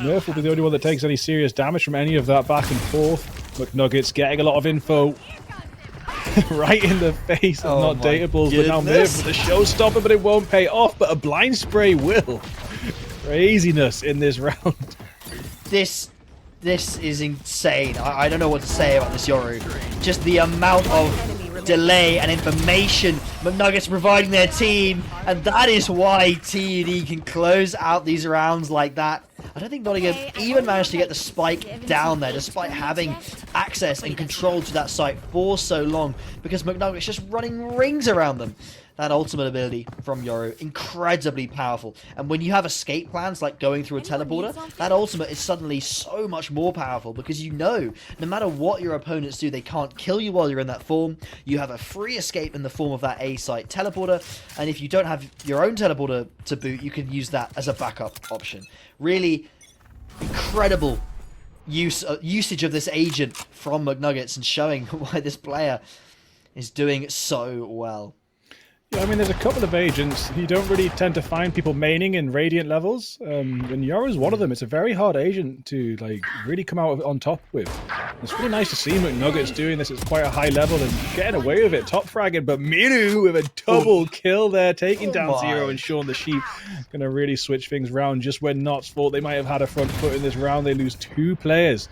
Murph will be the only one that takes any serious damage from any of that back and forth. McNuggets getting a lot of info right in the face of not dateables, but now Murph with a showstopper, but it won't pay off, but a blind spray will. Craziness in this round. This is insane. I don't know what to say about this Yoru. Just the amount of delay and information McNuggets providing their team, and that is why TUD can close out these rounds like that. I don't think Nottingham even managed to get the spike down there, despite having access and control to that site for so long, because McNuggets just running rings around them. That ultimate ability from Yoru, incredibly powerful. And when you have escape plans like going through a teleporter, that ultimate is suddenly so much more powerful, because no matter what your opponents do, they can't kill you while you're in that form. You have a free escape in the form of that A-site teleporter, and if you don't have your own teleporter to boot, you can use that as a backup option. Really incredible usage of this agent from McNuggets, and showing why this player is doing so well. Yeah, I mean, there's a couple of agents. You don't really tend to find people maining in Radiant levels, and Yoru's one of them. It's a very hard agent to really come out on top with. It's really nice to see McNuggets doing this at quite a high level and getting away with it, top fragging. But Miru with a double kill there, taking down Zero and Sean the Sheep. Gonna really switch things around just when Knott's thought they might have had a front foot in this round. They lose 2 players.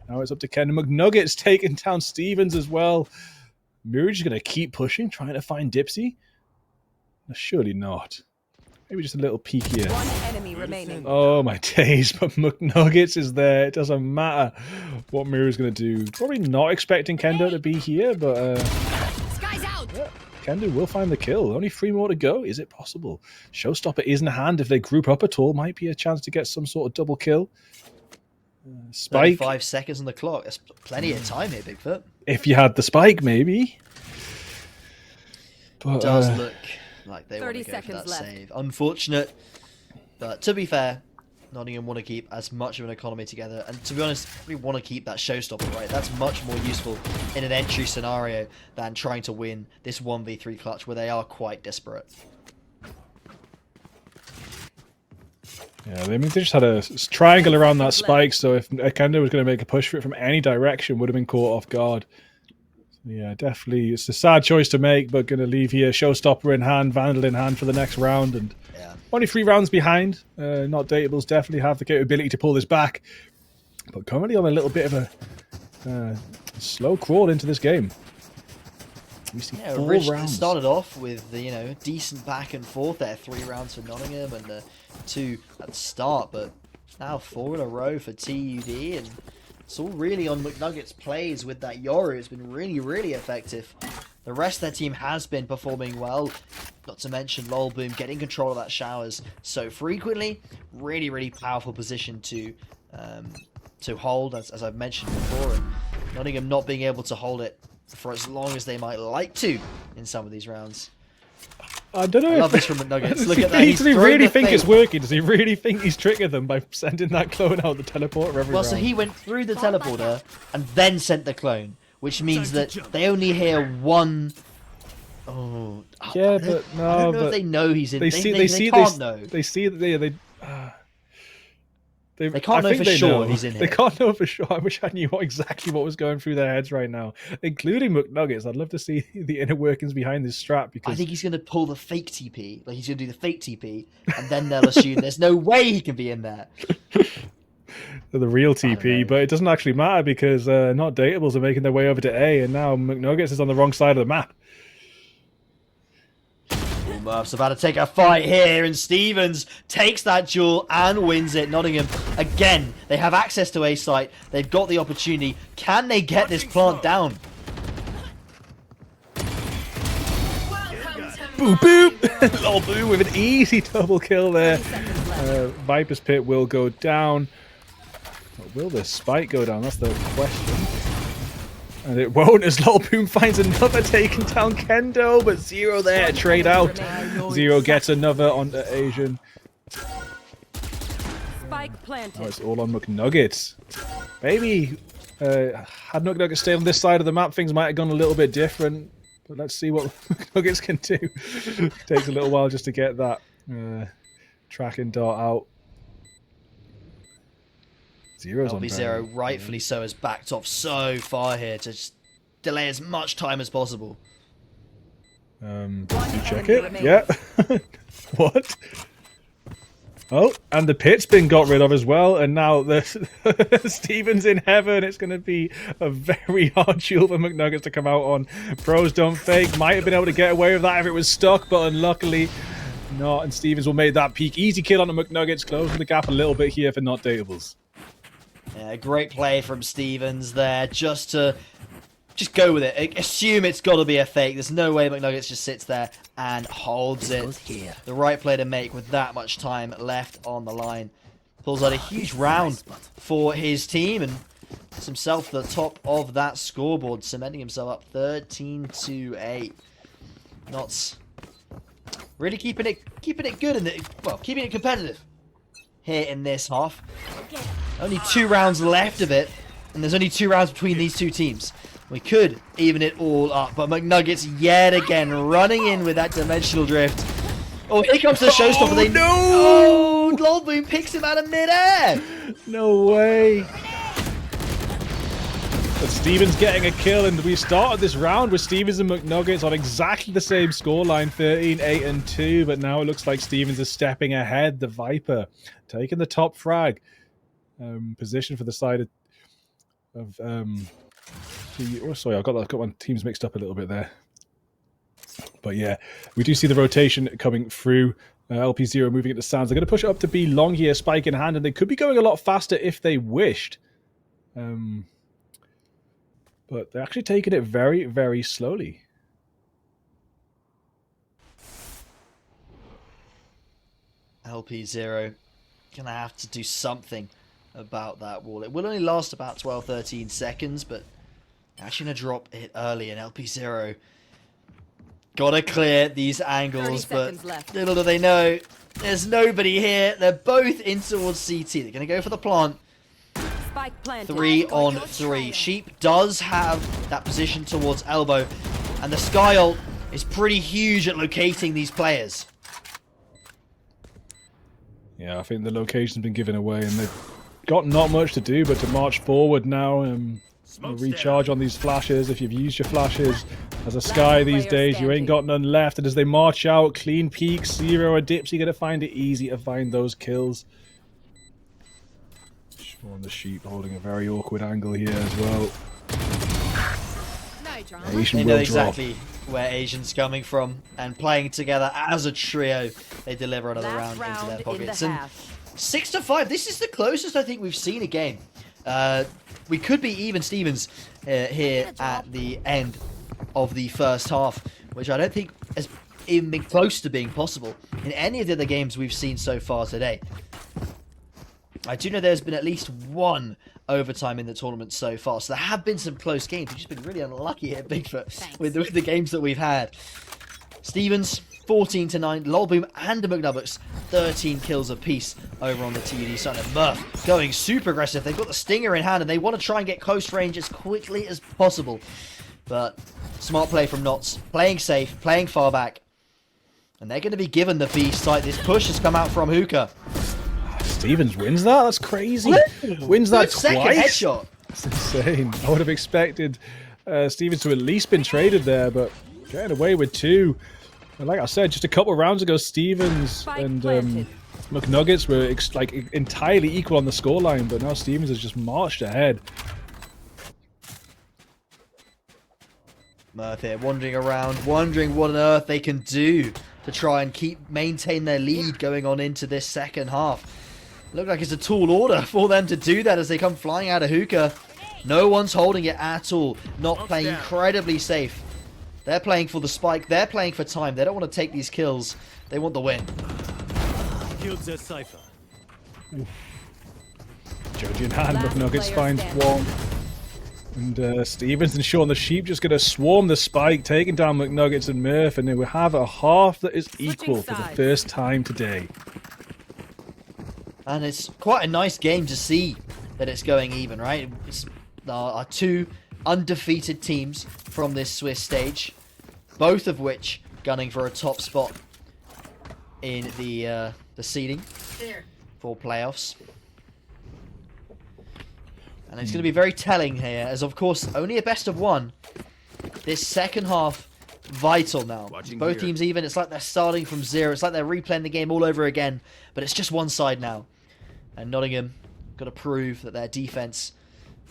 Now it's up to Ken. McNuggets taking down Stevens as well. Miru's just gonna keep pushing, trying to find Dipsy. Surely not. Maybe just a little peek here. 1 enemy remaining. Oh my days, but McNuggets is there. It doesn't matter what Miru's going to do. Probably not expecting Kendo to be here, but Sky's out. Yeah, Kendo will find the kill. Only 3 more to go. Is it possible? Showstopper is in hand. If they group up at all, might be a chance to get some sort of double kill. Spike. 5 seconds on the clock. That's plenty of time here, Bigfoot. If you had the spike, maybe. But, does look like they 30 want to go for that left. save. Unfortunate, but to be fair, Nottingham want to keep as much of an economy together, and to be honest, we want to keep that showstopper, right? That's much more useful in an entry scenario than trying to win this 1v3 clutch where they are quite desperate. Yeah, I mean, they just had a triangle around that spike, so if Kendo was going to make a push for it from any direction, would have been caught off guard. Yeah, definitely. It's a sad choice to make, but going to leave here. Showstopper in hand, Vandal in hand for the next round. And only 3 rounds behind. Not Dateables definitely have the capability to pull this back. But currently on a little bit of a slow crawl into this game. We see 4 rounds. Started off with decent back and forth there. 3 rounds for Nottingham and 2 at the start. But Now 4 in a row for TUD, and it's all really on McNuggets' plays with that Yoru. It's been really, really effective. The rest of their team has been performing well, not to mention Lolboom getting control of that showers so frequently. Really, really powerful position to hold, as I've mentioned before, and Nottingham not being able to hold it for as long as they might like to in some of these rounds. I don't know. I love this from McNuggets. Look at that. Does he really think it's working? Does he really think he's triggered them by sending that clone out the teleporter every Well, round? so he went through the teleporter and then sent the clone, which means that they only hear one. Oh, yeah, but no, I don't know but if they know he's in. They can't know. They see that They can't know for sure he's in They here. can't know for sure. I wish I knew exactly what was going through their heads right now, including McNuggets. I'd love to see the inner workings behind this strap, because I think he's going to pull the fake TP. Like, he's going to do the fake TP, and then they'll assume there's no way he can be in there. the real TP, but it doesn't actually matter because not Datables are making their way over to A, and now McNuggets is on the wrong side of the map. Murph's about to take a fight here, and Stevens takes that duel and wins it. Nottingham, again, they have access to A site. They've got the opportunity. Can they get this plant down? Boo boo! Lol boo with an easy double kill there. Viper's Pit will go down. But will the spike go down? That's the question. And it won't, as Lolboom finds another taking down Kendo, but Zero there, trade out. Zero gets another onto Asian. Spike planted. Now it's all on McNuggets. Maybe had McNuggets stayed on this side of the map, things might have gone a little bit different. But let's see what McNuggets can do. Takes a little while just to get that tracking dart out. Zero's on LP0, rightfully so, has backed off so far here to just delay as much time as possible. You check it? Yeah. What? Oh, and the pit's been got rid of as well, and now the Stevens in heaven. It's going to be a very hard duel for McNuggets to come out on. Pros don't fake. Might have been able to get away with that if it was stuck, but unluckily not. And Stevens will make that peak. Easy kill on the McNuggets, closing the gap a little bit here for not Datables. Yeah, great play from Stevens there, just to go with it. Assume it's got to be a fake. There's no way McNuggets just sits there and holds it. The right play to make with that much time left on the line. Pulls out a huge round for his team and puts himself at the top of that scoreboard, cementing himself up 13-8. Not really keeping it good and keeping it competitive here in this half. Only 2 rounds left of it, and there's only 2 rounds between these two teams. We could even it all up, but McNuggets yet again running in with that dimensional drift. Oh, here comes the showstopper. Oh, no! Oh, Lolboom picks him out of midair. No way. But Stevens getting a kill, and we started this round with Stevens and McNuggets on exactly the same scoreline, 13-8-2, but now it looks like Stevens is stepping ahead. The Viper taking the top frag position for the side of sorry, I've got my teams mixed up a little bit there. But yeah, we do see the rotation coming through. LP0 moving into Sands. They're going to push it up to be long here, spike in hand, and they could be going a lot faster if they wished. But they're actually taking it very, very slowly. LP0 gonna have to do something about that wall. It will only last about 12-13 seconds, but actually gonna drop it early, and LP0 gotta clear these angles, but little do they know there's nobody here. They're both in towards CT. They're gonna go for the plant. 3-on-3. Sheep does have that position towards elbow, and the Sky ult is pretty huge at locating these players. Yeah, I think the location's been given away, and they've got not much to do but to march forward now and recharge on these flashes. If you've used your flashes as a Sky these days, you ain't got none left. And as they march out, clean peaks, Zero and Dipsy gonna find it easy to find those kills. On the Sheep holding a very awkward angle here as well. Asian they know will exactly where Asian's coming from, and playing together as a trio, they deliver another round into their pockets. And 6-5. This is the closest I think we've seen a game. We could be even Stevens here at the end of the first half, which I don't think has even been close to being possible in any of the other games we've seen so far today. I do know there's been at least one overtime in the tournament so far, so there have been some close games. We've just been really unlucky here, Bigfoot, with the games that we've had. Stevens, 14-9. Lolboom and McNuggets, 13 kills apiece over on the TUD side. And Murph going super aggressive. They've got the Stinger in hand, and they want to try and get close range as quickly as possible. But smart play from Knots, playing safe, playing far back. And they're going to be given the B site. This push has come out from Hookah. Stevens wins that? That's crazy. Wins that twice? Second headshot. That's insane. I would have expected Stevens to at least been traded there, but getting away with 2. And like I said, just a couple of rounds ago, Stevens and McNuggets were like entirely equal on the scoreline, but now Stevens has just marched ahead. Murph here, wandering around, wondering what on earth they can do to try and maintain their lead going on into this second half. Look like it's a tall order for them to do that as they come flying out of Hookah. No one's holding it at all. Not playing incredibly safe. They're playing for the spike. They're playing for time. They don't want to take these kills. They want the win. Killed their cipher. Joji in hand, McNuggets finds one. And Stevens and Sean the Sheep just going to swarm the spike, taking down McNuggets and Murph, and they will have a half that is equal for the first time today. And it's quite a nice game to see that it's going even, right? It's our 2 undefeated teams from this Swiss stage, both of which gunning for a top spot in the seeding for playoffs. And it's going to be very telling here, as of course only a best of 1. This second half vital now. Both teams even. It's like they're starting from 0. It's like they're replaying the game all over again, but it's just one side now. And Nottingham got to prove that their defense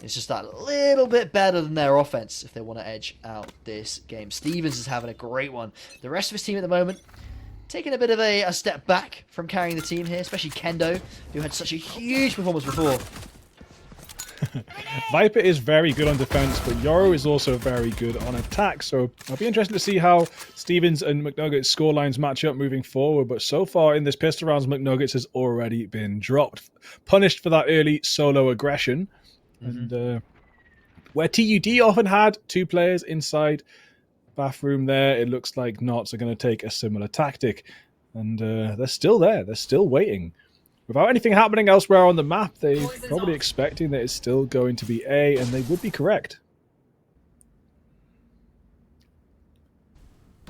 is just that little bit better than their offense if they want to edge out this game. Stevens is having a great one. The rest of his team at the moment taking a bit of a step back from carrying the team here, especially Kendo, who had such a huge performance before. Viper is very good on defense, but Yoro is also very good on attack. So I'll be interested to see how Stevens and McNuggets scorelines match up moving forward. But so far in this pistol rounds, McNuggets has already been dropped, punished for that early solo aggression. And where TUD often had 2 players inside bathroom there, it looks like Knots are going to take a similar tactic. And they're still there. They're still waiting. Without anything happening elsewhere on the map, they're probably expecting that it's still going to be A, and they would be correct.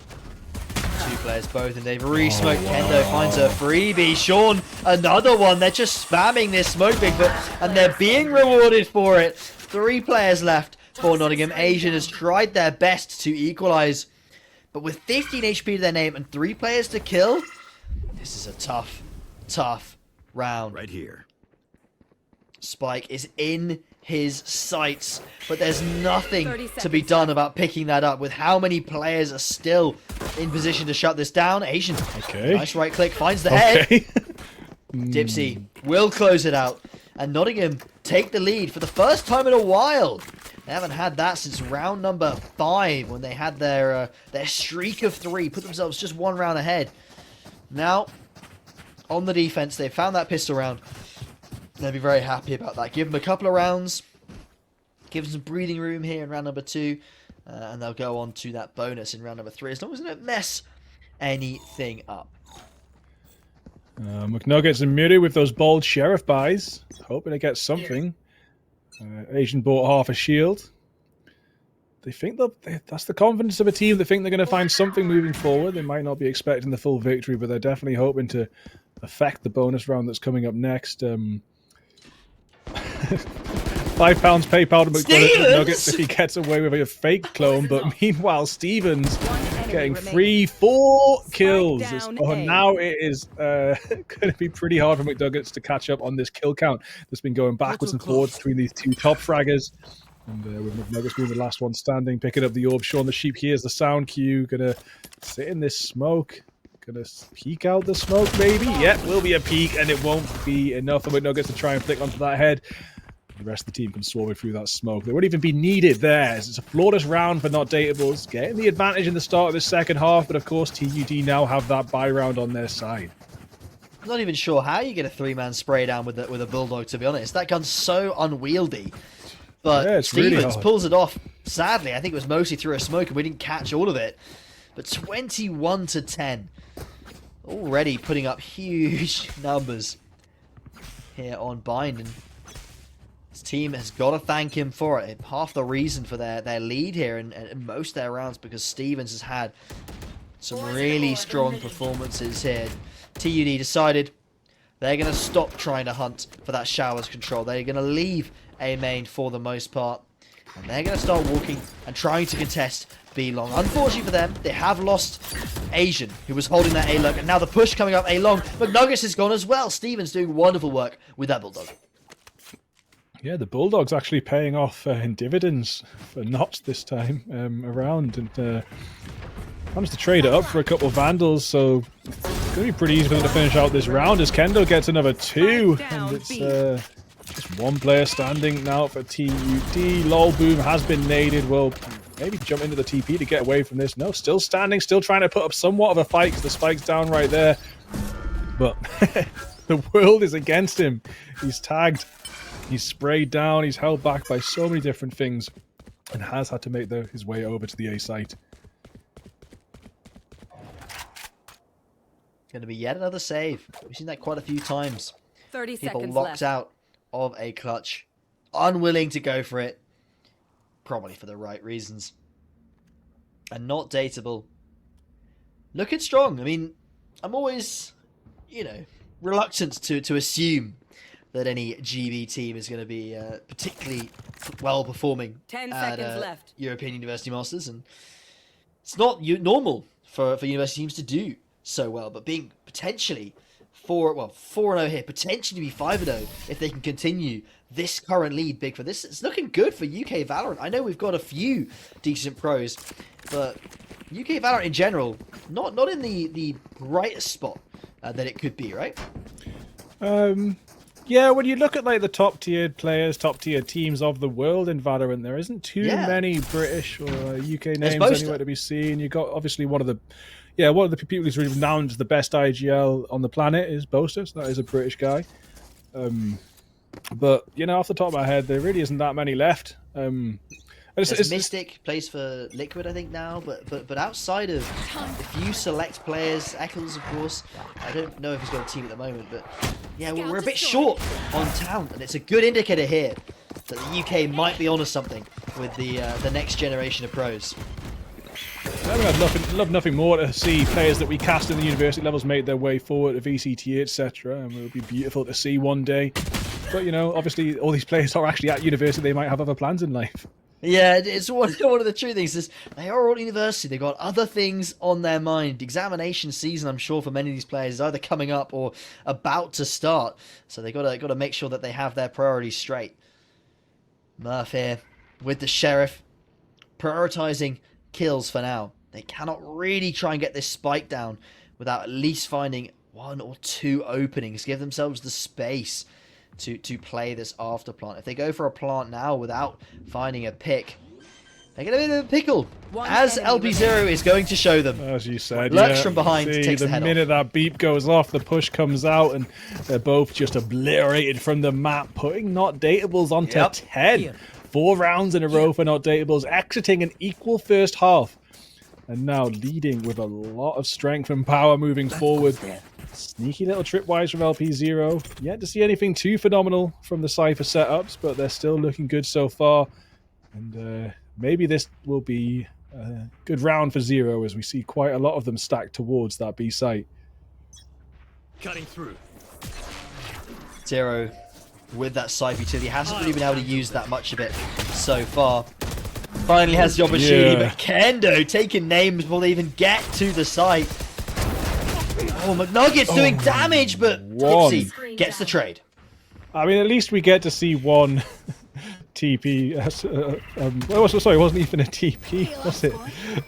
2 players both, and they've re-smoked. Kendo finds a freebie. Sean, another one. They're just spamming this smoke, Bigfoot, and they're being rewarded for it. 3 players left for Nottingham. Asian has tried their best to equalize, but with 15 HP to their name and 3 players to kill, this is a tough, tough round. Right here. Spike is in his sights, but there's nothing to be done about picking that up with how many players are still in position to shut this down. Asian, nice right click, finds the head. Dipsy will close it out, and Nottingham take the lead for the first time in a while. They haven't had that since round number 5 when they had their streak of 3, put themselves just 1 round ahead. Now, on the defense, they've found that pistol round. They'll be very happy about that. Give them a couple of rounds. Give them some breathing room here in round number 2. And they'll go on to that bonus in round number 3. As long as they don't mess anything up. McNuggets and Miru with those bold Sheriff buys. Hoping to get something. Asian bought half a shield. They think that's the confidence of a team. They think they're going to find something moving forward. They might not be expecting the full victory, but they're definitely hoping to affect the bonus round that's coming up next. £5 PayPal to McNuggets if he gets away with a fake clone. But meanwhile, Stevens getting 4 kills. Now it is going to be pretty hard for McNuggets to catch up on this kill count that's been going backwards and forwards between these 2 top fraggers. And with McNuggets being the last one standing, picking up the orb. Sean the Sheep hears the sound cue. Going to sit in this smoke. Gonna peek out the smoke, maybe? Yep, will be a peek, and it won't be enough. The Winno gets to try and flick onto that head. The rest of the team can swarm through that smoke. They won't even be needed there. It's a flawless round for Not Dateables. Getting the advantage in the start of the second half, but of course TUD now have that buy round on their side. I'm not even sure how you get a 3-man spray down with a Bulldog, to be honest. That gun's so unwieldy. But yeah, Stevens really pulls it off. Sadly, I think it was mostly through a smoke and we didn't catch all of it. But 21-10. Already putting up huge numbers here on Bind. And his team has got to thank him for it. Half the reason for their lead here and most of their rounds, because Stevens has had some really strong performances here. TUD decided they're going to stop trying to hunt for that showers control. They're going to leave A main for the most part. And they're going to start walking and trying to contest B long. Unfortunately for them, they have lost Asian, who was holding that A long. And now the push coming up A long. McNuggets is gone as well. Stevens doing wonderful work with that Bulldog. Yeah, the Bulldog's actually paying off in dividends for Not this time around. And managed to trade it up for a couple of Vandals, so it's going to be pretty easy for them to finish out this round as Kendo gets another 2. And it's just one player standing now for TUD. Lol Boom has been naded. Will maybe jump into the TP to get away from this. No, still standing, still trying to put up somewhat of a fight because the spike's down right there. But the world is against him. He's tagged. He's sprayed down. He's held back by so many different things and has had to make his way over to the A site. Going to be yet another save. We've seen that quite a few times. 30 People seconds locked left. out of a clutch. Unwilling to go for it. Probably for the right reasons. And Not Dateable. Looking strong. I mean, I'm always, reluctant to assume that any GB team is going to be particularly well performing 10 at seconds left. European University Masters. And it's not normal for university teams to do so well, but being potentially 4-0 here, potentially be 5-0 if they can continue this current lead big for this. It's looking good for UK Valorant. I know we've got a few decent pros, but UK Valorant in general, not in the brightest spot that it could be, right? Yeah, when you look at like the top-tiered players, top-tiered teams of the world in Valorant, there isn't too many British or UK names anywhere to be seen. You got obviously one of the people who's renowned as the best IGL on the planet is Boasters. That is a British guy. But off the top of my head, there really isn't that many left. There's Mystic plays for Liquid, I think now, but outside of a few select players, Eccles, of course, I don't know if he's got a team at the moment, but yeah, we're a bit short on talent, and it's a good indicator here that the UK might be onto something with the next generation of pros. I mean, I'd love nothing more to see players that we cast in the university levels make their way forward to VCT, etc. And it would be beautiful to see one day. But obviously, all these players are actually at university. They might have other plans in life. Yeah, it's one of the true things is they are all at university. They've got other things on their mind. Examination season, I'm sure, for many of these players is either coming up or about to start. So they got to make sure that they have their priorities straight. Murph here with the Sheriff, prioritizing kills for now. They cannot really try and get this spike down without at least finding 1 or 2 openings. Give themselves the space to play this after plant. If they go for a plant now without finding a pick, they're going to be in a pickle, as LP0 is going to show them. As you said, lurks from behind, see, takes the head minute off. that beep goes off, the push comes out, and they're both just obliterated from the map, putting Not Dateables onto 10. 4 rounds in a row for Not Dateables, exiting an equal first half. And now leading with a lot of strength and power moving forward. Sneaky little tripwise from LP0. Yet to see anything too phenomenal from the Cypher setups, but they're still looking good so far. And maybe this will be a good round for Zero as we see quite a lot of them stacked towards that B site. Cutting through. Zero with that Cypher utility. He hasn't really been able to use that much of it so far. Finally has the opportunity, but Kendo taking names before they even get to the site. Oh, McNuggets doing damage, but Tipsy gets the trade. I mean, at least we get to see one TP. Sorry, it wasn't even a TP, was it?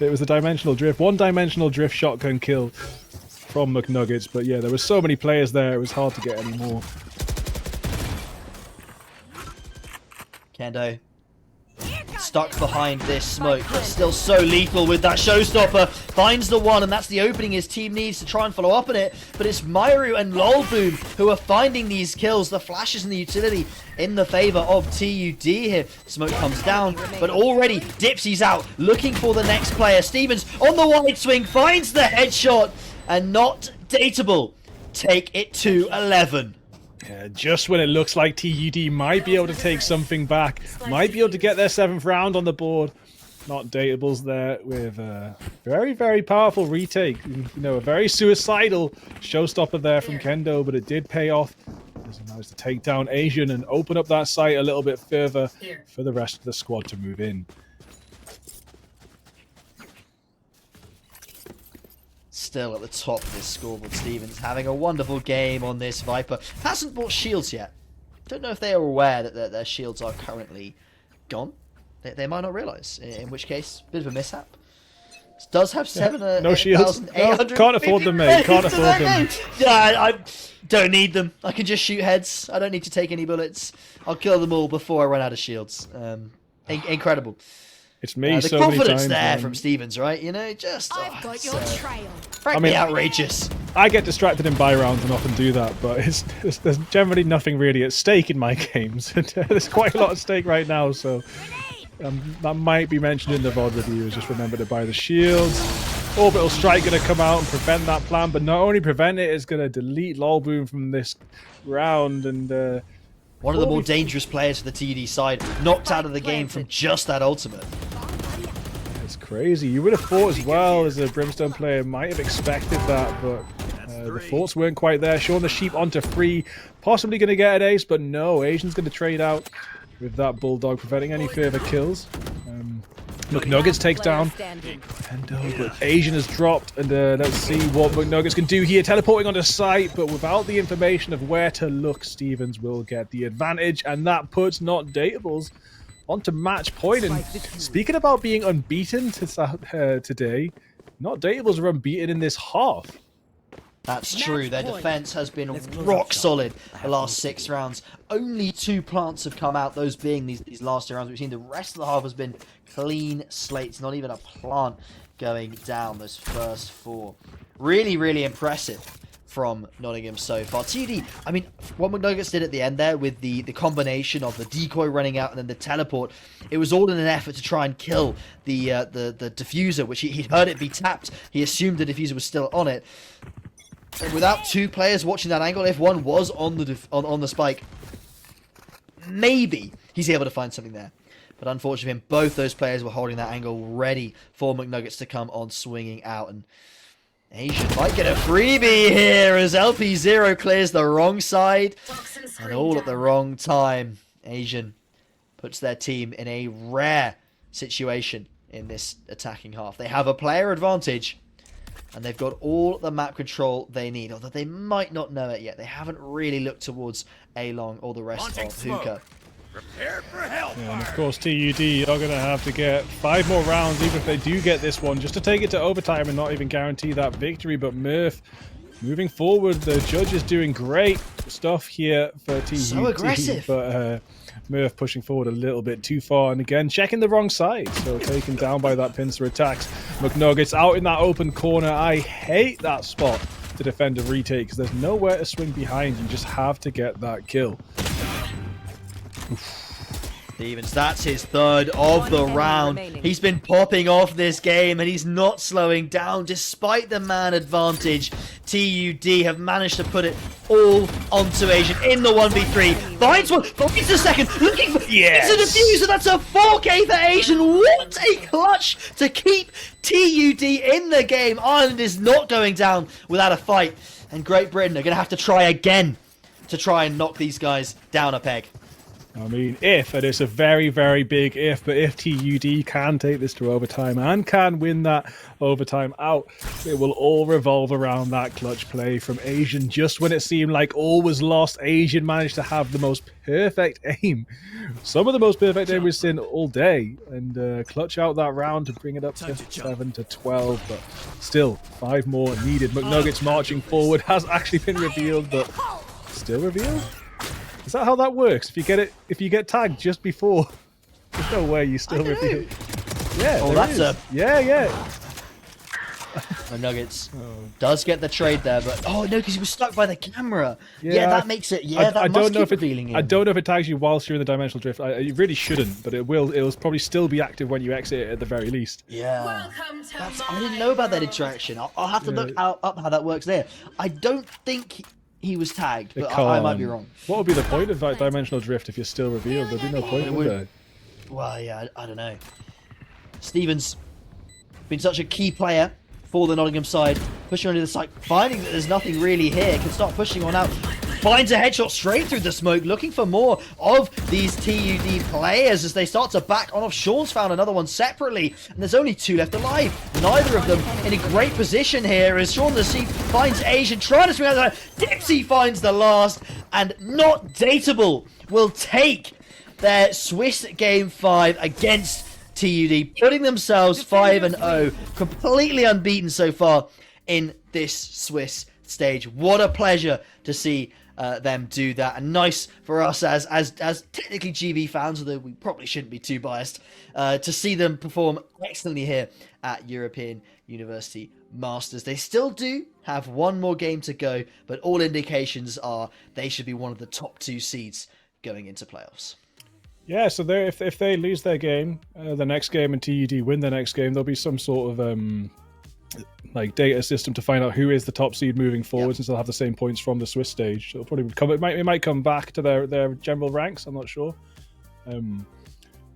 It was a dimensional drift. One dimensional drift shotgun kill from McNuggets. But yeah, there were so many players there, it was hard to get any more. Kendo stuck behind this smoke, but still so lethal with that showstopper. Finds the one, and that's the opening his team needs to try and follow up on it. But it's Myru and Lolboom who are finding these kills, the flashes and the utility in the favor of TUD here. Smoke comes down, but already Dipsy's out, looking for the next player. Stevens on the wide swing, finds the headshot, and not dateable. Take it to 11. Yeah, just when it looks like TUD might be able to take something back, might be able to get their 7th round on the board. Not Datables there with a very, very powerful retake. You know, a very suicidal showstopper there from Kendo, but it did pay off. As he managed to take down Asian and open up that site a little bit further for the rest of the squad to move in. Still at the top of this scoreboard, Stevens having a wonderful game on this Viper. Hasn't bought shields yet. Don't know if they are aware that their shields are currently gone. They might not realise, in which case, bit of a mishap. Does have no shields. No, can't afford them, mate. Can't afford them. Yeah, I don't need them. I can just shoot heads. I don't need to take any bullets. I'll kill them all before I run out of shields. Incredible. It's me the so many confidence times, there man. from Stevens, right? You know, just I've got your trail. frankly outrageous. I get distracted in buy rounds and often do that, but there's generally nothing really at stake in my games. There's quite a lot at stake right now, so that might be mentioned in the VOD review. Just remember to buy the shields. Orbital Strike going to come out and prevent that plan, but not only prevent it, it's going to delete Lolboom from this round. And one of the more dangerous players for the TD side, knocked out of the game from just that ultimate. It's crazy. You would have thought as well, as a Brimstone player, might have expected that, but the thoughts weren't quite there. Showing the sheep onto 3, possibly going to get an ace, but no, Asian's going to trade out with that Bulldog, preventing any further kills. McNuggets takes down Kendo, but Asian has dropped, and let's see what McNuggets can do here. Teleporting onto site, but without the information of where to look, Stevens will get the advantage, and that puts Not Datables onto match point. And speaking about being unbeaten today, Not Datables are unbeaten in this half. That's true. Their defense has been rock solid the last 6 rounds. Only 2 plants have come out, those being these last 2 rounds. We've seen the rest of the half has been clean slates. Not even a plant going down those first 4. Really, really impressive from Nottingham so far. TD, I mean, what McNuggets did at the end there with the combination of the decoy running out and then the teleport, it was all in an effort to try and kill the diffuser, which he'd heard it be tapped. He assumed the diffuser was still on it. And without 2 players watching that angle, if one was on the spike, maybe he's able to find something there. But unfortunately, both those players were holding that angle ready for McNuggets to come on swinging out. And Asian might get a freebie here as LP0 clears the wrong side. And all at the wrong time. Asian puts their team in a rare situation in this attacking half. They have a player advantage. And they've got all the map control they need, although they might not know it yet. They haven't really looked towards A-Long or the rest of Hookah. Prepare for hellfire. And of course, TUD are going to have to get 5 more rounds, even if they do get this one, just to take it to overtime and not even guarantee that victory. But Murph, moving forward, the judge is doing great stuff here for TUD. So aggressive. But Murph pushing forward a little bit too far, and again checking the wrong side, so taken down by that pincer attacks. McNuggets out in that open corner. I hate that spot to defend a retake because there's nowhere to swing behind. You just have to get that kill. Stevens, that's his 3rd of the round. He's been popping off this game and he's not slowing down despite the man advantage. TUD have managed to put it all onto Asian in the 1v3. Finds one, finds the second, looking for it's a diffuser. That's a 4K for Asian. What a clutch to keep TUD in the game. Ireland is not going down without a fight. And Great Britain are going to have to try again to try and knock these guys down a peg. I mean, if, and it's a very, very big if, but if TUD can take this to overtime and can win that overtime out, it will all revolve around that clutch play from Asian. Just when it seemed like all was lost, Asian managed to have the most perfect aim. Some of the most perfect aim we've seen all day, and clutch out that round to bring it up to 7-12, but still, 5 more needed. McNuggets marching forward has actually been revealed, but still revealed? Is that how that works? If you get tagged just before, there's no way you still reveal. Yeah, Oh, that's a yeah. Nuggets does get the trade there, but oh no, because he was stuck by the camera. Yeah, that makes it. Yeah, that must keep revealing him. I don't know if it tags you whilst you're in the dimensional drift. You really shouldn't, but it will. It'll probably still be active when you exit it at the very least. Yeah, I didn't know about that interaction. I'll have to look up how that works there. I don't think he was tagged, but I might be wrong. What would be the point of dimensional drift if you're still revealed? There'd be no point, would there? Well, yeah, I don't know. Stevens been such a key player for the Nottingham side, pushing onto the side, finding that there's nothing really here, can start pushing on out. Finds a headshot straight through the smoke, looking for more of these TUD players as they start to back on off. Sean's found another one separately, and there's only 2 left alive. Neither of them in a great position here as Sean the Sea finds Asian, trying to swing out the line. Dipsy finds the last, and Not Dateable will take their Swiss Game 5 against TUD, putting themselves 5-0, completely unbeaten so far in this Swiss stage. What a pleasure to see them do that, and nice for us as technically GB fans, although we probably shouldn't be too biased, to see them perform excellently here at European University Masters. They still do have 1 more game to go, but all indications are they should be one of the top 2 seeds going into playoffs. Yeah, so if they lose their game, the next game, and TUD win the next game, there'll be some sort of like data system to find out who is the top seed moving forward, since they'll have the same points from the Swiss stage. So it'll probably come. It might come back to their general ranks. I'm not sure.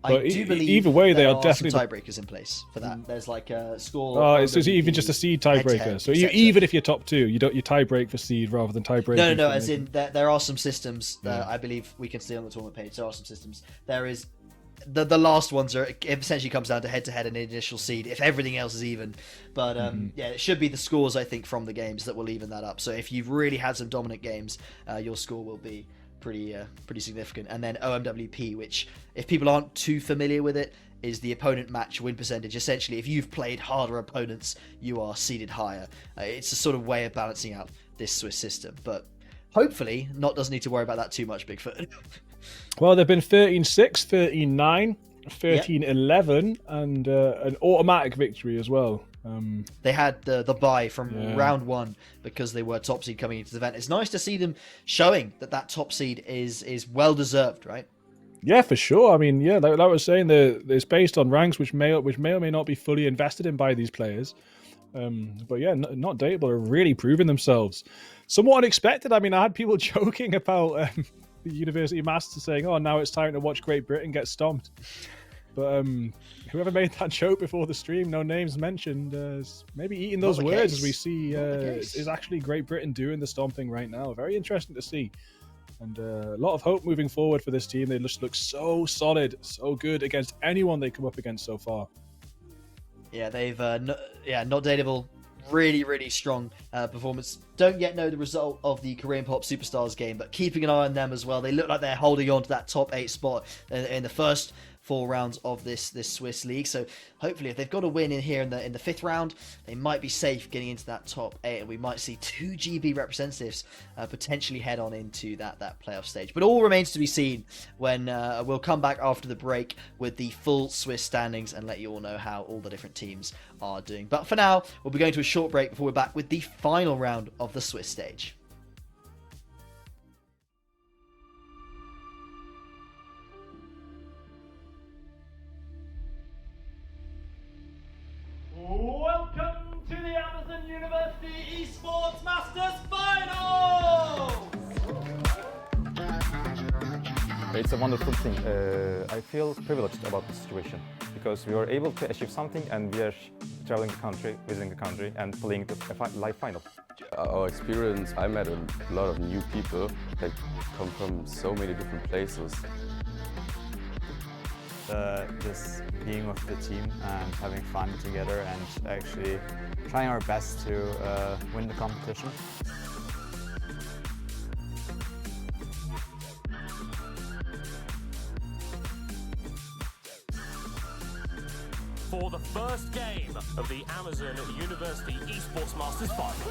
I do believe either way, they are definitely some tiebreakers in place for that. There's like a score. Oh, it's even just a seed tiebreaker. So even if you're top 2, you tie break for seed rather than tie break. No. As in there are some systems that I believe we can see on the tournament page. There are some systems. There is the last ones are, it essentially comes down to head-to-head and initial seed if everything else is even. But yeah, it should be the scores, I think, from the games that will even that up. So if you've really had some dominant games, your score will be pretty significant. And then OMWP, which if people aren't too familiar with it, is the opponent match win percentage. Essentially, if you've played harder opponents, you are seeded higher. It's a sort of way of balancing out this Swiss system. But hopefully, Not doesn't need to worry about that too much, Bigfoot. Well, they've been 13-6, 13-9, 13-11, and an automatic victory as well. They had the bye from round 1 because they were top seed coming into the event. It's nice to see them showing that top seed is well deserved, right? Yeah, for sure. I mean, yeah, like I was saying, it's based on ranks which may or may not be fully invested in by these players. But yeah, Not Dateable are really proving themselves. Somewhat unexpected. I mean, I had people joking about the University Masters saying, "Oh, now it's time to watch Great Britain get stomped." But whoever made that joke before the stream, no names mentioned, is maybe eating those words as we see is actually Great Britain doing the stomping right now. Very interesting to see. And a lot of hope moving forward for this team. They just look so solid, so good against anyone they come up against so far. Yeah, they've Not Dateable, really strong performance. Don't yet know the result of the Korean Pop Superstars game, but keeping an eye on them as well. They look like they're holding on to that top 8 spot in the first 4 rounds of this Swiss league. So hopefully, if they've got a win in here in the 5th round, they might be safe getting into that top 8, and we might see 2 GB representatives potentially head on into that playoff stage. But all remains to be seen when we'll come back after the break with the full Swiss standings and let you all know how all the different teams are doing. But for now, we'll be going to a short break before we're back with the final round of the Swiss stage. Welcome to the Amazon University Esports Masters Finals! It's a wonderful thing. I feel privileged about the situation because we were able to achieve something and we are traveling the country, visiting the country and playing the live final. Our experience, I met a lot of new people that come from so many different places. just being with the team and having fun together and actually trying our best to win the competition. For the first game of the Amazon University Esports Masters final.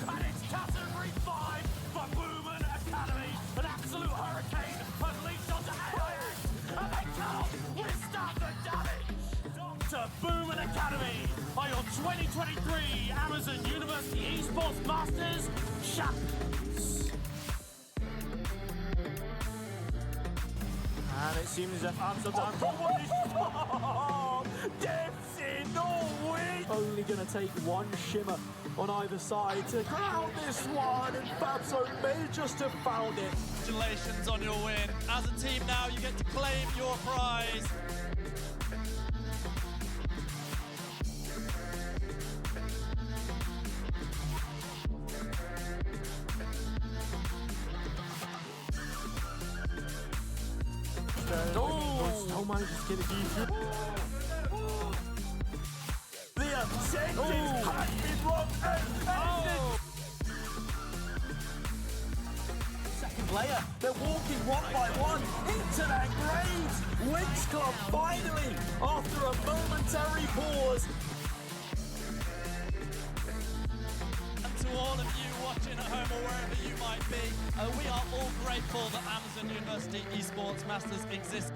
And it's category 5 for Booman Academy. An absolute hurricane unleashed onto AIX, and they cannot withstand the damage. Dr. Booman Academy are your 2023 Amazon University Esports Masters champions. And it seems as if Amsterdam probably dips in Norway. Only going to take one shimmer on either side to crown this one, and Fabso may just have found it. Congratulations on your win. As a team now, you get to claim your prize. Still manages to get it easy. The objective has been wrong and ended. Second player, they're walking one by one into their graves. Winx Club finally, after a momentary pause. And to all of you watching at home or wherever you might be, we are all grateful that Amazon University Esports Masters exists.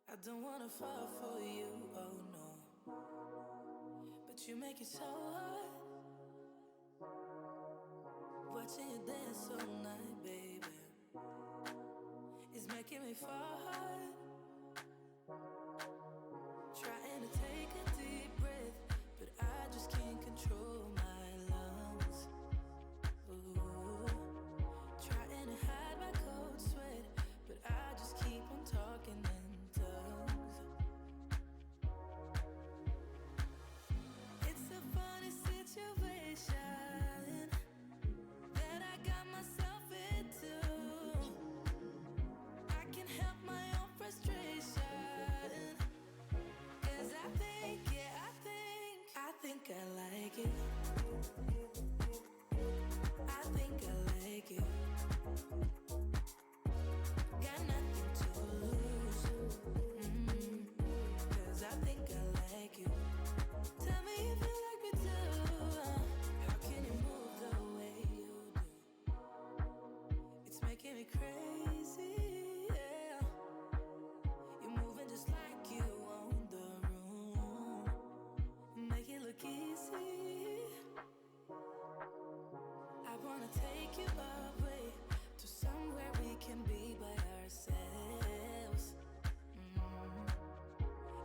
I don't wanna fall for you, oh no. But you make it so hard. Watching you dance all night, baby, is making me fall hard. Trying to take a deep breath, but I just can't control my lungs. Ooh. Trying to hide my cold sweat, but I just keep on talking in tongues. It's a funny situation that I got myself into. I can help my own frustration, 'cause I think, yeah, I think I like it. I think I like it. Got nothing to lose. 'Cause I think I like you. Tell me if you like me too. How can you move the way you do? It's making me crazy, yeah. You're moving just like you own the room. Make it look easy. I wanna take you away to somewhere we can be by ourselves.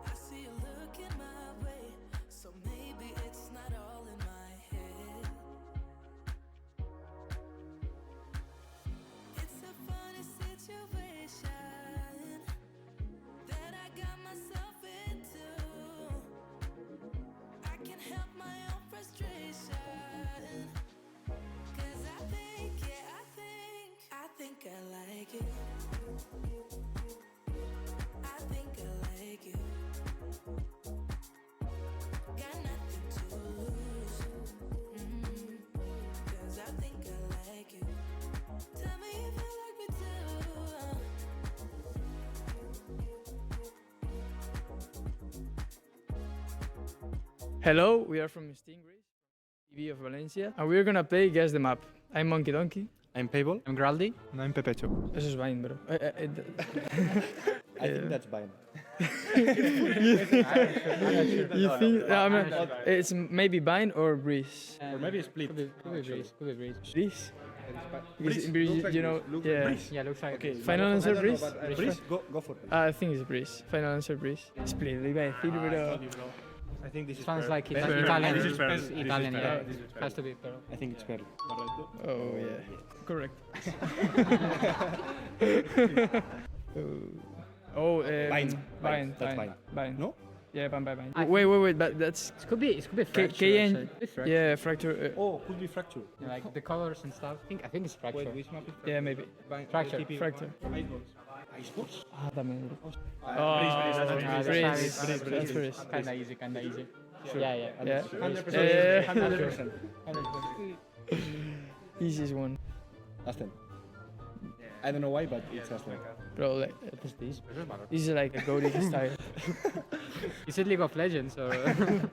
I see you looking my way, so maybe it's not all in my head. It's a funny situation that I got myself into. I can help my own frustration, 'cause I think, yeah, I think I like it. Hello, we are from Stingrays, TV of Valencia, and we're gonna play Guess the Map. I'm Monkey Donkey. I'm Pable. I'm Graldi. And I'm Pepecho. Eso es Vine, bro. I think that's Vine. You think? I mean, it's maybe Vine or Breeze. Or maybe Split. Could be Breeze. Could be Breeze. Breeze? Breeze. Breeze, Looks like you know, Breeze. yeah. Breeze. Yeah, looks like Okay, Final I answer, don't know, Breeze? but Breeze? Go for Breeze. I think it's Breeze. Final answer, Breeze. Split, lo iba a decir, bro. I think this is Sounds Pearl. like Pearl. Italian. This is Pearl. It's This is Italian, Pearl. yeah. This is Pearl. Has to be Pearl. I think it's Pearl. Oh, yeah. Correct. Vine. Vine. That's Vine. No? Yeah, Vine. Wait, but that's... It could be fracture. KN, actually. yeah, fracture. Oh, could be Fracture. Yeah, like the colors and stuff. I think it's fracture. Wait, which map is Fracture? Yeah, maybe. Fracture. Fracture. Icebox? Ah, también. Breeze. Breeze. Kinda easy. Sure. Yeah. Yeah. 100%. 100%. Easiest one. Aston. I don't know why, but it's Aston. Bro, like, What is this? this is like a goalie style. Is it League of Legends or?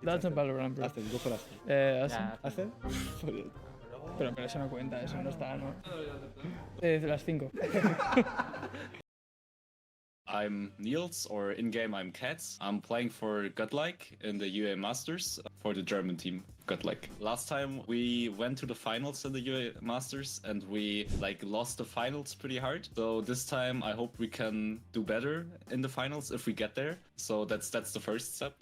That's not Valorant, bro. Aston, go for Aston. Aston. Aston? Pero eso no cuenta, eso no está, ¿no? Las 5. I'm Niels, or in-game I'm Cats. I'm playing for Godlike in the UA Masters for the German team, Godlike. Last time we went to the finals in the UA Masters and we lost the finals pretty hard. So this time I hope we can do better in the finals if we get there. So that's the first step,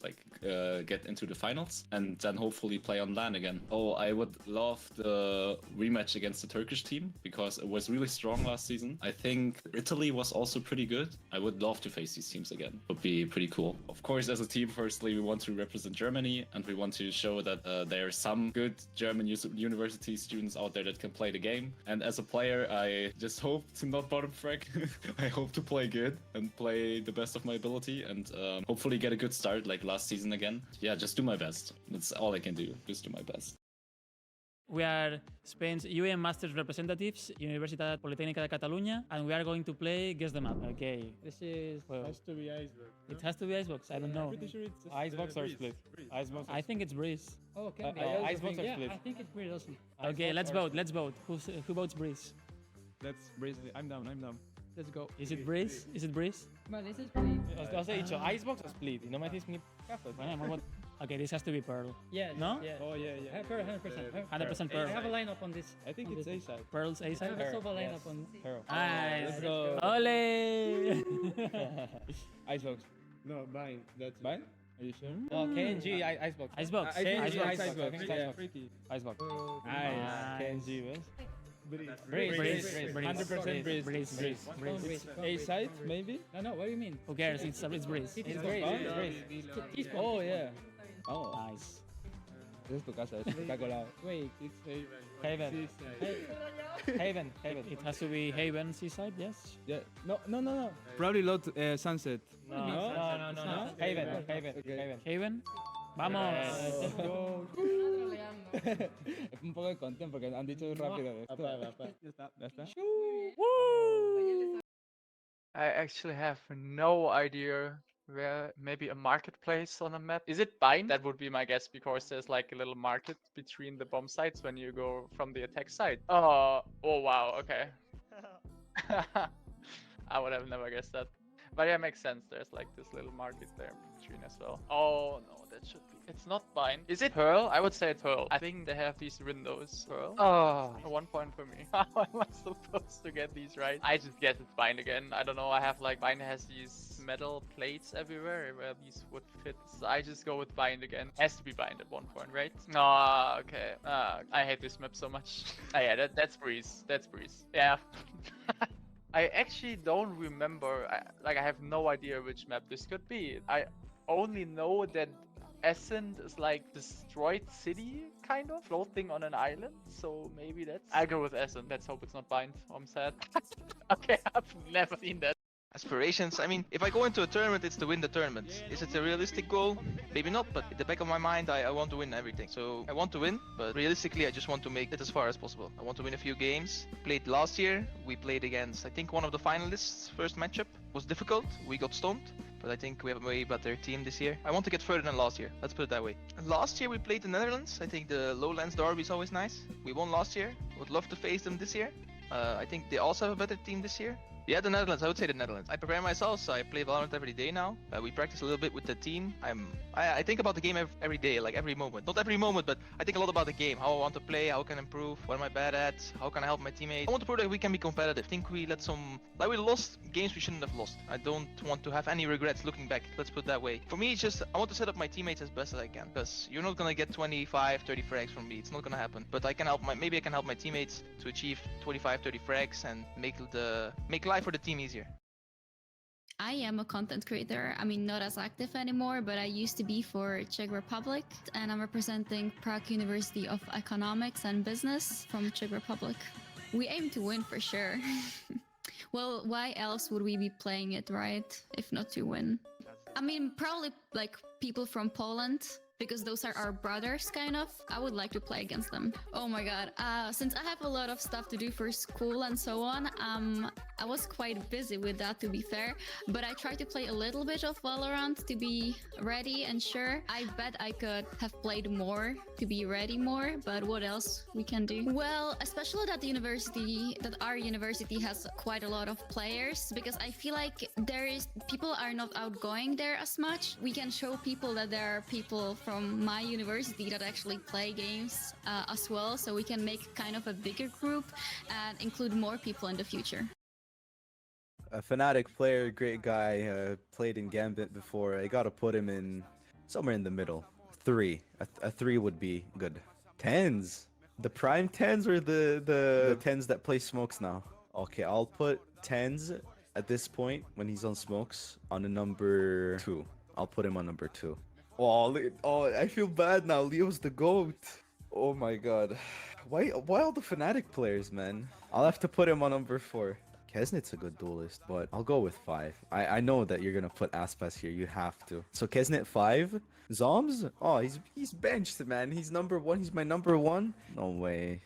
get into the finals and then hopefully play on LAN again. Oh, I would love the rematch against the Turkish team because it was really strong last season. I think Italy was also pretty good. I would love to face these teams again. Would be pretty cool. Of course, as a team, firstly, we want to represent Germany and we want to show that there are some good German university students out there that can play the game. And as a player, I just hope to not bottom frag. I hope to play good and play the best of my ability and hopefully get a good start like last season again. Yeah, just do my best. That's all I can do. Just do my best. We are Spain's UN Masters representatives, Universitat Politécnica de Catalunya, and we are going to play Guess the Map. Okay. This is... Well, Has to be Icebox. it has to be Icebox. I don't know. I'm pretty sure it's Icebox or Split? Icebox. I think it's Breeze. Oh, okay. Icebox or Yeah, Split? I think it's weird also. Okay, let's vote. Let's vote. Who votes Breeze? Let's Breeze. I'm down. Let's go. Is it Breeze? Is it Breeze? Vale, ese es Split. Os he dicho Icebox o Split y no me hacéis ni caso. Okay, this has to be Pearl. Yeah. No? Yeah. Oh, yeah. Pearl, 100%. 100% Pearl. I have a lineup on this. I think it's A-side. Pearl's A I side? have a Sova lineup on. Pearl. Nice. Let's go. Ole! Icebox. No, Vine. That's Vine? Are you sure? No, KNG, Icebox. Icebox. KNG, Icebox. Icebox. I think it's Icebox. Nice. KNG, man. Breeze. 100% Breeze. A-side, maybe? No, what do you mean? Who cares? It's Breeze. It's Breeze. Oh, yeah. Oh, Nice. esa es tu casa, está colado. Wait, it's Haven. Haven. Haven. It has to be Haven seaside, yes? Yeah. No. Probably lot Sunset. No. Haven. Haven? Vamos. Let's go. Un poco de content porque han dicho rápido de esto. Ya está. I actually have no idea where maybe a marketplace on a map. Is it Bind? That would be my guess because there's like a little market between the bomb sites when you go from the attack side. Oh wow, okay. I would have never guessed that. But yeah, makes sense. There's like this little market there between as well. Oh no, that should be. It's not Bind. Is it Pearl? I would say it's Pearl. I think they have these windows. Pearl? Oh, 1 point for me. How am I supposed to get these right? I just guess it's Bind again. I don't know. I have like Bind has these metal plates everywhere where these would fit. So I just go with Bind again. Has to be Bind at 1 point, right? Oh, okay. I hate this map so much. Yeah, that's Breeze. That's Breeze. Yeah. I actually don't remember, I have no idea which map this could be. I only know that Essen is like destroyed city, kind of, floating on an island, so maybe that's... I go with Essen, let's hope it's not Bind, I'm sad. Okay, I've never seen that. Aspirations, I mean, if I go into a tournament, it's to win the tournament. Is it a realistic goal? Maybe not, but in the back of my mind, I want to win everything. So I want to win, but realistically, I just want to make it as far as possible. I want to win a few games. Played last year, we played against, I think, one of the finalists. First matchup was difficult, we got stomped. but I think we have a way better team this year. I want to get further than last year. Let's put it that way. Last year we played the Netherlands. I think the Lowlands derby is always nice. We won last year. Would love to face them this year. I think they also have a better team this year. Yeah, the Netherlands. I would say the Netherlands. I prepare myself, so I play Valorant every day now. We practice a little bit with the team. I think about the game every day, like every moment. Not every moment, but I think a lot about the game. How I want to play, how I can improve, what am I bad at, how can I help my teammates. I want to prove that we can be competitive. I think we we lost games we shouldn't have lost. I don't want to have any regrets looking back. Let's put it that way. For me, it's just I want to set up my teammates as best as I can, because you're not gonna get 25, 30 frags from me. It's not gonna happen. But I can help maybe I can help my teammates to achieve 25, 30 frags and make life for the team easier. I am a content creator. I mean, not as active anymore, but I used to be for Czech Republic, and I'm representing Prague University of Economics and Business from Czech Republic. We aim to win for sure. Well, why else would we be playing it, right? If not to win. I mean, probably like people from Poland, because those are our brothers, kind of. I would like to play against them. Oh my god. Since I have a lot of stuff to do for school and so on, I was quite busy with that, to be fair. But I tried to play a little bit of Valorant to be ready and sure. I bet I could have played more to be ready more, but what else we can do? Well, especially that our university has quite a lot of players, because I feel like people are not outgoing there as much. We can show people that there are people from my university that actually play games as well, so we can make kind of a bigger group and include more people in the future. A Fnatic player, great guy, played in Gambit before. I gotta put him in somewhere in the middle. 3. A 3 would be good. 10s. The prime 10s or the 10s that play smokes now? Okay, I'll put 10s at this point when he's on smokes on a number 2. I'll put him on number 2. Oh, I feel bad now. Leo's the GOAT. Oh my god. Why all the Fnatic players, man? I'll have to put him on number 4. Kesnit's a good duelist, but I'll go with 5. I know that you're gonna put Aspas here. You have to. So Kesnit 5. Zoms? Oh, he's benched, man. He's number 1. He's my number 1. No way.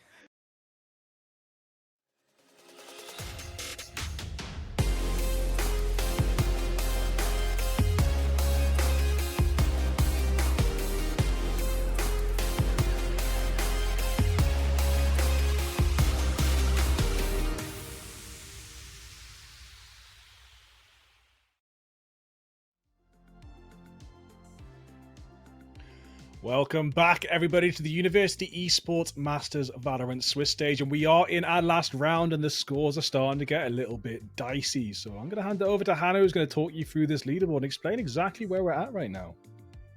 Welcome back, everybody, to the University Esports Masters Valorant Swiss stage, and we are in our last round, and the scores are starting to get a little bit dicey. So I'm going to hand it over to Hannah, who's going to talk you through this leaderboard and explain exactly where we're at right now.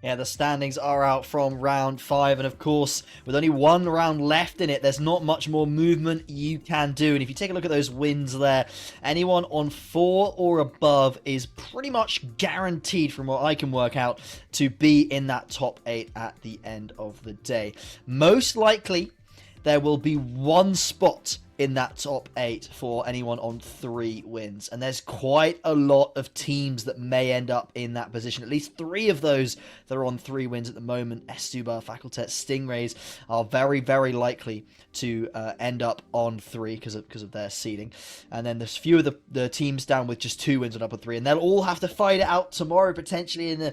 Yeah, the standings are out from round 5, and of course, with only one round left in it, there's not much more movement you can do. And if you take a look at those wins there, anyone on 4 or above is pretty much guaranteed, from what I can work out, to be in that top 8 at the end of the day. Most likely, there will be one spot in that top 8 for anyone on 3 wins. And there's quite a lot of teams that may end up in that position. At least 3 of those that are on 3 wins at the moment, Estuba, Facultet, Stingrays, are very, very likely to end up on 3 because of their seeding. And then there's a few of the teams down with just 2 wins and up on 3. And they'll all have to fight it out tomorrow, potentially in the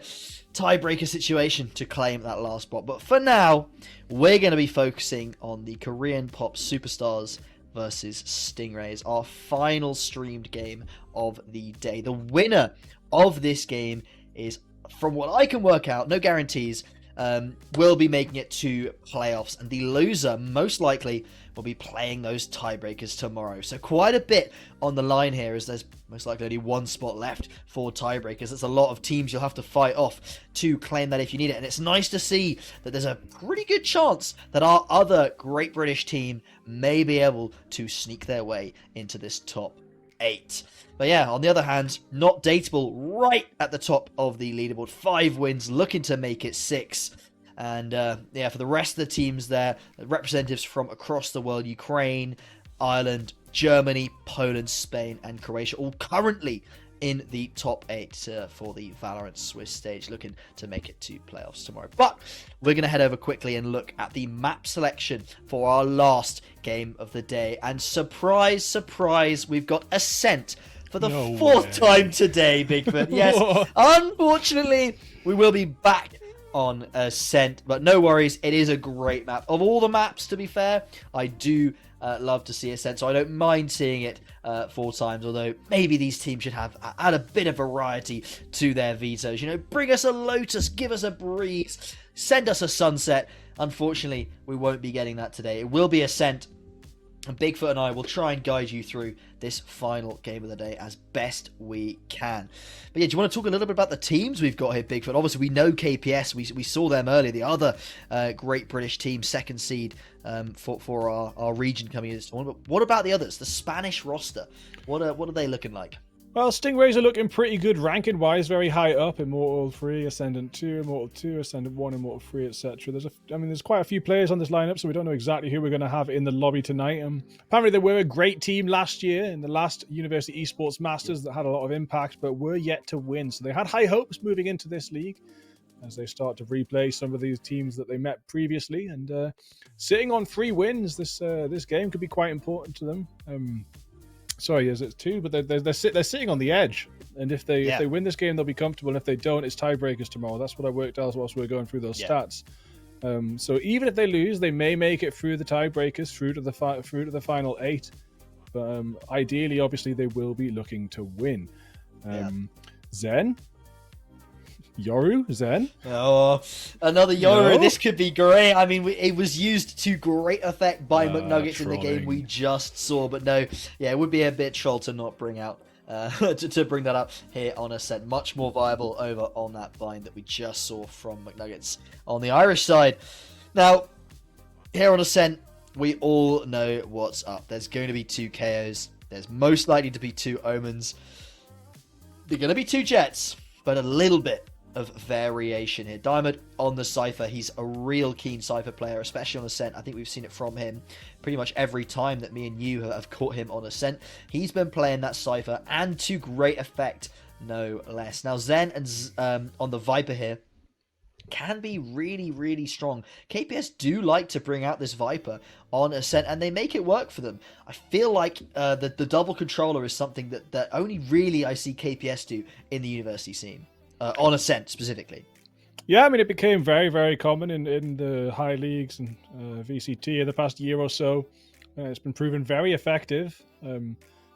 tiebreaker situation to claim that last spot. But for now, we're going to be focusing on the Korean Pop Superstars versus Stingrays, our final streamed game of the day. The winner of this game is, from what I can work out, no guarantees, will be making it to playoffs, and the loser most likely will be playing those tiebreakers tomorrow. So quite a bit on the line here, as there's most likely only one spot left for tiebreakers. There's a lot of teams you'll have to fight off to claim that if you need it, and it's nice to see that there's a pretty good chance that our other Great British team may be able to sneak their way into this top 8. But yeah, on the other hand, not dateable right at the top of the leaderboard. 5 wins, looking to make it 6. And yeah, for the rest of the teams there, representatives from across the world, Ukraine, Ireland, Germany, Poland, Spain, and Croatia, all currently in the top 8 for the Valorant Swiss stage, looking to make it to playoffs tomorrow. But we're going to head over quickly and look at the map selection for our last game of the day. And surprise, surprise, we've got Ascent for the No fourth way. time today, Bigfoot. Yes, unfortunately, we will be back on Ascent, but no worries, it is a great map. Of all the maps, to be fair, I do love to see Ascent, so I don't mind seeing it 4 times, although maybe these teams should have add a bit of variety to their vetoes. You know, bring us a Lotus, give us a Breeze, send us a Sunset. Unfortunately, we won't be getting that today. It will be Ascent, and Bigfoot and I will try and guide you through this final game of the day as best we can. But yeah, do you want to talk a little bit about the teams we've got here, Bigfoot? Obviously, we know KPS. We saw them earlier. The other great British team, second seed for our region coming into this tournament. But what about the others? The Spanish roster. What are they looking like? Well, Stingrays are looking pretty good ranking-wise, very high up. Immortal 3, Ascendant 2, Immortal 2, Ascendant 1, Immortal 3, etc. There's quite a few players on this lineup, so we don't know exactly who we're going to have in the lobby tonight. Apparently, they were a great team last year in the last University Esports Masters that had a lot of impact, but were yet to win. So they had high hopes moving into this league as they start to replay some of these teams that they met previously. And sitting on 3 wins, this game could be quite important to them. Sorry, is it 2? But they're sitting on the edge, and if they win this game, they'll be comfortable. And if they don't, it's tiebreakers tomorrow. That's what I worked out whilst we were going through those stats. So even if they lose, they may make it through the tiebreakers, through to the final 8. But ideally, obviously, they will be looking to win. Zen. Yoru, Zen. Oh, another Yoru. No. This could be great. I mean, it was used to great effect by McNuggets in the game we just saw. But no, yeah, it would be a bit troll to not bring out, to bring that up here on Ascent. Much more viable over on that bind that we just saw from McNuggets on the Irish side. Now, here on Ascent, we all know what's up. There's going to be 2 KOs. There's most likely to be 2 Omens. They're going to be 2 Jets, but a little bit of variation here. Diamond on the Cypher. He's a real keen Cypher player, especially on Ascent. I think we've seen it from him pretty much every time that me and you have caught him on Ascent. He's been playing that Cypher, and to great effect, no less. Now, Zen and on the Viper here can be really, really strong. KPS do like to bring out this Viper on Ascent, and they make it work for them. I feel like the double controller is something that only really I see KPS do in the university scene. On Ascent, specifically. Yeah, I mean, it became very, very common in the high leagues and VCT in the past year or so. It's been proven very effective.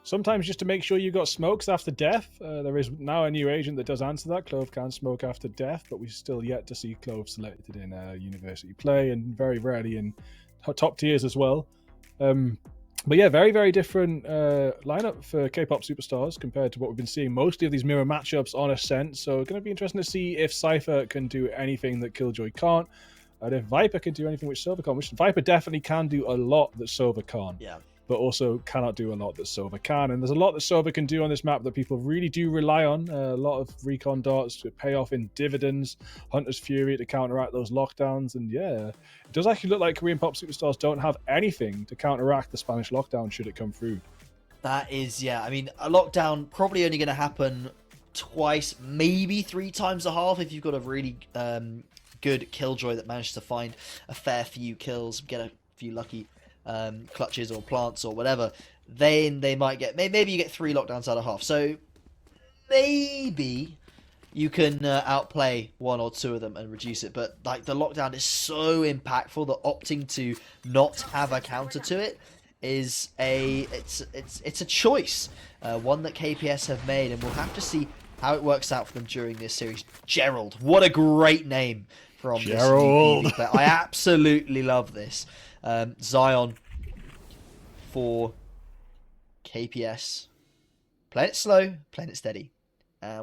Sometimes just to make sure you got smokes after death. There is now a new agent that does answer that. Clove can smoke after death, but we've still yet to see Clove selected in university play, and very rarely in top tiers as well. But yeah, very, very different lineup for K-pop superstars compared to what we've been seeing. Mostly of these mirror matchups on Ascent. So it's going to be interesting to see if Cypher can do anything that Killjoy can't, and if Viper can do anything which Silver can't. Which Viper definitely can do a lot that Silver can't. Yeah. But also cannot do a lot that Silver can. And there's a lot that Silver can do on this map that people really do rely on. A lot of recon darts to pay off in dividends, Hunter's Fury to counteract those lockdowns. And yeah, it does actually look like Korean pop superstars don't have anything to counteract the Spanish lockdown should it come through. That is, yeah. I mean, a lockdown probably only going to happen twice, maybe 3 times a half if you've got a really good Killjoy that managed to find a fair few kills, get a few lucky clutches or plants or whatever. Then they might get, maybe you get 3 lockdowns out of half. So maybe you can outplay 1 or 2 of them and reduce it. But like, the lockdown is so impactful that opting to not have a counter to it is it's a choice, one that KPS have made, and we'll have to see how it works out for them during this series. Gerald, what a great name from Gerald. this new PvP player. I absolutely love this. Zion for KPS. Playing it slow, playing it steady.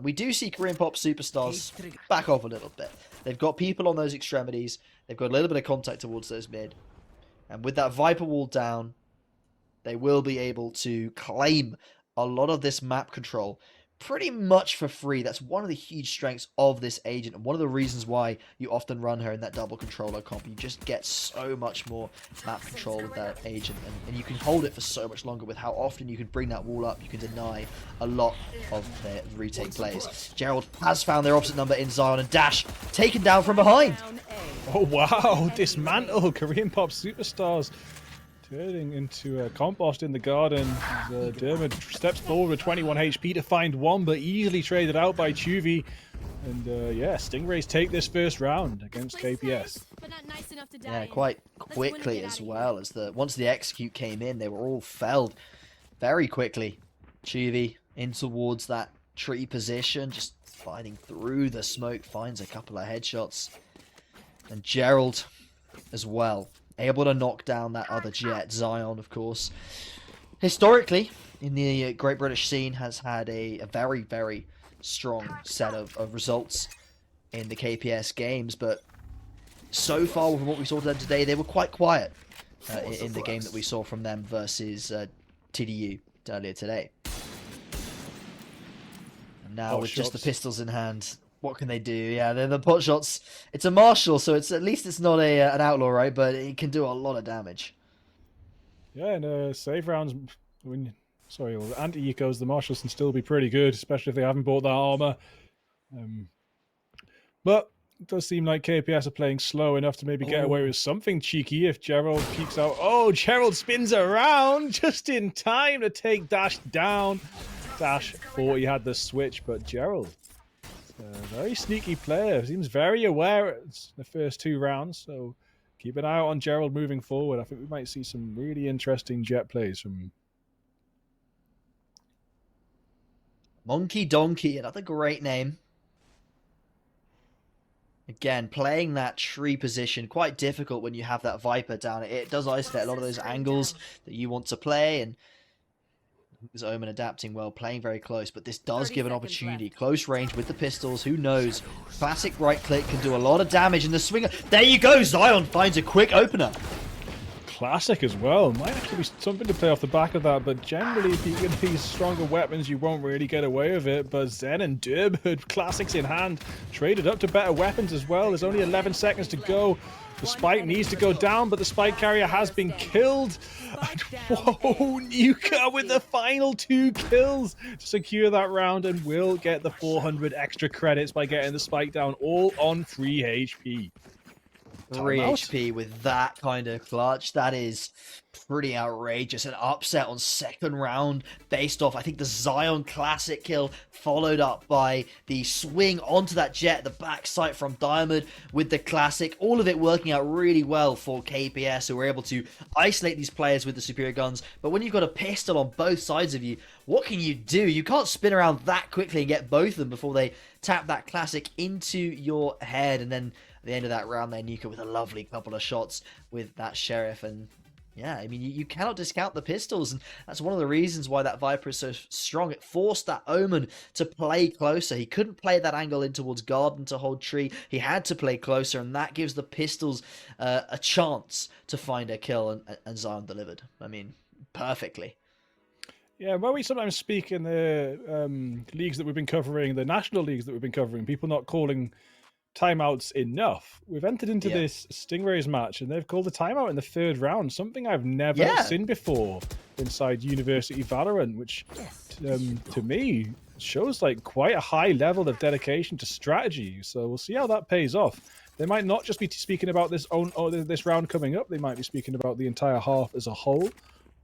We do see Korean pop superstars back off a little bit. They've got people on those extremities. They've got a little bit of contact towards those mid. And with that Viper wall down, they will be able to claim a lot of this map control pretty much for free. That's one of the huge strengths of this agent, and one of the reasons why you often run her in that double controller comp. You just get so much more map control with that agent, and you can hold it for so much longer with how often you can bring that wall up. You can deny a lot of their retake plays. Gerald has found their opposite number in Zion, and Dash taken down from behind. Oh wow, dismantle Korean pop superstars. Turning into a compost in the garden. Dermot steps forward with 21 HP to find one, but easily traded out by Chuvy. And yeah, Stingrays take this first round against KPS. Yeah, quite quickly as well. As once the execute came in, they were all felled very quickly. Chuvy in towards that tree position, just fighting through the smoke, finds a couple of headshots. And Gerald as well, able to knock down that other jet. Zion, of course, historically in the Great British scene has had a very, very strong set of results in the KPS games, but so far from what we saw them today, they were quite quiet in the game that we saw from them versus TDU earlier today. And now with just the pistols in hand, what can they do? Yeah, they're the pot shots. It's a Marshall, so it's at least it's not an outlaw, right? But it can do a lot of damage. Yeah, and save rounds anti-ecos, the Marshalls can still be pretty good, especially if they haven't bought that armor. But it does seem like KPS are playing slow enough to maybe get away with something cheeky if Gerald peeks out. Oh, Gerald spins around just in time to take Dash down. Dash thought he had the switch, but Gerald, a very sneaky player, seems very aware in the first 2 rounds, so keep an eye out on Gerald moving forward. I think we might see some really interesting jet plays from him. Monkey Donkey, another great name. Again, playing that tree position, quite difficult when you have that Viper down. It does isolate a lot of those angles that you want to play, and this Omen adapting well, playing very close, but this does give an opportunity. Close range with the pistols, who knows? Classic right click can do a lot of damage in the swinger. There you go, Zion finds a quick opener. Classic as well. Might actually be something to play off the back of that, but generally if you get these stronger weapons, you won't really get away with it. But Zen and Derb had classics in hand, traded up to better weapons as well. There's only 11 seconds to go. The spike needs to go down, but the spike carrier has been killed. And whoa, Nuka with the final 2 kills to secure that round and will get the 400 extra credits by getting the spike down, all on 3 HP. 3 HP with that kind of clutch. That is pretty outrageous. An upset on second round based off, I think, the Zion classic kill, followed up by the swing onto that jet, the backside from Diamond with the classic. All of it working out really well for KPS, who were able to isolate these players with the superior guns. But when you've got a pistol on both sides of you, what can you do? You can't spin around that quickly and get both of them before they tap that classic into your head. And then at the end of that round there, Nuka with a lovely couple of shots with that Sheriff. And yeah, I mean, you cannot discount the pistols, and that's one of the reasons why that Viper is so strong. It forced that Omen to play closer. He couldn't play that angle in towards garden to hold tree. He had to play closer, and that gives the pistols a chance to find a kill, and Zion delivered. I mean, perfectly. Yeah, when we sometimes speak in the leagues that we've been covering, the national leagues that we've been covering, people not calling timeouts enough. We've entered into this Stingrays match, and they've called a timeout in the 3rd round, something I've never seen before inside University Valorant, which to me shows like quite a high level of dedication to strategy. So we'll see how that pays off. They might not just be speaking about this round coming up, they might be speaking about the entire half as a whole.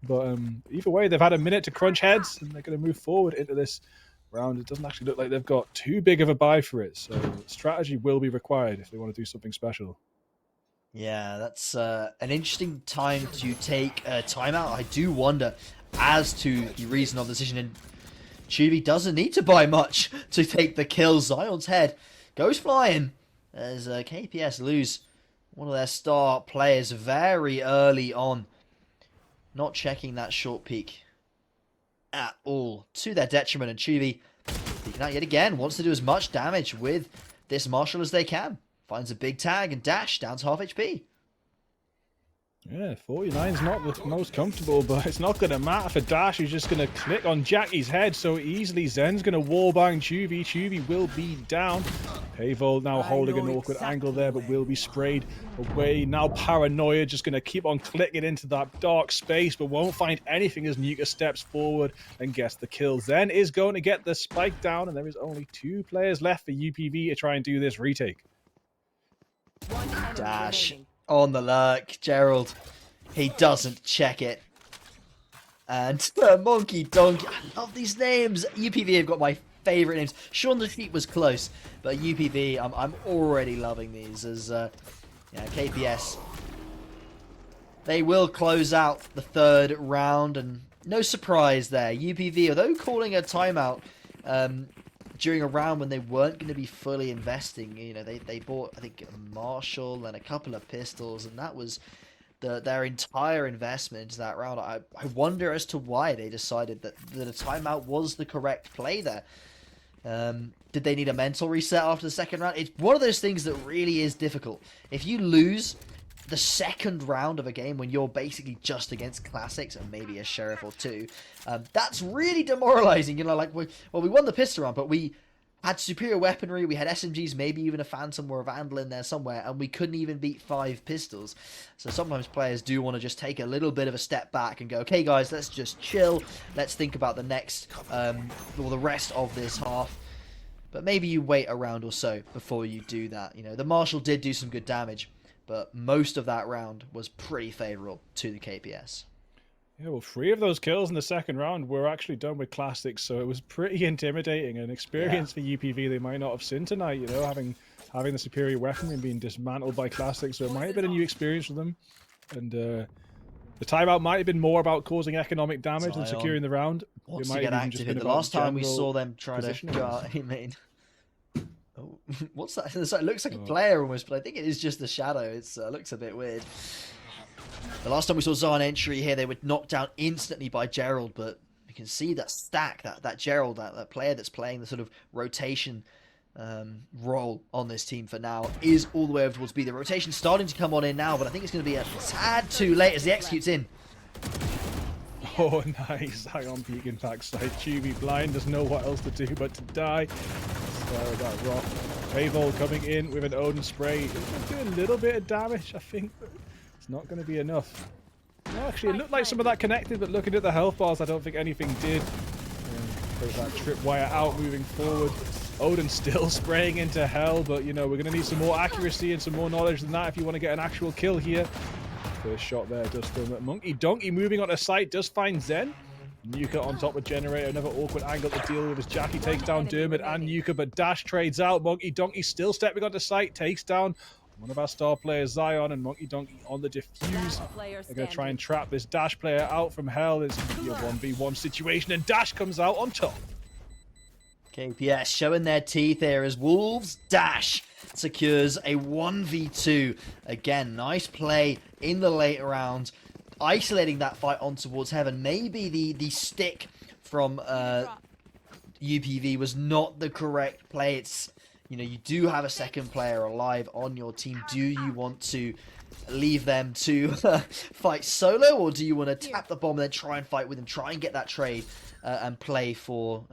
But either way, they've had a minute to crunch heads, and they're going to move forward into this round. It doesn't actually look like they've got too big of a buy for it, so strategy will be required if they want to do something special. Yeah, that's an interesting time to take a timeout. I do wonder as to the reason of the decision, and Chuvy doesn't need to buy much to take the kill. Zion's head goes flying as KPS lose one of their star players very early on, not checking that short peek at all, to their detriment. And Chuvy, peeking out yet again, wants to do as much damage with this Marshall as they can. Finds a big tag and Dash down to half HP. Yeah, 49's not the most comfortable, but it's not going to matter for Dash, who's just going to click on Jackie's head so easily. Zen's going to wallbang Chuvy. Chuvy will be down. Pavold now holding an awkward angle there, but will be sprayed away. Now Paranoia just going to keep on clicking into that dark space, but won't find anything as Nuka steps forward and gets the kill. Zen is going to get the spike down, and there is only 2 players left for UPV to try and do this retake. Dash on the lurk. Gerald He doesn't check it. And Monkey Donkey. I love these names. UPV have got my favorite names. Shaun the Sheep was close, but UPV, I'm already loving these as KPS. They will close out the third round, and no surprise there. UPV, although calling a timeout during a round when they weren't going to be fully investing, they bought, I think, a Marshall and a couple of pistols, and that was their entire investment into that round. I wonder as to why they decided that a timeout was the correct play there. Did they need a mental reset after the second round? It's one of those things that really is difficult. If you lose the second round of a game when you're basically just against classics and maybe a sheriff or two, that's really demoralizing. Like, we won the pistol round, but we had superior weaponry, we had SMGs, maybe even a Phantom or a Vandal in there somewhere, and we couldn't even beat 5 pistols. So sometimes players do want to just take a little bit of a step back and go, okay guys, let's just chill, let's think about the next, or the rest of this half. But maybe you wait a round or so before you do that. The Marshall did do some good damage, but most of that round was pretty favourable to the KPS. Yeah, well, 3 of those kills in the second round were actually done with classics, so it was pretty intimidating. An experience for UPV they might not have seen tonight, having the superior weaponry and being dismantled by classics. So it might have been a new experience for them. And the timeout might have been more about causing economic damage than securing the round. Wants to get active here. The last time we saw them try to go out, oh, what's that? It looks like a player almost, but I think it is just the shadow. It looks a bit weird. The last time we saw Zahn entry here, they were knocked down instantly by Gerald, but you can see that stack, that Gerald, that player that's playing the sort of rotation role on this team for now, is all the way over towards B. The rotation's starting to come on in now, but I think it's going to be a tad too late as he executes in. Oh, nice. Hang on, peeking backside. Chewy blind, doesn't know what else to do but to die. Stare at that rock. Payvol coming in with an Odin spray. He's going to do a little bit of damage, I think. It's not going to be enough. No, actually, it looked like some of that connected, but looking at the health bars, I don't think anything did. Take that tripwire out, moving forward. Odin still spraying into hell, but, we're going to need some more accuracy and some more knowledge than that if you want to get an actual kill here. First shot there does film it. Monkey Donkey moving on to site, does find Zen. Nuka on top of Generator, another awkward angle to deal with as Jackie takes down Dermot and Nuka, but Dash trades out. Monkey Donkey still stepping onto site, takes down one of our star players, Zion, and Monkey Donkey on the defuse. They're going to try and trap this Dash player out from hell. It's going to be a 1v1 situation, and Dash comes out on top. KPS showing their teeth here as Wolves Dash secures a 1v2. Again, nice play in the late round, isolating that fight on towards Heaven. Maybe the stick from UPV was not the correct play. It's, you do have a second player alive on your team. Do you want to leave them to fight solo, or do you want to tap the bomb and then try and fight with them, try and get that trade and play for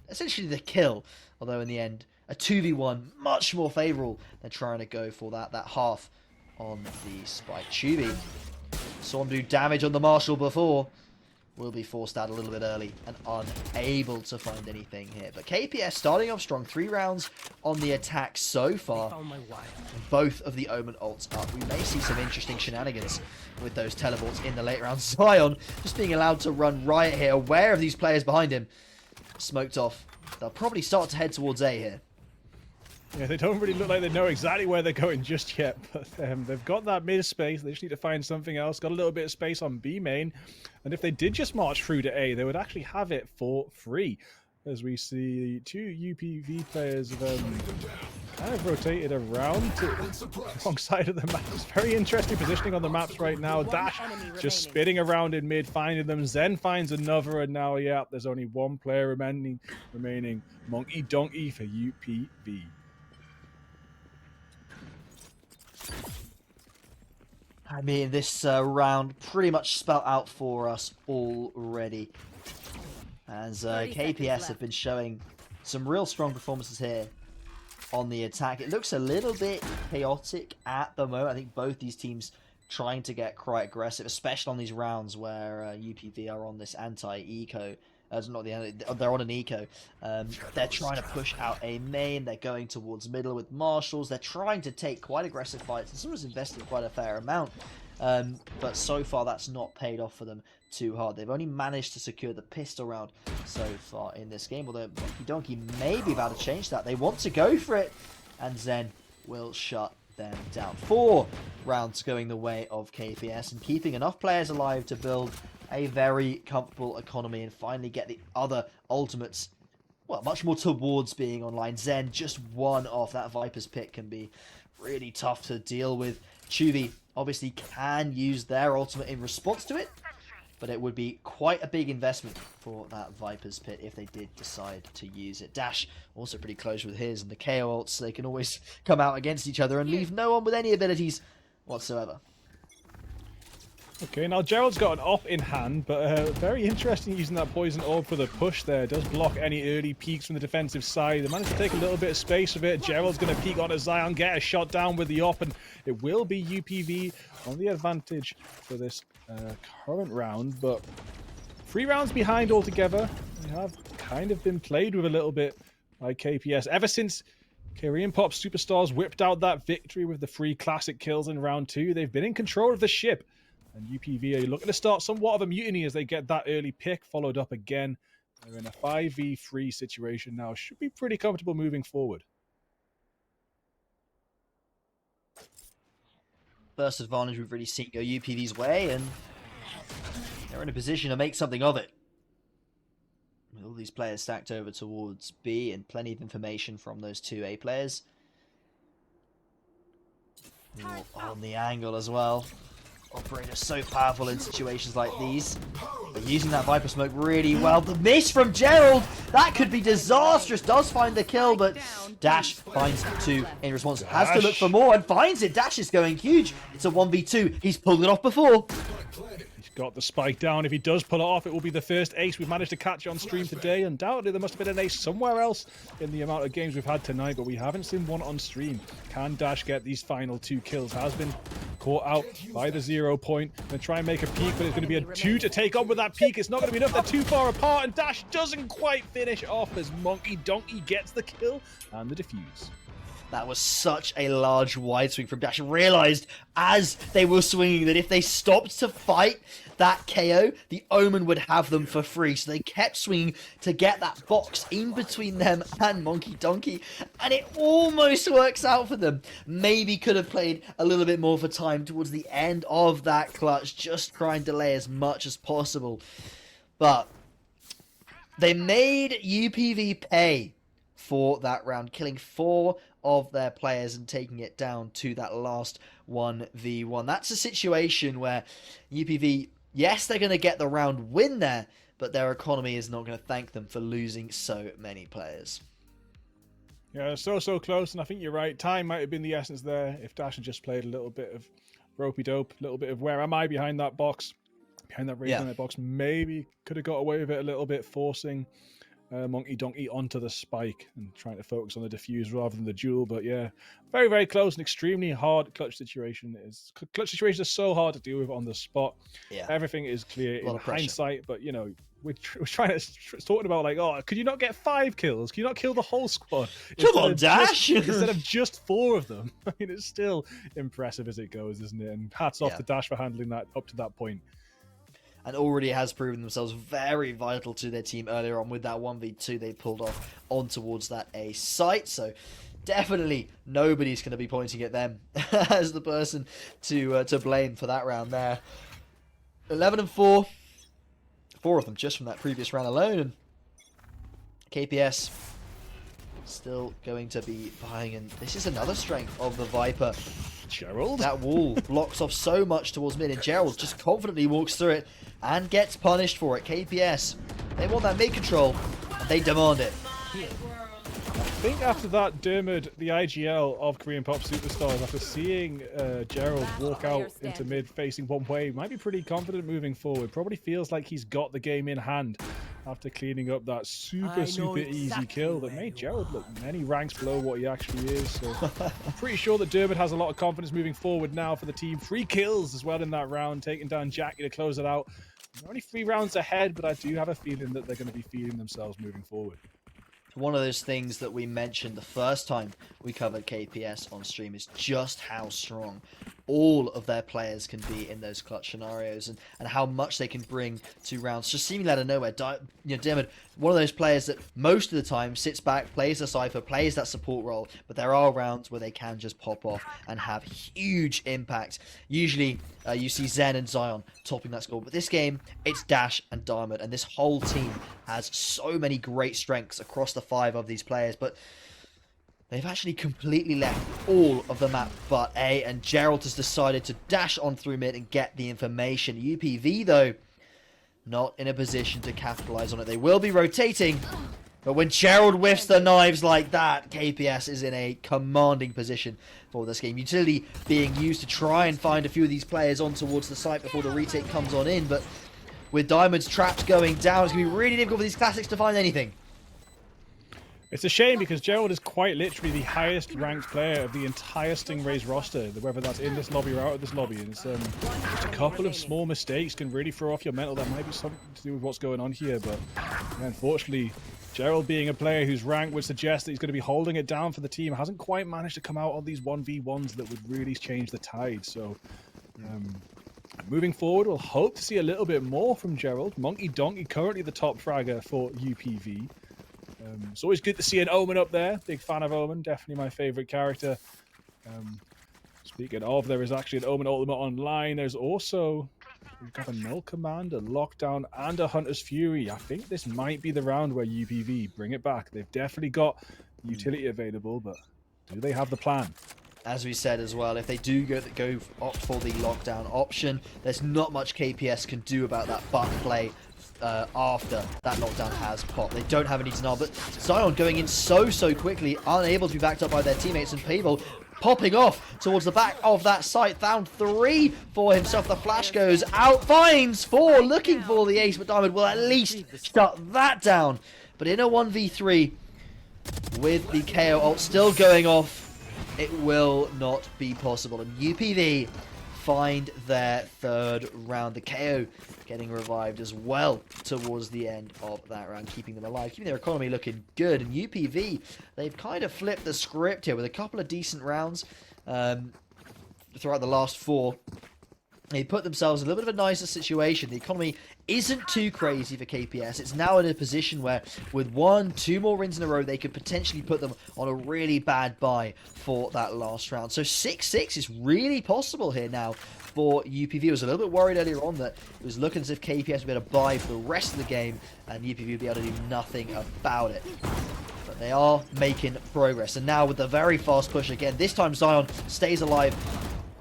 essentially the kill? Although in the end, a 2v1 much more favourable than trying to go for that half on the Spike. Chubi saw him do damage on the Marshall before. Will be forced out a little bit early and unable to find anything here. But KPS starting off strong. 3 rounds on the attack so far. Both of the Omen ults up. We may see some interesting shenanigans with those teleports in the late rounds. Zion just being allowed to run riot here, aware of these players behind him. Smoked off. They'll probably start to head towards A here. Yeah, they don't really look like they know exactly where they're going just yet, but they've got that mid space. They just need to find something else. Got a little bit of space on B main, and if they did just march through to A, they would actually have it for free. As we see 2 UPV players kind of rotated around to the wrong side of the map. It's very interesting positioning on the maps right now. Dash just spinning around in mid, finding them. Zen finds another, and now, yeah, there's only 1 player remaining. Monkey Donkey for UPV. I mean, this round pretty much spelled out for us already, as KPS have been showing some real strong performances here on the attack. It looks a little bit chaotic at the moment. I think both these teams trying to get quite aggressive, especially on these rounds where UPV are on this anti-eco. They're on an eco. They're trying to push out a main. They're going towards middle with marshals. They're trying to take quite aggressive fights, and someone's invested quite a fair amount But so far that's not paid off for them too hard. They've only managed to secure the pistol round so far in this game, although Monkey Donkey may be about to change that. They want to go for it, and Zen will shut them down. 4 rounds going the way of KPS and keeping enough players alive to build a very comfortable economy and finally get the other ultimates, well, much more towards being online. Zen just one off. That Viper's pick can be really tough to deal with. Chuvi obviously can use their ultimate in response to it, but it would be quite a big investment for that Viper's Pit if they did decide to use it. Dash also pretty close with his, and the KO ults, they can always come out against each other and leave no one with any abilities whatsoever. Okay, now Gerald's got an op in hand, but very interesting using that poison orb for the push there. It does block any early peeks from the defensive side. They managed to take a little bit of space with it. Gerald's going to peek onto Zion, get a shot down with the op, and it will be UPV on the advantage for this current round, but 3 rounds behind altogether. They have kind of been played with a little bit by KPS ever since Korean Pop Superstars whipped out that victory with the 3 classic kills in round 2. They've been in control of the ship, and UPV are looking to start somewhat of a mutiny as they get that early pick followed up again. They're in a 5v3 situation now. Should be pretty comfortable moving forward. First advantage we've really seen go UPV's way, and they're in a position to make something of it. With all these players stacked over towards B and plenty of information from those 2 A players. On the angle as well. Operator so powerful in situations like these. But using that Viper Smoke really well. The miss from Gerald! That could be disastrous. Does find the kill, but Dash finds 2 in response. Has to look for more and finds it. Dash is going huge. It's a 1v2. He's pulled it off before. He's got the spike down. If he does pull it off, it will be the first ace we've managed to catch on stream today. Undoubtedly, there must have been an ace somewhere else in the amount of games we've had tonight, but we haven't seen one on stream. Can Dash get these final 2 kills? Has been caught out by the 0 point. Gonna try and make a peek, but it's going to be a 2 to take on with that peek. It's not going to be enough. They're too far apart, and Dash doesn't quite finish off as Monkey Donkey gets the kill and the defuse. That was such a large wide swing from Dash. Realized as they were swinging that if they stopped to fight that KO, the Omen would have them for free. So they kept swinging to get that box in between them and Monkey Donkey. And it almost works out for them. Maybe could have played a little bit more for time towards the end of that clutch. Just try and delay as much as possible. But they made UPV pay for that round, killing 4 of their players and taking it down to that last 1v1. That's a situation where UPV, yes, they're going to get the round win there, but their economy is not going to thank them for losing so many players. Yeah, so close, and I think you're right. Time might have been the essence there. If Dash had just played a little bit of ropey dope, a little bit of where am I behind that box, behind that raise on that box, maybe could have got away with it a little bit, forcing Monkey Donkey onto the spike and trying to focus on the defuse rather than the duel. But yeah, very, very close and extremely hard clutch situation. Clutch situations are so hard to deal with on the spot. Yeah, everything is clear in hindsight, but you know, we're trying to talking about like, oh, could you not get 5 kills? Can you not kill the whole squad? Come on, Dash! Instead of just 4 of them. I mean, it's still impressive as it goes, isn't it? And hats off to Dash for handling that up to that point. And already has proven themselves very vital to their team earlier on with that 1v2 they pulled off on towards that A site. So definitely nobody's going to be pointing at them as the person to blame for that round there. 11-4. 4 of them just from that previous round alone. And KPS still going to be buying. And this is another strength of the Viper. Gerald? That wall blocks off so much towards mid, and Gerald just confidently walks through it and gets punished for it. KPS, they want that mid control, and they demand it. I think after that, Dermot, the IGL of Korean Pop Superstars, after seeing Gerald walk out into mid facing one way, might be pretty confident moving forward. Probably feels like he's got the game in hand after cleaning up that super easy kill that made Gerald look many ranks below what he actually is. So I'm pretty sure that Dermot has a lot of confidence moving forward now for the team. 3 kills as well in that round, taking down Jackie to close it out. They're only 3 rounds ahead, but I do have a feeling that they're going to be feeling themselves moving forward. One of those things that we mentioned the first time we covered KPS on stream is just how strong all of their players can be in those clutch scenarios, and how much they can bring to rounds just seemingly out of nowhere. Diamond, one of those players that most of the time sits back, plays the Cypher, plays that support role, but there are rounds where they can just pop off and have huge impact. Usually you see Zen and Zion topping that score, but this game it's Dash and Diamond, and this whole team has so many great strengths across the 5 of these players, but they've actually completely left all of the map but A, and Gerald has decided to dash on through mid and get the information. UPV, though, not in a position to capitalize on it. They will be rotating, but when Gerald whiffs the knives like that, KPS is in a commanding position for this game. Utility being used to try and find a few of these players on towards the site before the retake comes on in, but with Diamond's traps going down, it's going to be really difficult for these Classics to find anything. It's a shame because Gerald is quite literally the highest ranked player of the entire Stingrays roster, whether that's in this lobby or out of this lobby. And it's just a couple of small mistakes can really throw off your mental. That might be something to do with what's going on here, but yeah, unfortunately, Gerald being a player whose rank would suggest that he's going to be holding it down for the team hasn't quite managed to come out on these 1v1s that would really change the tide. So moving forward, we'll hope to see a little bit more from Gerald. Monkey Donkey currently the top fragger for UPV. It's always good to see an Omen up there. Big fan of Omen, definitely my favorite character. Speaking of, there is actually an Omen Ultimate online. There's also, we've got a Null Command, a Lockdown, and a Hunter's Fury. I think this might be the round where UPV bring it back. They've definitely got utility available, but do they have the plan? As we said as well, if they do opt for the Lockdown option, there's not much KPS can do about that butt play after that lockdown has popped. They don't have any denial, but Zion going in so quickly, unable to be backed up by their teammates, and Payvol popping off towards the back of that site. Found 3 for himself. The flash goes out, finds 4, looking for the ace, but Diamond will at least shut that down. But in a 1v3, with the KO ult still going off, it will not be possible. And UPV find their 3rd round. The KO getting revived as well towards the end of that round, keeping them alive, keeping their economy looking good. And UPV, they've kind of flipped the script here with a couple of decent rounds throughout the last 4. They put themselves in a little bit of a nicer situation. The economy isn't too crazy for KPS. It's now in a position where with 1-2 more wins in a row, they could potentially put them on a really bad bye for that last round. So 6-6 is really possible here now for UPV. I was a little bit worried earlier on that it was looking as if KPS would be able to buy for the rest of the game and UPV would be able to do nothing about it. But they are making progress. And now with the very fast push again, this time Zion stays alive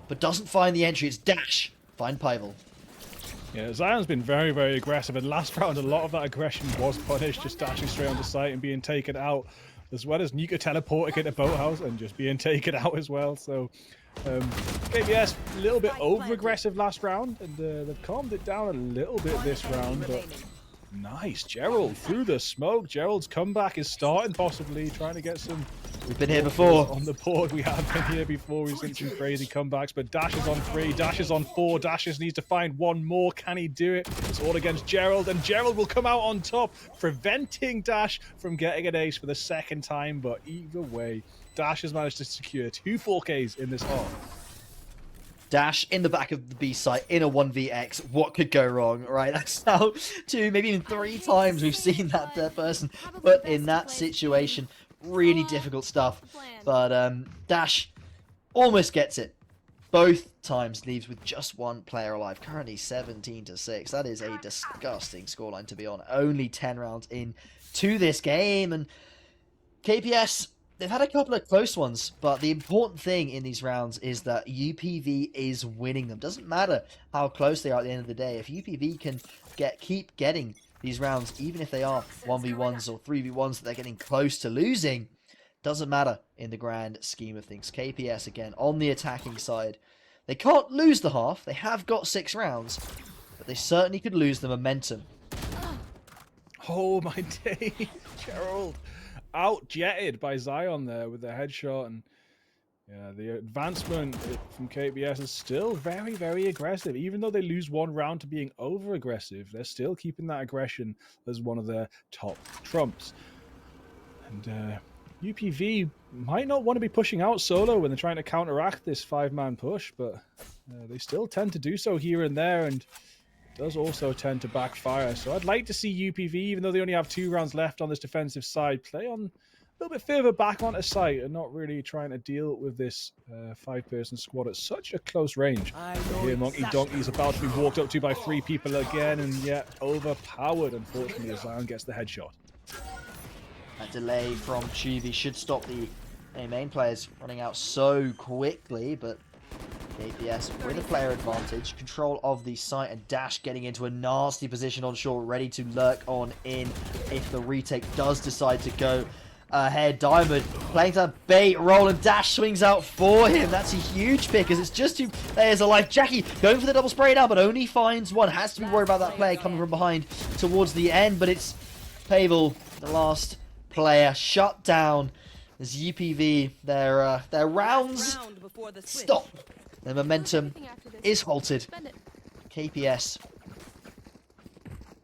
but doesn't find the entry. It's Dash. Find Payvol. Yeah, Zion's been very aggressive, and last round a lot of that aggression was punished, just dashing straight onto site and being taken out, as well as Nika teleporting into Boathouse and just being taken out as well. So KBS a little bit over-aggressive last round, and they've calmed it down a little bit this round, but nice. Gerald through the smoke. Gerald's comeback is starting, possibly trying to get some... We've been here before. On the board, we have been here before. We've seen some crazy comebacks, but Dash is on 3, Dash is on 4. Dash needs to find 1 more. Can he do it? It's all against Gerald, and Gerald will come out on top, preventing Dash from getting an ace for the 2nd time. But either way, Dash has managed to secure 2 4Ks in this half. Dash in the back of the B site in a 1vx. What could go wrong, right? That's now 2, maybe even 3 times we've seen that person put in that situation. Really difficult stuff. But Dash almost gets it. Both times leaves with just 1 player alive. Currently 17-6. That is a disgusting scoreline to be on. Only 10 rounds in to this game. And KPS, they've had a couple of close ones, but the important thing in these rounds is that UPV is winning them. Doesn't matter how close they are at the end of the day. If UPV can keep getting these rounds, even if they are 1v1s or 3v1s that they're getting close to losing, doesn't matter in the grand scheme of things. KPS, again, on the attacking side. They can't lose the half. They have got 6 rounds, but they certainly could lose the momentum. Oh my day, Gerald. Out-jetted by Zion there with the headshot, and yeah, the advancement from KBS is still very aggressive. Even though they lose 1 round to being over-aggressive, they're still keeping that aggression as one of their top trumps. And UPV might not want to be pushing out solo when they're trying to counteract this 5-man push, but they still tend to do so here and there, and does also tend to backfire. So I'd like to see UPV, even though they only have 2 rounds left on this defensive side, play on a little bit further back onto site and not really trying to deal with this 5-person squad at such a close range. Here, Monkey Donkey is about to be walked up to by 3 people again, and yet overpowered, unfortunately, as Zion gets the headshot. That delay from Chibi should stop the main players running out so quickly, but KPS with a player advantage, control of the site, and Dash getting into a nasty position on shore, ready to lurk on in if the retake does decide to go ahead. Diamond playing to bait roll, and Dash swings out for him. That's a huge pick as it's just 2 players alive. Jackie going for the double spray now, but only finds 1. Has to be worried about that player coming from behind towards the end, but it's Pavel, the last player, shut down as UPV, their rounds stop. Their momentum is halted. KPS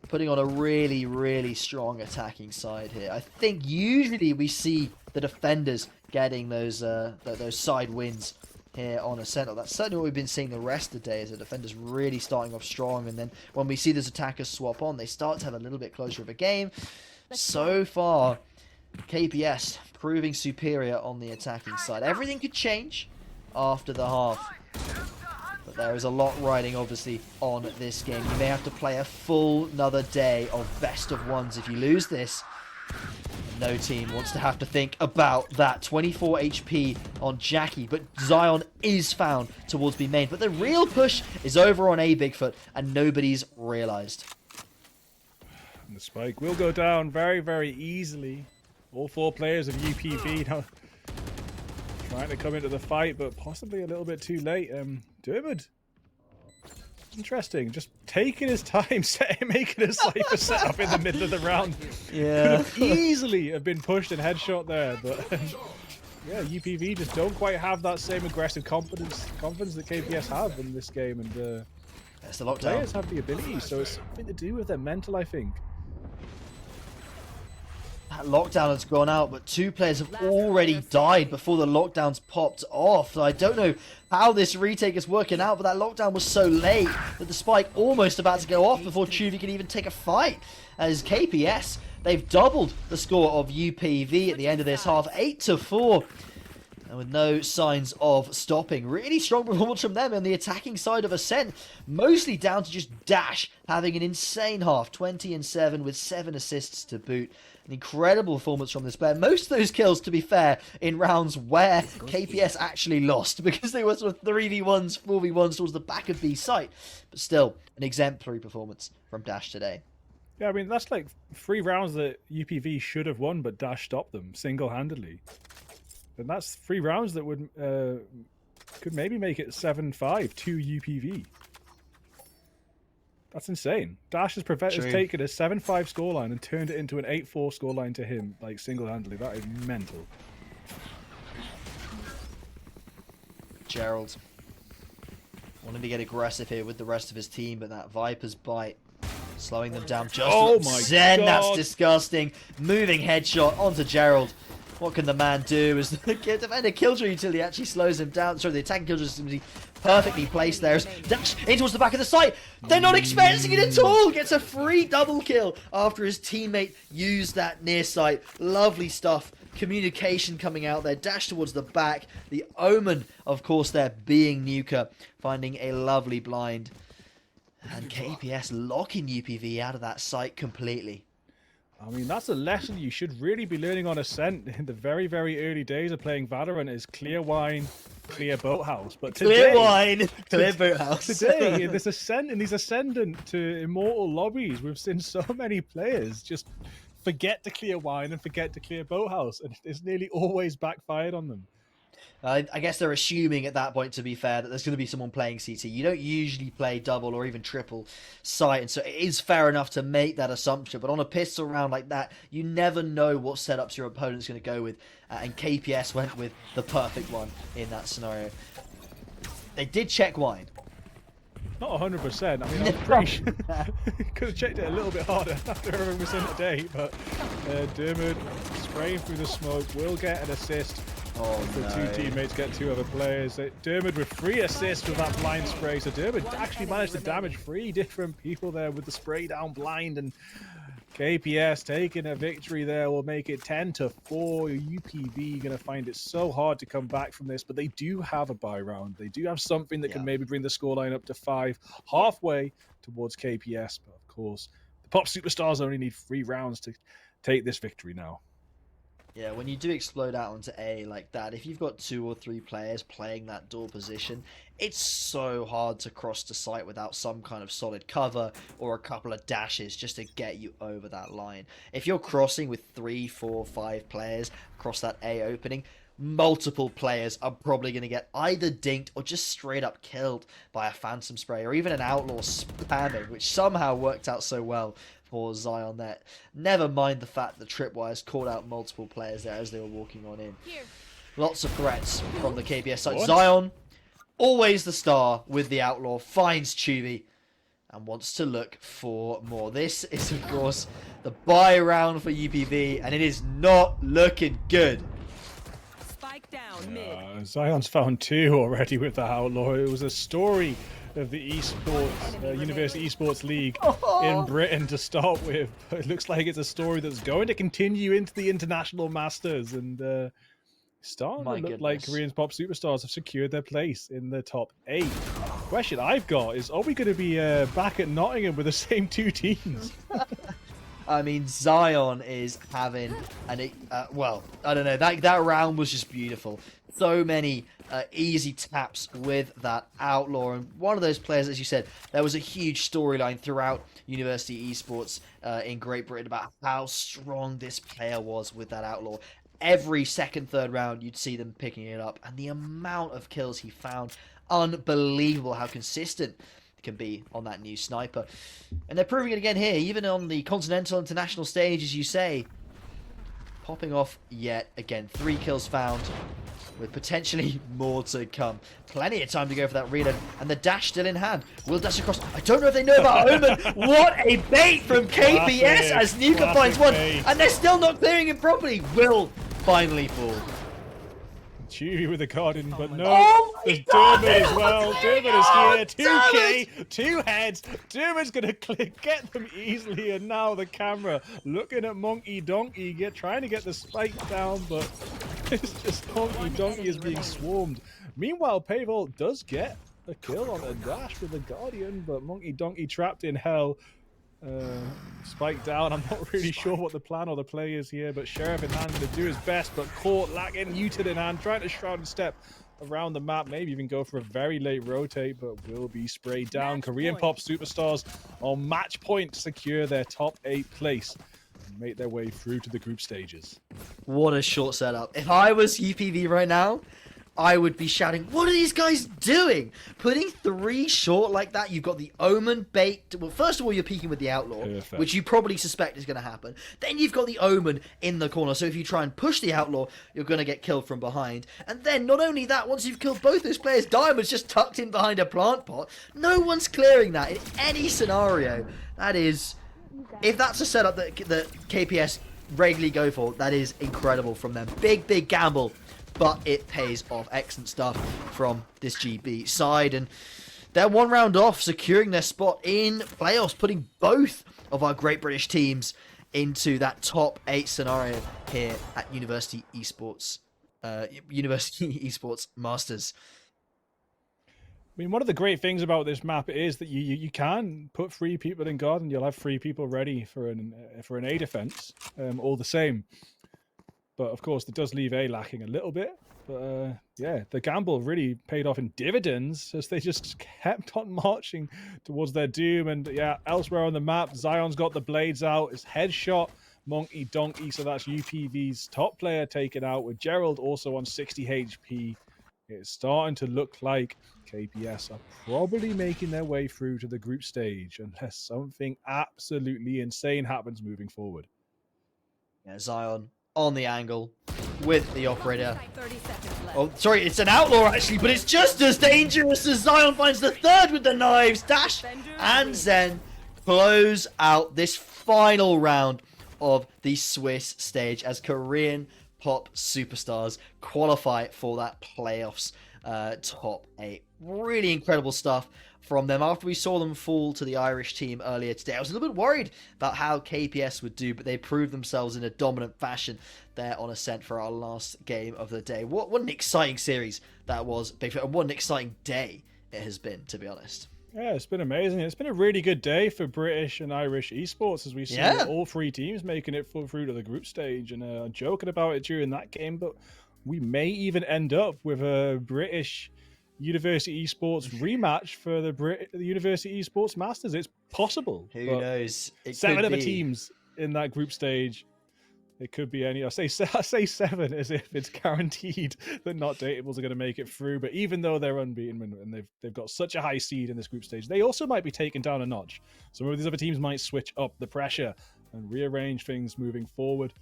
putting on a really, really strong attacking side here. I think usually we see the defenders getting those side wins here on Ascent. That's certainly what we've been seeing the rest of the day, is the defenders really starting off strong, and then when we see those attackers swap on, they start to have a little bit closer of a game. So far, KPS proving superior on the attacking side. Everything could change after the half, but there is a lot riding obviously on this game. You may have to play a full another day of best of ones if you lose this. No team wants to have to think about that. 24 HP on Jackie, but Zion is found towards B main, but the real push is over on A Bigfoot, and nobody's realized. And the spike will go down very, very easily. All 4 players of UPV now trying to come into the fight, but possibly a little bit too late. Dermot, interesting. Just taking his time, making a Cypher setup in the middle of the round. Yeah. Could have easily have been pushed and headshot there, but yeah, UPV just don't quite have that same aggressive confidence that KPS have in this game, and that's the lockdown. Players have the ability, so it's something to do with their mental, I think. That lockdown has gone out, but 2 players have already died before the lockdowns popped off. So I don't know how this retake is working out, but that lockdown was so late that the spike almost about to go off before Chuvi can even take a fight. As KPS, they've doubled the score of UPV at the end of this half, 8-4. And with no signs of stopping. Really strong performance from them on the attacking side of Ascent. Mostly down to just Dash having an insane half. 20-7 with 7 assists to boot. An incredible performance from this player. Most of those kills, to be fair, in rounds where KPS actually lost, because they were sort of 3v1s, 4v1s towards the back of B site. But still, an exemplary performance from Dash today. Yeah, I mean, that's like 3 rounds that UPV should have won, but Dash stopped them single-handedly. And that's 3 rounds that would could maybe make it 7-5 to UPV. That's insane. Dash has taken a 7-5 scoreline and turned it into an 8-4 scoreline to him, like, single-handedly. That is mental. Gerald wanting to get aggressive here with the rest of his team, but that Viper's bite slowing them down just Zen, that's disgusting. Moving headshot onto Gerald. What can the man do as the defender killjoy utility actually slows him down? Sorry, the attacking killjoy utility perfectly placed there. Dash in towards the back of the site. They're not expecting it at all. Gets a free double kill after his teammate used that near site. Lovely stuff. Communication coming out there. Dash towards the back. The Omen, of course, there being Nuka, finding a lovely blind. And KPS locking UPV out of that site completely. I mean, that's a lesson you should really be learning on Ascent in the very, very early days of playing Valorant, is clear wine, clear boathouse. But today, clear wine, clear boathouse. Today, in these Ascendant to Immortal lobbies, we've seen so many players just forget to clear wine and forget to clear boathouse, and it's nearly always backfired on them. I guess they're assuming at that point, to be fair, that there's going to be someone playing CT. You don't usually play double or even triple site, and so it is fair enough to make that assumption. But on a pistol round like that, you never know what setups your opponent's going to go with, and KPS went with the perfect one in that scenario. They did check wine. Not 100%. I mean, I'm pretty sure could have checked it a little bit harder after everything was in today. But Dermot spraying through the smoke will get an assist Oh, the no. two teammates get two other players. Dermot with 3 assists with that blind spray. So Dermot actually managed to damage 3 different people there with the spray down blind. And KPS taking a victory there will make it 10-4. UPV going to find it so hard to come back from this, but they do have a bye round. They do have something that can maybe bring the scoreline up to 5, halfway towards KPS. But of course, the Pop Superstars only need 3 rounds to take this victory now. Yeah, when you do explode out onto A like that, if you've got 2 or 3 players playing that door position, it's so hard to cross the site without some kind of solid cover or a couple of dashes just to get you over that line. If you're crossing with 3, 4, 5 players across that A opening, multiple players are probably going to get either dinked or just straight up killed by a Phantom Spray or even an Outlaw spamming, which somehow worked out so well for Zion there. Never mind the fact that Tripwires called out multiple players there as they were walking on in. Lots of threats from the KPS side. Zion, always the star with the Outlaw, finds Chuvy and wants to look for more. This is, of course, the bye round for UPV, and it is not looking good. Spike down mid. Zion's found 2 already with the Outlaw. It was a story of the University Esports League in Britain to start with. But it looks like it's a story that's going to continue into the International Masters, and starting to look like Korean Pop Superstars have secured their place in the top 8. Question I've got is, are we going to be back at Nottingham with the same 2 teams? I mean, Zion is having well, I don't know. That round was just beautiful. So many easy taps with that Outlaw, and one of those players, as you said, there was a huge storyline throughout University Esports in Great Britain about how strong this player was with that Outlaw. Every second, third round, you'd see them picking it up, and the amount of kills he found, unbelievable how consistent it can be on that new sniper. And they're proving it again here, even on the Continental International stage, as you say. Popping off yet again. 3 kills found, with potentially more to come. Plenty of time to go for that reload, and the dash still in hand. Will dash across. I don't know if they know about Omen. What a bait from KPS as Nuka finds one, and they're still not clearing him properly. Will finally fall. Chuvy with the Guardian, but no, there's Dermot as well. Dermot is here, 2k, 2 heads. Dermot's going to get them easily, and now the camera looking at Monkey Donkey, trying to get the spike down, but it's just Monkey Donkey is being swarmed. Meanwhile, Pavel does get a kill on a dash with the Guardian, but Monkey Donkey trapped in hell. Spike down. I'm not really sure what the plan or the play is here, but Sheriff in hand to do his best, but caught lacking, muted in hand, trying to shroud and step around the map, maybe even go for a very late rotate, but will be sprayed down. Korean Pop Superstars on match point secure their top 8 place and make their way through to the group stages. What a short setup. If I was UPV right now, I would be shouting, what are these guys doing? Putting 3 short like that, you've got the Omen bait. Well, first of all, you're peeking with the Outlaw, which you probably suspect is going to happen. Then you've got the Omen in the corner, so if you try and push the Outlaw, you're going to get killed from behind. And then, not only that, once you've killed both those players, Diamond's just tucked in behind a plant pot. No one's clearing that in any scenario. That is, if that's a setup that KPS regularly go for, that is incredible from them. Big, big gamble. But it pays off. Excellent stuff from this GB side. And they're 1 round off, securing their spot in playoffs, putting both of our great British teams into that top 8 scenario here at University Esports Masters. I mean, one of the great things about this map is that you can put 3 people in guard and you'll have 3 people ready for an A defense, all the same. But of course, it does leave A lacking a little bit. But yeah, the gamble really paid off in dividends as they just kept on marching towards their doom. And yeah, elsewhere on the map, Zion's got the blades out. It's headshot Monkey Donkey. So that's UPV's top player taken out, with Gerald also on 60 HP. It's starting to look like KPS are probably making their way through to the group stage unless something absolutely insane happens moving forward. Yeah, Zion on the angle with the operator. Oh, sorry, it's an Outlaw actually, but it's just as dangerous as Zion finds the 3rd with the knives. Dash and Zen close out this final round of the Swiss stage as Korean K-pop superstars qualify for that playoffs top 8. Really incredible stuff from them. After we saw them fall to the Irish team earlier today, I was a little bit worried about how KPS would do, but they proved themselves in a dominant fashion there on Ascent for our last game of the day. What an exciting series that was, Big Fit, and what an exciting day it has been, to be honest. Yeah, it's been amazing. It's been a really good day for British and Irish esports, as we see all 3 teams making it through to the group stage. And joking about it during that game, but we may even end up with a British University Esports rematch for the University Esports Masters. It's possible. Who knows? It 7 could other be. teams in that group stage. It could be any. I say 7 as if it's guaranteed that not datables are going to make it through. But even though they're unbeaten and they've got such a high seed in this group stage, they also might be taken down a notch. Some of these other teams might switch up the pressure and rearrange things moving forward.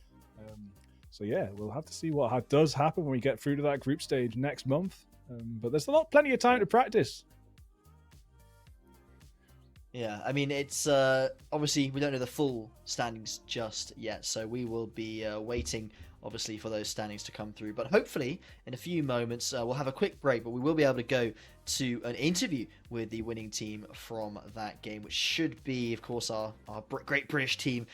So yeah, we'll have to see what does happen when we get through to that group stage next month. But there's plenty of time to practice. Yeah, I mean, it's obviously we don't know the full standings just yet, so we will be waiting, obviously, for those standings to come through. But hopefully, in a few moments, we'll have a quick break, but we will be able to go to an interview with the winning team from that game, which should be, of course, our great British team,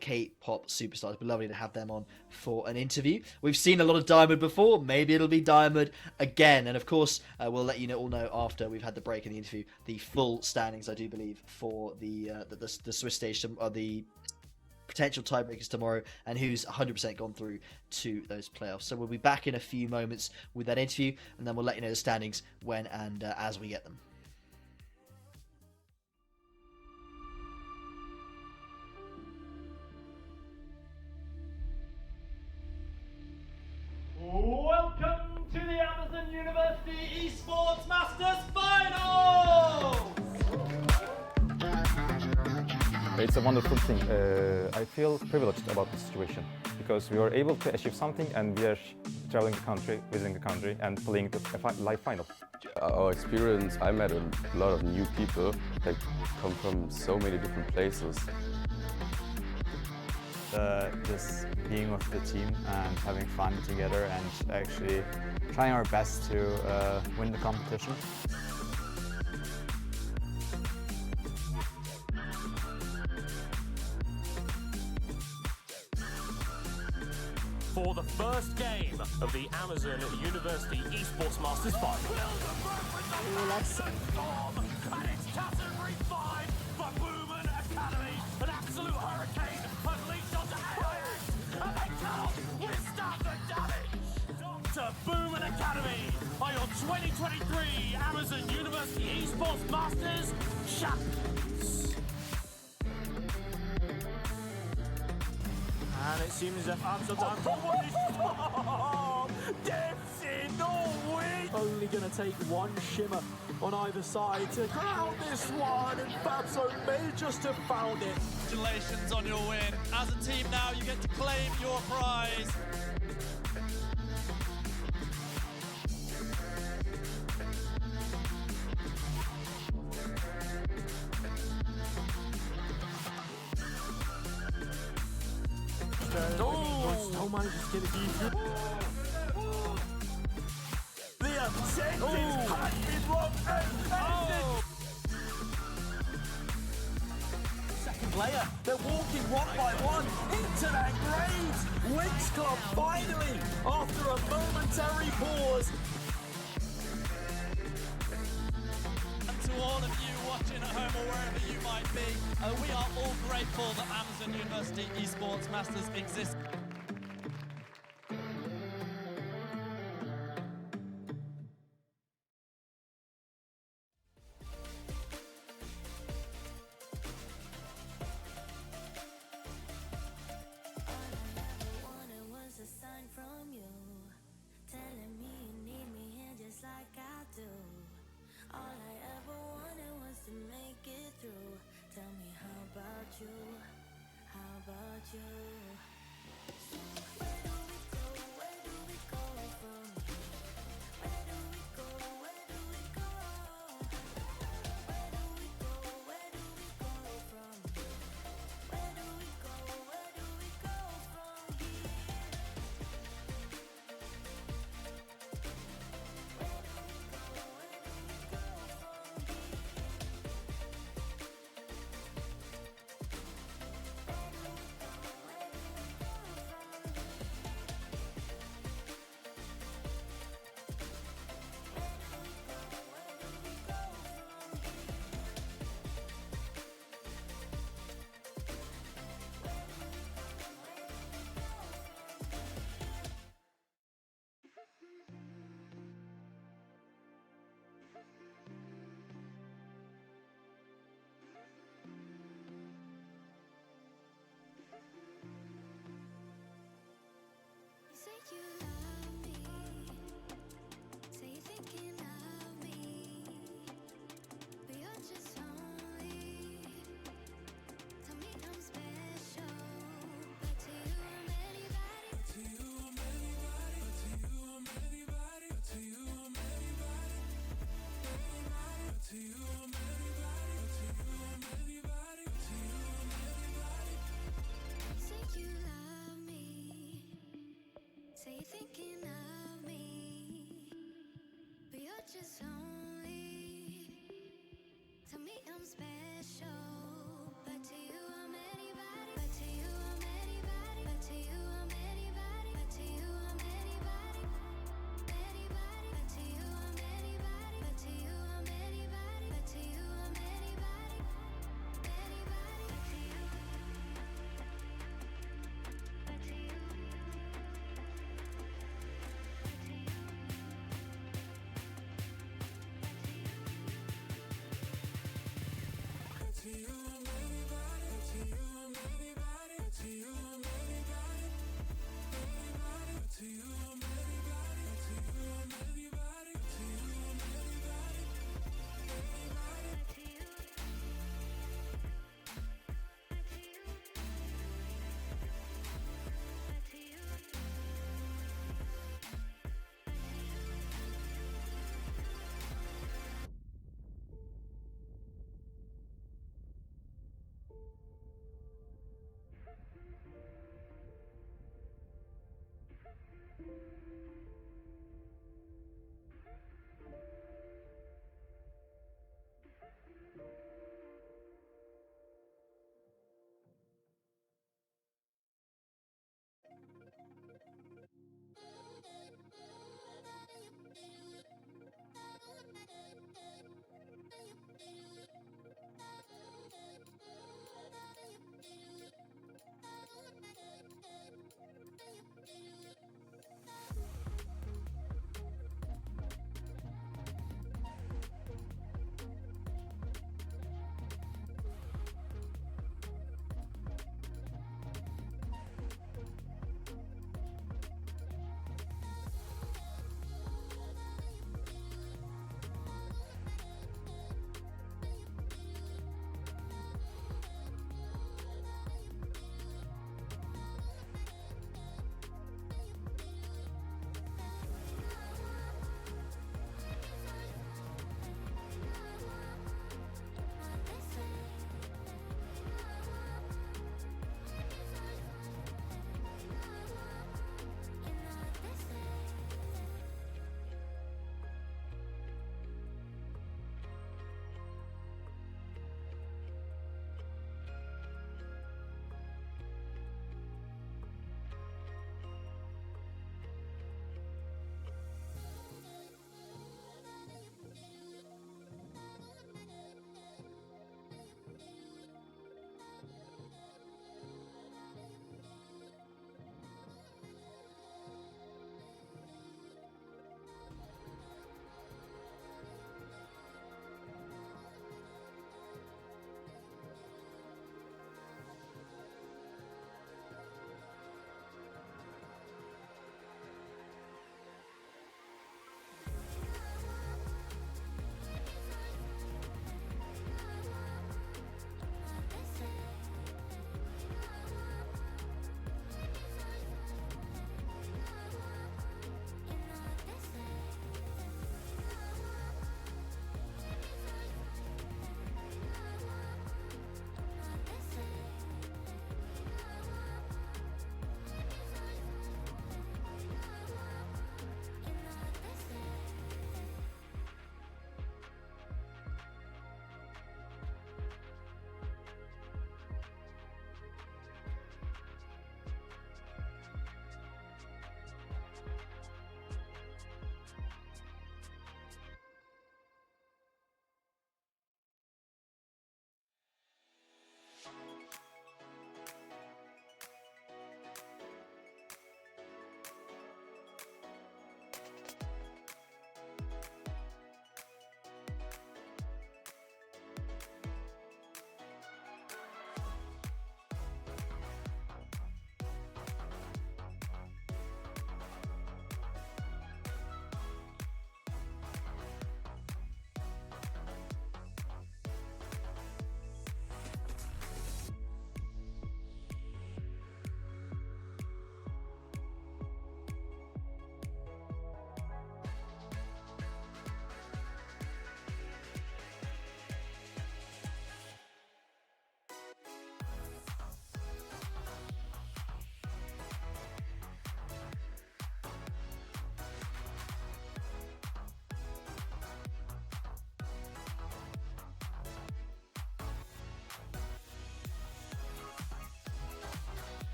K-pop superstars. It'd be lovely to have them on for an interview. We've seen a lot of Diamond before. Maybe it'll be Diamond again. And of course, we'll let you all know after we've had the break in the interview the full standings, I do believe, for the Swiss stage, the potential tiebreakers tomorrow, and who's 100% gone through to those playoffs. So we'll be back in a few moments with that interview, and then we'll let you know the standings when and as we get them. Welcome to the Amazon University Esports Masters Finals! It's a wonderful thing. I feel privileged about the situation because we were able to achieve something, and we are traveling the country, visiting the country, and playing the live final. Our experience, I met a lot of new people that come from so many different places. Just being with the team and having fun together and actually trying our best to win the competition. For the first game of the Amazon University Esports Masters Final. And it's category 5 for Boomin Academy. An absolute hurricane unleashed onto AIX, and they cannot withstand the damage. To Boomin Academy are your 2023 Amazon University Esports Masters champions. And it seems as if Amazon's time for one is Dempsey, no way! Only gonna take one shimmer on either side to crown this one, and Fabso may just have found it. Congratulations on your win. As a team now, you get to claim your prize. Still manages to get it deep. The objective has been wrong and second player, they're walking one by one into that grade. Wins Club finally, after a momentary pause. And to all of you watching at home or wherever you might be, we are all grateful that Amazon University Esports Masters exists. thinking of me, but you're just lonely. To me, I'm special, but to you, I'm anybody. But to you, I'm anybody. But to you, I'm anybody. But to you, I'm anybody. Anybody. But to you, I'm anybody. But to you, I'm anybody. But to you, I'm anybody. Anybody. But to you. But to you. To you, I'm anybody. To you, I'm anybody. To you, I'm anybody. Anybody. To you, I'm anybody. To you, I'm anybody. To you, I'm anybody. Anybody.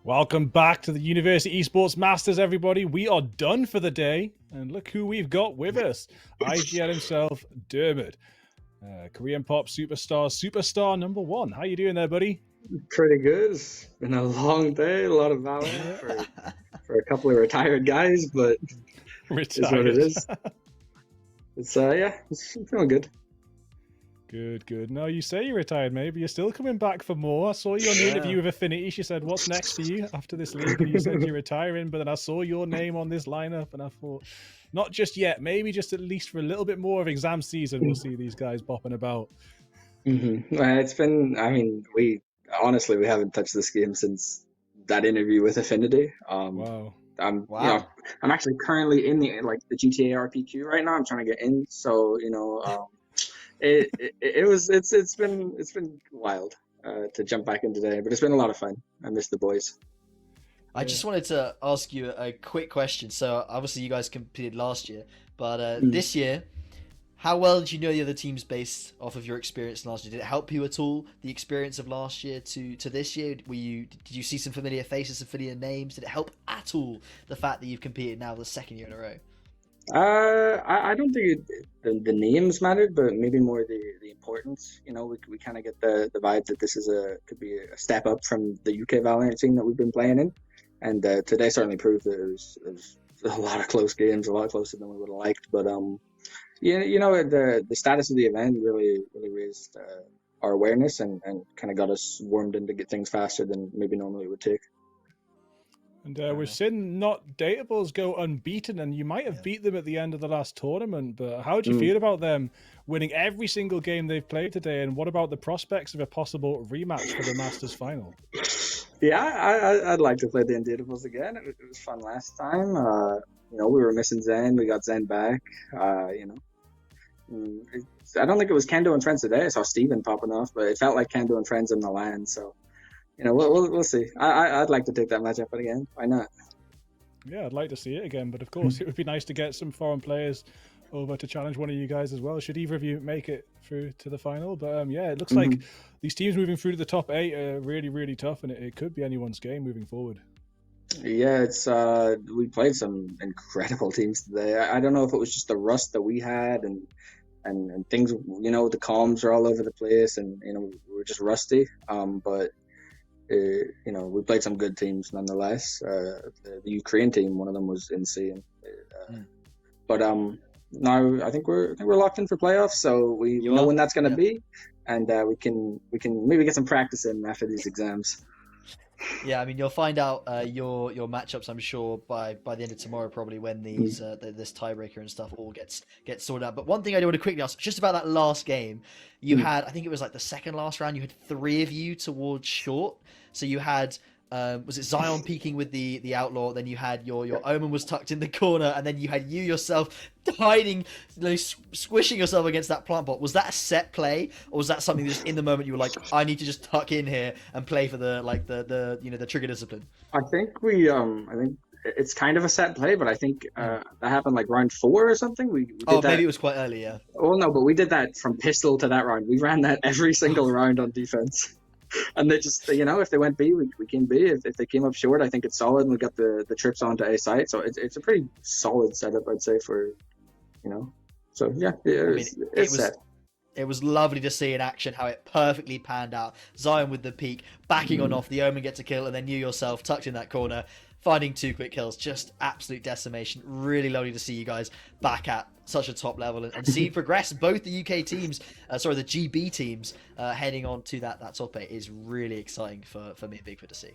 Welcome back to the University Esports Masters, everybody. We are done for the day, and look who we've got with us. IGL himself, Dermot. Korean pop superstar number 1. How you doing there, buddy? Pretty good. It's been a long day, a lot of VALORANT for a couple of retired guys, but it's what it is. It's it's feeling good. Good. No, you say you're retired, maybe you're still coming back for more. I saw you on the interview with Affinity. She said, "What's next for you after this league?" And you said you're retiring, but then I saw your name on this lineup, and I thought, not just yet, maybe just at least for a little bit more of exam season, we'll see these guys bopping about. It's been. I mean, we haven't touched this game since that interview with Affinity. Wow. I'm actually currently in the GTA RP queue right now. I'm trying to get in, so it's been wild to jump back in today, but it's been a lot of fun. I miss the boys. I just wanted to ask you a quick question. So obviously you guys competed last year, but this year, how well did you know the other teams based off of your experience last year? Did it help you at all, the experience of last year to this year? Did you see some familiar faces, some familiar names? Did it help at all, the fact that you've competed now the second year in a row? I don't think the names mattered, but maybe more the importance. We kind of get the vibe that this could be a step up from the UK Valorant scene that we've been playing in, and today certainly proved that it was a lot of close games, a lot closer than we would have liked. But the status of the event really raised our awareness and kind of got us warmed in to get things faster than maybe normally it would take. And we've seen not Dateables go unbeaten, and you might have beat them at the end of the last tournament, but how do you feel about them winning every single game they've played today, and what about the prospects of a possible rematch for the Masters final? Yeah, I'd like to play the Undateables again. It was fun last time. We were missing Zen. We got Zen back. I don't think it was Kendo and Friends today. I saw Steven popping off, but it felt like Kendo and Friends in the land, so we'll see. I'd like to take that matchup again. Why not? Yeah, I'd like to see it again, but of course it would be nice to get some foreign players over to challenge one of you guys as well, should either of you make it through to the final. But it looks like these teams moving through to the top 8 are really, really tough, and it could be anyone's game moving forward. Yeah, it's we played some incredible teams today. I don't know if it was just the rust that we had and things, the comms are all over the place, and we were just rusty. But we played some good teams nonetheless. The Ukraine team, one of them was insane. But now I think we're locked in for playoffs, so we know when that's going to be, and we can maybe get some practice in after these exams. Yeah, I mean, you'll find out your matchups, I'm sure, by the end of tomorrow, probably, when these this tiebreaker and stuff all gets sorted out. But one thing I do want to quickly ask, just about that last game, you had, I think it was like the second last round, you had 3 of you towards short. So you had, was it Zion peeking with the Outlaw, then you had your Omen was tucked in the corner, and then you had you yourself hiding, squishing yourself against that plant bot. Was that a set play, or was that something just in the moment you were like, I need to just tuck in here and play for the trigger discipline? I think I think it's kind of a set play, but I think that happened like round 4 or something. We did that. Maybe it was quite early, yeah. Oh no, but we did that from pistol to that round. We ran that every single round on defense. And they just, if they went B, we came B. If they came up short, I think it's solid, and we got the trips onto A site. So it's a pretty solid setup, I'd say, for, So yeah, it's set. It was lovely to see in action how it perfectly panned out. Zion with the peak, backing on off, the Omen gets a kill, and then you yourself tucked in that corner, finding 2 quick kills. Just absolute decimation. Really lovely to see you guys back at such a top level and see progress. Both the UK teams, the GB teams, heading on to that top 8 is really exciting for me and Bigfoot to see.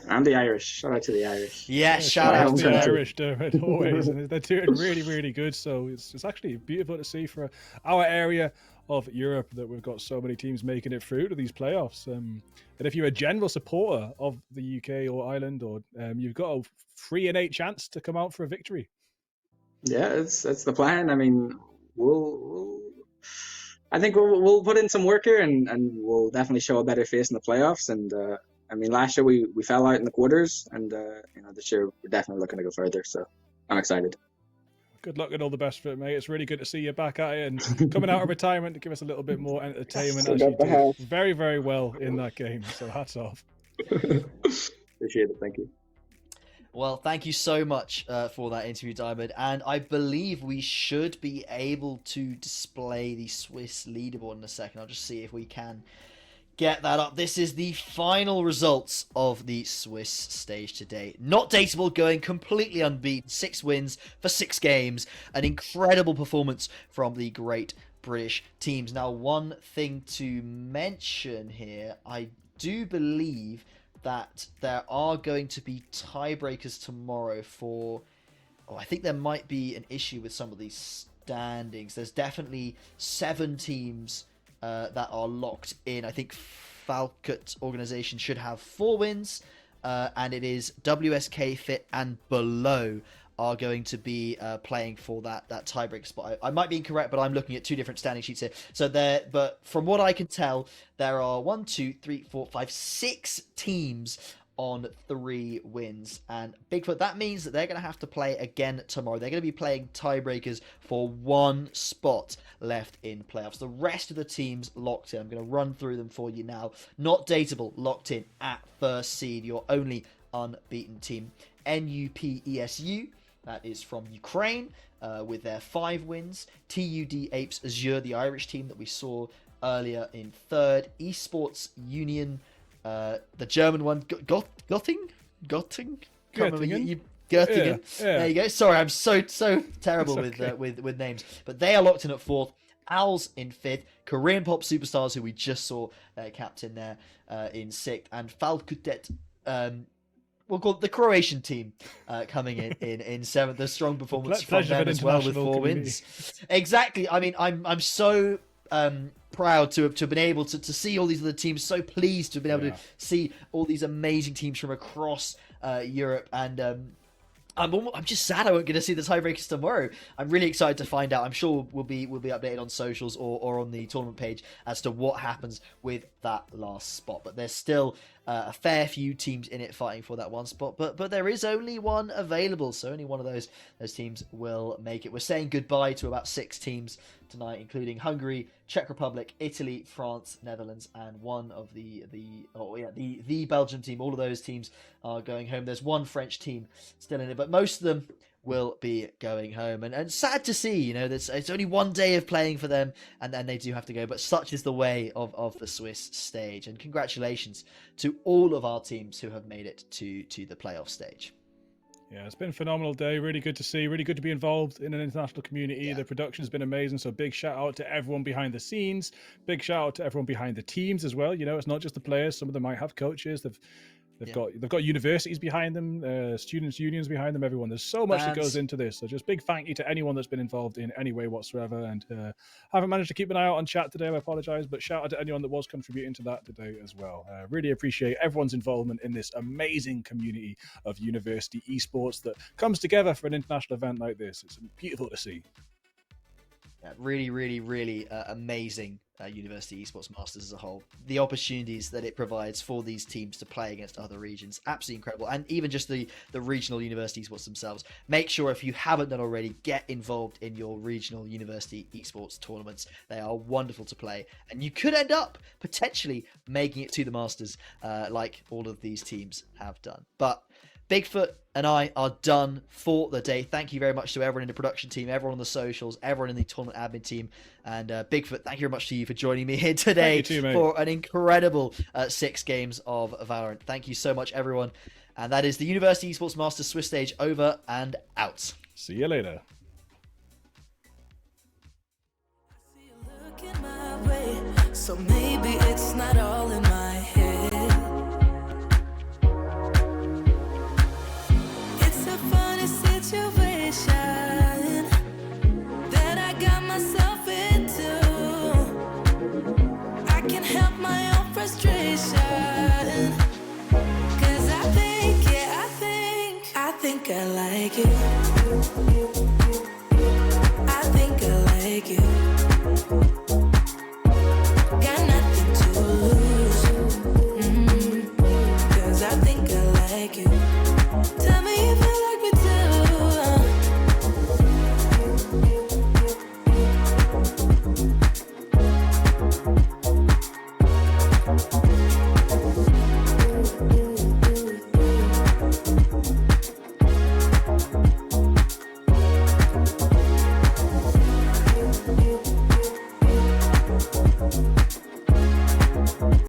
And the Irish. Shout out to the Irish. Yeah, shout out to the Irish, Dermot, always. And they're doing really, really good. So it's actually beautiful to see for our area of Europe that we've got so many teams making it through to these playoffs. And if you're a general supporter of the UK or Ireland, or you've got a 3 in 8 chance to come out for a victory. Yeah, that's the plan. I mean, I think we'll put in some work here, and we'll definitely show a better face in the playoffs. And I mean, last year we fell out in the quarters, and this year we're definitely looking to go further. So I'm excited. Good luck and all the best for it, mate. It's really good to see you back at it and coming out of retirement to give us a little bit more entertainment. As you did very, very well in that game. So hats off. Appreciate it. Thank you. Well, thank you so much for that interview, Diamond. And I believe we should be able to display the Swiss leaderboard in a second. I'll just see if we can get that up. This is the final results of the Swiss stage today. Not Dateable going completely unbeaten. 6 wins for 6 games. An incredible performance from the great British teams. Now, one thing to mention here, I do believe that there are going to be tiebreakers tomorrow for... I think there might be an issue with some of these standings. There's definitely 7 teams that are locked in. I think Falcott organization should have 4 wins, and it is WSK Fit and below are going to be playing for that tiebreak spot. I might be incorrect, but I'm looking at 2 different standing sheets here. So but from what I can tell, there are 1, 2, 3, 4, 5, 6 teams on 3 wins. And Bigfoot, that means that they're going to have to play again tomorrow. They're going to be playing tiebreakers for 1 spot left in playoffs. The rest of the teams locked in. I'm going to run through them for you now. Not Dateable, locked in at first seed, your only unbeaten team. NUPESU, that is from Ukraine, with their 5 wins. TUD Apes Azure, the Irish team that we saw earlier, in 3rd. Esports Union, the German one, Göttingen? Göttingen. Göttingen. Yeah. There you go. Sorry, I'm so terrible with names. But they are locked in at 4th. Owls in 5th. Korean Pop Superstars, who we just saw captain there, in 6th. And Falkutet, we'll call it the Croatian team, coming in 7th. A strong performance from them as well with 4 wins. Exactly. I mean, I'm so proud to have been able to see all these other teams. So pleased to have been able to see all these amazing teams from across Europe. And I'm just sad I won't get to see the tiebreakers tomorrow. I'm really excited to find out. I'm sure we'll be updated on socials or on the tournament page as to what happens with that last spot. But there's still a fair few teams in it fighting for that 1 spot. But there is only 1 available, so only one of those teams will make it. We're saying goodbye to about 6 teams tonight, including Hungary, Czech Republic, Italy, France, Netherlands, and one of the Belgian team. All of those teams are going home. There's 1 French team still in it, but most of them will be going home. And sad to see, it's only 1 day of playing for them, and then they do have to go. But such is the way of the Swiss stage. And congratulations to all of our teams who have made it to the playoff stage. Yeah, it's been a phenomenal day. Really good to see. Really good to be involved in an international community. Yeah. The production has been amazing. So big shout out to everyone behind the scenes. Big shout out to everyone behind the teams as well. It's not just the players. Some of them might have coaches. They've got universities behind them, students' unions behind them, everyone. There's so much that goes into this. So just big thank you to anyone that's been involved in any way whatsoever. And haven't managed to keep an eye out on chat today. I apologize, but shout out to anyone that was contributing to that today as well. Really appreciate everyone's involvement in this amazing community of university esports that comes together for an international event like this. It's beautiful to see. Yeah, really, really, really amazing University Esports Masters as a whole. The opportunities that it provides for these teams to play against other regions, absolutely incredible. And even just the regional University Esports themselves. Make sure, if you haven't done already, get involved in your regional University Esports tournaments. They are wonderful to play, and you could end up potentially making it to the Masters, like all of these teams have done. But Bigfoot and I are done for the day. Thank you very much to everyone in the production team, everyone on the socials, everyone in the tournament admin team. And Bigfoot, thank you very much to you for joining me here today for an incredible 6 games of Valorant. Thank you so much, everyone. And that is the University Esports Masters Swiss stage over and out. See you later. So maybe it's not all in my head. It's a funny situation that I got myself into. I can't help my own frustration. Cause I think I like it. I think I like it.